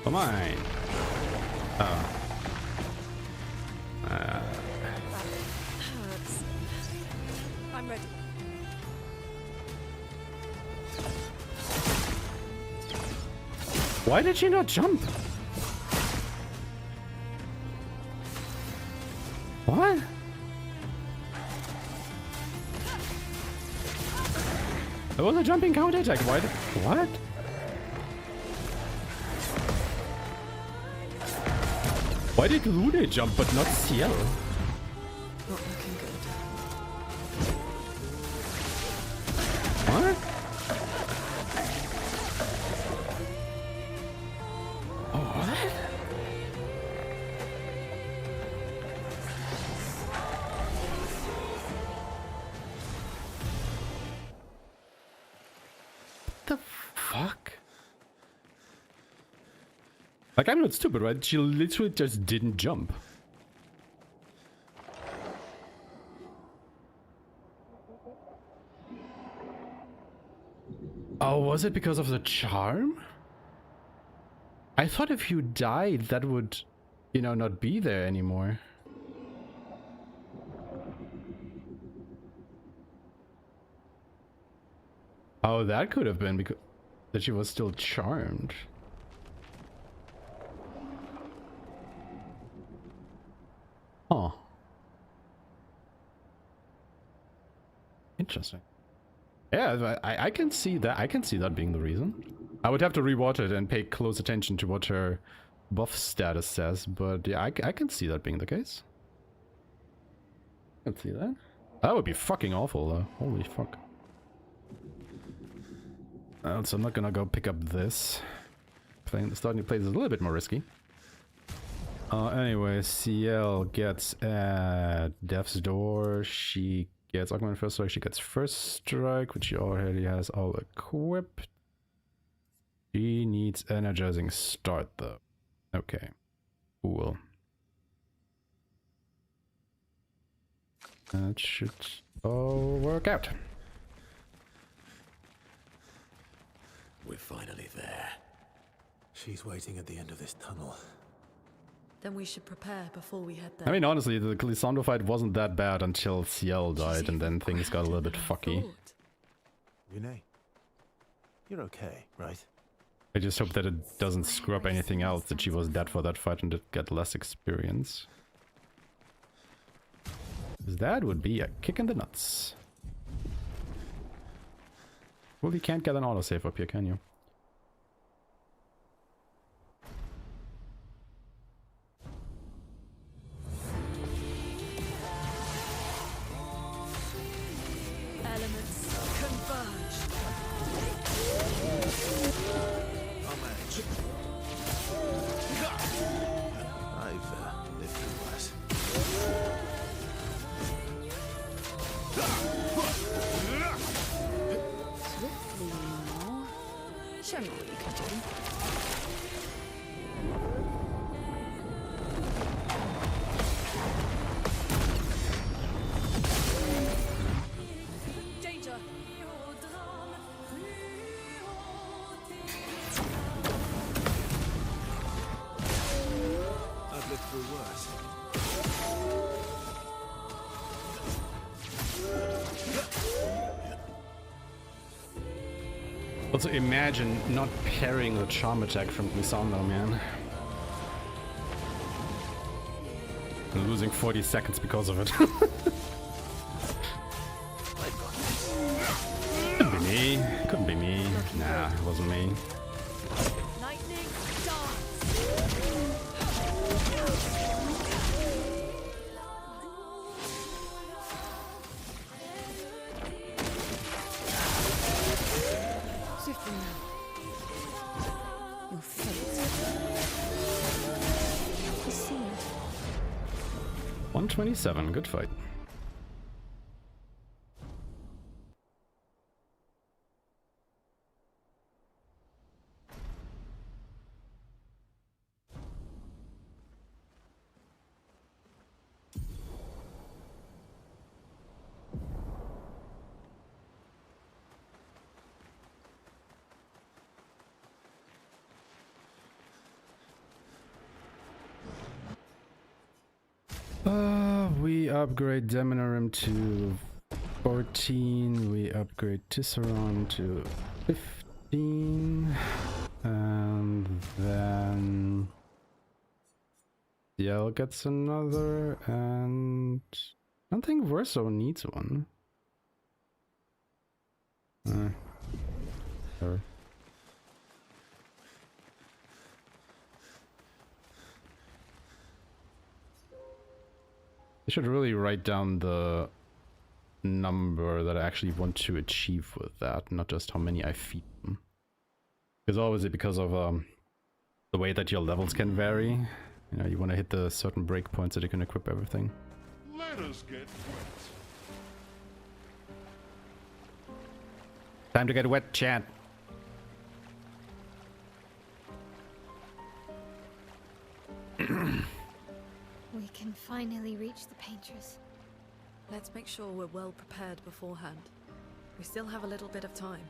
Come on. Oh. Hurts. I'm ready. Why did she not jump? What? There was a jumping counter attack. Why did... What? Why did Luna jump but not Ciel? Not looking good. What? Oh, what? The fuck? Like, I'm not stupid, right? She literally just didn't jump. Oh, was it because of the charm? I thought if you died, that would, you know, not be there anymore. Oh, that could have been because that she was still charmed. Huh. Interesting. Yeah, I can see that. I can see that being the reason. I would have to rewatch it and pay close attention to what her buff status says, but yeah, I can see that being the case. I can see that. That would be fucking awful, though. Holy fuck. So I'm not gonna go pick up this. Starting to play is a little bit more risky. Anyway, CL gets at Death's Door. She gets Augmented First Strike. She gets First Strike, which she already has all equipped. She needs Energizing Start, though. Okay. Cool. That should all work out. We're finally there. She's waiting at the end of this tunnel. Then we should prepare before we head there. I mean, honestly, the Glissando fight wasn't that bad until Ciel died, and then things got a little bit fucky. Yune, you're okay, right? I just hope that it doesn't screw up anything else, that she was dead for that fight and it get less experience. Because that would be a kick in the nuts. Well, you can't get an autosave up here, can you? Elements converge. I'll manage. I've lived through worse. Swiftly now. Show me what you can do. Danger. Also, imagine not parrying the charm attack from Glissando, man. And losing 40 seconds because of it. Couldn't be me. Couldn't be me. Nah, it wasn't me. Lightning Swiftly now. Your fate is sealed. 127, good fight. We upgrade Demonarim to 14, we upgrade Tisserand to 15, and then Yell gets another, and I don't think Verso needs one. Sorry. I should really write down the number that I actually want to achieve with that, not just how many I feed them. Because obviously because of the way that your levels can vary, you know, you want to hit the certain breakpoints that you can equip everything. Let us get wet. Time to get wet, chat. We can finally reach the Paintress. Let's make sure we're well prepared beforehand. We still have a little bit of time.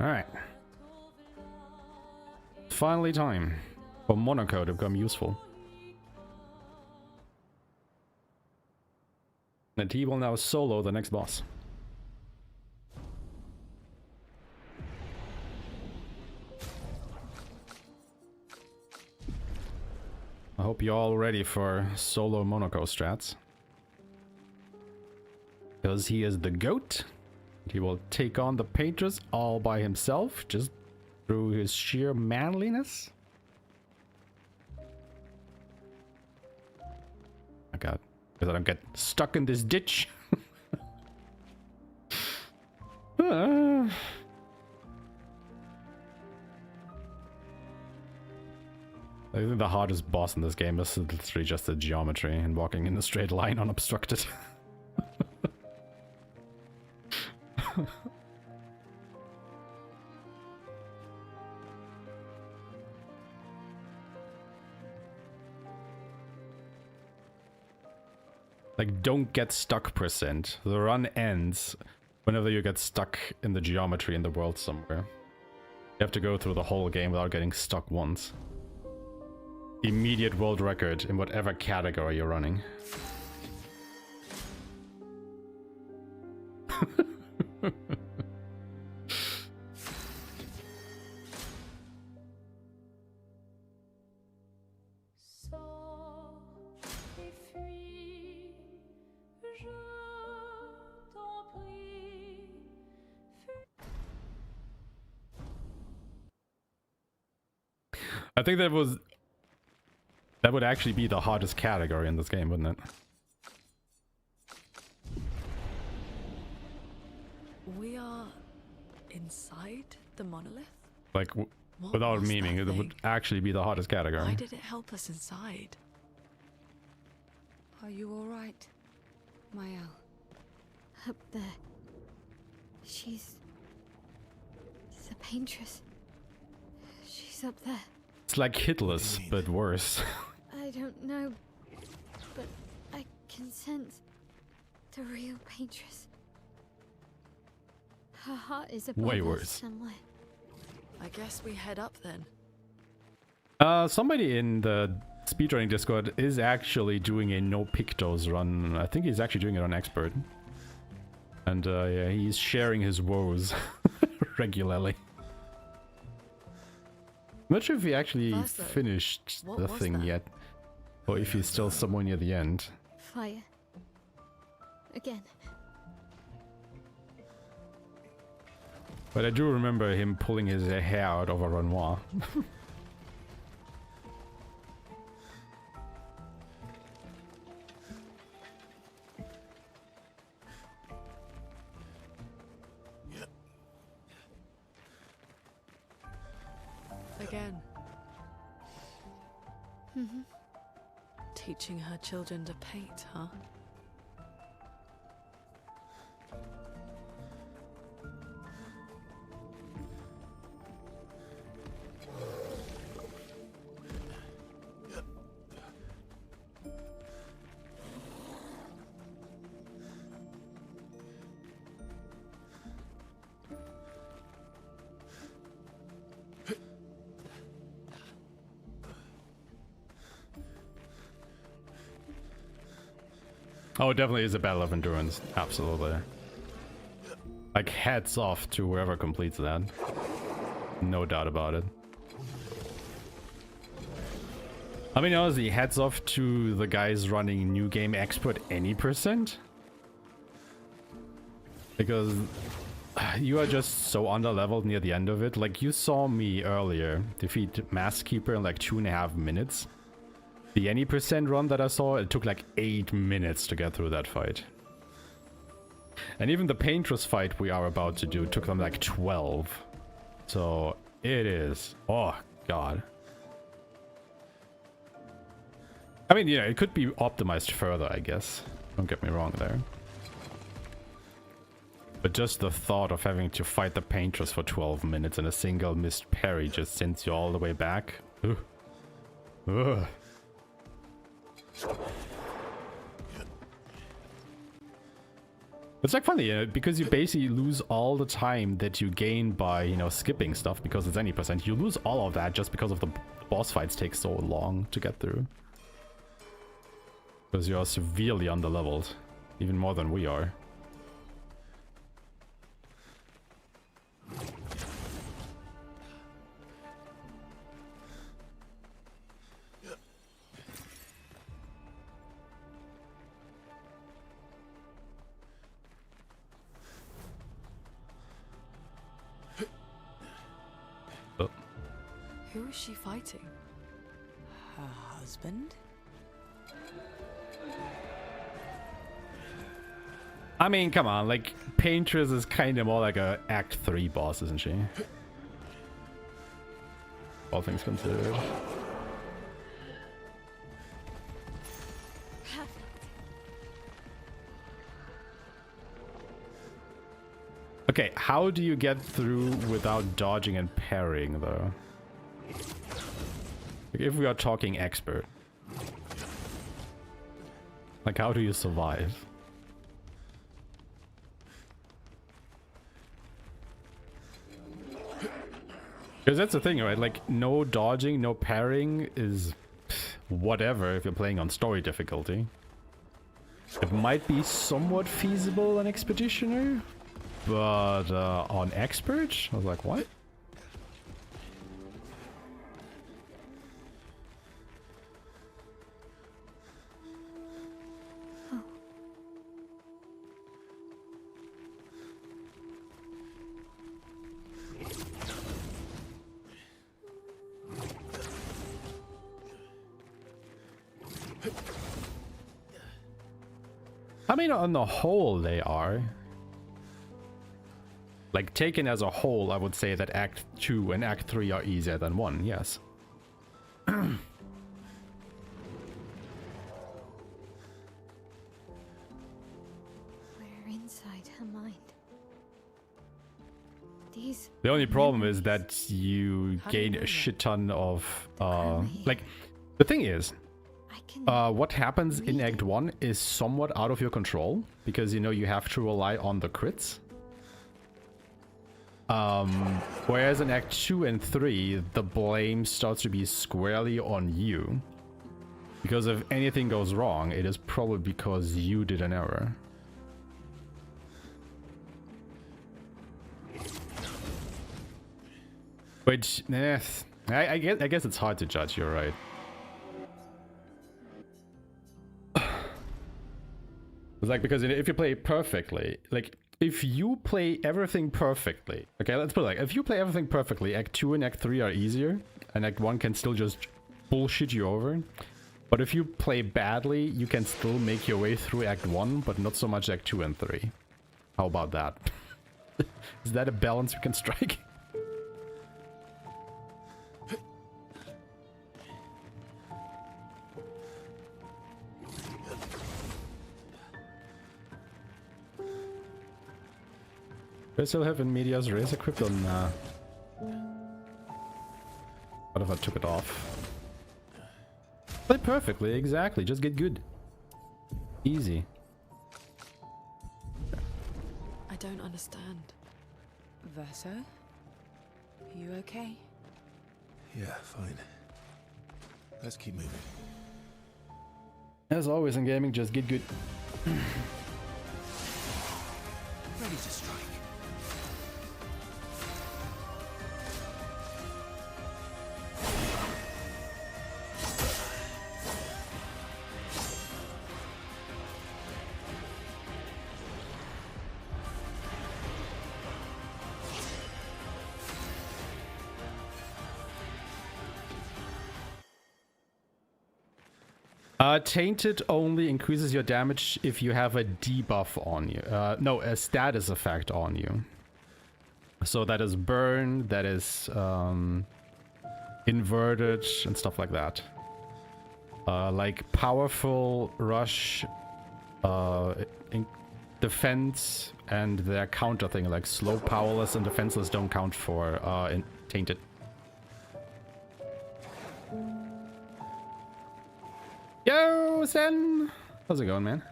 Alright. Finally time for Monaco to become useful. And he will now solo the next boss. I hope you're all ready for solo Monaco strats. Because he is the GOAT. He will take on the Paintress all by himself, just through his sheer manliness. Oh god, because I don't get stuck in this ditch. I think the hardest boss in this game is literally just the geometry and walking in a straight line unobstructed. Like, don't get stuck %. The run ends whenever you get stuck in the geometry in the world somewhere. You have to go through the whole game without getting stuck once. Immediate world record in whatever category you're running. I think that would actually be the hardest category in this game, wouldn't it? We are inside the monolith? Like, without memeing, it would actually be the hardest category. Why did it help us inside? Are you all right, Mael? Up there. She's the Paintress. She's up there. It's like Hitless, but worse. I don't know, but I can sense the real Paintress. Her heart is above Way us worse. somewhere. I guess we head up then. Somebody in the speedrunning Discord is actually doing a no pictos run. I think he's actually doing it on expert. And yeah, he's sharing his woes regularly. I'm not sure if he actually finished the thing yet, or if he's still somewhere near the end. Fire. Again. But I do remember him pulling his hair out of a Renoir. Again. Mm-hmm. Teaching her children to paint, huh? Oh, it definitely is a battle of endurance. Absolutely. Like, hats off to whoever completes that. No doubt about it. I mean, honestly, hats off to the guys running New Game Expert any percent. Because you are just so underleveled near the end of it. Like, you saw me earlier defeat Mask Keeper in like 2.5 minutes. The any percent run that I saw, it took like 8 minutes to get through that fight. And even the Paintress fight we are about to do took them like 12. So it is. Oh, God. I mean, yeah, it could be optimized further, I guess. Don't get me wrong there. But just the thought of having to fight the Paintress for 12 minutes and a single missed parry just sends you all the way back. Ugh. Ugh. It's like funny, because you basically lose all the time that you gain by, you know, skipping stuff because it's any percent. You lose all of that just because of the boss fights take so long to get through. Because you are severely underleveled, even more than we are. Who is she fighting? Her husband? I mean, come on, like, Paintress is kind of more like a Act 3 boss, isn't she? All things considered. Okay, how do you get through without dodging and parrying, though? Like, if we are talking expert. Like, how do you survive? Because that's the thing, right? Like, no dodging, no parrying is whatever if you're playing on story difficulty. It might be somewhat feasible on Expeditioner, but on expert? I was like, what? I mean, on the whole, they are. Like, taken as a whole, I would say that Act 2 and Act 3 are easier than 1, yes. We're inside her mind. The only problem is that you gain a shit ton of... like, the thing is, what happens in Act 1 is somewhat out of your control, because, you know, you have to rely on the crits. Whereas in Act 2 and 3, the blame starts to be squarely on you. Because if anything goes wrong, it is probably because you did an error. Which, I guess it's hard to judge, you're right. It's like, because if you play perfectly, like, if you play everything perfectly, okay, let's put it like, if you play everything perfectly, Act 2 and Act 3 are easier, and Act 1 can still just bullshit you over. But if you play badly, you can still make your way through Act 1, but not so much Act 2 and 3. How about that? Is that a balance we can strike? Do I still have in Media's Res equipped or nah? What if I took it off? Play perfectly, exactly. Just get good. Easy. I don't understand. Verso? You okay? Yeah, fine. Let's keep moving. As always in gaming, just get good. Ready to strike. Tainted only increases your damage if you have a debuff on you. No, a status effect on you. So that is burn, that is inverted, and stuff like that. Like powerful, rush, defense, and their counter thing, like slow, powerless, and defenseless don't count for tainted. Yo, Sen! How's it going, man?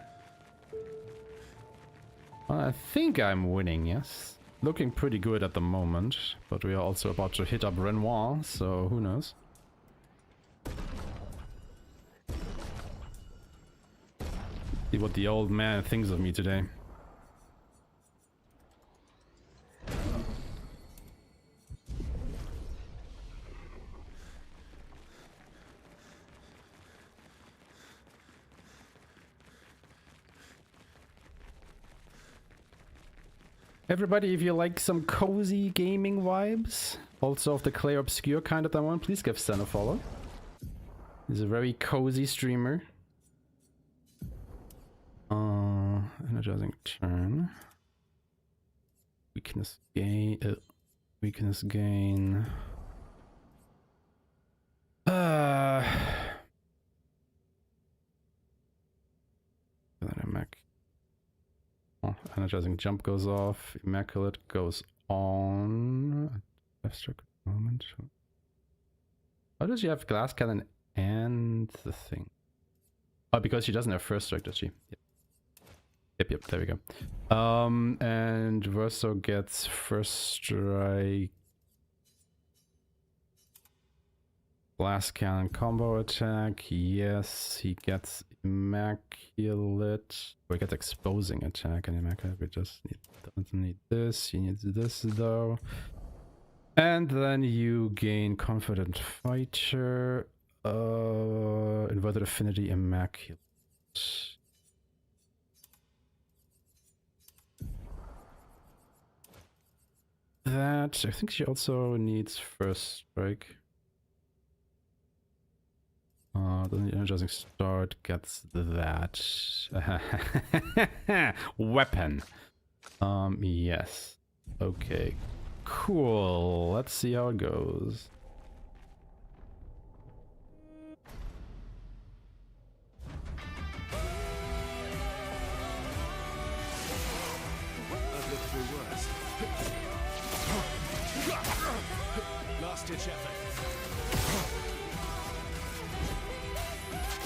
I think I'm winning, yes. Looking pretty good at the moment, but we are also about to hit up Renoir, so who knows? See what the old man thinks of me today. Everybody, if you like some cozy gaming vibes, also of the Clair Obscur kind at that one, please give Sen a follow. He's a very cozy streamer. Energizing turn. Weakness gain. Weakness gain. Oh, energizing jump goes off. Immaculate goes on. Moment. How does she have glass cannon and the thing? Oh, because she doesn't have first strike, does she? Yep, there we go. And Verso gets first strike. Glass cannon combo attack. Yes, he gets immaculate. Or he gets exposing attack and immaculate. We just doesn't need this. He needs this though. And then you gain confident fighter. Inverted affinity immaculate. That I think she also needs first strike. Then the energizing start gets that. Weapon. Yes. Okay. Cool. Let's see how it goes. I've looked through worse. Last ditch effort.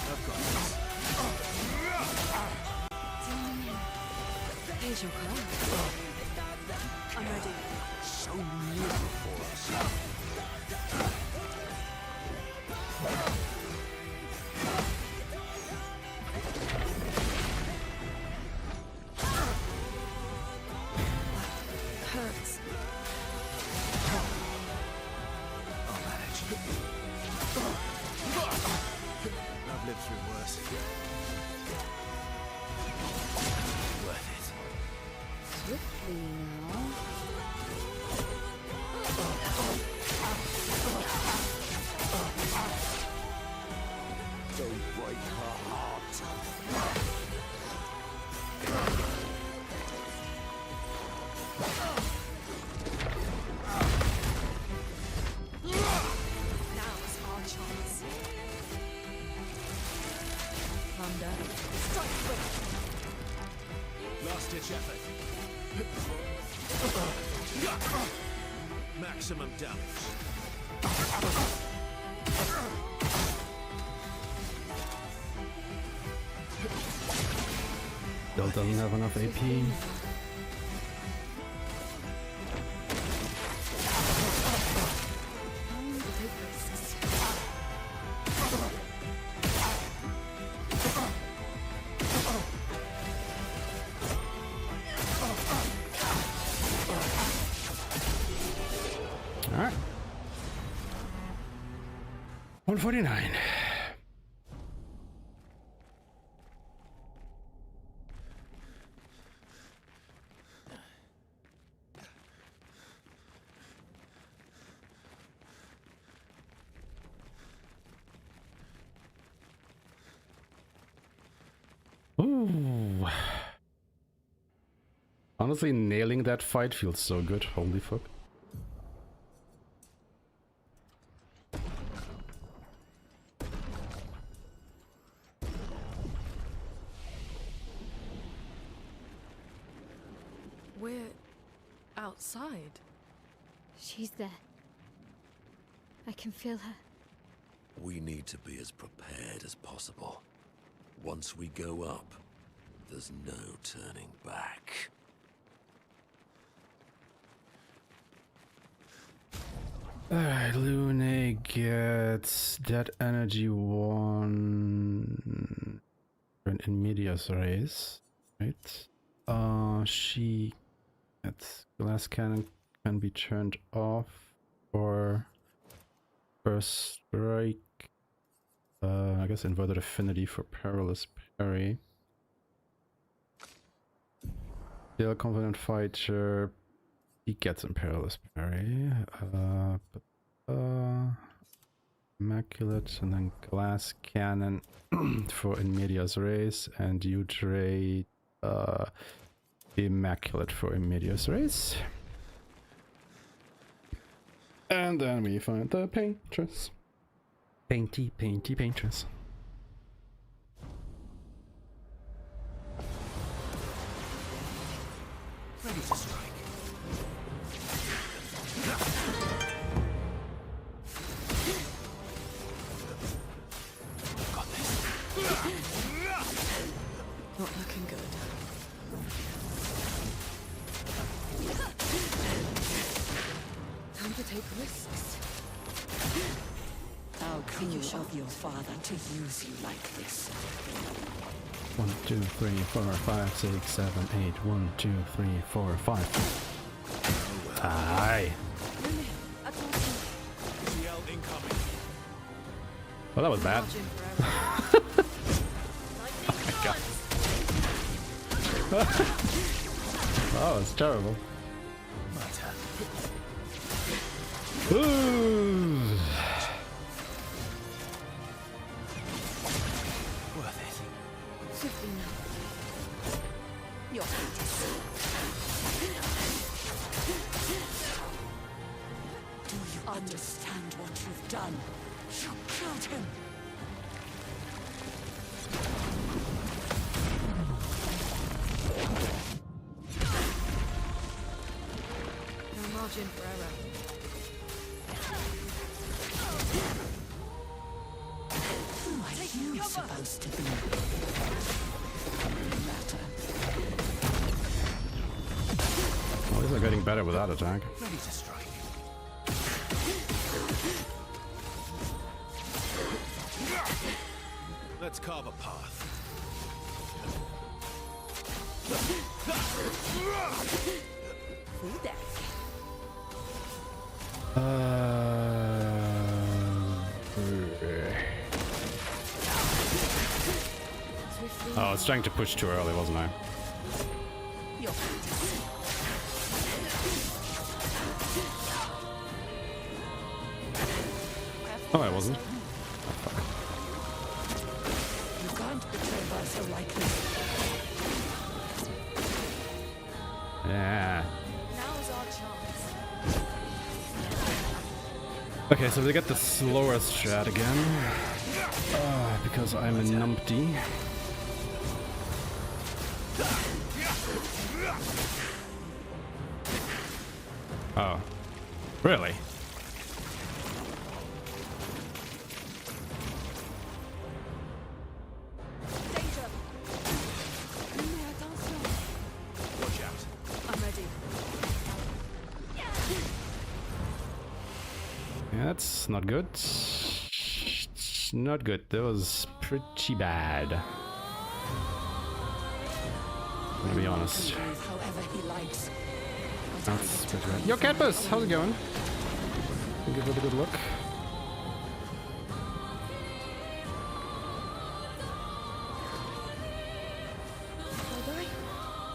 I've got Here's your car. I'm ready. So new for us. Hurts. I'll manage. I've lived through worse. Worth it. Swiftly now. Don't break her heart. Now's our chance. Calm down. Strike quick. Last ditch effort. Maximum damage. Still doesn't have enough AP. Take risks. Alright. 149. Ooh. Honestly, nailing that fight feels so good. Holy fuck. We're outside. She's there. I can feel her. We need to be as prepared as possible. Once we go up, there's no turning back. Alright, Lune gets that energy one in medias res, right? She gets glass cannon can be turned off for first strike. I guess inverted affinity for perilous parry. Still confident fighter. He gets in perilous parry. Immaculate and then glass cannon for in medias res, and you trade immaculate for in medias res. And then we find the Paintress. Painty, painty, Paintress. Ready to strike. Got this. Not looking good. Time to take risks. How cool of your father to use you like this. 1, 2, 3, 4, 5, 6, 7, 8. 1, 2, 3, 4, 5. Aye. GL incoming. Well, that was bad. Oh my god. Oh, it's terrible. Ooh. Worth it. Swiftly now. Your fate is sealed. Do you understand what you've done? You killed him. No margin for error. Who are you supposed to be? Matter. getting better with that attack. Ready to strike. Let's carve a path. Oh, I was trying to push too early, wasn't I? Oh, I wasn't. You can't betray her so lightly. Yeah. Now's our chance. Okay, so we get the slower strat again. Because I'm a numpty. Oh. Really? Watch out. I'm ready. Yeah, that's not good. It's not good. That was pretty bad. I'm gonna be honest. However he likes. That's pretty bad. Yo, Catbus! How's it going? Give it a good look.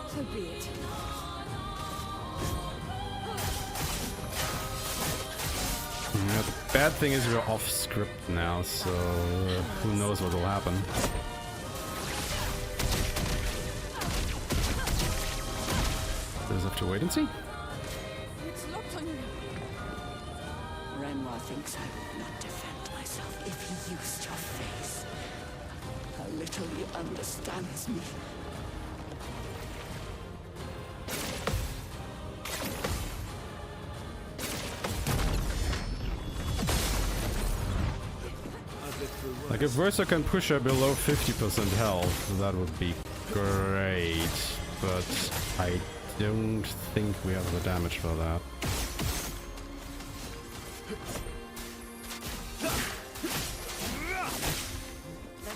So be it. Yeah, the bad thing is we're off script now, so who knows what will happen. Just have to wait and see. It's locked on you. Renoir thinks I would not defend myself if he used your face. How little he understands me. Like if Versa can push her below 50% health, that would be great. But I don't think we have the damage for that.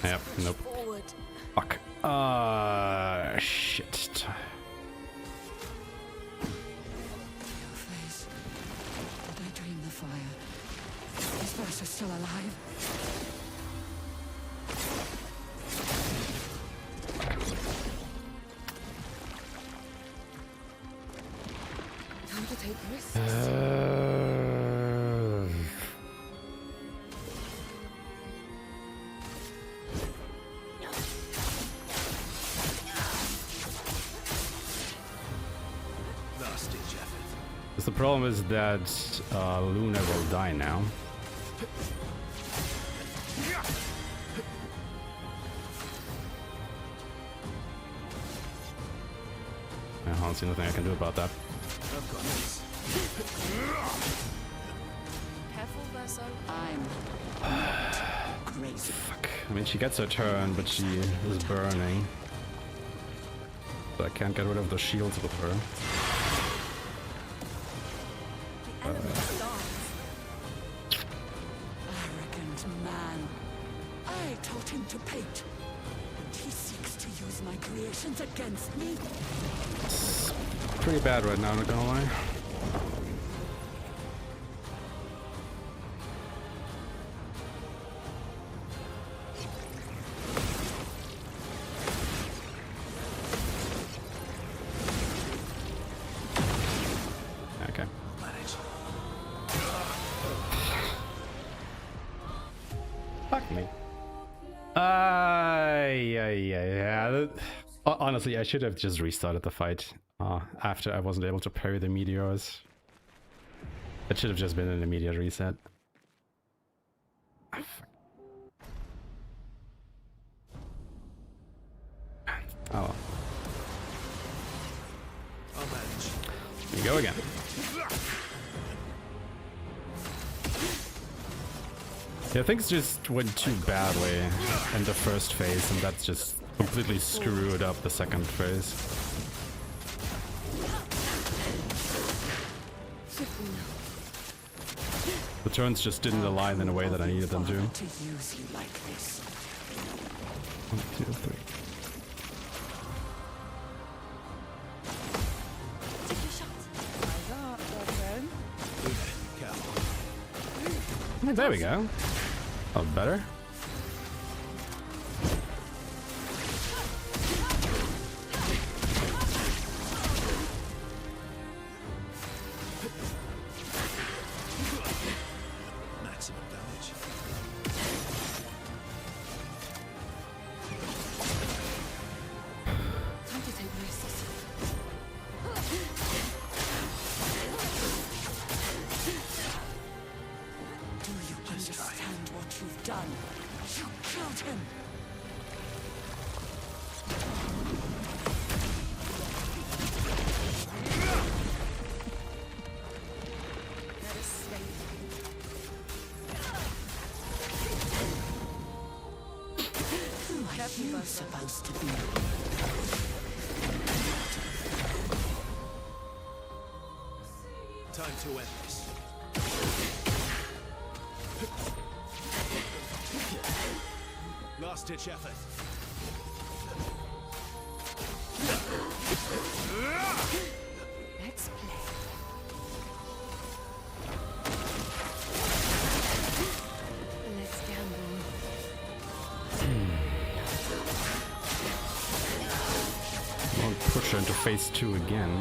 Yep, nope. Fuck. Shit. Your face. Did I dream the fire? Is Versa still alive? Time to take risks. The problem is that Luna will die now. I don't see nothing I can do about that. Careful, Verso. I'm crazy. Fuck. I mean, she gets her turn, but she is burning. So I can't get rid of the shields with her. Arrogant man. I taught him to paint. And he seeks to use my creations against me. Pretty bad right now, I'm not gonna lie. Okay. Fuck me. Yeah. Honestly, I should have just restarted the fight after I wasn't able to parry the meteors. It should have just been an immediate reset. Oh well. Here we go again. Yeah, things just went too badly in the first phase, and that's just completely screwed up the second phase. The turns just didn't align in a way that I needed them to. To use you like this. 1, 2, 3. There we go. Oh, better. Maximum damage. Time to take risks. Do you understand what you've done? You killed him! Who are you supposed to be? Time to end this. Last ditch effort. Let's play. Let's gamble. Won't push her into phase 2 again.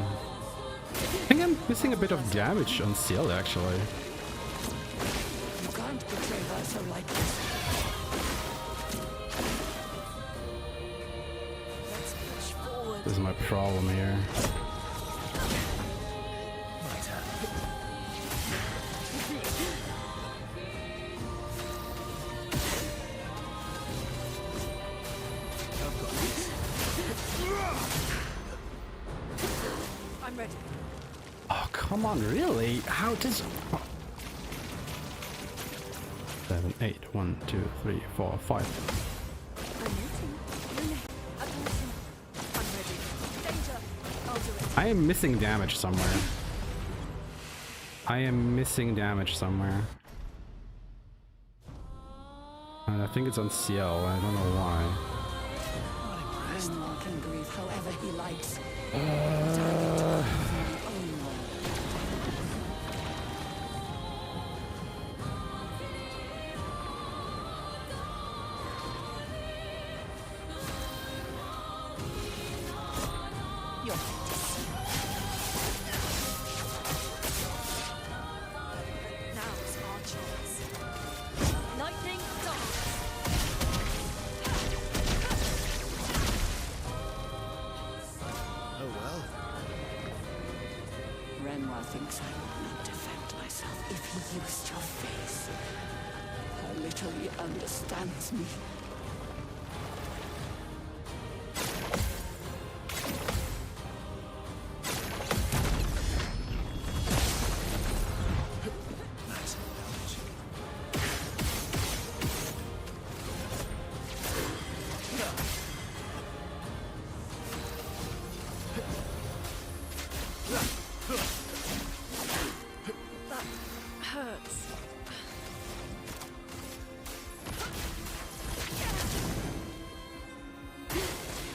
I think I'm missing a bit of damage on Ciel actually. You can't betray her so like this. Let's push forward. This is my problem here. My turn. I've got this. I'm ready. Oh, come on, really? How does... 7, 8, 1, 2, 3, 4, 5. I'm ready. Danger. I'll do it. I am missing damage somewhere. I am missing damage somewhere. And I think it's on Ciel, I don't know why. Aeshmah can grieve however he likes. Now's our chance. Lightning dance. Oh well. Renoir thinks I would not defend myself if he used your face. How little he understands me. Maximum damage. That hurts.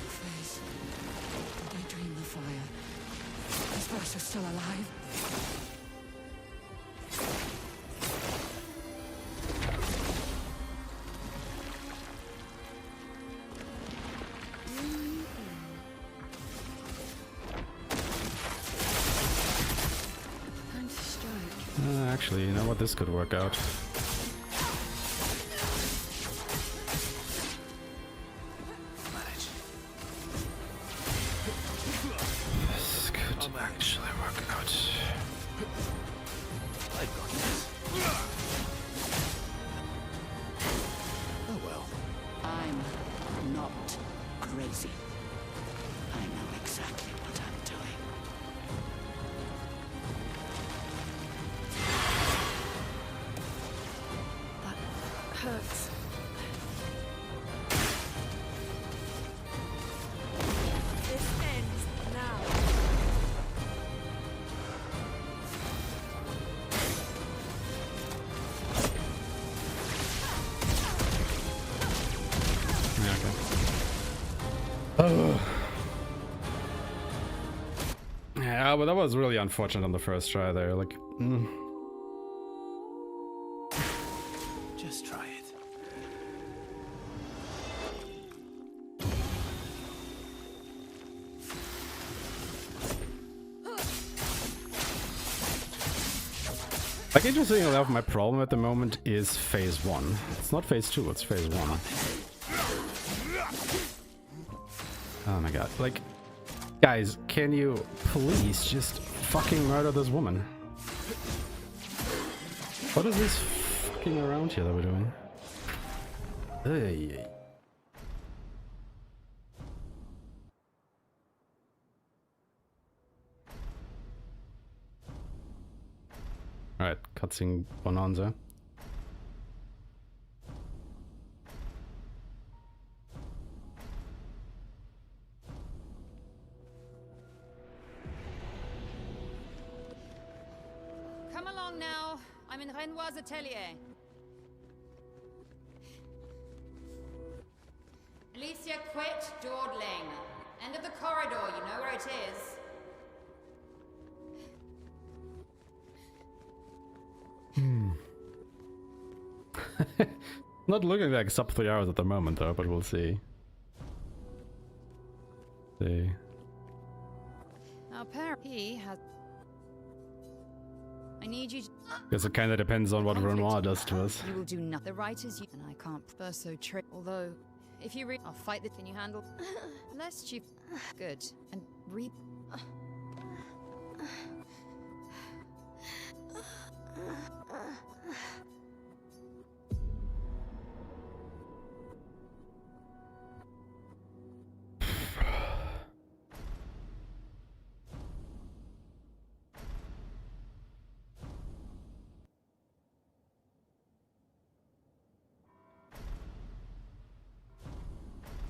Face. Did I dream the fire? Is Bertha still alive? Time to strike. Actually, you know what? This could work out. Manage. This could actually work out. I've got this. Oh well. I'm not crazy. I know exactly what I'm doing. That hurts. This ends now. Oh. Yeah, but that was really unfortunate on the first try there. Like, Just try it. like, interestingly enough, my problem at the moment is phase 1. It's not phase 2, it's phase 1. Oh my god. Like, guys, can you please just fucking murder this woman? What is this fucking around here that we're doing? Hey. Alright, cutscene bonanza. Come along now. I'm in Renoir's atelier. Alicia, quit dawdling. End of the corridor, you know where it is. Not looking like sub 3 hours at the moment though, but we'll see. See. Now, he has. I need you to. Guess it kind of depends on what Renoir does to us. You will do nothing. The writers, and I can't so trick. Although, if you read, I'll fight the. Can you handle? Lest you. Good and reap.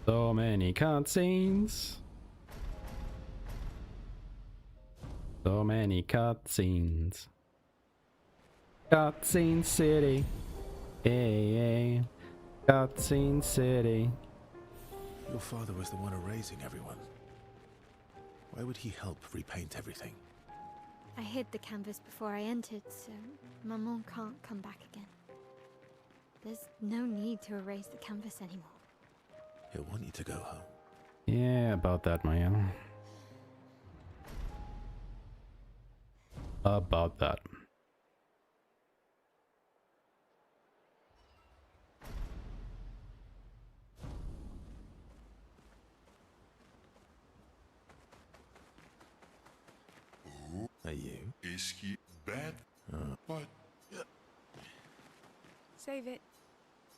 So many cutscenes. So many cutscenes. Cutscene City. Hey, Cutscene City. Your father was the one erasing everyone. Why would he help repaint everything? I hid the canvas before I entered, so Maman can't come back again. There's no need to erase the canvas anymore. He'll want you to go home. Yeah, about that, Maya. About that. Are you? Is he bad? But Save it.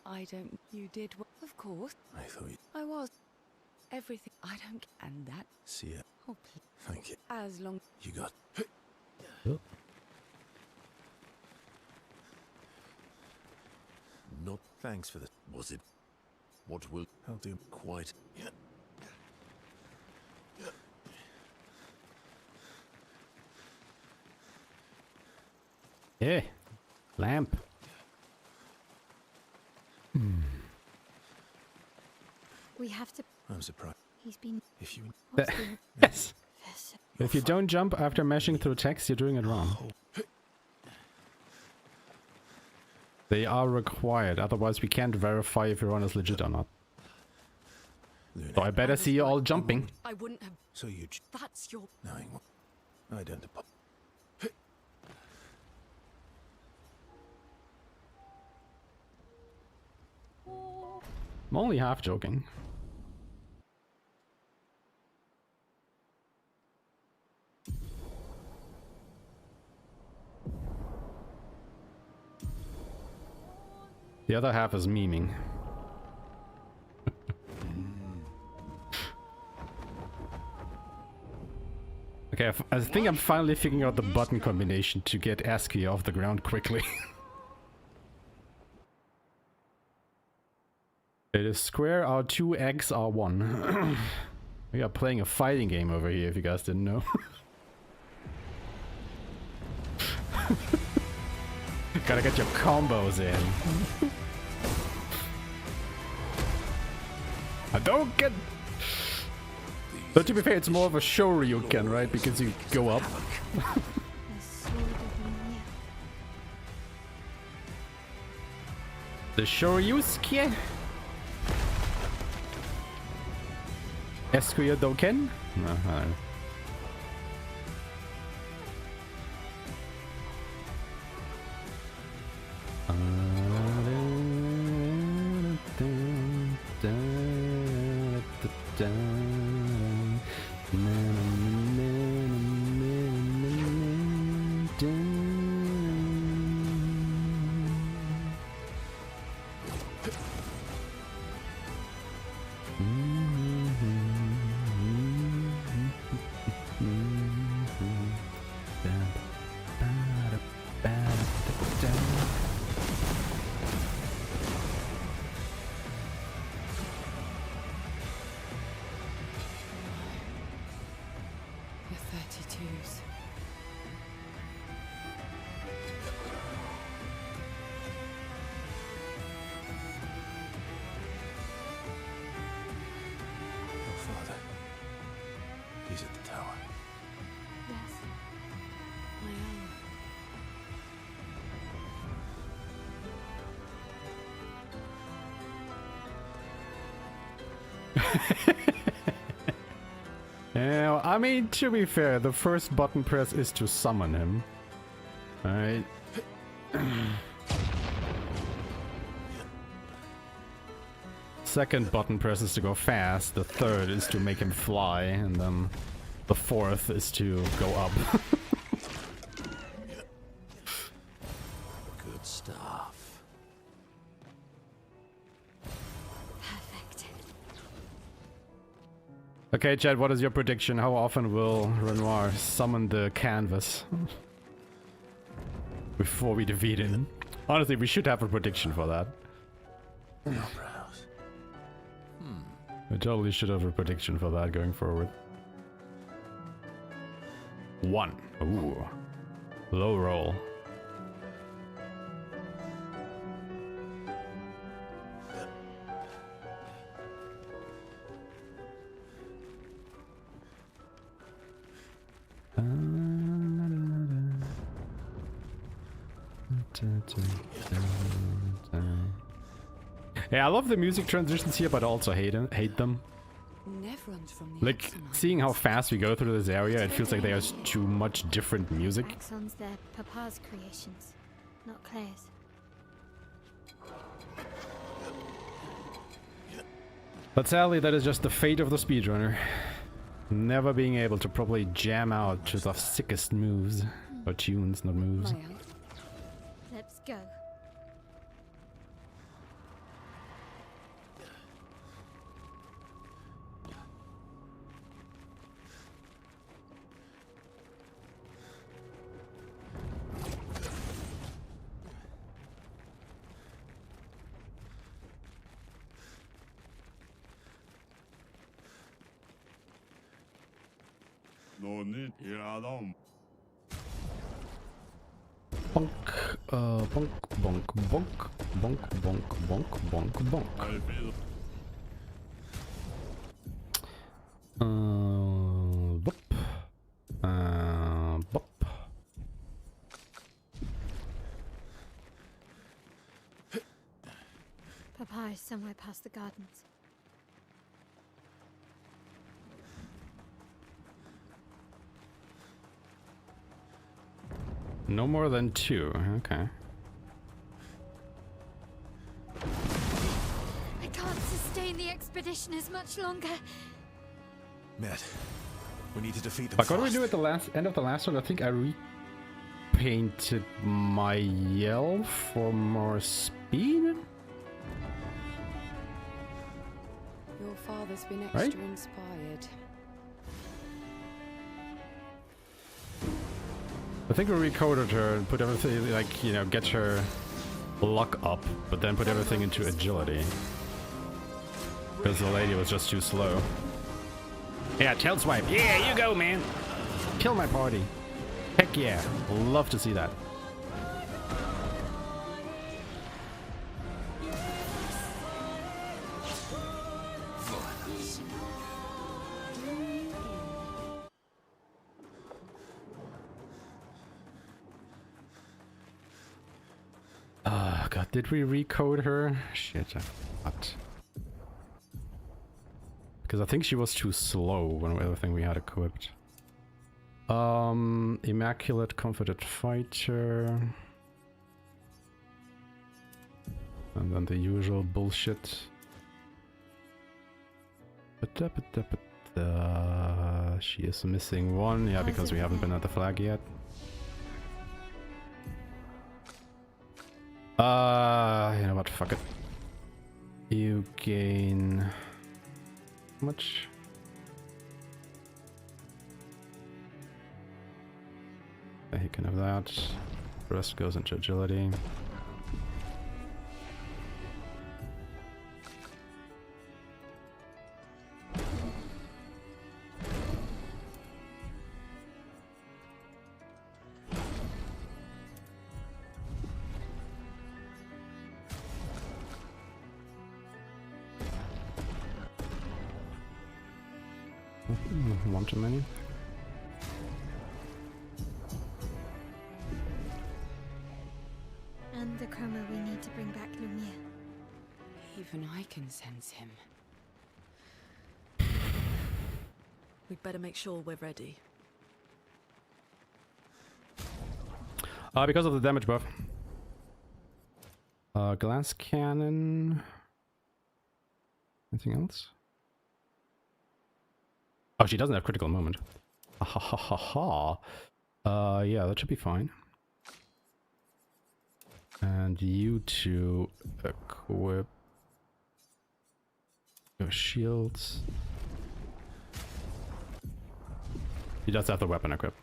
I don't. You did. Of course. I thought you... I was. Everything. I don't. And that. See ya. Oh, please. Thank you. As long. You got... Not Thanks for the... was it? What will I'll do... quite? Yeah. Lamp. We have to. I'm surprised. He's been. If you... What's the Yes. If you don't jump after mashing through text, you're doing it wrong. They are required, otherwise we can't verify if your run is legit or not. So I better see you all jumping. I wouldn't have. So you... That's your. Knowing what... I don't... I'm only half joking. The other half is memeing. Okay, I think I'm finally figuring out the button combination to get ASCII off the ground quickly. It is square R2, X R1. We are playing a fighting game over here, if you guys didn't know. Gotta get your combos in. I don't get... But to be fair, it's more of a Shoryuken, right? Because you go up. The Shoryusuke? Eskuya Doken? No, I don't know. He's at the tower. Yes. Yeah, I mean, to be fair, the first button press is to summon him. Alright. Second button press is to go fast, the third is to make him fly, and then the fourth is to go up. Good stuff. Perfect. Okay, Chad, what is your prediction? How often will Renoir summon the canvas before we defeat him? Honestly, we should have a prediction for that. We totally should have a prediction for that going forward. 1. Ooh. Low roll. Yeah, I love the music transitions here, but I also hate them. Like, seeing how fast we go through this area, it feels like there's too much different music. Axons, they're Papa's creations, not Claire's. But sadly, that is just the fate of the speedrunner. Never being able to properly jam out to the sickest moves. Or tunes, not moves. Let's go. No need, Iradom. Bonk, bonk, bonk, bonk, bonk, bonk, bonk, bonk, bonk. I feel. Bop. Bop. Papa is somewhere past the gardens. No more than 2, okay. I can't sustain the expedition as much longer. Matt, we need to defeat them. Like, what do we do at the end of the last one? I think I repainted my yell for more speed? Your father's been extra inspired. I think we recoded her and put everything, like, you know, get her luck up, but then put everything into agility. Because the lady was just too slow. Yeah, tail swipe. Yeah, you go, man. Kill my party. Heck yeah. Love to see that. Did we recode her? Shit, I forgot. Because I think she was too slow when everything we had equipped. Immaculate Comforted Fighter. And then the usual bullshit. She is missing one, yeah, because we haven't been at the flag yet. You know what, fuck it. You gain... how much? Yeah, he can have that. The rest goes into agility. One too many. And the chroma we need to bring back Lumiere. Even I can sense him. We'd better make sure we're ready. Because of the damage buff. Glass cannon. Anything else? Oh, she doesn't have critical moment. Ha ha ha ha. Yeah, that should be fine. And you two equip your shields. He does have the weapon equip.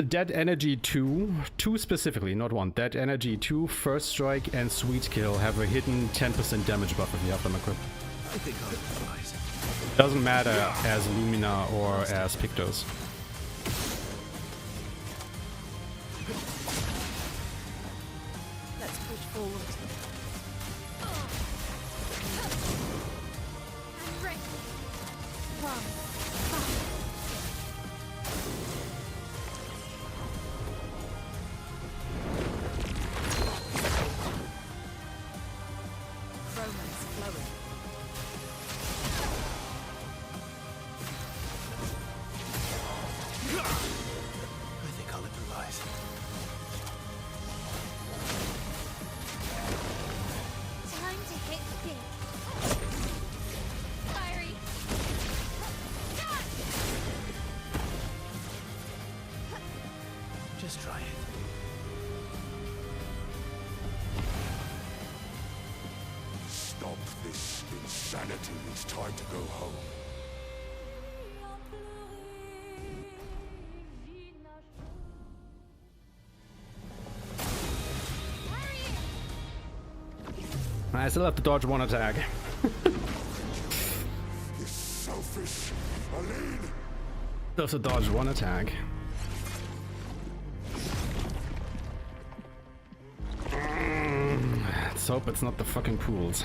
Dead Energy 2 specifically, not one. Dead Energy 2, First Strike, and Sweet Kill have a hidden 10% damage buff if you have them equipped. I think I'll improvise. Doesn't matter as Lumina or as Pictos. Let's push forward. I'm ready. One. Chroma's flowing. I think I'll improvise. Time to hit big. Fiery. Just try it. Stop this insanity. It's time to go home. I still have to dodge one attack. You selfish, Aline. Still have to dodge one attack. Let's hope it's not the fucking pools.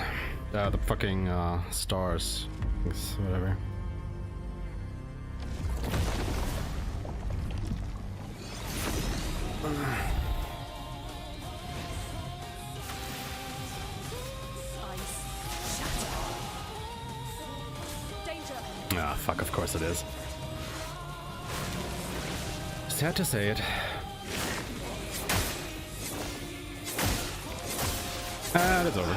The fucking stars. Whatever. Ah, fuck, of course it is. Just had to say it. And it's over.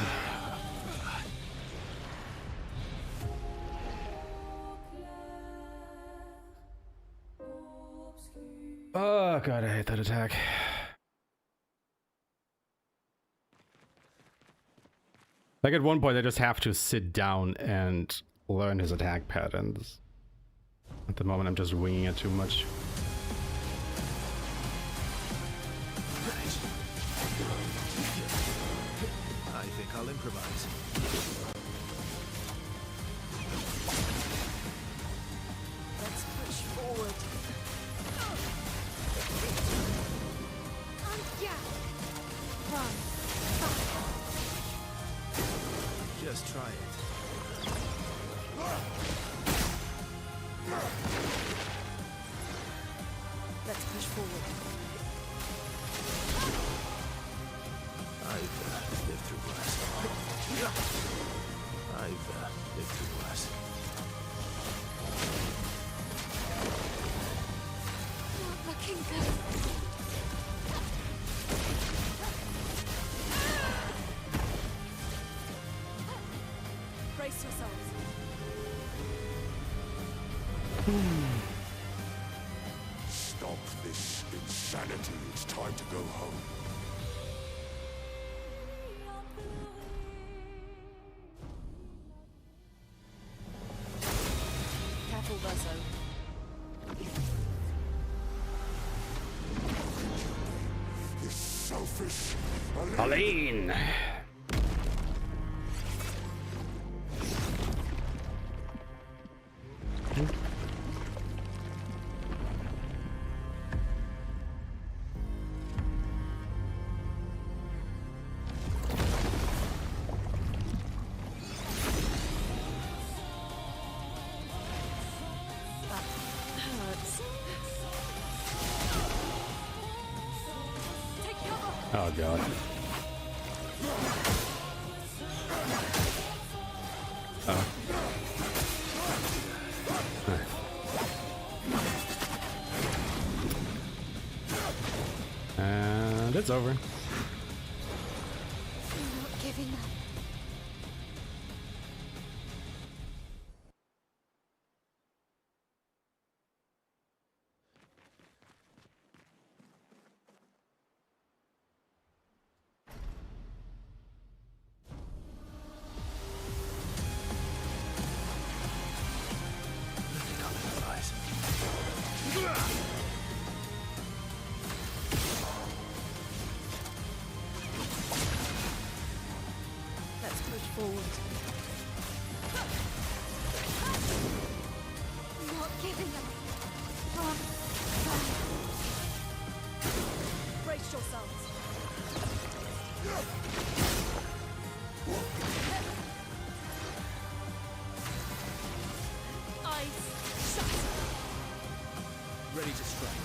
Oh god, I hate that attack. Like at one point I just have to sit down and learn his attack patterns. At the moment I'm just winging it too much. I think I'll improvise. Let's push forward. Just try it. Let's push forward. Brace yourselves. Stop this insanity. It's time to go home. Careful, Verso. This selfish Aline! Oh god. Oh. And it's over. I'm not giving up. Let's push forward. I'm not giving up. Brace yourselves. Eyes shut. Ready to strike.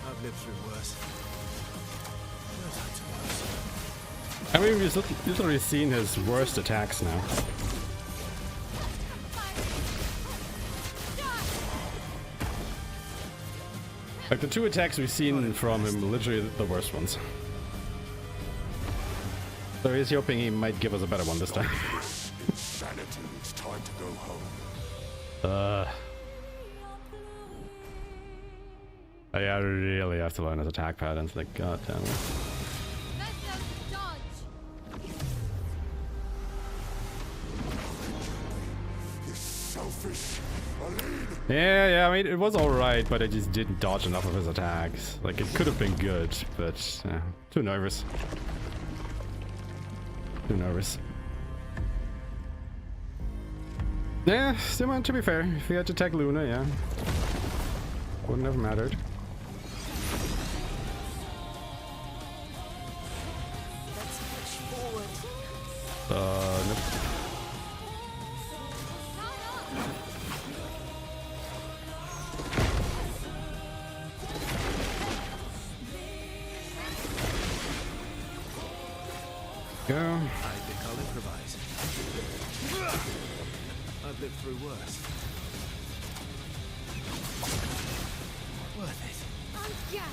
I've lived through worse. No time to worse. I mean, we've literally seen his worst attacks now. Like, the two attacks we've seen from him, literally the worst ones. So he's hoping he might give us a better one this time. insanity. It's time to go home. I really have to learn his attack patterns, like, god damn it. This selfish Aline. Yeah, I mean, it was alright, but I just didn't dodge enough of his attacks. Like, it could have been good, but too nervous. Too nervous. Yeah, still, to be fair, if he had to attack Luna, yeah. Wouldn't have mattered. Let's push forward. Nope. Go. I think I'll improvise. I've lived through worse. Worth it. Yeah.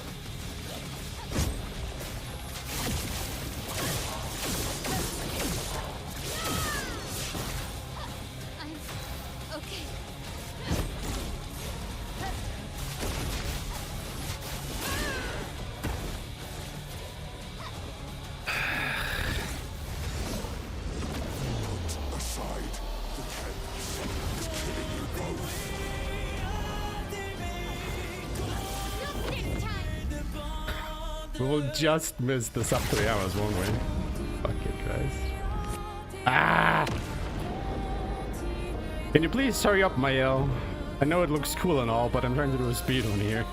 I'm okay. Aside. The chaos is killing you both. Not this time. We will just miss the sub 3 hours, won't we? Fucking Christ. Ah! Can you please hurry up, Mael? I know it looks cool and all, but I'm trying to do a speedrun here.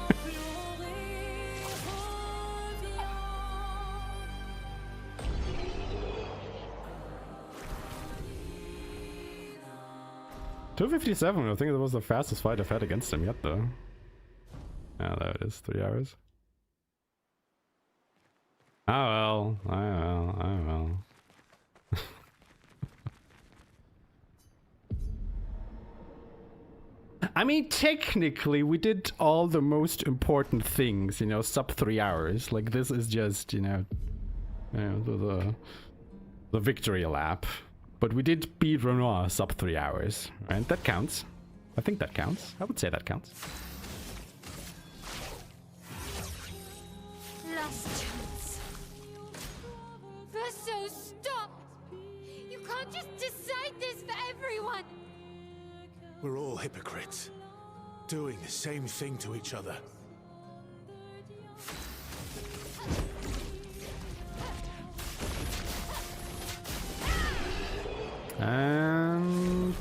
$257, I think that was the fastest fight I've had against him yet, though. Yeah, there it is, 3 hours. Oh well. I mean, technically, we did all the most important things, you know, sub 3 hours. Like, this is just, the the victory lap. But we did beat Renoir sub 3 hours, right? That counts. I think that counts. I would say that counts. Last chance. Verso, stop! You can't just decide this for everyone! We're all hypocrites, doing the same thing to each other. And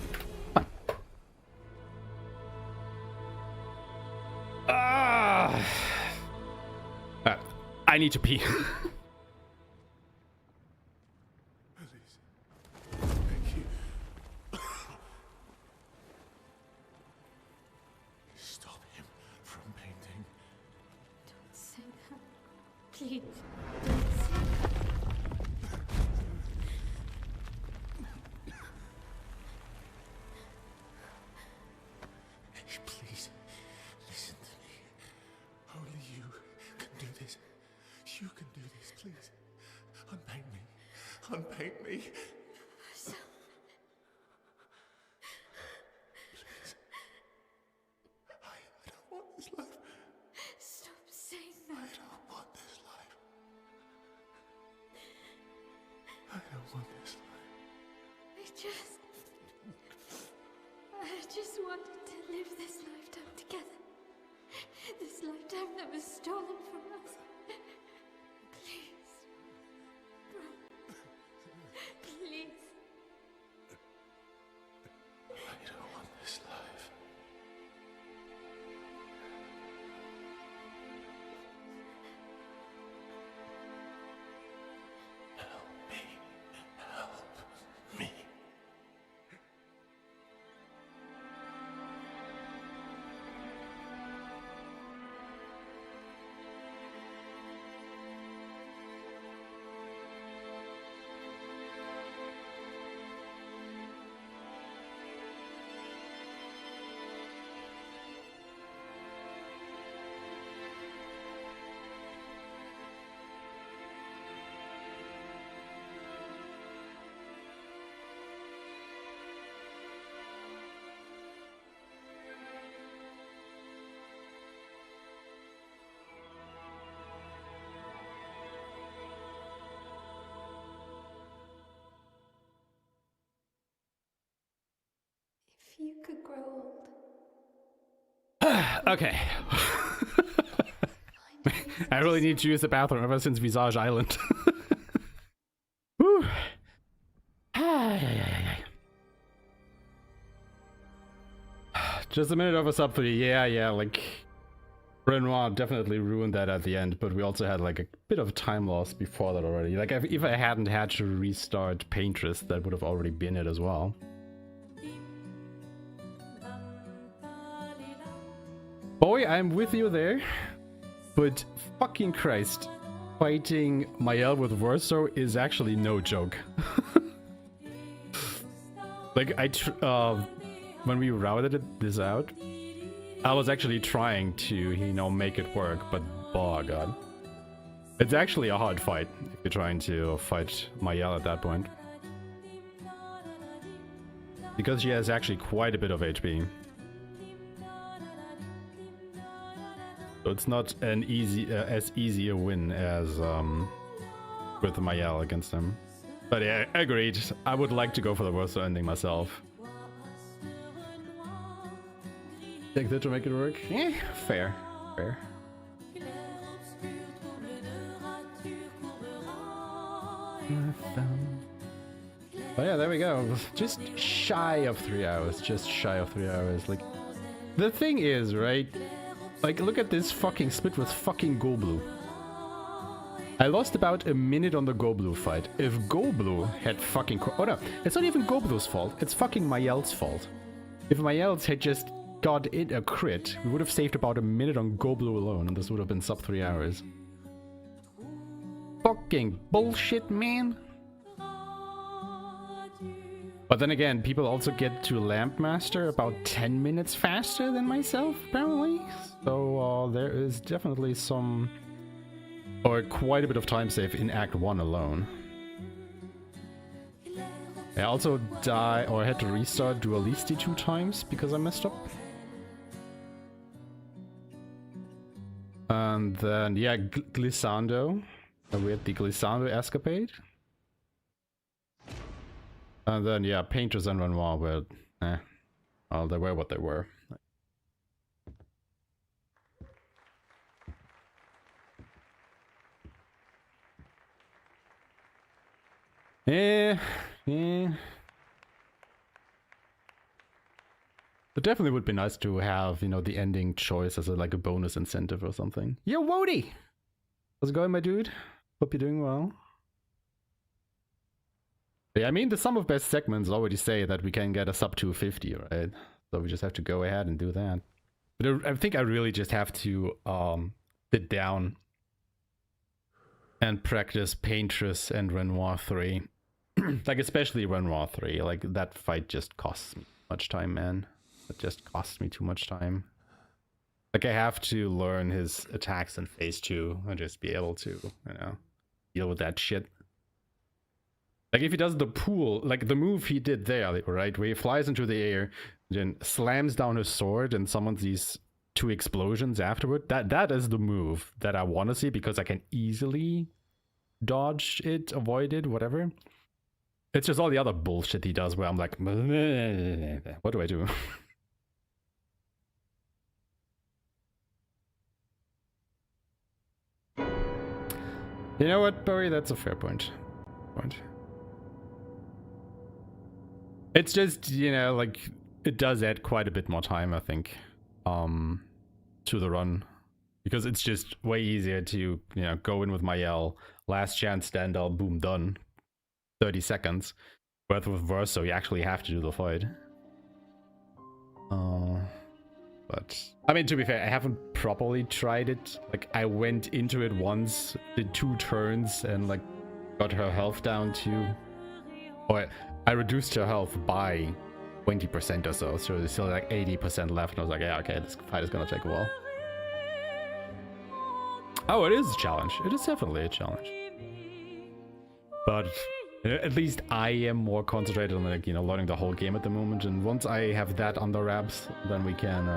I need to pee. Stop him from painting. Don't say that. Please. Please, listen to me. Only you can do this. You can do this, please. Unpaint me. Unpaint me. Please. I don't want this life. Stop saying that. I don't want this life. I don't want this life. I just wanted to live this lifetime together. This lifetime that was stolen from us. Please. Bro. Please. I don't want this life. Help me. Help me. If you could grow old. Okay. I really need to use the bathroom ever since Visage Island. Whew. Just a minute over sub 3. Yeah, like Renoir definitely ruined that at the end, but we also had like a bit of time loss before that already. Like if I hadn't had to restart Paintress, that would have already been it as well. Boy, I'm with you there, but fucking Christ, fighting Mael with Verso is actually no joke. Like when we routed this out, I was actually trying to, you know, make it work, but oh god. It's actually a hard fight if you're trying to fight Mael at that point. Because she has actually quite a bit of HP. So it's not an as easy a win as with Mael against him. But yeah, agreed. I would like to go for the Verso ending myself. Take that to make it work? Eh, fair. Oh yeah, there we go. Just shy of 3 hours. Just shy of 3 hours. Like, the thing is, right? Like, look at this fucking split with fucking Go Blue. I lost about a minute on the Go Blue fight. If Go Blue had fucking... Oh no, it's not even Go Blue's fault. It's fucking Mael's fault. If Mael's had just got it a crit, we would have saved about a minute on Go Blue alone, and this would have been sub 3 hours. Fucking bullshit, man. But then again, people also get to Lampmaster about 10 minutes faster than myself, apparently. So there is definitely some, or quite a bit of time save in Act 1 alone. I also die, or I had to restart Dualisti 2 times because I messed up. And then, yeah, Glissando. We had the Glissando escapade. And then, yeah, Paintress and Renoir were, well, they were what they were. Yeah. It definitely would be nice to have, you know, the ending choice as like a bonus incentive or something. Yo, Wody! How's it going, my dude? Hope you're doing well. Yeah, I mean, the sum of best segments already say that we can get a sub 250, right? So we just have to go ahead and do that. But I think I really just have to sit down and practice Paintress and Renoir 3. Like, especially Renoir 3. Like, that fight just costs me much time, man. It just costs me too much time. Like, I have to learn his attacks in phase 2 and just be able to, you know, deal with that shit. Like, if he does the pool, like the move he did there, right, where he flies into the air, then slams down his sword and summons these 2 explosions afterward, that is the move that I want to see, because I can easily dodge it, avoid it, whatever. It's just all the other bullshit he does where I'm like, what do I do? You know what, Barry? That's a fair point. It's just, you know, like, it does add quite a bit more time, I think, to the run. Because it's just way easier to, you know, go in with my L, last chance, stand up, boom, done. 30 seconds. But with Verso, you actually have to do the fight. But, I mean, to be fair, I haven't properly tried it. Like, I went into it once, did 2 turns, and, like, got her health down to... Or, I reduced her health by 20% or so, so there's still, like, 80% left, and I was like, yeah, okay, this fight is gonna take a while. Oh, it is a challenge. It is definitely a challenge. But... at least I am more concentrated on, like, you know, learning the whole game at the moment, and once I have that under wraps, then we can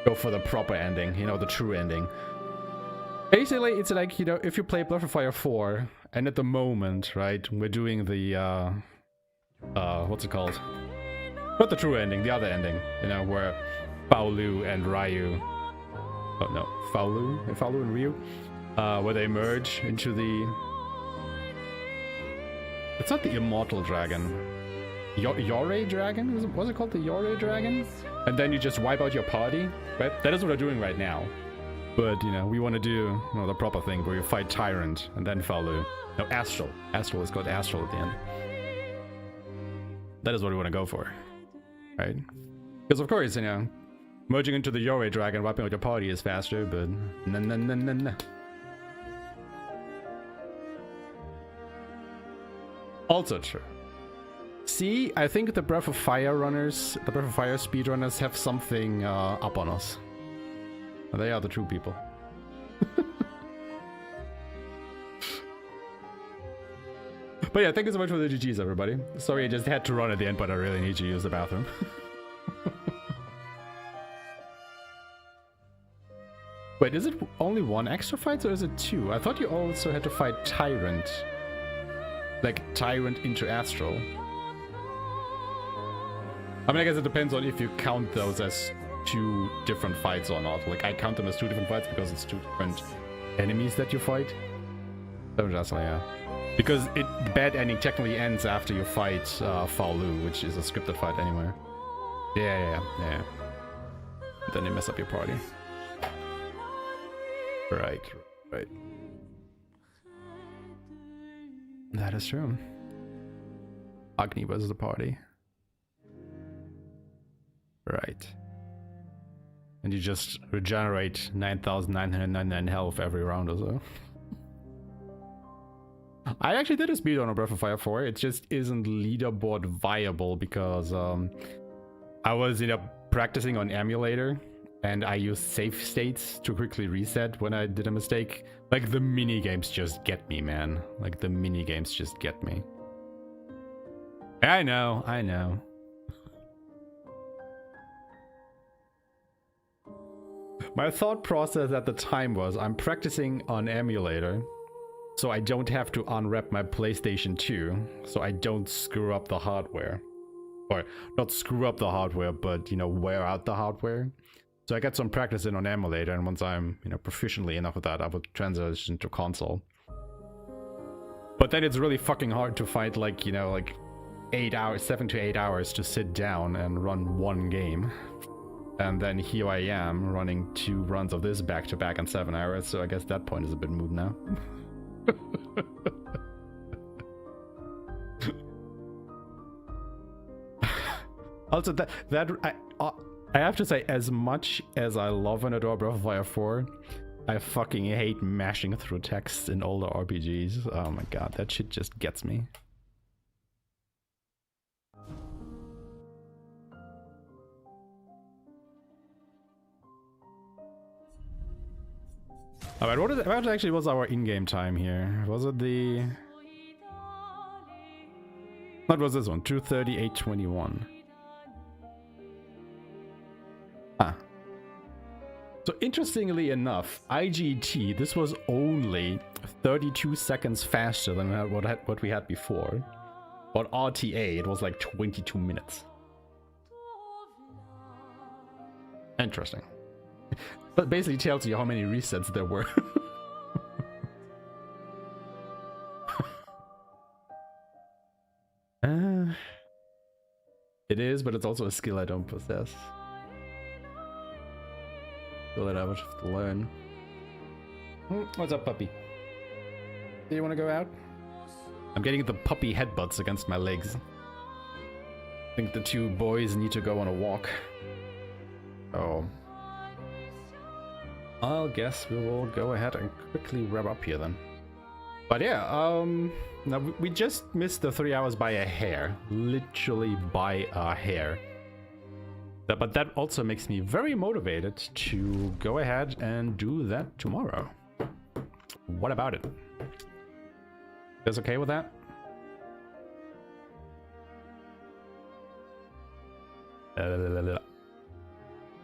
go for the proper ending, you know, the true ending. Basically, it's like, you know, if you play Breath of Fire 4, and at the moment, right, we're doing the, what's it called? Not the true ending, the other ending, you know, where Faolu and Ryu, oh no, Faolu and Ryu, where they merge into the... It's not the Immortal Dragon. Yore Dragon? Was it called the Yore Dragon? And then you just wipe out your party, right? That is what we're doing right now. But, you know, we want to do, you know, the proper thing where you fight Tyrant and then Faolu. No, Astral. Astral is called Astral at the end. That is what we want to go for, right? Because, of course, you know, merging into the Yore Dragon, wiping out your party is faster, but nah. Also true. See, I think the Breath of Fire runners, the Breath of Fire speedrunners have something up on us. They are the true people. But yeah, thank you so much for the GGs, everybody. Sorry, I just had to run at the end, but I really need to use the bathroom. Wait, is it only 1 extra fight, or is it 2? I thought you also had to fight Tyrant. Like, Tyrant into Astral. I mean, I guess it depends on if you count those as 2 different fights or not. Like, I count them as 2 different fights because it's 2 different enemies that you fight. So just, yeah. Because the bad ending technically ends after you fight Faolu, which is a scripted fight anyway. Yeah. Then you mess up your party. Right. That is true. Agni was the party. Right. And you just regenerate 9,999 health every round or so. I actually did a speedrun on Breath of Fire 4. It just isn't leaderboard viable because I was, you know, practicing on emulator and I used save states to quickly reset when I did a mistake. Like, the mini games just get me, man. Like, the mini games just get me. I know, I know. My thought process at the time was I'm practicing on emulator, so I don't have to unwrap my PlayStation 2, so I don't screw up the hardware. Or, not screw up the hardware, but, you know, wear out the hardware. So I got some practice in on emulator, and once I'm, you know, proficiently enough with that, I would transition to console. But then it's really fucking hard to find, like, you know, like 8 hours, 7 to 8 hours to sit down and run one game. And then here I am running 2 runs of this back to back in 7 hours, so I guess that point is a bit moot now. Also, I have to say, as much as I love and adore Breath of Fire 4, I fucking hate mashing through text in older RPGs. Oh my god, that shit just gets me. Alright, what actually was our in-game time here? Was it the... What was this one? 2:38:21. Ah. So interestingly enough, IGT, this was only 32 seconds faster than what we had before. But RTA, it was like 22 minutes. Interesting. But basically tells you how many resets there were. It is, but it's also a skill I don't possess. Skill that I would have to learn. What's up, puppy? Do you want to go out? I'm getting the puppy headbutts against my legs. I think the 2 boys need to go on a walk. Oh. I'll guess we will go ahead and quickly wrap up here then. But yeah, now we just missed the 3 hours by a hair. Literally by a hair. But that also makes me very motivated to go ahead and do that tomorrow. What about it? You guys okay with that?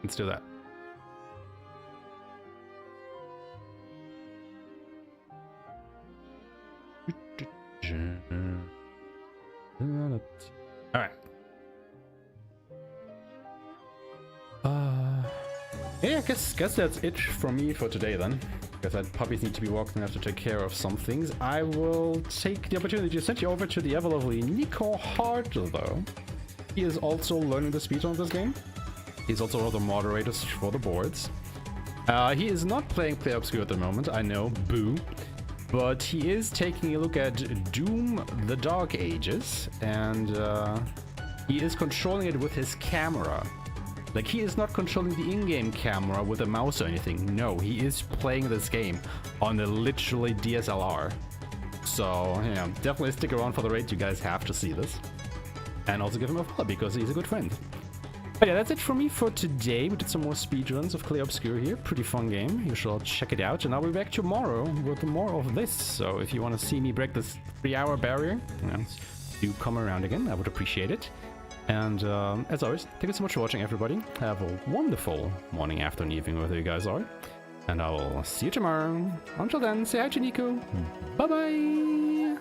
Let's do that. Alright. Yeah, I guess that's it from me for today then. Because that puppies need to be walked and I have to take care of some things. I will take the opportunity to send you over to the ever lovely Nico Hart though. He is also learning the speedrun of this game. He's also one of the moderators for the boards. He is not playing Clair Obscur at the moment, I know, boo. But he is taking a look at Doom the Dark Ages, and he is controlling it with his camera. Like, he is not controlling the in-game camera with a mouse or anything. No, he is playing this game on a literally DSLR. So, yeah, definitely stick around for the raid. You guys have to see this. And also give him a follow because he's a good friend. But yeah, that's it from me for today. We did some more speedruns of Clair Obscur here. Pretty fun game. You should all check it out. And I'll be back tomorrow with more of this. So if you want to see me break this 3-hour barrier, you know, do come around again. I would appreciate it. And as always, thank you so much for watching, everybody. Have a wonderful morning, afternoon, evening, wherever you guys are. And I will see you tomorrow. Until then, say hi to Nico. Bye-bye.